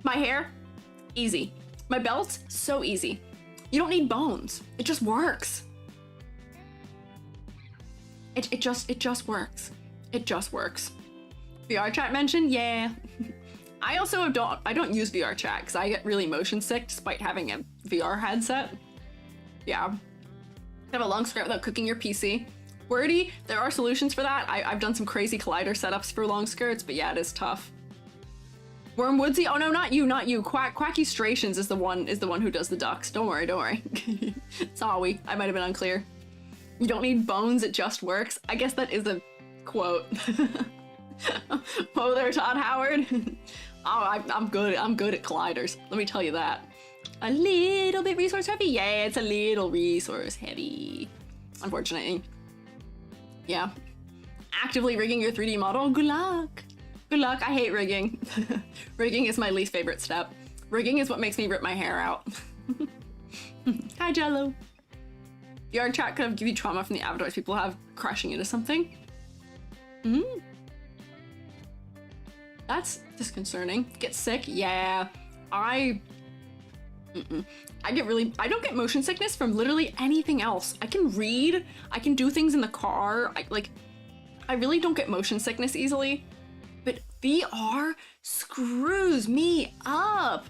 My hair, easy. My belts, so easy. You don't need bones. It just works. It just works. It just works. VR chat mention? Yeah. I also don't use VR chat because I get really motion sick despite having a VR headset. Yeah. Have a long skirt without cooking your PC. Wordy, there are solutions for that. I've done some crazy collider setups for long skirts, but yeah, it is tough. Worm Woodsy? Oh no, not you. Quackustrations is the one who does the ducks. Don't worry. Sorry, I might have been unclear. You don't need bones, it just works. I guess that is a quote. Whoa there, Todd Howard. Oh, I'm good at colliders. Let me tell you that. A little bit resource heavy? Yeah, it's a little resource heavy. Unfortunately. Yeah. Actively rigging your 3D model? Good luck. Good luck. I hate rigging. Rigging is my least favorite step. Rigging is what makes me rip my hair out. Hi, Jello. VR chat could have give you trauma from the avatars people have crashing into something. That's disconcerting. Get sick? Yeah. I don't get motion sickness from literally anything else. I can read, I can do things in the car, I really don't get motion sickness easily, but VR screws me up.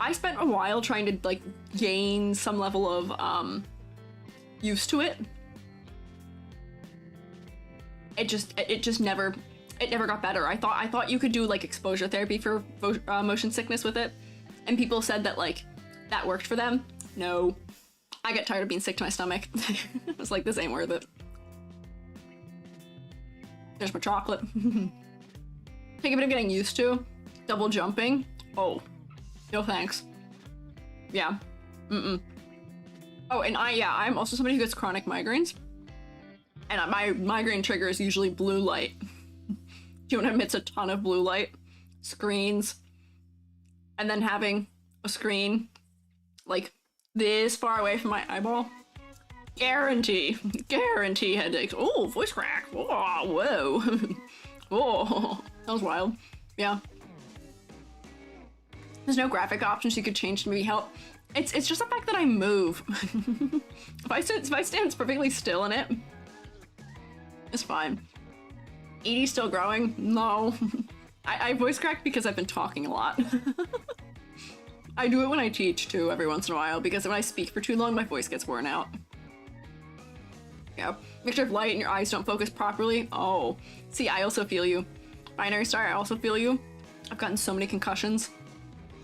I spent a while trying to like gain some level of used to it. It just never got better. I thought you could do like exposure therapy for motion sickness with it, and people said that like that worked for them. No, I get tired of being sick to my stomach. It's like, this ain't worth it. There's my chocolate. Take a bit of getting used to. Double jumping. Oh, no thanks. Yeah. Oh, and I'm also somebody who gets chronic migraines. And my migraine trigger is usually blue light. Do you know what emits a ton of blue light? Screens. And then having a screen like this far away from my eyeball. Guarantee headaches. Oh, voice crack. Oh, whoa. Oh, that was wild. Yeah. There's no graphic options you could change to maybe help. It's just the fact that I move. If I stand perfectly still in it, it's fine. Edie's still growing? No. I voice crack because I've been talking a lot. I do it when I teach too, every once in a while, because when I speak for too long, my voice gets worn out. Yeah. Mixture of light and your eyes don't focus properly. Oh. See, I also feel you. Binary Star, I also feel you. I've gotten so many concussions.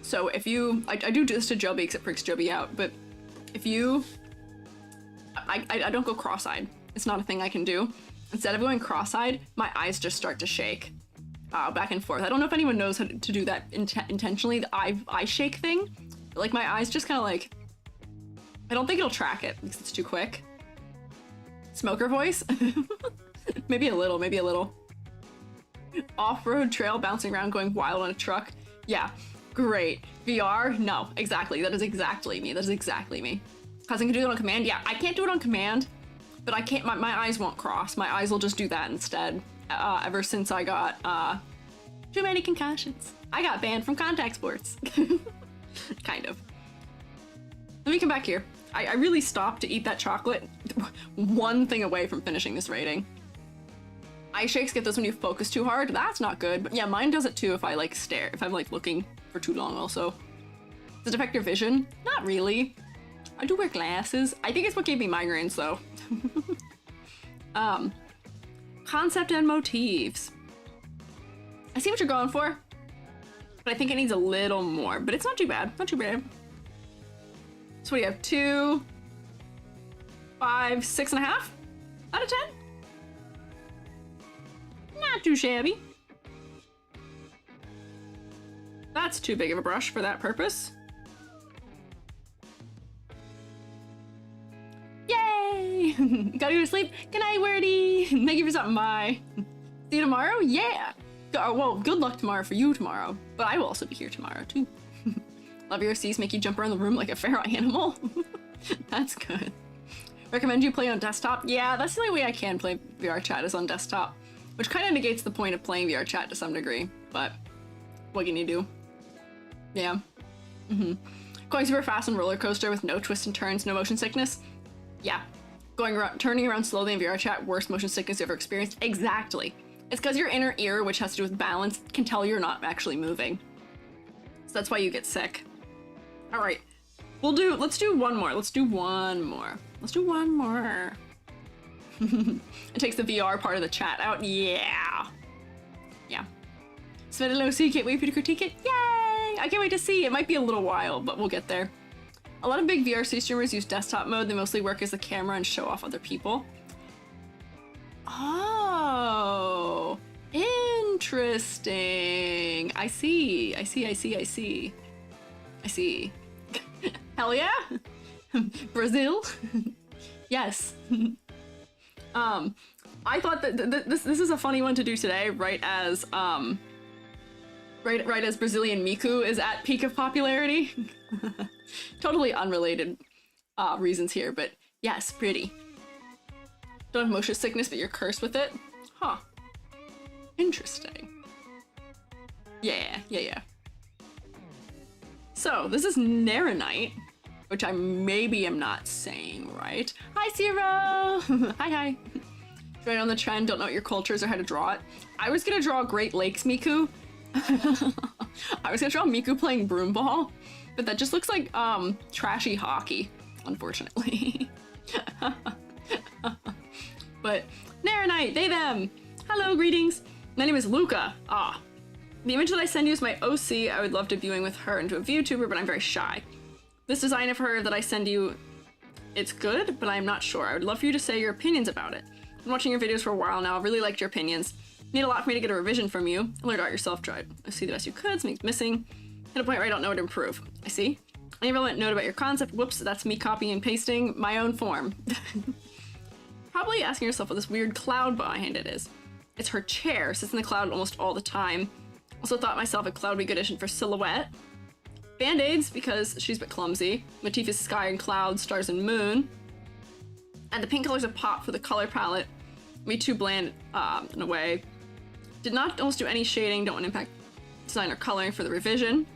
So if you, I do this to Joby because it freaks Joby out, but if you, I don't go cross-eyed. It's not a thing I can do. Instead of going cross-eyed, my eyes just start to shake back and forth. I don't know if anyone knows how to do that intentionally, the eye shake thing. But like my eyes just kind of like, I don't think it'll track it because it's too quick. Smoker voice? Maybe a little. Off-road trail bouncing around going wild on a truck. Yeah, great. VR? No, exactly. That is exactly me. Because I can do it on command. Yeah, I can't do it on command, but I can't, my eyes won't cross. My eyes will just do that instead. Ever since I got too many concussions. I got banned from contact sports. Kind of. Let me come back here. I really stopped to eat that chocolate. One thing away from finishing this rating. Eye shakes get those when you focus too hard. That's not good. But yeah, mine does it too if I like stare, if I'm like looking for too long also. Does it affect your vision? Not really. I do wear glasses. I think it's what gave me migraines though. Concept and motifs. I see what you're going for, but I think it needs a little more, but it's not too bad. Not too bad. So what do you have? 2, 5, 6.5 out of 10? Not too shabby. That's too big of a brush for that purpose. Yay! Gotta go to sleep. Good night, Wordy. Thank you for stopping by. See you tomorrow? Yeah. Well, good luck tomorrow for you tomorrow, but I will also be here tomorrow too. Love your C's make you jump around the room like a feral animal. That's good. Recommend you play on desktop? Yeah, that's the only way I can play VR chat is on desktop, which kind of negates the point of playing VR chat to some degree, but what can you do? Yeah. Going super fast on roller coaster with no twists and turns, no motion sickness? Yeah. Turning around slowly in VR chat, worst motion sickness you ever experienced? Exactly. It's because your inner ear, which has to do with balance, can tell you're not actually moving. So that's why you get sick. All right, let's do one more. It takes the VR part of the chat out. Yeah. Svedalosi, can't wait for you to critique it. Yay! I can't wait to see. It might be a little while, but we'll get there. A lot of big VRC streamers use desktop mode. They mostly work as a camera and show off other people. Oh, interesting. I see. Hell yeah. Brazil. Yes. I thought that this is a funny one to do today, right as Brazilian Miku is at peak of popularity. Totally unrelated reasons here, but yes, pretty. Don't have motion sickness, but you're cursed with it? Huh. Interesting. Yeah. So this is Naranite, which I maybe am not saying right. Hi, Zero! Hi. Right on the trend, don't know what your cultures or how to draw it. I was gonna draw Great Lakes Miku. I was gonna draw Miku playing broomball, but that just looks like trashy hockey, unfortunately. But Naranite, they, them. Hello, greetings. My name is Luca. The image that I send you is my OC. I would love to viewing with her into a VTuber, but I'm very shy. This design of her that I send you, it's good, but I'm not sure. I would love for you to say your opinions about it. I've been watching your videos for a while now. I really liked your opinions. Need a lot for me to get a revision from you. I learned out yourself, tried. I see the best you could, something's missing. Hit a point where I don't know what to improve. I see. Any relevant note about your concept? Whoops, that's me copying and pasting my own form. Probably asking yourself what this weird cloud behind it is. It's her chair, sits in the cloud almost all the time. Also thought myself a cloud would be a good addition for silhouette. Band-aids, because she's a bit clumsy. Motif is sky and clouds, stars and moon. And the pink colors of pop for the color palette. Me too bland in a way. Did not almost do any shading, don't want to impact design or coloring for the revision.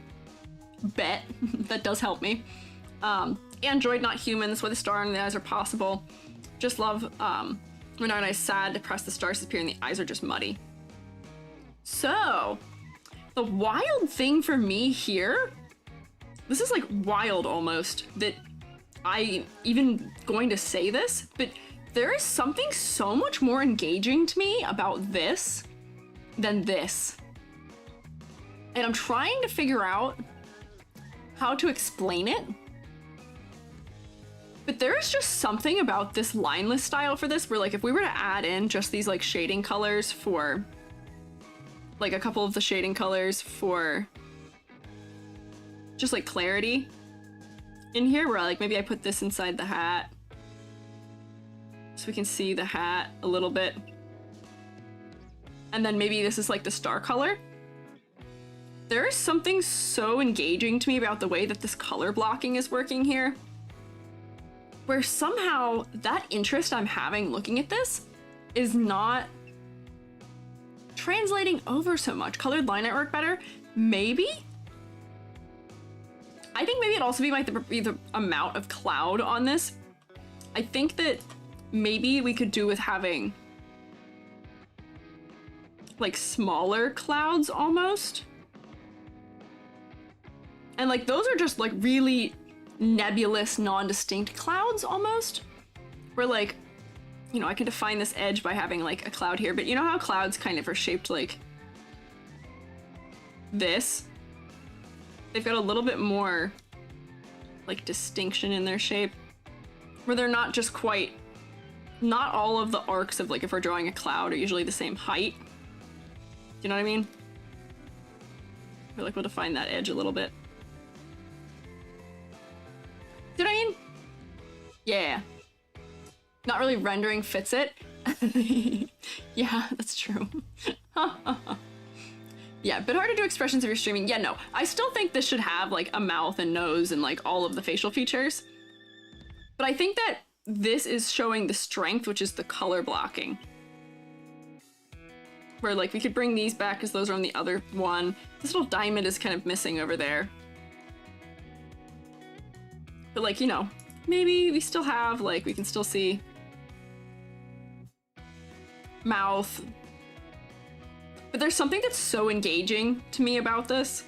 Bet, that does help me. Android, not human, that's why the star in the eyes are possible. Just love when our eyes sad, depressed, the stars disappear and the eyes are just muddy. So, the wild thing for me here, this is like wild almost, that I even going to say this, but there is something so much more engaging to me about this than this. And I'm trying to figure out how to explain it. But there's just something about this lineless style for this where like if we were to add in just these like shading colors for like a couple of the shading colors for just like clarity in here where like maybe I put this inside the hat so we can see the hat a little bit. And then maybe this is like the star color. There is something so engaging to me about the way that this color blocking is working here, where somehow that interest I'm having looking at this is not translating over so much. Colored line art work better? Maybe? I think maybe it'd also be the amount of cloud on this. I think that maybe we could do with having like smaller clouds almost. And like those are just like really nebulous, non-distinct clouds almost. Where like, you know, I can define this edge by having like a cloud here, but you know how clouds kind of are shaped like this? They've got a little bit more like distinction in their shape, where they're not just quite, not all of the arcs of like if we're drawing a cloud are usually the same height. Do you know what I mean? I feel like we'll define that edge a little bit. Do you know what I mean? Yeah. Not really rendering fits it. Yeah, that's true. Yeah, but hard to do expressions if you're streaming. Yeah, no. I still think this should have like a mouth and nose and like all of the facial features. But I think that this is showing the strength, which is the color blocking. Where like we could bring these back because those are on the other one. This little diamond is kind of missing over there. But like, you know, maybe we still have like, we can still see mouth. But there's something that's so engaging to me about this.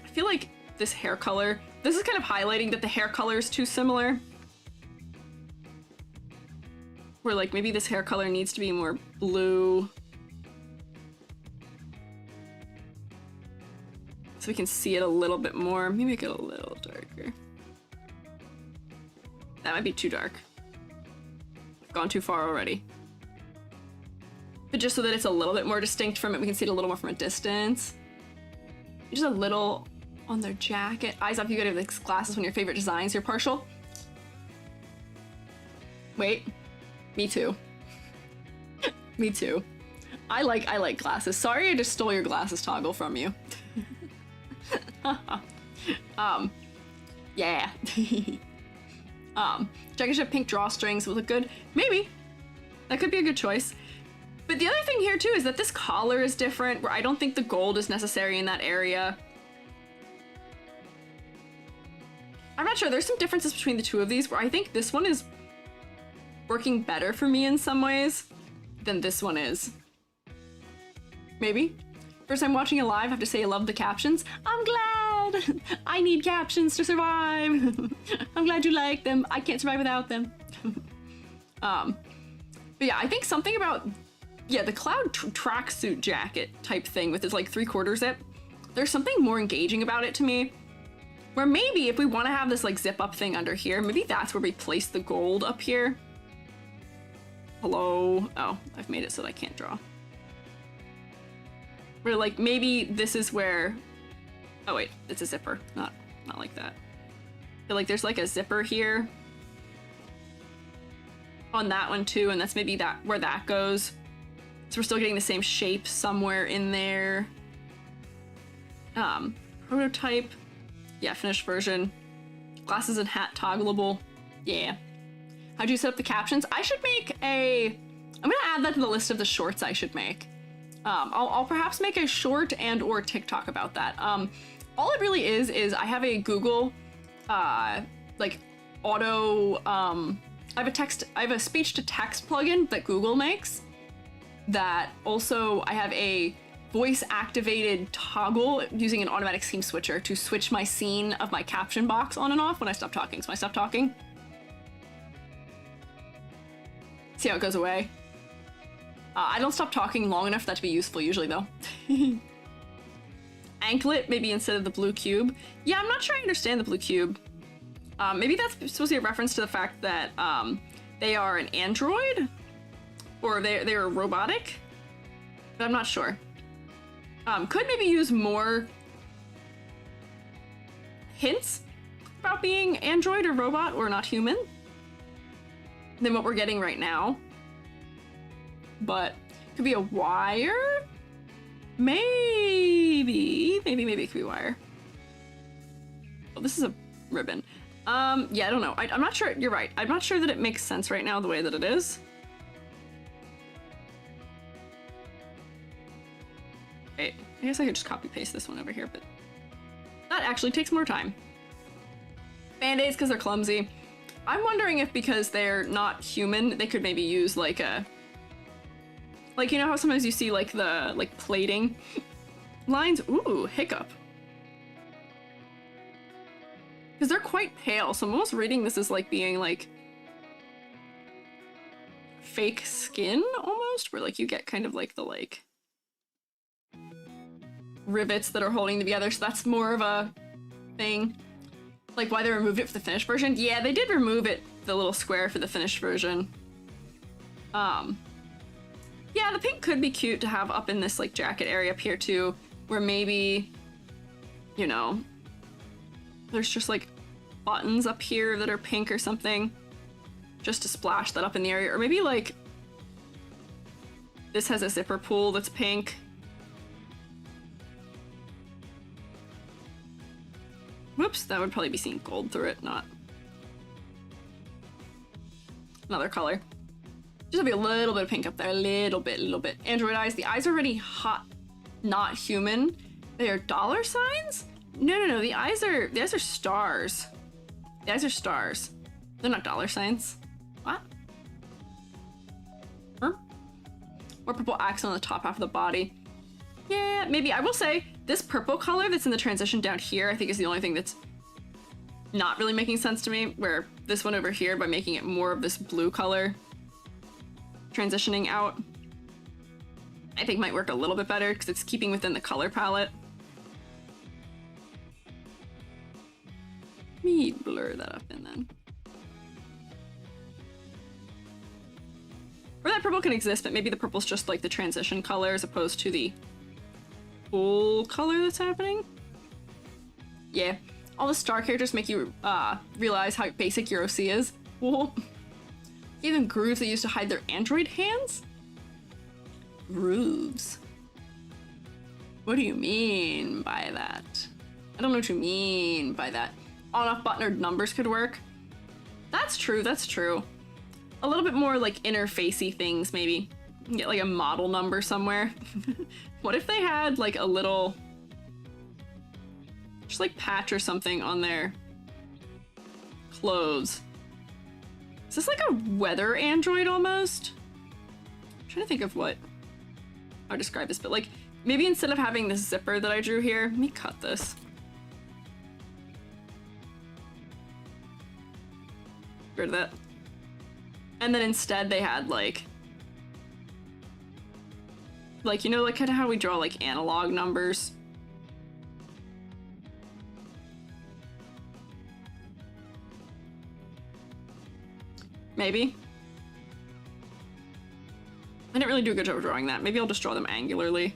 I feel like this hair color, this is kind of highlighting that the hair color is too similar. Where like maybe this hair color needs to be more blue. So we can see it a little bit more. Maybe make it a little darker. That might be too dark. I've gone too far already. But just so that it's a little bit more distinct from it, we can see it a little more from a distance. Just a little on their jacket. Eyes up, you gotta have these glasses when your favorite designs. You're partial. Wait, me too. Me too. I like glasses. Sorry, I just stole your glasses toggle from you. Yeah. Jacket should have pink drawstrings would look good. Maybe. That could be a good choice. But the other thing here too is that this collar is different, where I don't think the gold is necessary in that area. I'm not sure. There's some differences between the two of these where I think this one is working better for me in some ways than this one is. Maybe. First time watching it live, I have to say I love the captions. I'm glad! I need captions to survive! I'm glad you like them. I can't survive without them. But yeah, I think something about, yeah, the cloud tracksuit jacket type thing with its like 3/4 zip, there's something more engaging about it to me. Where maybe if we want to have this like zip up thing under here, maybe that's where we place the gold up here. Hello? Oh, I've made it so that I can't draw. Where like maybe this is where, oh wait, it's a zipper, not like that. I feel like there's like a zipper here on that one too, and that's maybe that where that goes. So we're still getting the same shape somewhere in there. Prototype, yeah, finished version. Glasses and hat toggleable, yeah. How'd you set up the captions? I should make I'm gonna add that to the list of the shorts I should make. I'll perhaps make a short and or TikTok about that. All it really is I have a Google, like auto, I have a speech to text plugin that Google makes that also I have a voice activated toggle using an automatic scene switcher to switch my scene of my caption box on and off when I stop talking. So when I stop talking, see how it goes away. I don't stop talking long enough for that to be useful usually though. Anklet, maybe instead of the blue cube. Yeah, I'm not sure I understand the blue cube. Maybe that's supposed to be a reference to the fact that they are an android? Or they're robotic? But I'm not sure. Could maybe use more hints about being android or robot or not human than what we're getting right now. But could be a wire? Maybe it could be wire. Oh, this is a ribbon. Yeah, I don't know. I'm not sure. You're right. I'm not sure that it makes sense right now the way that it is. Wait, I guess I could just copy paste this one over here, but that actually takes more time. Band-aids because they're clumsy. I'm wondering if because they're not human, they could maybe use like a, like, you know how sometimes you see like the like plating lines? Ooh, hiccup. Because they're quite pale, so I'm almost reading this as like being like fake skin almost, where like you get kind of like the like rivets that are holding them together, so that's more of a thing. Like why they removed it for the finished version. Yeah, they did remove it, the little square for the finished version. Yeah, the pink could be cute to have up in this like jacket area up here too, where maybe, you know, there's just like buttons up here that are pink or something, just to splash that up in the area. Or maybe like this has a zipper pull that's pink. Whoops, that would probably be seeing gold through it, not another color. Just have a little bit of pink up there, a little bit. Android eyes, the eyes are already hot, not human. They are dollar signs? No, the eyes are stars. The eyes are stars. They're not dollar signs. What? More purple accent on the top half of the body. Yeah, maybe. I will say, this purple color that's in the transition down here, I think is the only thing that's not really making sense to me, where this one over here, by making it more of this blue color, transitioning out, I think might work a little bit better, because it's keeping within the color palette. Let me blur that up and then. Or that purple can exist, but maybe the purple's just like the transition color as opposed to the full color that's happening. Yeah, all the star characters make you realize how basic your OC is. Cool. Even grooves they used to hide their android hands? Grooves? What do you mean by that? I don't know what you mean by that. On-off button or numbers could work. That's true, that's true. A little bit more like interfacey things maybe. Get like a model number somewhere. What if they had like a little, just like patch or something on their clothes. Is this like a weather android almost? I'm trying to think of what I'll describe this, but like maybe instead of having this zipper that I drew here, let me cut this. Get rid of that. And then instead they had like, you know, like kind of how we draw like analog numbers. Maybe. I didn't really do a good job of drawing that. Maybe I'll just draw them angularly.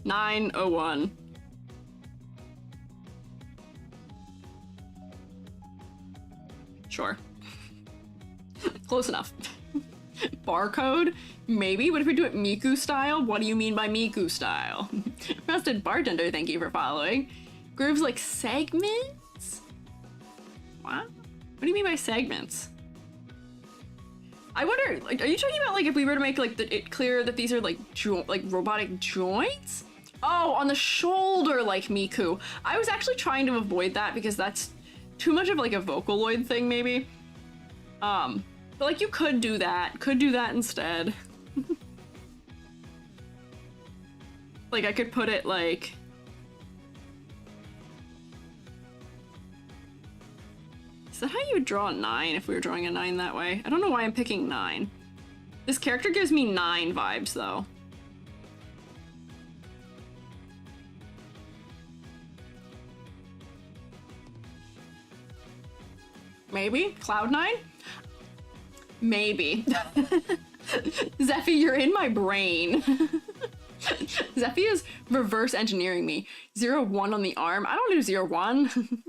$9.01. Sure. Close enough. Barcode? Maybe? What if we do it Miku style? What do you mean by Miku style? Rusted Bartender, thank you for following. Grooves like segments? What? What do you mean by segments? I wonder, like, are you talking about like if we were to make like it clear that these are like robotic joints? Oh, on the shoulder like Miku. I was actually trying to avoid that because that's too much of like a Vocaloid thing maybe. But like you could do that instead. Like I could put it like, is that how you would draw a 9 if we were drawing a 9 that way? I don't know why I'm picking 9. This character gives me 9 vibes though. Maybe? Cloud9? Maybe. Zeffy, you're in my brain. Zeffy is reverse engineering me. 0-1 on the arm. I don't do 0-1.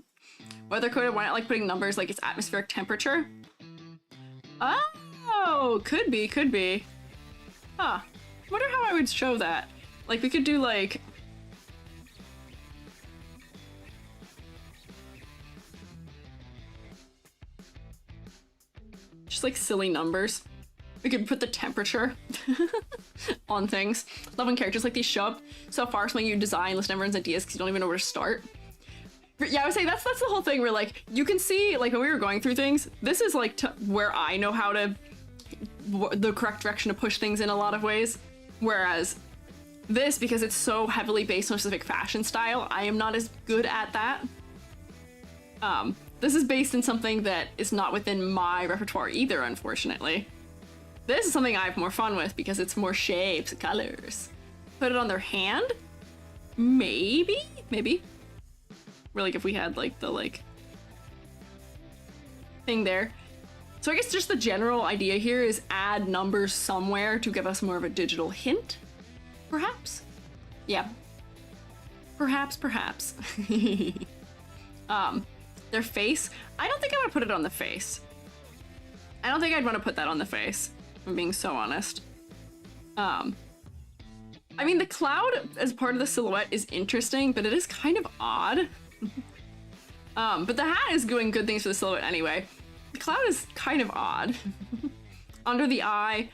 Weather coded, why not like putting numbers like it's atmospheric temperature? Oh, could be, could be. Huh. Wonder how I would show that. Like we could do like, just like silly numbers. We could put the temperature on things. Love when characters like these show up so far, something you design, listen to everyone's ideas because you don't even know where to start. But yeah, I would say that's the whole thing where like, you can see like when we were going through things, this is like where I know how to, the correct direction to push things in a lot of ways. Whereas this, because it's so heavily based on a specific fashion style, I am not as good at that. This is based in something that is not within my repertoire either, unfortunately. This is something I have more fun with because it's more shapes and colors. Put it on their hand? Maybe? Maybe. Or like if we had like the like thing there. So I guess just the general idea here is add numbers somewhere to give us more of a digital hint. Perhaps? Yeah. Perhaps. Their face? I don't think I would put it on the face. I don't think I'd want to put that on the face, if I'm being so honest. I mean, the cloud as part of the silhouette is interesting, but it is kind of odd. But the hat is doing good things for the silhouette anyway. The cloud is kind of odd. Under the eye,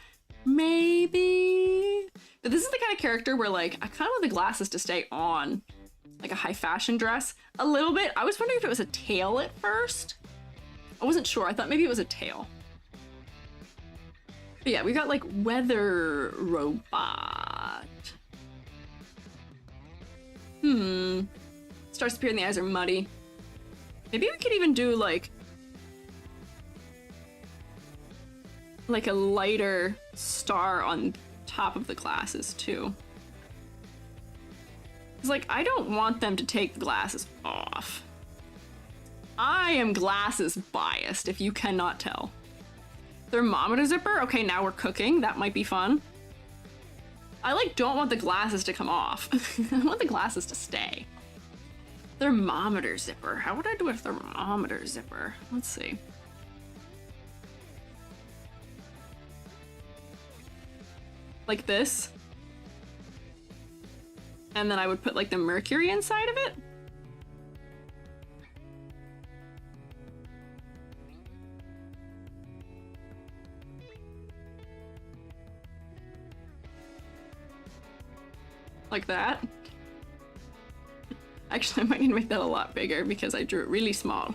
maybe. But this is the kind of character where like, I kind of want the glasses to stay on. Like a high fashion dress. A little bit. I was wondering if it was a tail at first. I wasn't sure. I thought maybe it was a tail. But yeah, we got like weather robot. Stars appear and the eyes are muddy. Maybe we could even do like a lighter star on top of the glasses too. It's like, I don't want them to take the glasses off. I am glasses biased, if you cannot tell. Thermometer zipper? Okay, now we're cooking. That might be fun. I like don't want the glasses to come off. I want the glasses to stay. Thermometer zipper. How would I do a thermometer zipper? Let's see. Like this. And then I would put like the mercury inside of it. like that. Actually, I might need to make that a lot bigger because I drew it really small.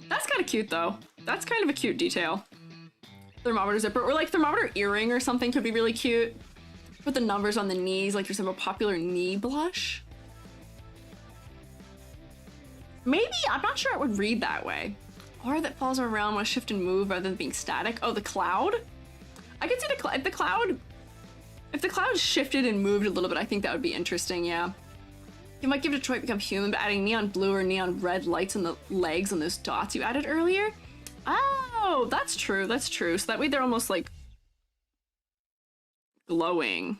That's kind of cute though. That's kind of a cute detail. Thermometer zipper, or like thermometer earring or something could be really cute. Put the numbers on the knees, like there's a popular knee blush. Maybe, I'm not sure it would read that way. Aura that falls around when shift and move rather than being static. Oh, the cloud? I could see if the cloud shifted and moved a little bit, I think that would be interesting, yeah. You might give Detroit become human by adding neon blue or neon red lights on the legs on those dots you added earlier. Oh, that's true, that's true. So that way they're almost like glowing.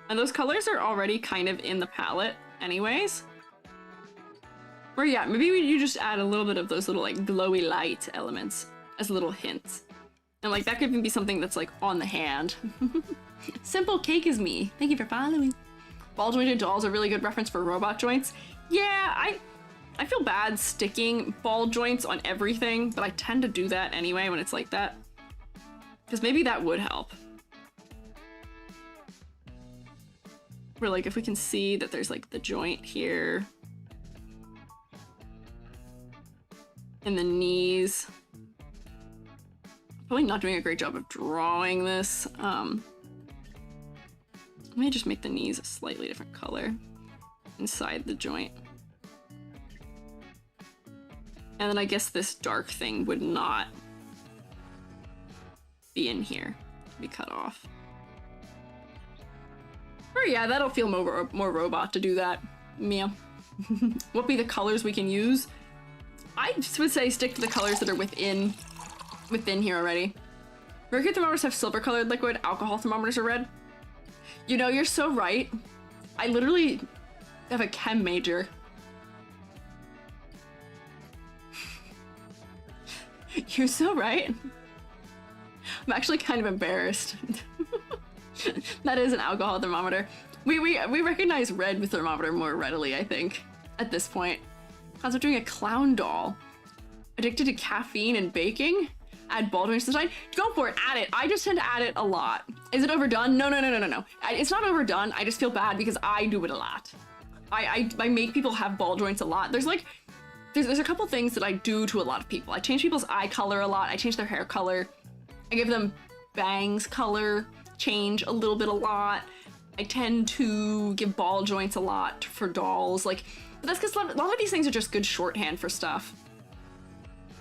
And those colors are already kind of in the palette anyways. Or yeah, maybe you just add a little bit of those little like glowy light elements as little hints. And like that could even be something that's like on the hand. Simple cake is me. Thank you for following. Ball jointed dolls are a really good reference for robot joints. Yeah, I feel bad sticking ball joints on everything, but I tend to do that anyway when it's like that. Because maybe that would help. Where like if we can see that there's like the joint here. In the knees. Probably not doing a great job of drawing this. Let me just make the knees a slightly different color inside the joint. And then I guess this dark thing would not be in here, be cut off. Or yeah, that'll feel more robot to do that. Yeah. What be the colors we can use? I would say stick to the colors that are within here already. Mercury thermometers have silver colored liquid, alcohol thermometers are red. You know, you're so right. I literally have a chem major. You're so right. I'm actually kind of embarrassed. That is an alcohol thermometer. We recognize red with thermometer more readily, I think, at this point. How's it doing a clown doll? Addicted to caffeine and baking? Add ball joints design? Go for it, add it. I just tend to add it a lot. Is it overdone? No. It's not overdone. I just feel bad because I do it a lot. I make people have ball joints a lot. There's a couple things that I do to a lot of people. I change people's eye color a lot. I change their hair color. I give them bangs color change a little bit a lot. I tend to give ball joints a lot for dolls. Like, but that's because a lot of these things are just good shorthand for stuff.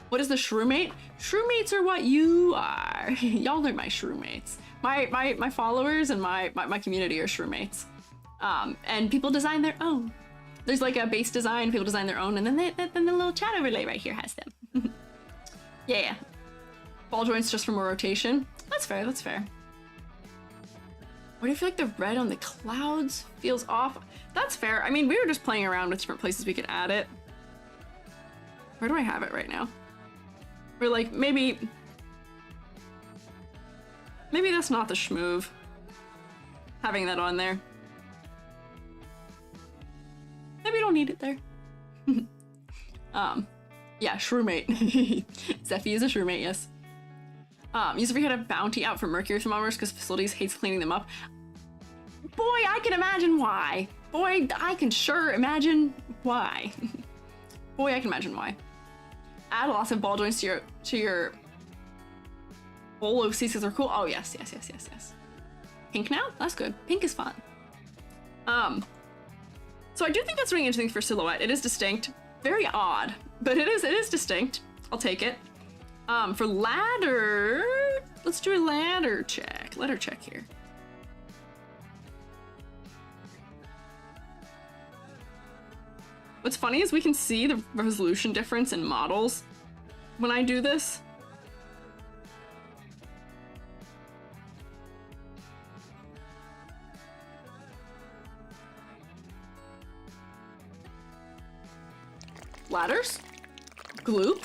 What is the SHROOMATE? SHROOMATEs are what you are. Y'all are my SHROOMATEs. My followers and my community are SHROOMATEs. And people design their own. There's like a base design, people design their own, and then the little chat overlay right here has them. Yeah. Ball joints just for more rotation. That's fair, that's fair. Why do you feel like the red on the clouds feels off? That's fair. I mean, we were just playing around with different places we could add it. Where do I have it right now? Or like, maybe that's not the schmoove. Having that on there. Maybe you don't need it there. Yeah, SHROOMATE. Zephy is a SHROOMATE, yes. Used to had a bounty out for mercury thermometers because facilities hates cleaning them up. Boy, I can imagine why. Boy, I can sure imagine why. Boy, I can imagine why. Add lots of ball joints to your bowl of CCs are cool. Oh yes. Pink now? That's good. Pink is fun. So I do think that's something interesting for silhouette. It is distinct. Very odd, but it is distinct. I'll take it. For ladder, let's do a ladder check. Ladder check here. What's funny is we can see the resolution difference in models when I do this. Ladders? Gloop?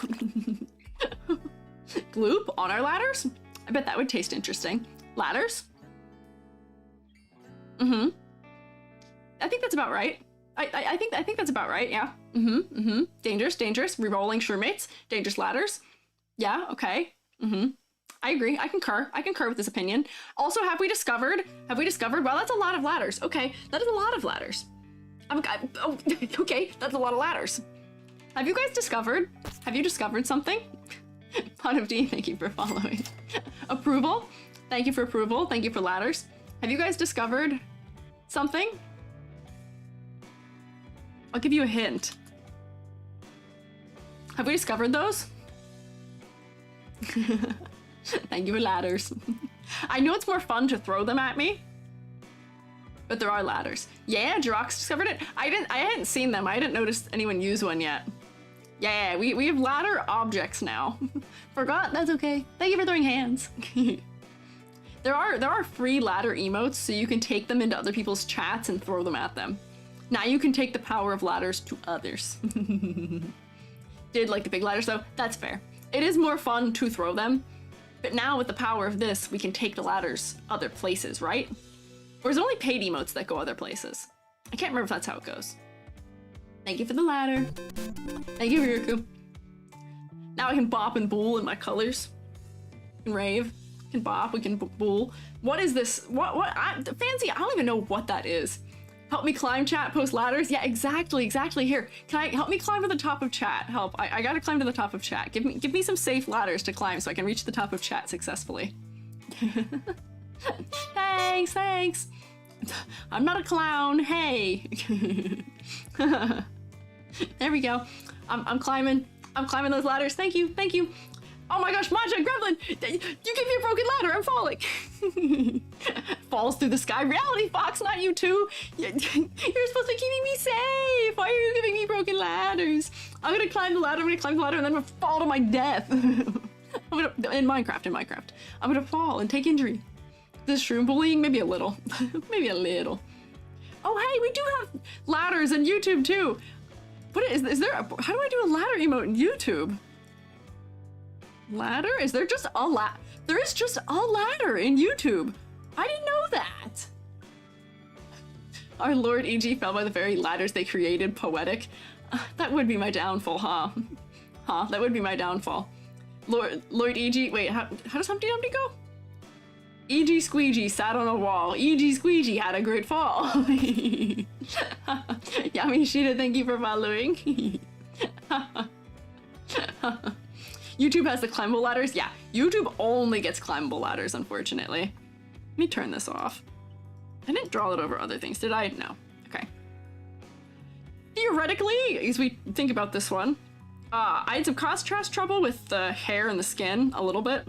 Gloop on our ladders? I bet that would taste interesting. Ladders? I think that's about right. I think that's about right, yeah. Dangerous. Rerolling SHROOMATEs. Dangerous ladders. Yeah, okay. I agree. I concur. I concur with this opinion. Also, have we discovered, wow, that's a lot of ladders. Okay, that is a lot of ladders. Oh, okay, that's a lot of ladders. Have you discovered something? Pot of D, thank you for following. Approval, thank you for approval. Thank you for ladders. Have you guys discovered something? I'll give you a hint. Have we discovered those? Thank you for ladders. I know it's more fun to throw them at me, but there are ladders. Yeah, Jirox discovered it. I hadn't seen them. I hadn't noticed anyone use one yet. Yeah, we have ladder objects now. Forgot? That's okay. Thank you for throwing hands. There are free ladder emotes, so you can take them into other people's chats and throw them at them. Now you can take the power of ladders to others. Did like the big ladders though? That's fair. It is more fun to throw them, but now with the power of this, we can take the ladders other places, right? Or is it only paid emotes that go other places? I can't remember if that's how it goes. Thank you for the ladder. Thank you, Riku. Now I can bop and bool in my colors. And rave. We can bop, we can bool. What is this? Fancy, I don't even know what that is. Help me climb chat, post ladders. Yeah, exactly. Here, help me climb to the top of chat. Help, I gotta climb to the top of chat. Give me some safe ladders to climb so I can reach the top of chat successfully. Thanks. I'm not a clown, hey. There we go. I'm climbing those ladders. Thank you. Oh my gosh, Maja, Gremlin, you give me a broken ladder, I'm falling. Falls through the sky. Reality Fox, not you too. You're supposed to be keeping me safe. Why are you giving me broken ladders? I'm gonna climb the ladder, and then I'm gonna fall to my death. In Minecraft. I'm gonna fall and take injury. This shroom bullying, maybe a little. Maybe a little. Oh hey, we do have ladders in YouTube too. What is there? How do I do a ladder emote in YouTube? Ladder? Is there just a There is just a ladder in YouTube. I didn't know that. Our Lord EG fell by the very ladders they created. Poetic. That would be my downfall, huh? That would be my downfall. Lord EG, wait, how does Humpty Dumpty go? EG Squiiji sat on a wall. EG Squiiji had a great fall. Yamishita, thank you for following. YouTube has the climbable ladders? Yeah, YouTube only gets climbable ladders, unfortunately. Let me turn this off. I didn't draw it over other things, did I? No. Okay. Theoretically, as we think about this one, I had some contrast trouble with the hair and the skin a little bit,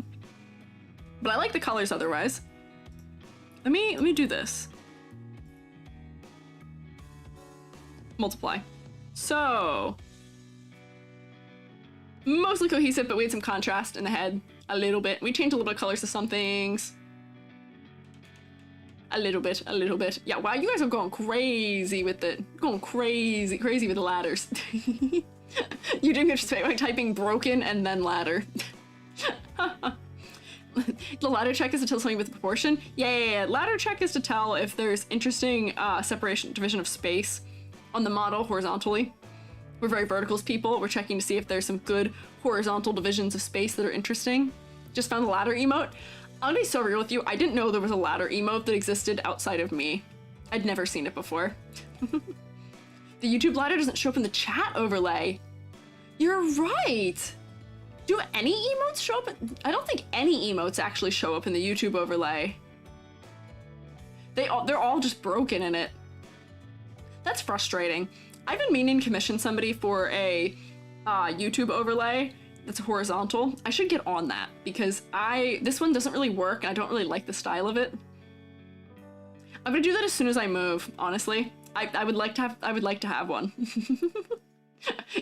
but I like the colors otherwise. Let me do this. Multiply. So, mostly cohesive, but we had some contrast in the head a little bit. We changed a little bit of colors to some things. A little bit. Yeah, wow, you guys are going crazy with it. Going crazy with the ladders. You didn't anticipate by typing broken and then ladder. The ladder check is to tell something with proportion. Yeah. Ladder check is to tell if there's interesting division of space on the model horizontally. We're very verticals people. We're checking to see if there's some good horizontal divisions of space that are interesting. Just found the ladder emote. I'm gonna be so real with you. I didn't know there was a ladder emote that existed outside of me. I'd never seen it before. The YouTube ladder doesn't show up in the chat overlay. You're right. Do any emotes show up? I don't think any emotes actually show up in the YouTube overlay. They're all just broken in it. That's frustrating. I've been meaning to commission somebody for a YouTube overlay that's horizontal. I should get on that because this one doesn't really work and I don't really like the style of it. I'm gonna do that as soon as I move, honestly. I would like to have one.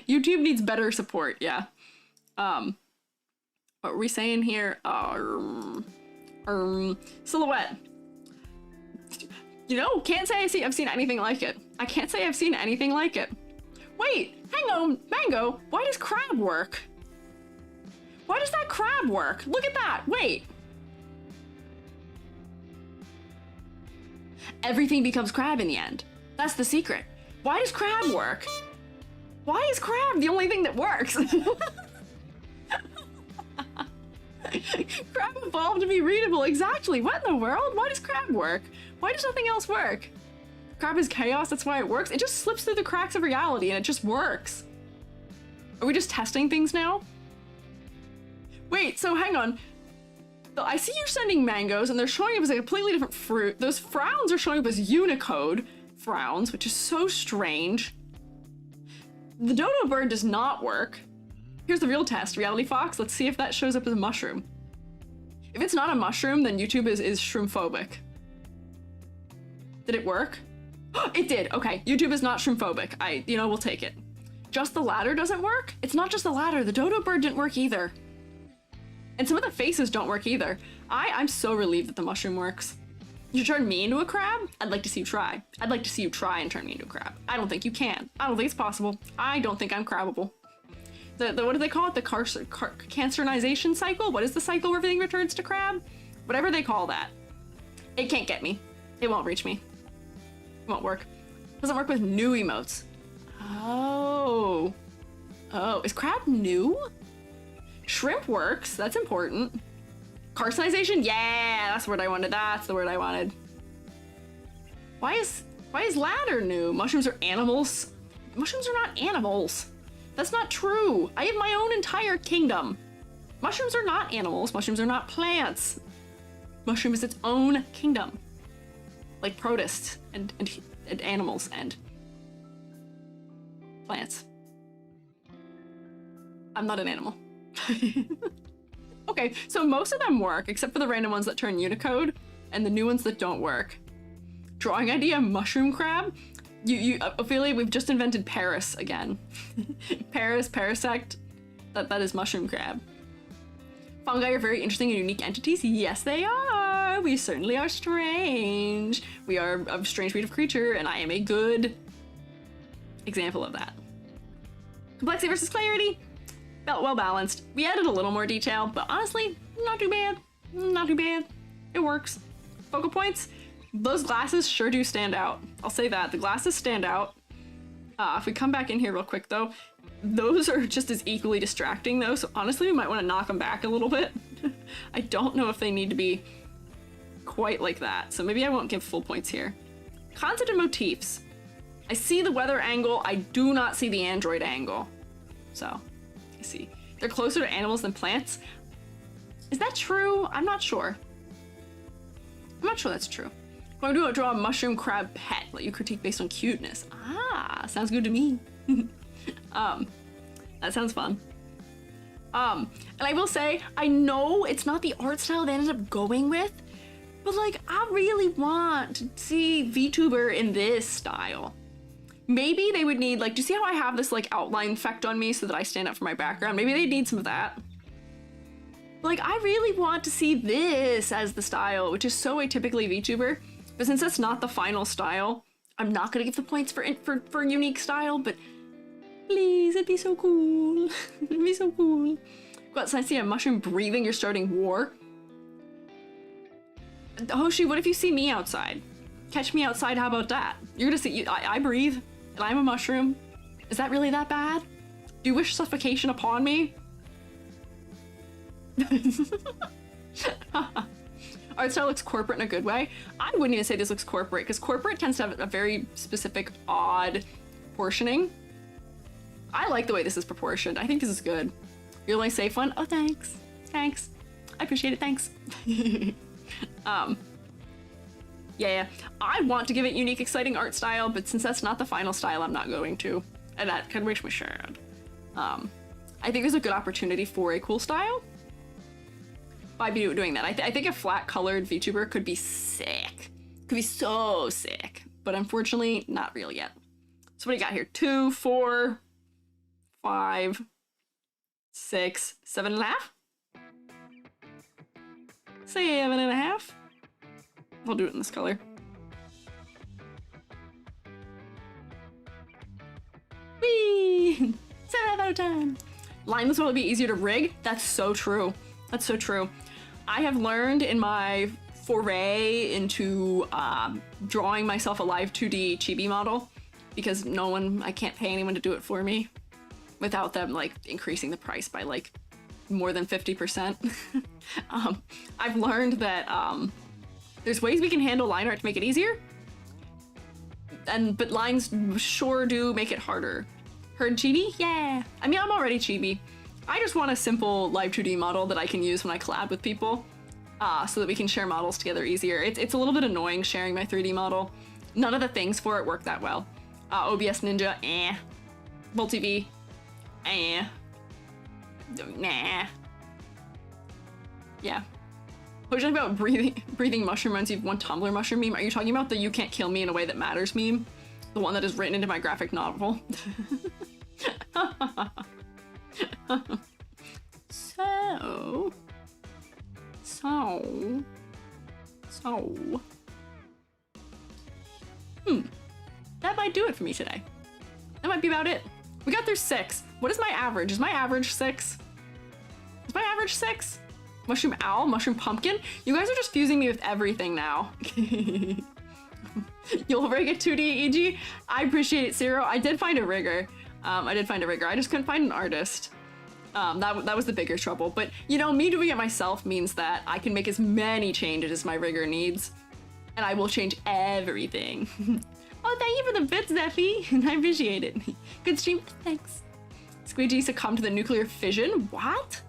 YouTube needs better support, yeah. What were we saying here? Silhouette. You know, can't say I've seen anything like it. I can't say I've seen anything like it. Wait, hang on, Mango, why does crab work? Why does that crab work? Look at that, wait. Everything becomes crab in the end. That's the secret. Why does crab work? Why is crab the only thing that works? Crab evolved to be readable, exactly. What in the world? Why does crab work? Why does nothing else work? Crab is chaos, that's why it works. It just slips through the cracks of reality and it just works. Are we just testing things now? Wait, so hang on. I see you're sending mangoes and they're showing up as a completely different fruit. Those frowns are showing up as Unicode frowns, which is so strange. The dodo bird does not work. Here's the real test, Reality Fox. Let's see if that shows up as a mushroom. If it's not a mushroom, then YouTube is shroom-phobic. Did it work? It did, okay. YouTube is not shroom-phobic. We'll take it. Just the ladder doesn't work? It's not just the ladder, the dodo bird didn't work either. And some of the faces don't work either. I'm so relieved that the mushroom works. You turn me into a crab? I'd like to see you try. I'd like to see you try and turn me into a crab. I don't think you can. I don't think it's possible. I don't think I'm crabbable. What do they call it? The cancernization cycle? What is the cycle where everything returns to crab? Whatever they call that. It can't get me. It won't reach me. It won't work. It doesn't work with new emotes. Oh. Oh, is crab new? Shrimp works, that's important. Carcinization? Yeah, that's the word I wanted. That's the word I wanted. Why is ladder new? Mushrooms are animals? Mushrooms are not animals. That's not true. I have my own entire kingdom. Mushrooms are not animals. Mushrooms are not plants. Mushroom is its own kingdom. Like protists and animals and plants. I'm not an animal. Okay, so most of them work, except for the random ones that turn Unicode and the new ones that don't work. Drawing idea, mushroom crab. Ophelia, we've just invented Paris again. Parasect. That is mushroom crab. Fungi are very interesting and unique entities. Yes, they are. We certainly are strange. We are a strange breed of creature, and I am a good example of that. Complexity versus clarity. Well balanced. We added a little more detail, but honestly, not too bad. Not too bad. It works. Focal points. Those glasses sure do stand out. I'll say that. The glasses stand out. If we come back in here real quick though, those are just as equally distracting though, so honestly we might want to knock them back a little bit. I don't know if they need to be quite like that, so maybe I won't give full points here. Concept and motifs. I see the weather angle, I do not see the android angle. So, I see. They're closer to animals than plants. Is that true? I'm not sure. I'm not sure that's true. I'm going to draw a mushroom crab pet, let you critique based on cuteness. Ah, sounds good to me. That sounds fun. And I will say, I know it's not the art style they ended up going with, but like, I really want to see VTuber in this style. Maybe they would need, like, do you see how I have this like outline effect on me so that I stand up for my background? Maybe they need some of that. Like, I really want to see this as the style, which is so atypically VTuber. But since that's not the final style, I'm not gonna give the points for unique style, but please, it'd be so cool. It'd be so cool. Go outside, see a mushroom breathing, you're starting war. Hoshi, what if you see me outside? Catch me outside, how about that? You're gonna see, I breathe, and I'm a mushroom. Is that really that bad? Do you wish suffocation upon me? Art style looks corporate in a good way. I wouldn't even say this looks corporate, because corporate tends to have a very specific, odd proportioning. I like the way this is proportioned. I think this is good. You're the only safe one? Oh, thanks. Thanks. I appreciate it, thanks. Yeah. I want to give it unique, exciting art style, but since that's not the final style, I'm not going to. And that kind of makes me sad. I think there's a good opportunity for a cool style by doing that. I think a flat colored VTuber could be sick. Could be so sick, but unfortunately not real yet. So what do you got here? 2, 4, 5, 6, 7.5? 7.5? I'll do it in this color. Whee! 7 out of 10. Lineless will be easier to rig. That's so true. That's so true. I have learned in my foray into drawing myself a live 2D chibi model, because I can't pay anyone to do it for me without them like increasing the price by like more than 50%. I've learned that there's ways we can handle line art to make it easier, but lines sure do make it harder. Heard chibi? Yeah. I mean, I'm already chibi. I just want a simple live 2D model that I can use when I collab with people, so that we can share models together easier. It's a little bit annoying sharing my 3D model. None of the things for it work that well. OBS Ninja, MultiV, nah. Yeah. What are you talking about breathing mushroom reminds you of one Tumblr mushroom meme? Are you talking about the "you can't kill me in a way that matters" meme? The one that is written into my graphic novel? So. That might do it for me today. That might be about it. We got through 6. What is my average? Is my average 6? Is my average 6? Mushroom owl, mushroom pumpkin? You guys are just fusing me with everything now. You'll break it 2D, EG. I appreciate it, Zero. I did find a rigger. I just couldn't find an artist. That was the bigger trouble. But, you know, me doing it myself means that I can make as many changes as my rigger needs. And I will change everything. Oh, thank you for the bits, Zeffy. I appreciate it. Good stream. Thanks. Squiiji succumbed to the nuclear fission? What?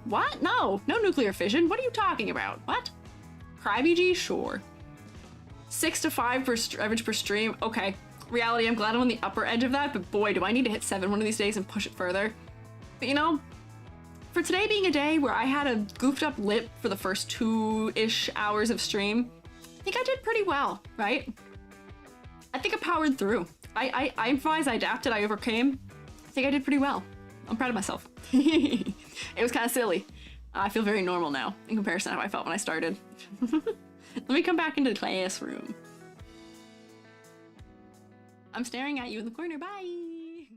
What? No nuclear fission. What are you talking about? What? CryBG? Sure. 6 to 5 per average per stream. Okay. Reality, I'm glad I'm on the upper edge of that, but boy, do I need to hit 7 one of these days and push it further. But you know, for today being a day where I had a goofed up lip for the first 2-ish hours of stream, I think I did pretty well, right? I think I powered through. I improvised, I adapted, I overcame. I think I did pretty well. I'm proud of myself. It was kind of silly. I feel very normal now in comparison to how I felt when I started. Let me come back into the classroom. I'm staring at you in the corner. Bye.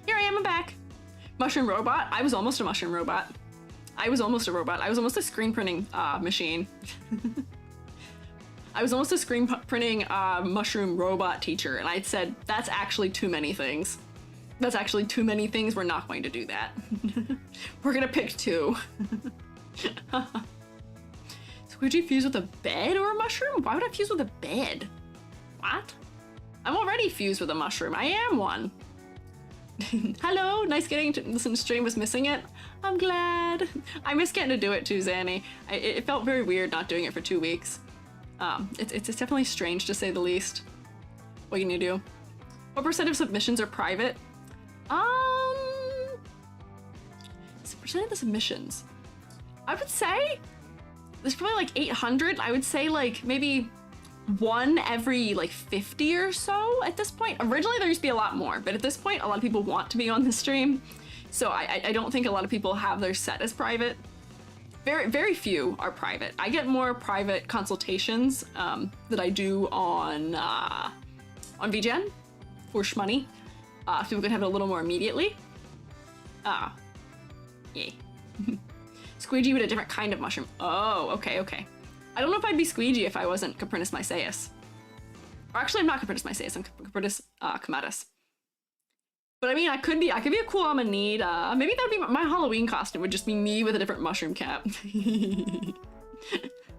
Here I am. I'm back. Mushroom robot. I was almost a mushroom robot. I was almost a robot. I was almost a screen printing machine. I was almost a screen printing mushroom robot teacher, and I'd said, that's actually too many things. That's actually too many things. We're not going to do that. We're gonna pick 2. Squiiji fuse with a bed or a mushroom? Why would I fuse with a bed? What? I'm already fused with a mushroom. I am one. Hello, nice getting to listen to stream. Was missing it. I'm glad. I miss getting to do it too, Zanny. It felt very weird not doing it for 2 weeks. It's definitely strange to say the least. What can you do? What % of submissions are private? Percent of the submissions. I would say there's probably like 800. I would say like maybe 1 every like 50 or so at this point. Originally there used to be a lot more, but at this point a lot of people want to be on the stream. So I don't think a lot of people have their set as private. Very few are private. I get more private consultations that I do on VGen for shmoney. So people can have it a little more immediately. Yay. Squiiji with a different kind of mushroom. Oh, okay. I don't know if I'd be Squiiji if I wasn't Coprinus myceus. Or actually, I'm not Coprinus myceus, I'm Coprinus comatus. But I mean, I could be a cool Amanita. Maybe that'd be my Halloween costume, would just be me with a different mushroom cap.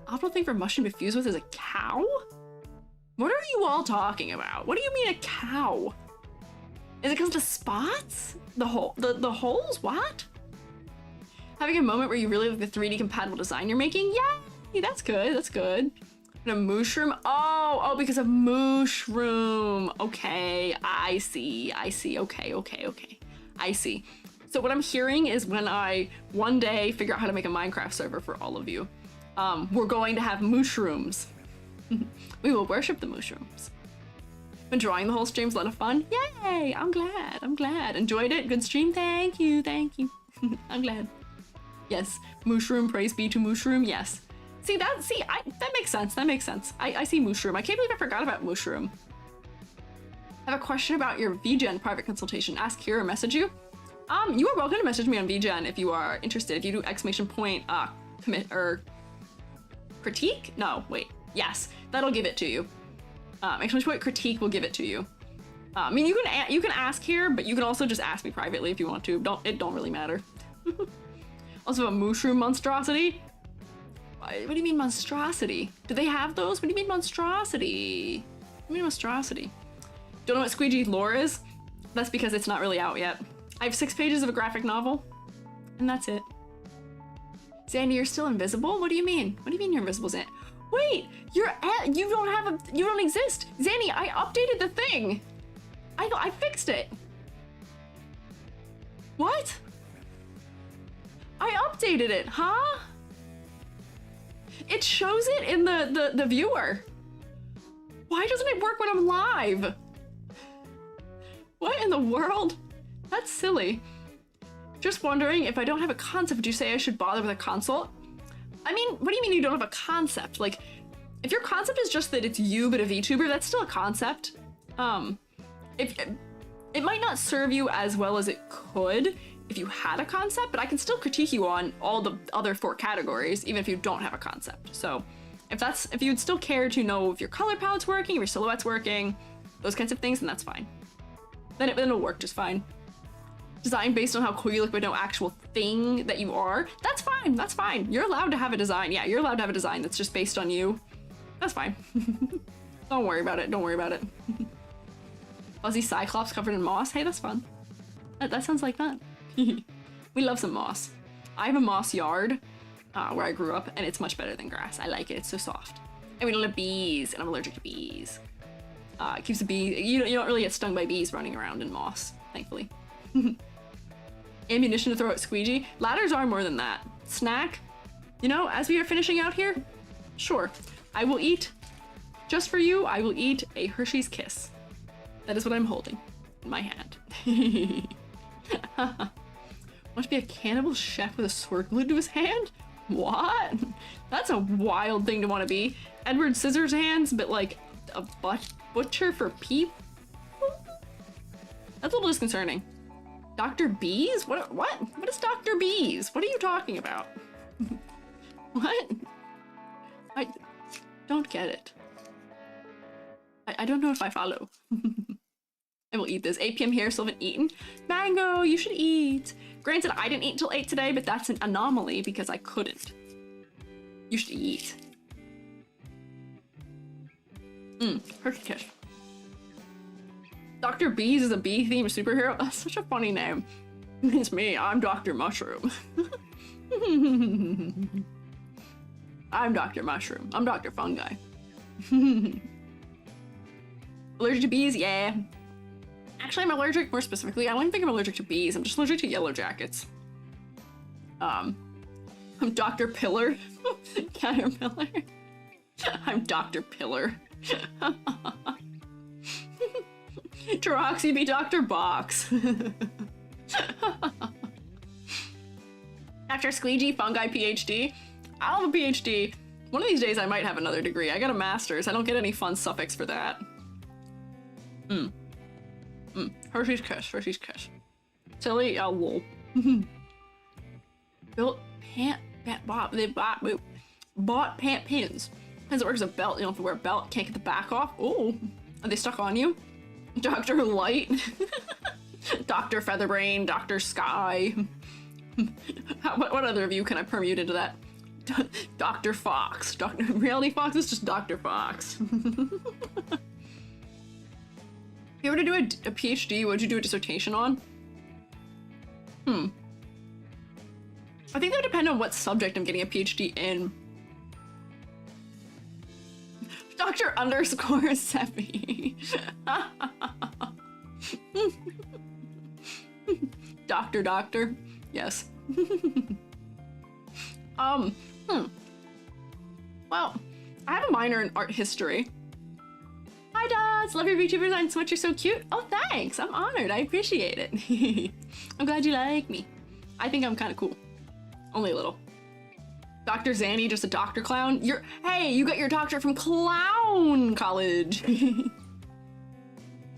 Optimal thing for mushroom to fuse with is a cow? What are you all talking about? What do you mean a cow? Is it because of the spots? The holes? What? Having a moment where you really like the 3D compatible design you're making? Yay! That's good. And a mushroom? Oh, because of mushroom. Okay, I see. Okay. I see. So what I'm hearing is when I one day figure out how to make a Minecraft server for all of you, we're going to have mushrooms. We will worship the mushrooms. Been drawing the whole stream's a lot of fun. Yay! I'm glad. Enjoyed it? Good stream? Thank you. I'm glad. Yes, mushroom, praise be to mushroom, yes. That makes sense. I see mushroom. I can't believe I forgot about mushroom. I have a question about your VGen private consultation. Ask here or message you. You are welcome to message me on VGen if you are interested. If you do exclamation point commit or critique? No, wait. Yes, that'll give it to you. Exclamation point critique will give it to you. I mean, you can ask here, but you can also just ask me privately if you want to. It don't really matter. Also, a mushroom monstrosity. What do you mean monstrosity? Do they have those? What do you mean monstrosity? What do you mean monstrosity? Don't know what Squiiji lore is? That's because it's not really out yet. I have 6 pages of a graphic novel, and that's it. Zanny, you're still invisible? What do you mean? What do you mean you're invisible, Zanny? Wait, you don't exist. Zanny, I updated the thing. I fixed it. What? I updated it, huh? It shows it in the viewer. Why doesn't it work when I'm live? What in the world? That's silly. Just wondering, if I don't have a concept, would you say I should bother with a consult? I mean, what do you mean you don't have a concept? Like, if your concept is just that it's you but a VTuber, that's still a concept. If it might not serve you as well as it could if you had a concept, but I can still critique you on all the other 4 categories, even if you don't have a concept. So if you'd still care to know if your color palette's working, if your silhouette's working, those kinds of things, then that's fine. Then it'll work just fine. Design based on how cool you look, but no actual thing that you are. That's fine, that's fine. You're allowed to have a design. Yeah, you're allowed to have a design that's just based on you. That's fine. Don't worry about it, don't worry about it. Fuzzy Cyclops covered in moss. Hey, that's fun. That sounds like fun. We love some moss. I have a moss yard where I grew up, and it's much better than grass. I like it, it's so soft. And we don't have bees, and I'm allergic to bees. It keeps the bee, you don't really get stung by bees running around in moss, thankfully. Ammunition to throw at Squiiji. Ladders are more than that. Snack, you know, as we are finishing out here, sure. I will eat, just for you, I will eat a Hershey's Kiss. That is what I'm holding in my hand. Want to be a cannibal chef with a sword glued to his hand? What? That's a wild thing to want to be. Edward Scissorhands, but like a butcher for people? That's a little disconcerting. Dr. Bees? What is Dr. Bees? What are you talking about? What? I don't get it. I don't know if I follow. I will eat this. 8 p.m. here, still haven't eaten. Mango, you should eat. Granted, I didn't eat until 8 today, but that's an anomaly because I couldn't. You should eat. Hershey Kiss. Dr. Bees is a bee-themed superhero. That's such a funny name. It's me, I'm Dr. Mushroom. I'm Dr. Mushroom. I'm Dr. Fungi. Allergic to bees? Yeah. Actually, I'm allergic, more specifically, I wouldn't think I'm allergic to bees. I'm just allergic to yellow jackets. I'm Dr. Pillar. Caterpillar. I'm Dr. Pillar. Taroxy be Dr. Box. After Squiiji, Fungi PhD. I'll have a PhD. One of these days I might have another degree. I got a master's. I don't get any fun suffix for that. Hershey's Kiss, Hershey's Kiss. Silly, lol. Built bought pant pins. As it works as a belt, you don't have to wear a belt, can't get the back off. Oh, are they stuck on you? Dr. Light. Dr. Featherbrain, Dr. Sky. What other of you can I permute into that? Dr. Fox. Reality Fox is just Dr. Fox. If you were to do a PhD, what would you do a dissertation on? I think that would depend on what subject I'm getting a PhD in. Dr. _ Seppi. Doctor. Yes. Well, I have a minor in art history. Hi, Dots! Love your VTuber design so much, you're so cute. Oh, thanks! I'm honored, I appreciate it. I'm glad you like me. I think I'm kind of cool. Only a little. Dr. Zanny, just a doctor clown? Hey, you got your doctorate from clown college.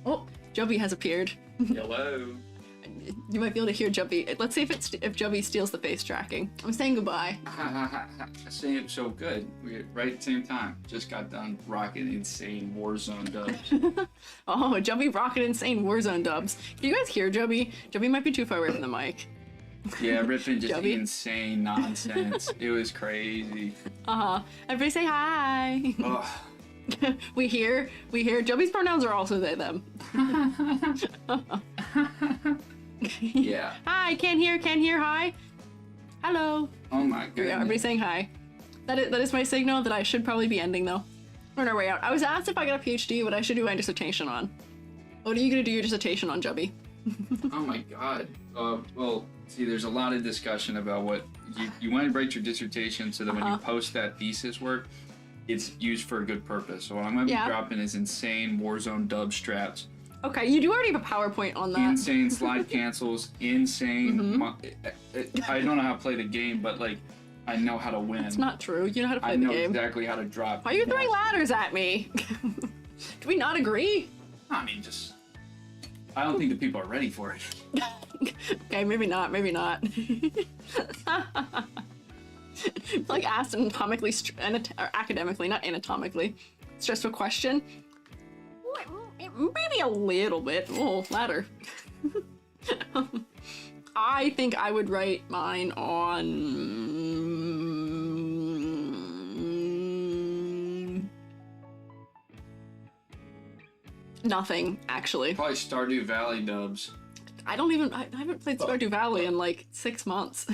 Oh, Jovi has appeared.
Hello.
You might be able to hear Jubby. Let's see if Jubby steals the face tracking. I'm saying goodbye.
Saying it so good. We right at the same time. Just got done rocking insane Warzone dubs.
Oh, Jubby rocking insane Warzone dubs. Can you guys hear Jubby? Jubby might be too far away from the mic.
Yeah, ripping just
Jubby?
insane nonsense. It was crazy.
Everybody say hi.
Ugh.
we hear. Jubby's pronouns are also they, them.
Yeah.
Hi, can't hear, hi. Hello.
Oh my goodness.
Yeah, everybody saying hi. That is my signal that I should probably be ending though. We're on our way out. I was asked if I got a PhD, what I should do my dissertation on. What are you gonna do your dissertation on, Jubby?
Oh my god. Well, see, there's a lot of discussion about what you want to write your dissertation so that when you post that thesis work, it's used for a good purpose. So what I'm going to be dropping is insane Warzone dub straps.
Okay, you do already have a PowerPoint on that.
Insane slide cancels, insane... I don't know how to play the game, but like, I know how to win.
It's not true. You know how to play the game.
I know exactly how to drop.
Why are you throwing ladders at me? Do we not agree?
I mean, just... I don't think the people are ready for it.
Okay, maybe not. Like asked anatomically, or academically, not anatomically, stressful question. Maybe a little bit. Oh, ladder. I think I would write mine on nothing, actually.
Probably Stardew Valley dubs.
I haven't played Stardew Valley in like 6 months.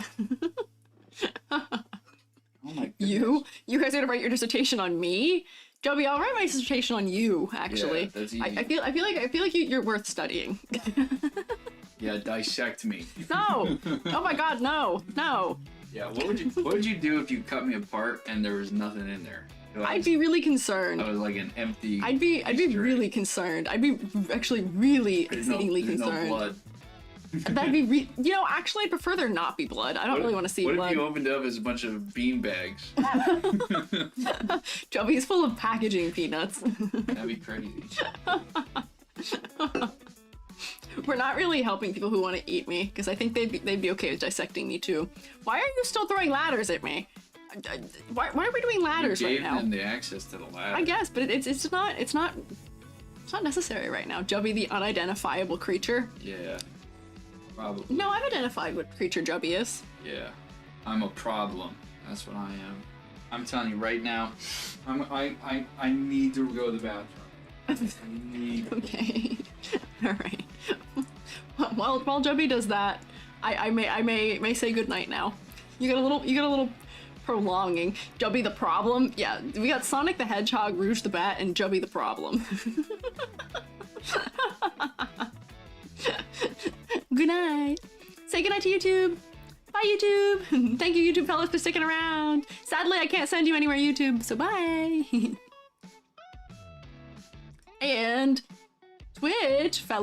Oh my goodness.
You guys are gonna write your dissertation on me? Joby, I'll write my dissertation on you, actually.
Yeah, that's easy.
I feel like you're worth studying.
Yeah, dissect me.
No! Oh my god, no!
Yeah, what would you do if you cut me apart and there was nothing in there?
I'd be really concerned.
I was like an empty.
I'd be really concerned. I'd be actually really exceedingly concerned.
No blood.
That'd be actually I'd prefer there not be blood. I don't really want to see blood.
What if you opened up as a bunch of bean bags?
Joby's full of packaging peanuts.
That'd be crazy.
We're not really helping people who want to eat me, because I think they'd be okay with dissecting me too. Why are you still throwing ladders at me? Why are we doing ladders right now?
You gave them the access to the ladder.
I guess, but it's not necessary right now. Jubby, the unidentifiable creature.
Yeah. Probably.
No, I've identified what creature Jubby is.
Yeah, I'm a problem. That's what I am. I'm telling you right now, I need to go to the bathroom. I need.
Okay. All right. While Jubby does that, I may say goodnight now. You got a little prolonging. Jubby the problem. Yeah, we got Sonic the Hedgehog, Rouge the Bat, and Jubby the problem. Good night. Say goodnight to YouTube. Bye, YouTube. Thank you, YouTube fellas, for sticking around. Sadly, I can't send you anywhere, YouTube, so bye. And Twitch fellas.